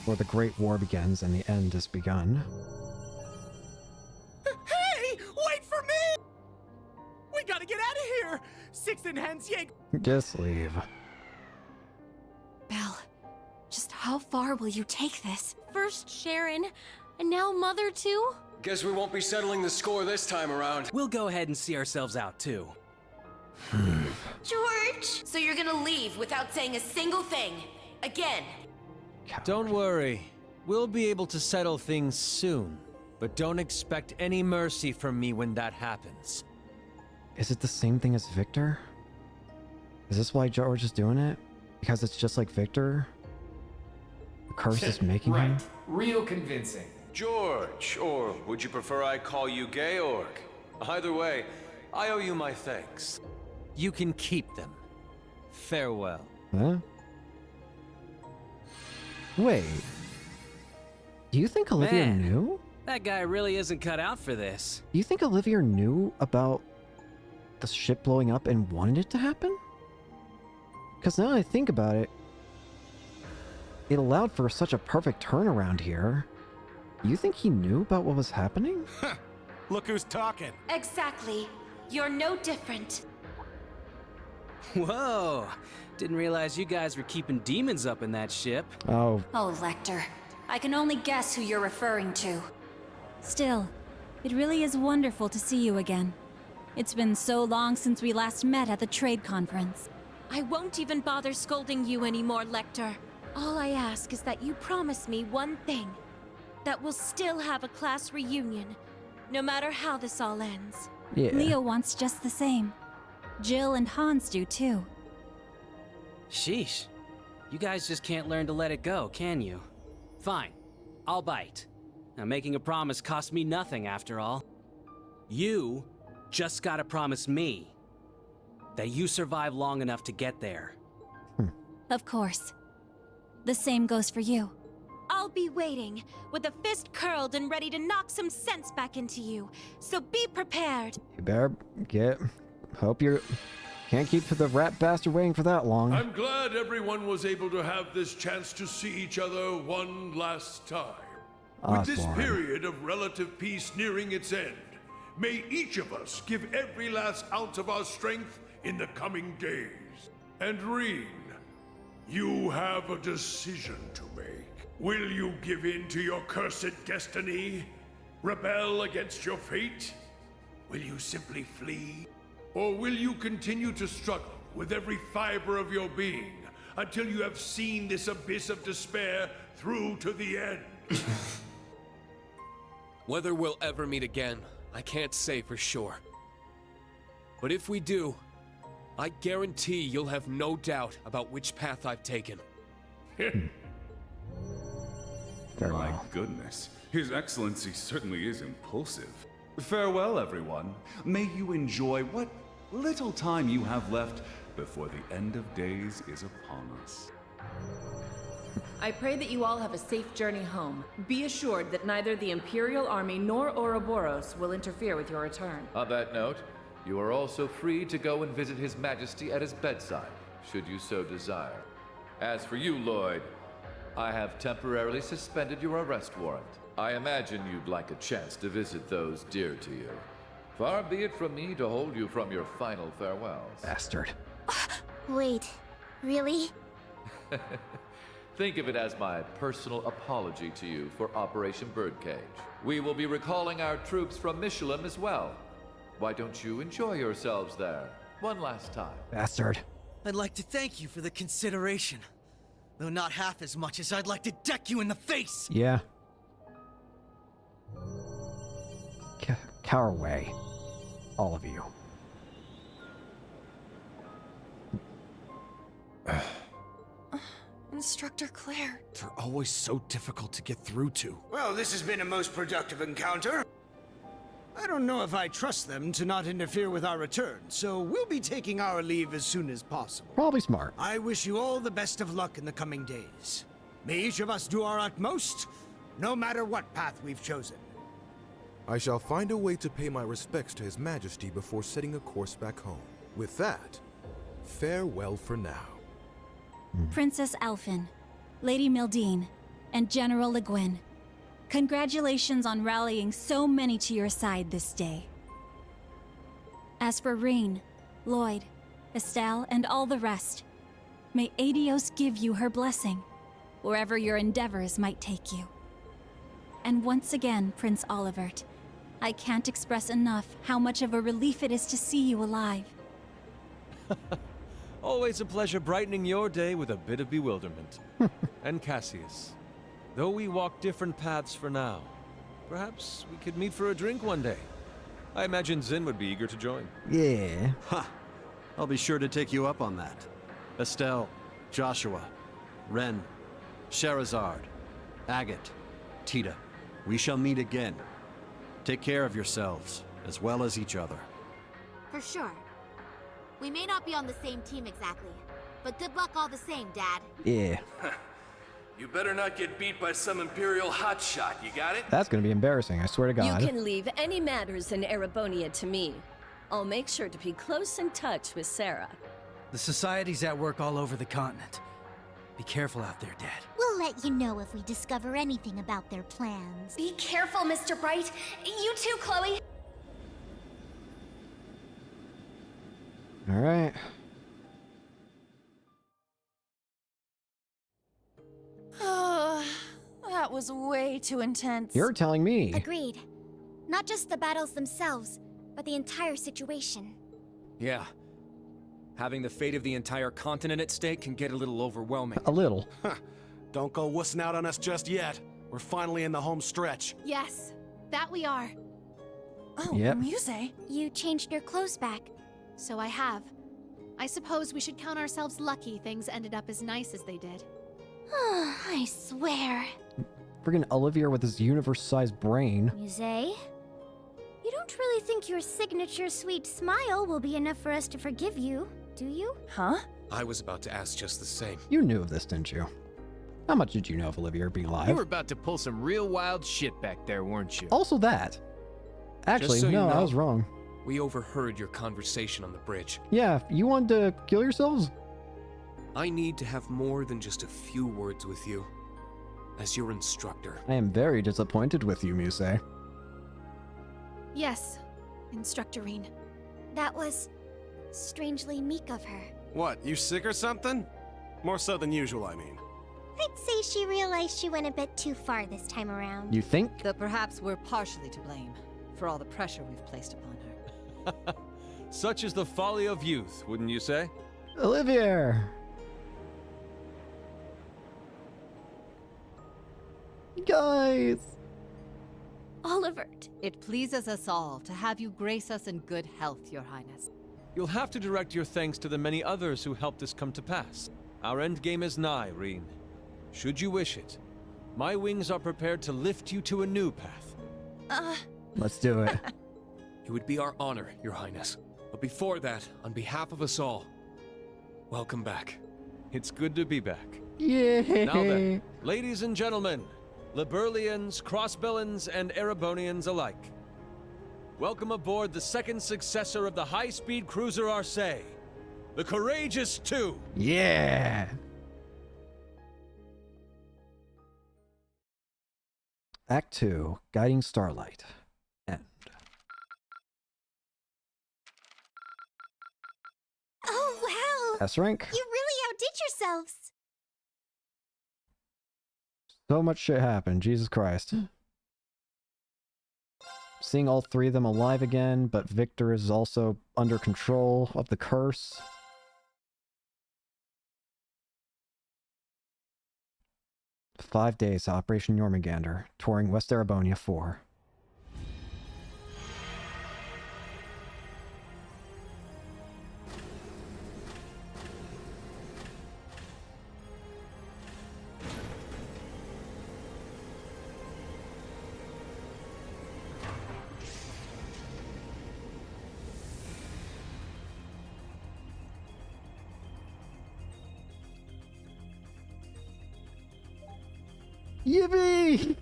For the Great War begins and the end is begun. Hey! Wait for me! We gotta get out of here! Six in hands, yank! Just leave. Belle, just how far will you take this? First Sharon, and now Mother too? Guess we won't be settling the score this time around. We'll go ahead and see ourselves out too. George! So you're gonna leave without saying a single thing. Again. Don't worry. We'll be able to settle things soon. But don't expect any mercy from me when that happens. Is it the same thing as Victor? Is this why George is doing it? Because it's just like Victor? The curse is making him? Real convincing. George, or would you prefer I call you Georg? Either way, I owe you my thanks. You can keep them. Farewell. Huh? Wait. Do you think Olivia Man, knew? That guy really isn't cut out for this. Do you think Olivia knew about the ship blowing up and wanted it to happen? Because now that I think about it, it allowed for such a perfect turnaround here. You think he knew about what was happening? Look who's talking. Exactly. You're no different. Whoa! Didn't realize you guys were keeping demons up in that ship. Oh. Oh, Lecter. I can only guess who you're referring to. Still, it really is wonderful to see you again. It's been so long since we last met at the trade conference. I won't even bother scolding you anymore, Lecter. All I ask is that you promise me one thing. That we'll still have a class reunion, no matter how this all ends. Yeah. Leo wants just the same. Jill and Hans do too. Sheesh. You guys just can't learn to let it go, can you? Fine. I'll bite. Now, making a promise costs me nothing, after all. You just gotta promise me that you survive long enough to get there. Of course. The same goes for you. I'll be waiting, with a fist curled and ready to knock some sense back into you. So be prepared. You better get... Hope you're... Can't keep the rat bastard waiting for that long. I'm glad everyone was able to have this chance to see each other one last time. With this period of relative peace nearing its end, may each of us give every last ounce of our strength in the coming days. And Reen, you have a decision to make. Will you give in to your cursed destiny? Rebel against your fate? Will you simply flee? Or will you continue to struggle with every fiber of your being until you have seen this abyss of despair through to the end? Whether we'll ever meet again, I can't say for sure. But if we do, I guarantee you'll have no doubt about which path I've taken. My goodness, His Excellency certainly is impulsive. Farewell, everyone. May you enjoy what little time you have left before the end of days is upon us. I pray that you all have a safe journey home. Be assured that neither the Imperial Army nor Ouroboros will interfere with your return. On that note, you are also free to go and visit His Majesty at his bedside, should you so desire. As for you, Lloyd, I have temporarily suspended your arrest warrant. I imagine you'd like a chance to visit those dear to you. Far be it from me to hold you from your final farewells. Bastard. Wait, really? Think of it as my personal apology to you for Operation Birdcage. We will be recalling our troops from Michelin as well. Why don't you enjoy yourselves there one last time? Bastard. I'd like to thank you for the consideration. Though not half as much as I'd like to deck you in the face! Yeah. Cower away. All of you. Instructor Claire. They're always so difficult to get through to. Well, this has been a most productive encounter. I don't know if I trust them to not interfere with our return, so we'll be taking our leave as soon as possible. Probably smart. I wish you all the best of luck in the coming days. May each of us do our utmost, no matter what path we've chosen. I shall find a way to pay my respects to His Majesty before setting a course back home. With that, farewell for now. Princess Alphen, Lady Mildine, and General Le Guin. Congratulations on rallying so many to your side this day. As for Reen, Lloyd, Estelle, and all the rest, may Adios give you her blessing, wherever your endeavors might take you. And once again, Prince Olivert, I can't express enough how much of a relief it is to see you alive. Always a pleasure brightening your day with a bit of bewilderment. And Cassius, though we walk different paths for now, Perhaps we could meet for a drink one day. I imagine Zin would be eager to join. Yeah. Ha! I'll be sure to take you up on that. Estelle, Joshua, Ren, Sherazard, Agate, Tita. We shall meet again. Take care of yourselves, as well as each other. For sure. We may not be on the same team exactly, but good luck all the same, Dad. Yeah. You better not get beat by some Imperial hotshot, you got it? That's gonna be embarrassing, I swear to God. You can leave any matters in Erebonia to me. I'll make sure to be close in touch with Sarah. The Society's at work all over the continent. Be careful out there, Dad. We'll let you know if we discover anything about their plans. Be careful, Mr. Bright. You too, Chloe. All right. That was way too intense. You're telling me. Agreed. Not just the battles themselves, but the entire situation. Yeah. Having the fate of the entire continent at stake can get a little overwhelming. A little. Don't go wussing out on us just yet. We're finally in the home stretch. Yes, that we are. Oh, Yep. Muse. You changed your clothes back. So I have. I suppose we should count ourselves lucky things ended up as nice as they did. I swear. Friggin' Olivier with his universe-sized brain. Muse? You don't really think your signature sweet smile will be enough for us to forgive you, do you? Huh? I was about to ask just the same. You knew of this, didn't you? How much did you know of Olivier being alive? You were about to pull some real wild shit back there, weren't you? Also that. Actually, Just so no, you I know, was wrong. We overheard your conversation on the bridge. Yeah, you wanted to kill yourselves? I need to have more than just a few words with you. As your instructor. I am very disappointed with you, Muse. Yes, Instructorine. That was strangely meek of her. What, you sick or something? More so than usual, I mean. I'd say she realized she went a bit too far this time around. You think? Though perhaps we're partially to blame for all the pressure we've placed upon her. Such is the folly of youth, wouldn't you say? Olivier! Guys! Olivert. It pleases us all to have you grace us in good health, Your Highness. You'll have to direct your thanks to the many others who helped this come to pass. Our endgame is nigh, Reen. Should you wish it, my wings are prepared to lift you to a new path. Let's do it. It would be our honor, Your Highness. But before that, on behalf of us all, welcome back. It's good to be back. Yay! Now then, ladies and gentlemen, Liberlians, Crossbellans, and Erebonians alike. Welcome aboard the second successor of the high-speed cruiser Arcee, the Courageous 2. Yeah! Act 2, Guiding Starlight. End. Oh, wow! S rank. You really outdid yourselves! So much shit happened, Jesus Christ. Seeing all three of them alive again, but Victor is also under control of the curse. "5 days, Operation Jormungandr, touring West Erebonia 4. Yippee!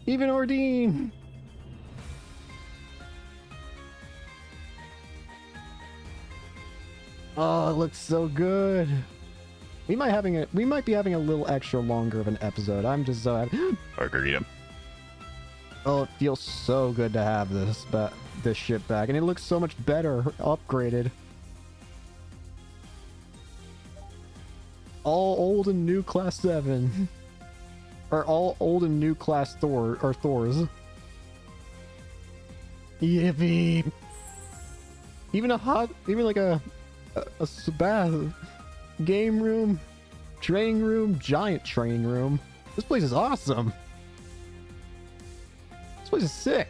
Even Ordine! Oh, it looks so good. We might be having a little extra longer of an episode. I'm just so happy. Oh, it feels so good to have this ship back, and it looks so much better, upgraded. All old and new class 7. Or all old and new class Thors. Yippee! Even like a bath game room. training room, giant training room. This place is awesome. This place is sick.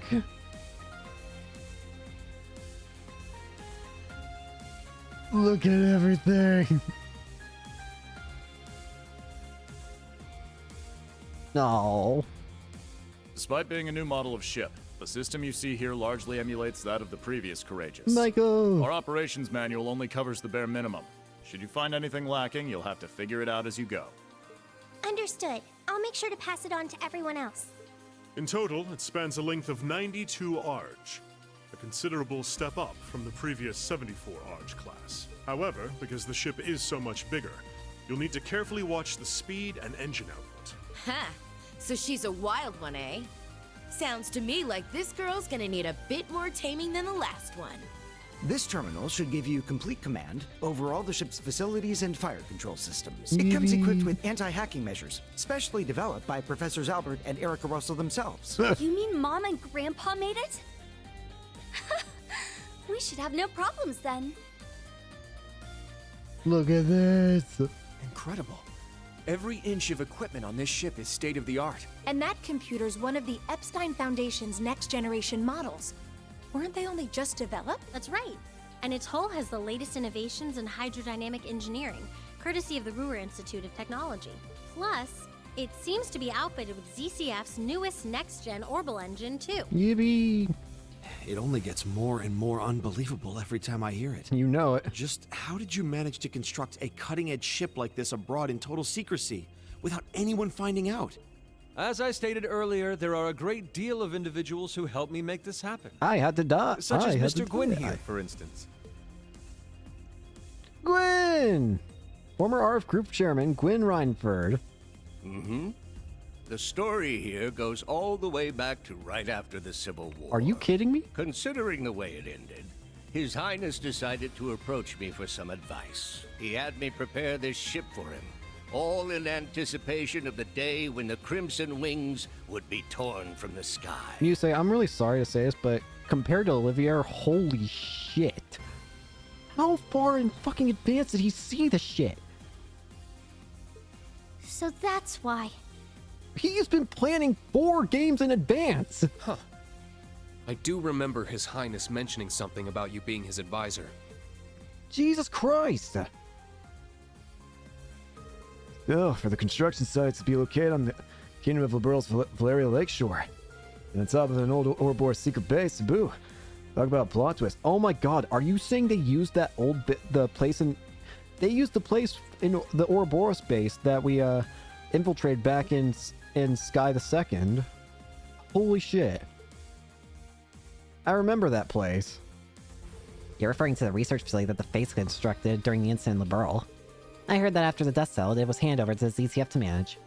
Look at everything. No. Despite being a new model of ship, the system you see here largely emulates that of the previous Courageous. Michael! Our operations manual only covers the bare minimum. Should you find anything lacking, you'll have to figure it out as you go. Understood. I'll make sure to pass it on to everyone else. In total, it spans a length of 92 arch, a considerable step up from the previous 74 arch class. However, because the ship is so much bigger, you'll need to carefully watch the speed and engine output. Ha! So she's a wild one, eh? Sounds to me like this girl's gonna need a bit more taming than the last one. This terminal should give you complete command over all the ship's facilities and fire control systems. It comes equipped with anti-hacking measures, specially developed by Professors Albert and Erica Russell themselves. You mean Mom and Grandpa made it? We should have no problems then. Look at this. Incredible. Every inch of equipment on this ship is state-of-the-art. And that computer's one of the Epstein Foundation's next-generation models. Weren't they only just developed? That's right. And its hull has the latest innovations in hydrodynamic engineering, courtesy of the Ruhr Institute of Technology. Plus, it seems to be outfitted with ZCF's newest next-gen orbital engine, too. Yippee! It only gets more and more unbelievable every time I hear it. You know it. Just how did you manage to construct a cutting-edge ship like this abroad in total secrecy, without anyone finding out? As I stated earlier, there are a great deal of individuals who helped me make this happen. I had to die. Such as Mr. Gwyn here, for instance. Gwyn! Former RF Group Chairman Gwyn Reinford. Mm-hmm. The story here goes all the way back to right after the Civil War. Are you kidding me? Considering the way it ended, His Highness decided to approach me for some advice. He had me prepare this ship for him, all in anticipation of the day when the Crimson Wings would be torn from the sky. You say, I'm really sorry to say this, but compared to Olivier, holy shit. How far in fucking advance did he see the shit? So that's why. He's been planning 4 games in advance. Huh. I do remember His Highness mentioning something about you being his advisor. Jesus Christ. Oh, for the construction sites to be located on the Kingdom of Liberal's Valeria Lakeshore. And on top of an old Ouroboros secret base, boo. Talk about a plot twist. Oh my god, are you saying they used that old bit, the place in... They used the place in the Ouroboros base that we infiltrated back in Sky the Second. Holy shit. I remember that place. You're referring to the research facility that the Face constructed during the incident in Liberal. I heard that after the dust settled, it was handed over to the ZCF to manage.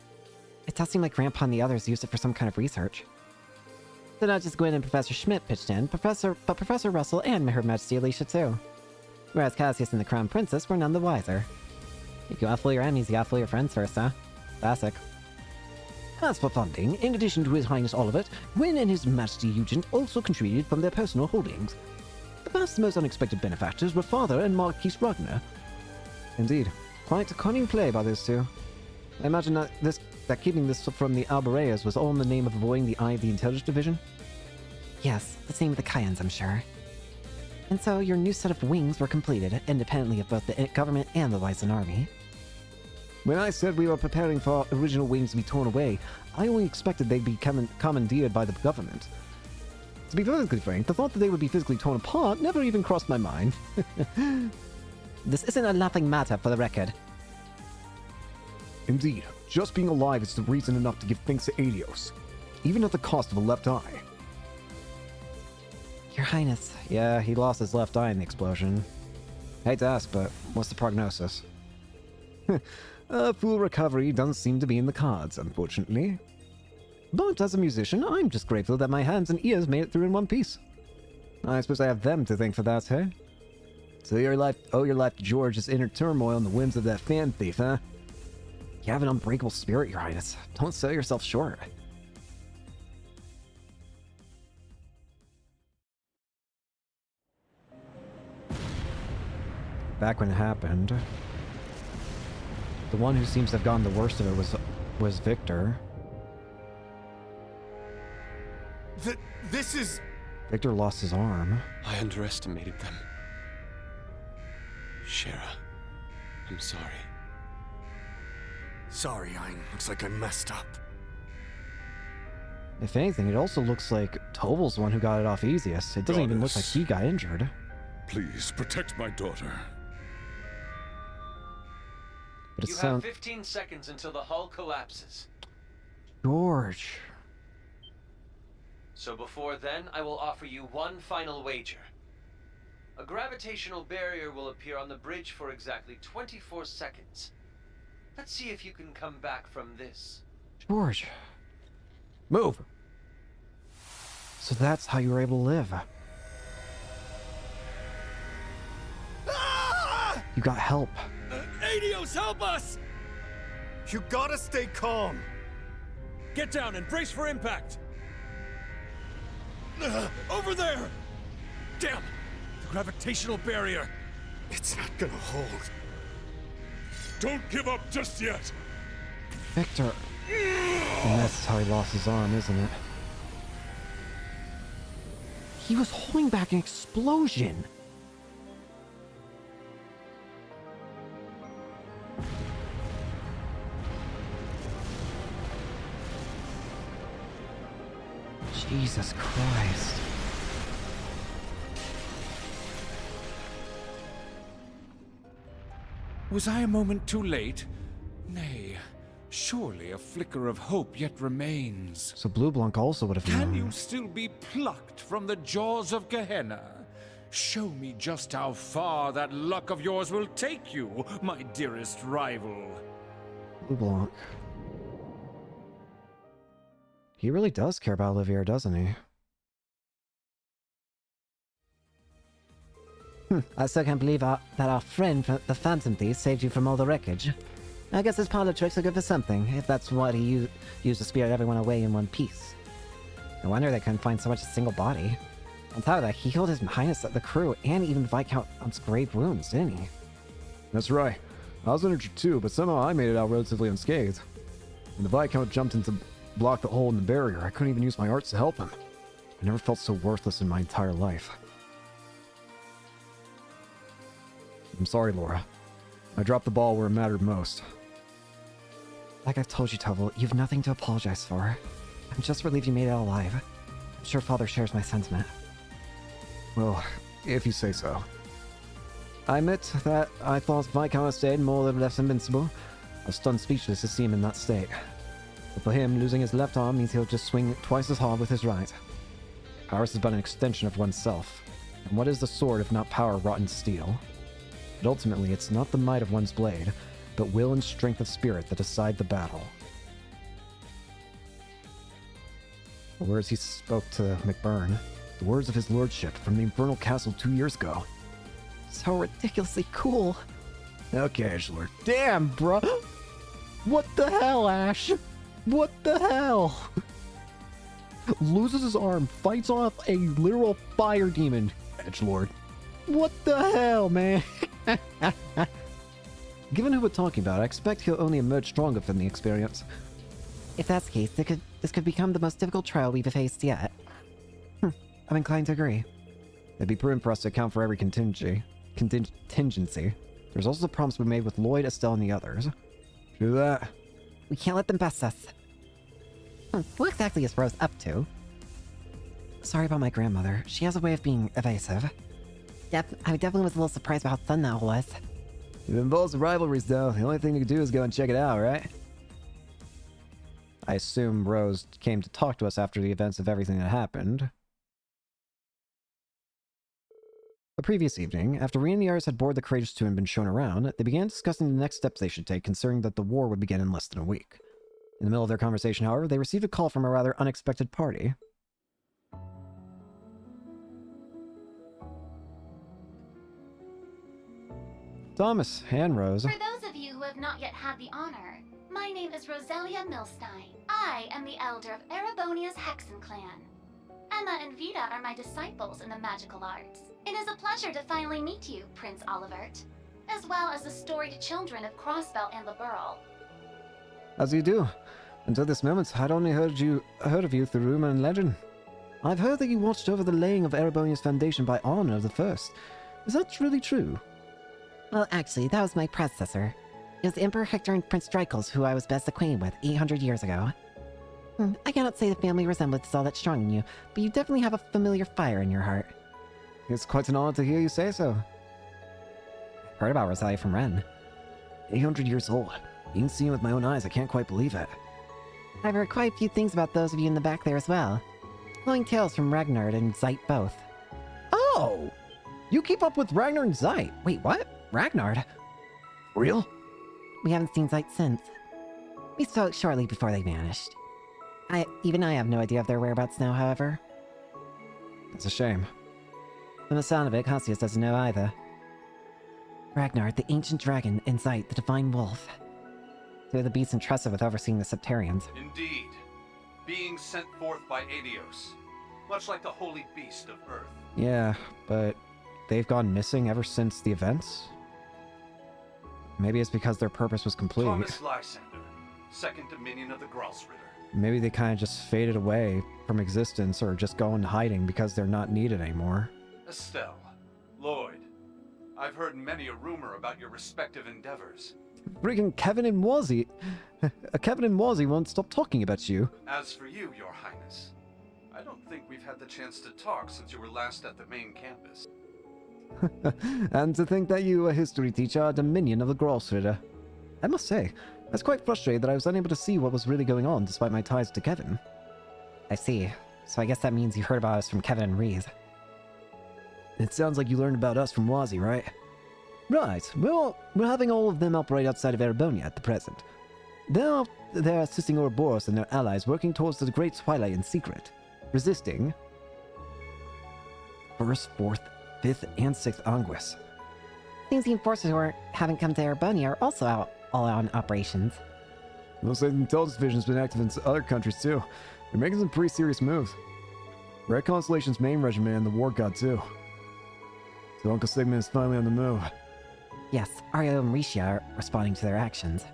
It does seem like Grandpa and the others used it for some kind of research. So not just Gwyn and Professor Schmidt pitched in, but Professor Russell and Her Majesty Alicia too. Whereas Cassius and the Crown Princess were none the wiser. If you gotta fool your enemies, you gotta fool your friends first, huh? Classic. As for funding, in addition to His Highness Olivet, Gwyn and His Majesty Eugent also contributed from their personal holdings. The past most unexpected benefactors were Father and Marquis Ragnar. Indeed, quite a cunning play by those two. I imagine that keeping this from the Albareas was all in the name of avoiding the eye of the Intelligence Division? Yes, the same with the Cadens, I'm sure. And so your new set of wings were completed, independently of both the government and the Lysan army. When I said we were preparing for our original wings to be torn away, I only expected they'd be commandeered by the government. To be perfectly frank, the thought that they would be physically torn apart never even crossed my mind. This isn't a laughing matter, for the record. Indeed, just being alive is the reason enough to give thanks to Adios, even at the cost of a left eye. Your Highness. Yeah, he lost his left eye in the explosion. Hate to ask, but what's the prognosis? A full recovery doesn't seem to be in the cards, unfortunately. But as a musician, I'm just grateful that my hands and ears made it through in one piece. I suppose I have them to thank for that, hey? So your life to George's inner turmoil and the whims of that fan thief, huh? You have an unbreakable spirit, Your Highness. Don't sell yourself short. Back when it happened. The one who seems to have gotten the worst of it was Victor. This is... Victor lost his arm. I underestimated them. Shara, I'm sorry. Sorry, looks like I messed up. If anything, it also looks like Toval's the one who got it off easiest. It doesn't even look like he got injured. Please protect my daughter. But it You sounds... have 15 seconds until the hull collapses. George. So before then, I will offer you one final wager. A gravitational barrier will appear on the bridge for exactly 24 seconds. Let's see if you can come back from this. George. Move! So that's how you were able to live. Ah! You got help. Adios, help us! You gotta stay calm. Get down and brace for impact! Over there! Damn! The gravitational barrier! It's not gonna hold. Don't give up just yet! Victor. And that's how he lost his arm, isn't it? He was holding back an explosion! Jesus Christ. Was I a moment too late? Nay, surely a flicker of hope yet remains. So Blue Blanc also would have known. Can you still be plucked from the jaws of Gehenna? Show me just how far that luck of yours will take you, my dearest rival. Blue Blanc. He really does care about Olivier, doesn't he? I still can't believe that our friend, the Phantom Thief, saved you from all the wreckage. I guess his parlor tricks are good for something, if that's what he used to spirit everyone away in one piece. No wonder they couldn't find so much as a single body. On top of that, he healed his highness, the crew, and even Viscount's grave wounds, didn't he? That's right. I was injured too, but somehow I made it out relatively unscathed. When the Viscount jumped in to block the hole in the barrier, I couldn't even use my arts to help him. I never felt so worthless in my entire life. I'm sorry, Laura. I dropped the ball where it mattered most. Like I've told you, Toval, you've nothing to apologize for. I'm just relieved you made it out alive. I'm sure Father shares my sentiment. Well, if you say so. I admit that I thought Viscount had stayed more or less invincible. I was stunned speechless to see him in that state. But for him, losing his left arm means he'll just swing twice as hard with his right. Ours is but an extension of oneself. And what is the sword if not power wrought in steel? But ultimately, it's not the might of one's blade, but will and strength of spirit that decide the battle. The words he spoke to McBurn, the words of his lordship from the Infernal Castle 2 years ago. So ridiculously cool. Okay, Edgelord. Damn, bro! What the hell, Ash? What the hell? Loses his arm, fights off a literal fire demon. Edgelord. What the hell, man? Given who we're talking about, I expect he'll only emerge stronger from the experience. If that's the case, this could become the most difficult trial we've faced yet. I'm inclined to agree. It'd be prudent for us to account for every contingency. There's also the promise we made with Lloyd, Estelle, and the others. Do that. We can't let them best us. What exactly is Rose up to? Sorry about my grandmother. She has a way of being evasive. I definitely was a little surprised about how sudden that was. If it involves rivalries, though, the only thing you can do is go and check it out, right? I assume Rose came to talk to us after the events of everything that happened. The previous evening, after Reen and the others had boarded the Courageous 2 and been shown around, they began discussing the next steps they should take, considering that the war would begin in less than a week. In the middle of their conversation, however, they received a call from a rather unexpected party. Thomas and Rose. For those of you who have not yet had the honor, my name is Roselia Milstein. I am the elder of Erebonia's Hexen clan. Emma and Vita are my disciples in the magical arts. It is a pleasure to finally meet you, Prince Olivert. as well as the storied children of Crossbell and Liberl. As you do. Until this moment, I'd only heard of you through rumor and legend. I've heard that you watched over the laying of Erebonia's foundation by honor of the first. Is that really true? Well, actually, that was my predecessor. It was Emperor Hector and Prince Dracos who I was best acquainted with 800 years ago. I cannot say the family resemblance is all that strong in you, but you definitely have a familiar fire in your heart. It's quite an honor to hear you say so. I've heard about Rosalia from Ren. 800 years old. Being seen with my own eyes, I can't quite believe it. I've heard quite a few things about those of you in the back there as well. Glowing tales from Ragnar and Zeit both. Oh! You keep up with Ragnar and Zeit. Wait, what? Ragnar? Real? We haven't seen Zeit since. We spoke shortly before they vanished. Even I have no idea of their whereabouts now, however. It's a shame. From the sound of it, Cassius doesn't know either. Ragnar, the ancient dragon, and Zeit, the divine wolf. They're the beasts entrusted with overseeing the Septarians. Indeed. Beings sent forth by Aedios. Much like the holy beast of Earth. Yeah, but they've gone missing ever since the events? Maybe it's because their purpose was complete. Thomas Lysander, second dominion of the Gralsritter. Maybe they kind of just faded away from existence or just go into hiding because they're not needed anymore. Estelle, Lloyd, I've heard many a rumor about your respective endeavors. Friggin' Kevin and Wazzy. Kevin and Wazzy won't stop talking about you. As for you, Your Highness, I don't think we've had the chance to talk since you were last at the main campus. And to think that you, a history teacher, are a dominion of the Gralsritter. I must say, I was quite frustrated that I was unable to see what was really going on despite my ties to Kevin. I see. So I guess that means you heard about us from Kevin and Reese. It sounds like you learned about us from Wazzy, right? Right. Well, we're having all of them operate outside of Erebonia at the present. They're assisting Ouroboros and their allies working towards the Great Twilight in secret. Resisting 1st, 4th, 5th, and 6th Anguis. Seems the enforcers who haven't come to Erebonia are also out all on operations. Looks like the intelligence division's been active in other countries too. They're making some pretty serious moves. Red Constellation's main regiment and the War God too. So Uncle Sigmund is finally on the move. Yes, Ario and Risha are responding to their actions.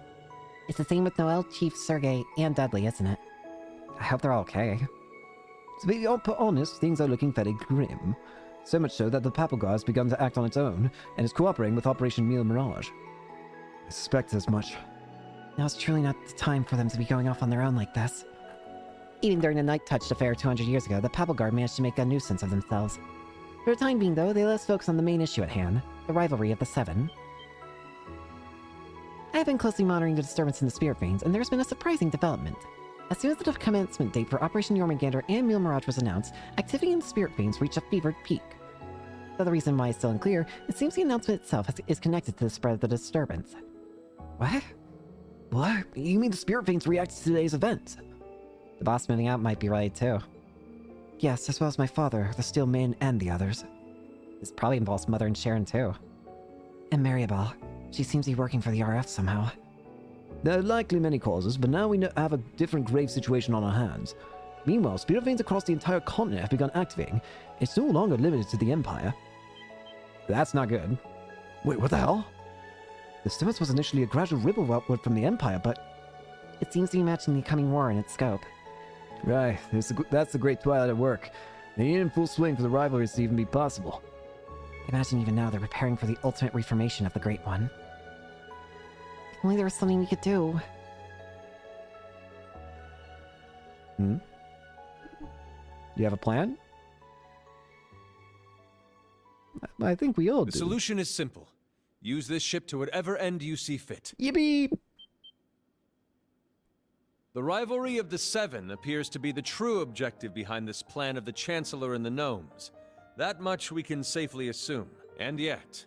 It's the same with Noel, Chief, Sergei, and Dudley, isn't it? I hope they're all okay. To be honest, things are looking very grim. So much so that the Papal Guard has begun to act on its own, and is cooperating with Operation Mille Mirage. I suspect as much. Now's truly not the time for them to be going off on their own like this. Even during the Night Touched affair 200 years ago, the Papal Guard managed to make a nuisance of themselves. For the time being, though, they let us focus on the main issue at hand, the rivalry of the Seven. I have been closely monitoring the disturbance in the Spirit Veins, and there's been a surprising development. As soon as the commencement date for Operation Jormungandr and Mille Mirage was announced, activity in the Spirit Veins reached a fevered peak. Though the reason why is still unclear, it seems the announcement itself is connected to the spread of the disturbance. What? What? You mean the Spirit Veins reacted to today's events? The boss moving out might be related too. Yes, as well as my father, the Steel Man, and the others. This probably involves Mother and Sharon too. And Maribel. She seems to be working for the RF somehow. There are likely many causes, but now we have a different grave situation on our hands. Meanwhile, Spirit Veins across the entire continent have begun activating. It's no longer limited to the Empire. That's not good. Wait, what the hell? The stimulus was initially a gradual ripple upward from the Empire, but it seems to be matching the coming war in its scope. Right, that's the Great Twilight at work. They need in full swing for the rivalries to even be possible. Imagine even now they're preparing for the ultimate reformation of the Great One. If only there was something we could do. Hmm? You have a plan? I think we all do. The solution is simple. Use this ship to whatever end you see fit. Yippee! The rivalry of the Seven appears to be the true objective behind this plan of the Chancellor and the Gnomes. That much we can safely assume. And yet,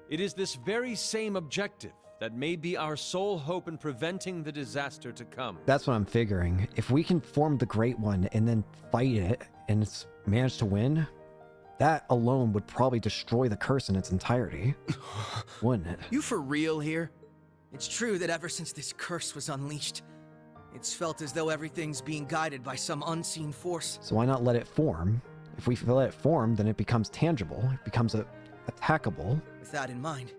it is this very same objective that may be our sole hope in preventing the disaster to come. That's what I'm figuring. If we can form the Great One and then fight it and manage to win, that alone would probably destroy the curse in its entirety. Wouldn't it? You for real here? It's true that ever since this curse was unleashed, it's felt as though everything's being guided by some unseen force. So why not let it form? If we let it form, then it becomes tangible. It becomes attackable. With that in mind,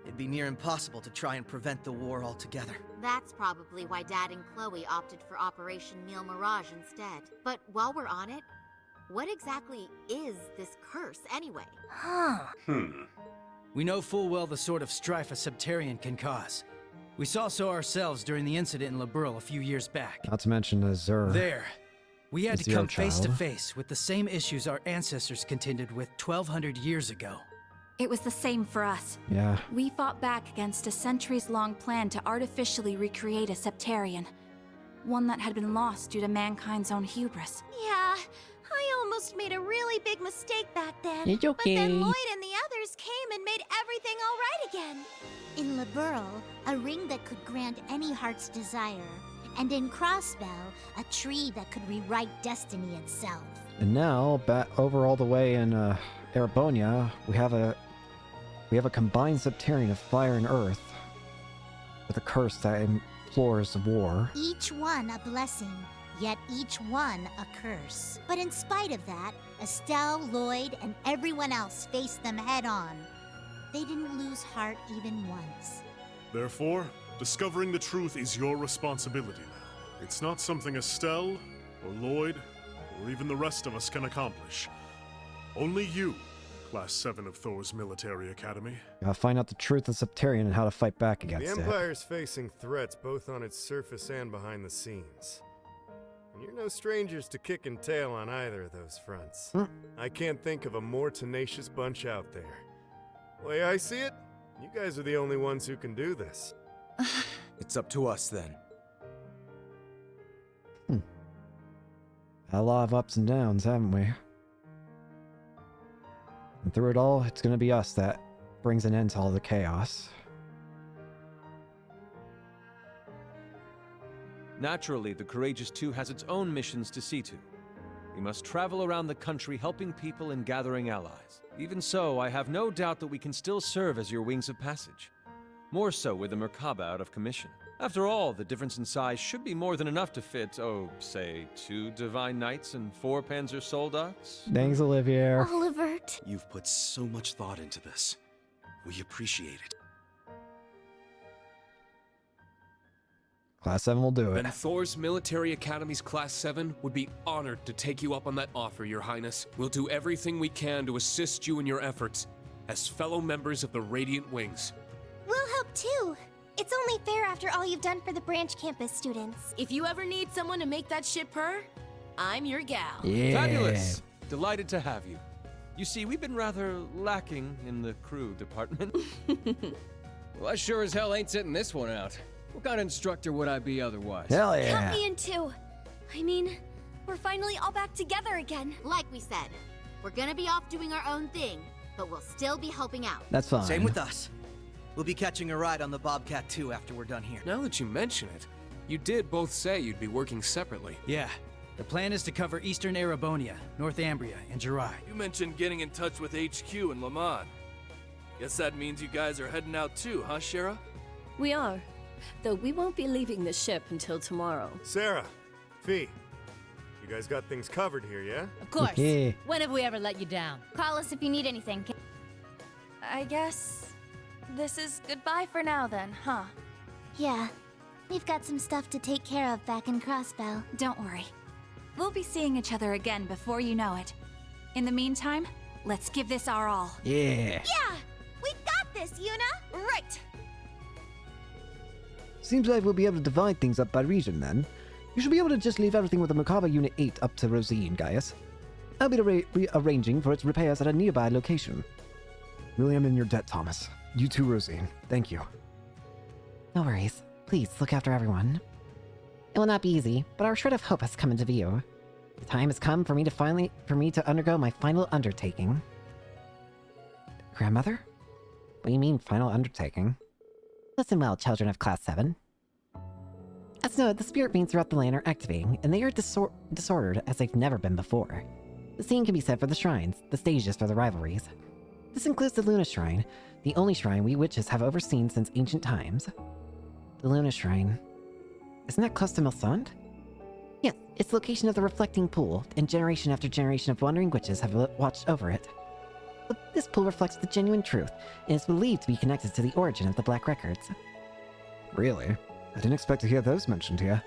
It'd be near impossible to try and prevent the war altogether. That's probably why Dad and Chloe opted for Operation Meal Mirage instead. But while we're on it, what exactly is this curse anyway? We know full well the sort of strife a Septarian can cause. We saw so ourselves during the incident in Liberl a few years back. Not to mention the Zur. There. We had The to come Zero face to Child. face with the same issues our ancestors contended with 1,200 years ago. It was the same for us. Yeah. We fought back against a centuries-long plan to artificially recreate a Septarian. One that had been lost due to mankind's own hubris. Yeah, I almost made a really big mistake back then. It's But then okay. Lloyd and the others came and made everything all right again. In Liberl, a ring that could grant any heart's desire. And in Crossbell, a tree that could rewrite destiny itself. And now, back over all the way in Erebonia, we have a combined Septarian of fire and earth with a curse that implores war. Each one a blessing, yet each one a curse. But in spite of that, Estelle, Lloyd, and everyone else faced them head on. They didn't lose heart even once. Therefore, discovering the truth is your responsibility now. It's not something Estelle, or Lloyd, or even the rest of us can accomplish. Only you, Class 7 of Thor's Military Academy. Gotta find out the truth of Septarian and how to fight back The against it. Empire's facing threats both on its surface and behind the scenes. And you're no strangers to kicking tail on either of those fronts. I can't think of a more tenacious bunch out there. Way I see it, you guys are the only ones who can do this. It's up to us then. A lot of ups and downs, haven't we? And through it all, it's gonna be us that brings an end to all the chaos. Naturally, the Courageous 2 has its own missions to see to. We must travel around the country helping people and gathering allies. Even so, I have no doubt that we can still serve as your wings of passage. More so with the Merkaba out of commission. After all, the difference in size should be more than enough to fit, say, 2 Divine Knights and 4 Panzer Soldats. Thanks, Olivier. Olivert. You've put so much thought into this. We appreciate it. Class 7 will do it. And Thor's Military Academy's Class 7 would be honored to take you up on that offer, Your Highness. We'll do everything we can to assist you in your efforts as fellow members of the Radiant Wings. We'll help too. It's only fair after all you've done for the branch campus students. If you ever need someone to make that ship purr, I'm your gal. Yeah. Fabulous! Delighted to have you. You see, we've been rather lacking in the crew department. Well, I sure as hell ain't sitting this one out. What kind of instructor would I be otherwise? Hell Count yeah. me in too. I mean, we're finally all back together again. Like we said, we're gonna be off doing our own thing, but we'll still be helping out. That's fine. Same with us. We'll be catching a ride on the Bobcat too after we're done here. Now that you mention it, you did both say you'd be working separately. Yeah. The plan is to cover Eastern Erebonia, Northumbria, and Jirai. You mentioned getting in touch with HQ in Le Mans. Guess that means you guys are heading out too, huh, Shara? We are. Though we won't be leaving the ship until tomorrow. Sarah, Fee, you guys got things covered here, yeah? Of course. Yeah. When have we ever let you down? Call us if you need anything. I guess this is goodbye for now then, huh? Yeah. We've got some stuff to take care of back in Crossbell. Don't worry. We'll be seeing each other again before you know it. In the meantime, let's give this our all. Yeah. Yeah! We got this, Yuna! Right! Seems like we'll be able to divide things up by region then. You should be able to just leave everything with the Merkaba Unit 8 up to Rosine, Gaius. I'll be arranging for its repairs at a nearby location. Really am in your debt, Thomas. You too, Rosine. Thank you. No worries. Please look after everyone. It will not be easy, but our shred of hope has come into view. The time has come for me to undergo my final undertaking. Grandmother? What do you mean, final undertaking? Listen well, children of Class 7. As noted, the spirit beings throughout the land are activating, and they are disordered as they've never been before. The same can be said for the shrines, the stages for the rivalries. This includes the Luna Shrine, the only shrine we witches have overseen since ancient times. The Luna Shrine. Isn't that close to Milsond? Yes, it's the location of the reflecting pool, and generation after generation of wandering witches have watched over it. This pool reflects the genuine truth, and is believed to be connected to the origin of the Black Records. Really? I didn't expect to hear those mentioned here.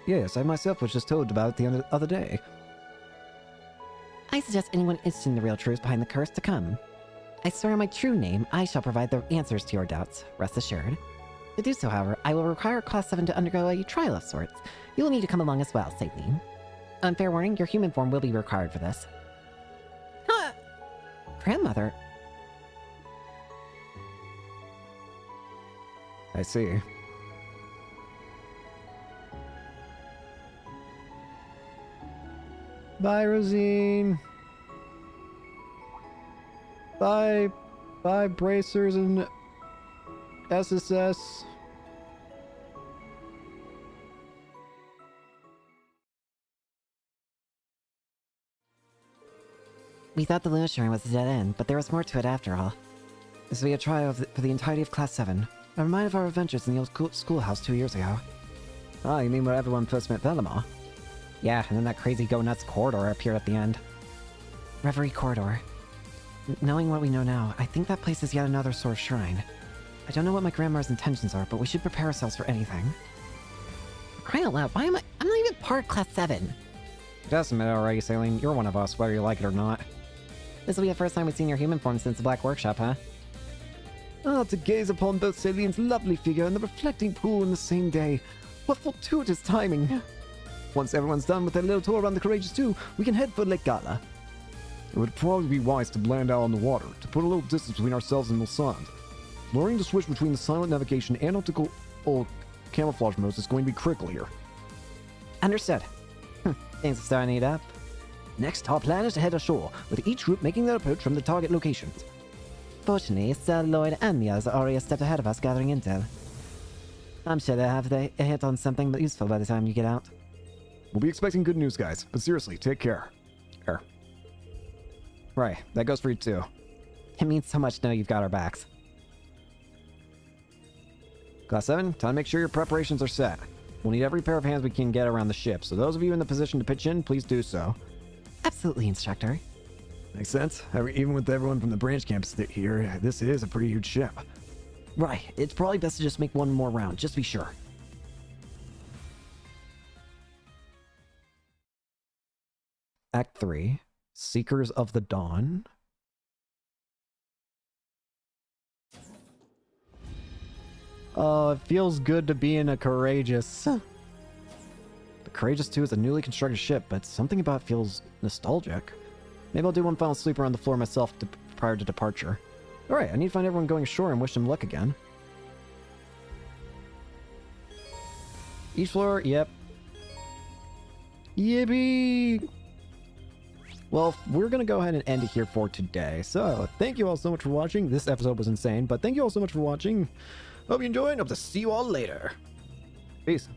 Yes, I myself was just told about it the other day. I suggest anyone interested in the real truth behind the curse to come. I swear on my true name, I shall provide the answers to your doubts, rest assured. To do so, however, I will require Class 7 to undergo a trial of sorts. You will need to come along as well, Saline. On fair warning, your human form will be required for this. Huh! Grandmother. I see. Bye, Rosine. Bye. Bye, Bracers and SSS. We thought the Luna Sharing was a dead end, but there was more to it after all. This will be a trial for the entirety of Class 7. A reminder of our adventures in the old schoolhouse 2 years ago. Ah, you mean where everyone first met Velimar? Yeah, and then that crazy go-nuts corridor appeared at the end. Reverie Corridor. Knowing what we know now, I think that place is yet another sort of shrine. I don't know what my grandma's intentions are, but we should prepare ourselves for anything. Crying out loud, why am I'm not even part of Class 7! It doesn't matter already, Saline. You're one of us, whether you like it or not. This will be the first time we've seen your human form since the Black Workshop, huh? Ah, to gaze upon both Saline's lovely figure and the reflecting pool in the same day. What fortuitous timing! Once everyone's done with their little tour around the Courageous 2, we can head for Lake Gala. It would probably be wise to land out on the water, to put a little distance between ourselves and Mulsand. Learning to switch between the silent navigation and optical camouflage modes is going to be critical here. Understood. Things are starting to heat up. Next, our plan is to head ashore, with each group making their approach from the target locations. Fortunately, Estelle, Lloyd, and the others are already a step ahead of us gathering intel. I'm sure they'll have a hit on something useful by the time you get out. We'll be expecting good news, guys, but seriously, take care. Right, that goes for you too. It means so much to know you've got our backs. Class 7, time to make sure your preparations are set. We'll need every pair of hands we can get around the ship, so those of you in the position to pitch in, please do so. Absolutely, Instructor. Makes sense. Even with everyone from the branch campus here, this is a pretty huge ship. Right, it's probably best to just make one more round, just to be sure. Act 3, Seekers of the Dawn. Oh, it feels good to be in a Courageous. The Courageous 2 is a newly constructed ship, but something about it feels nostalgic. Maybe I'll do one final sleep around the floor myself prior to departure. Alright, I need to find everyone going ashore and wish them luck again. Each floor, yep. Yippee! Well, we're going to go ahead and end it here for today. So, thank you all so much for watching. This episode was insane, but thank you all so much for watching. Hope you enjoyed, and hope to see you all later. Peace.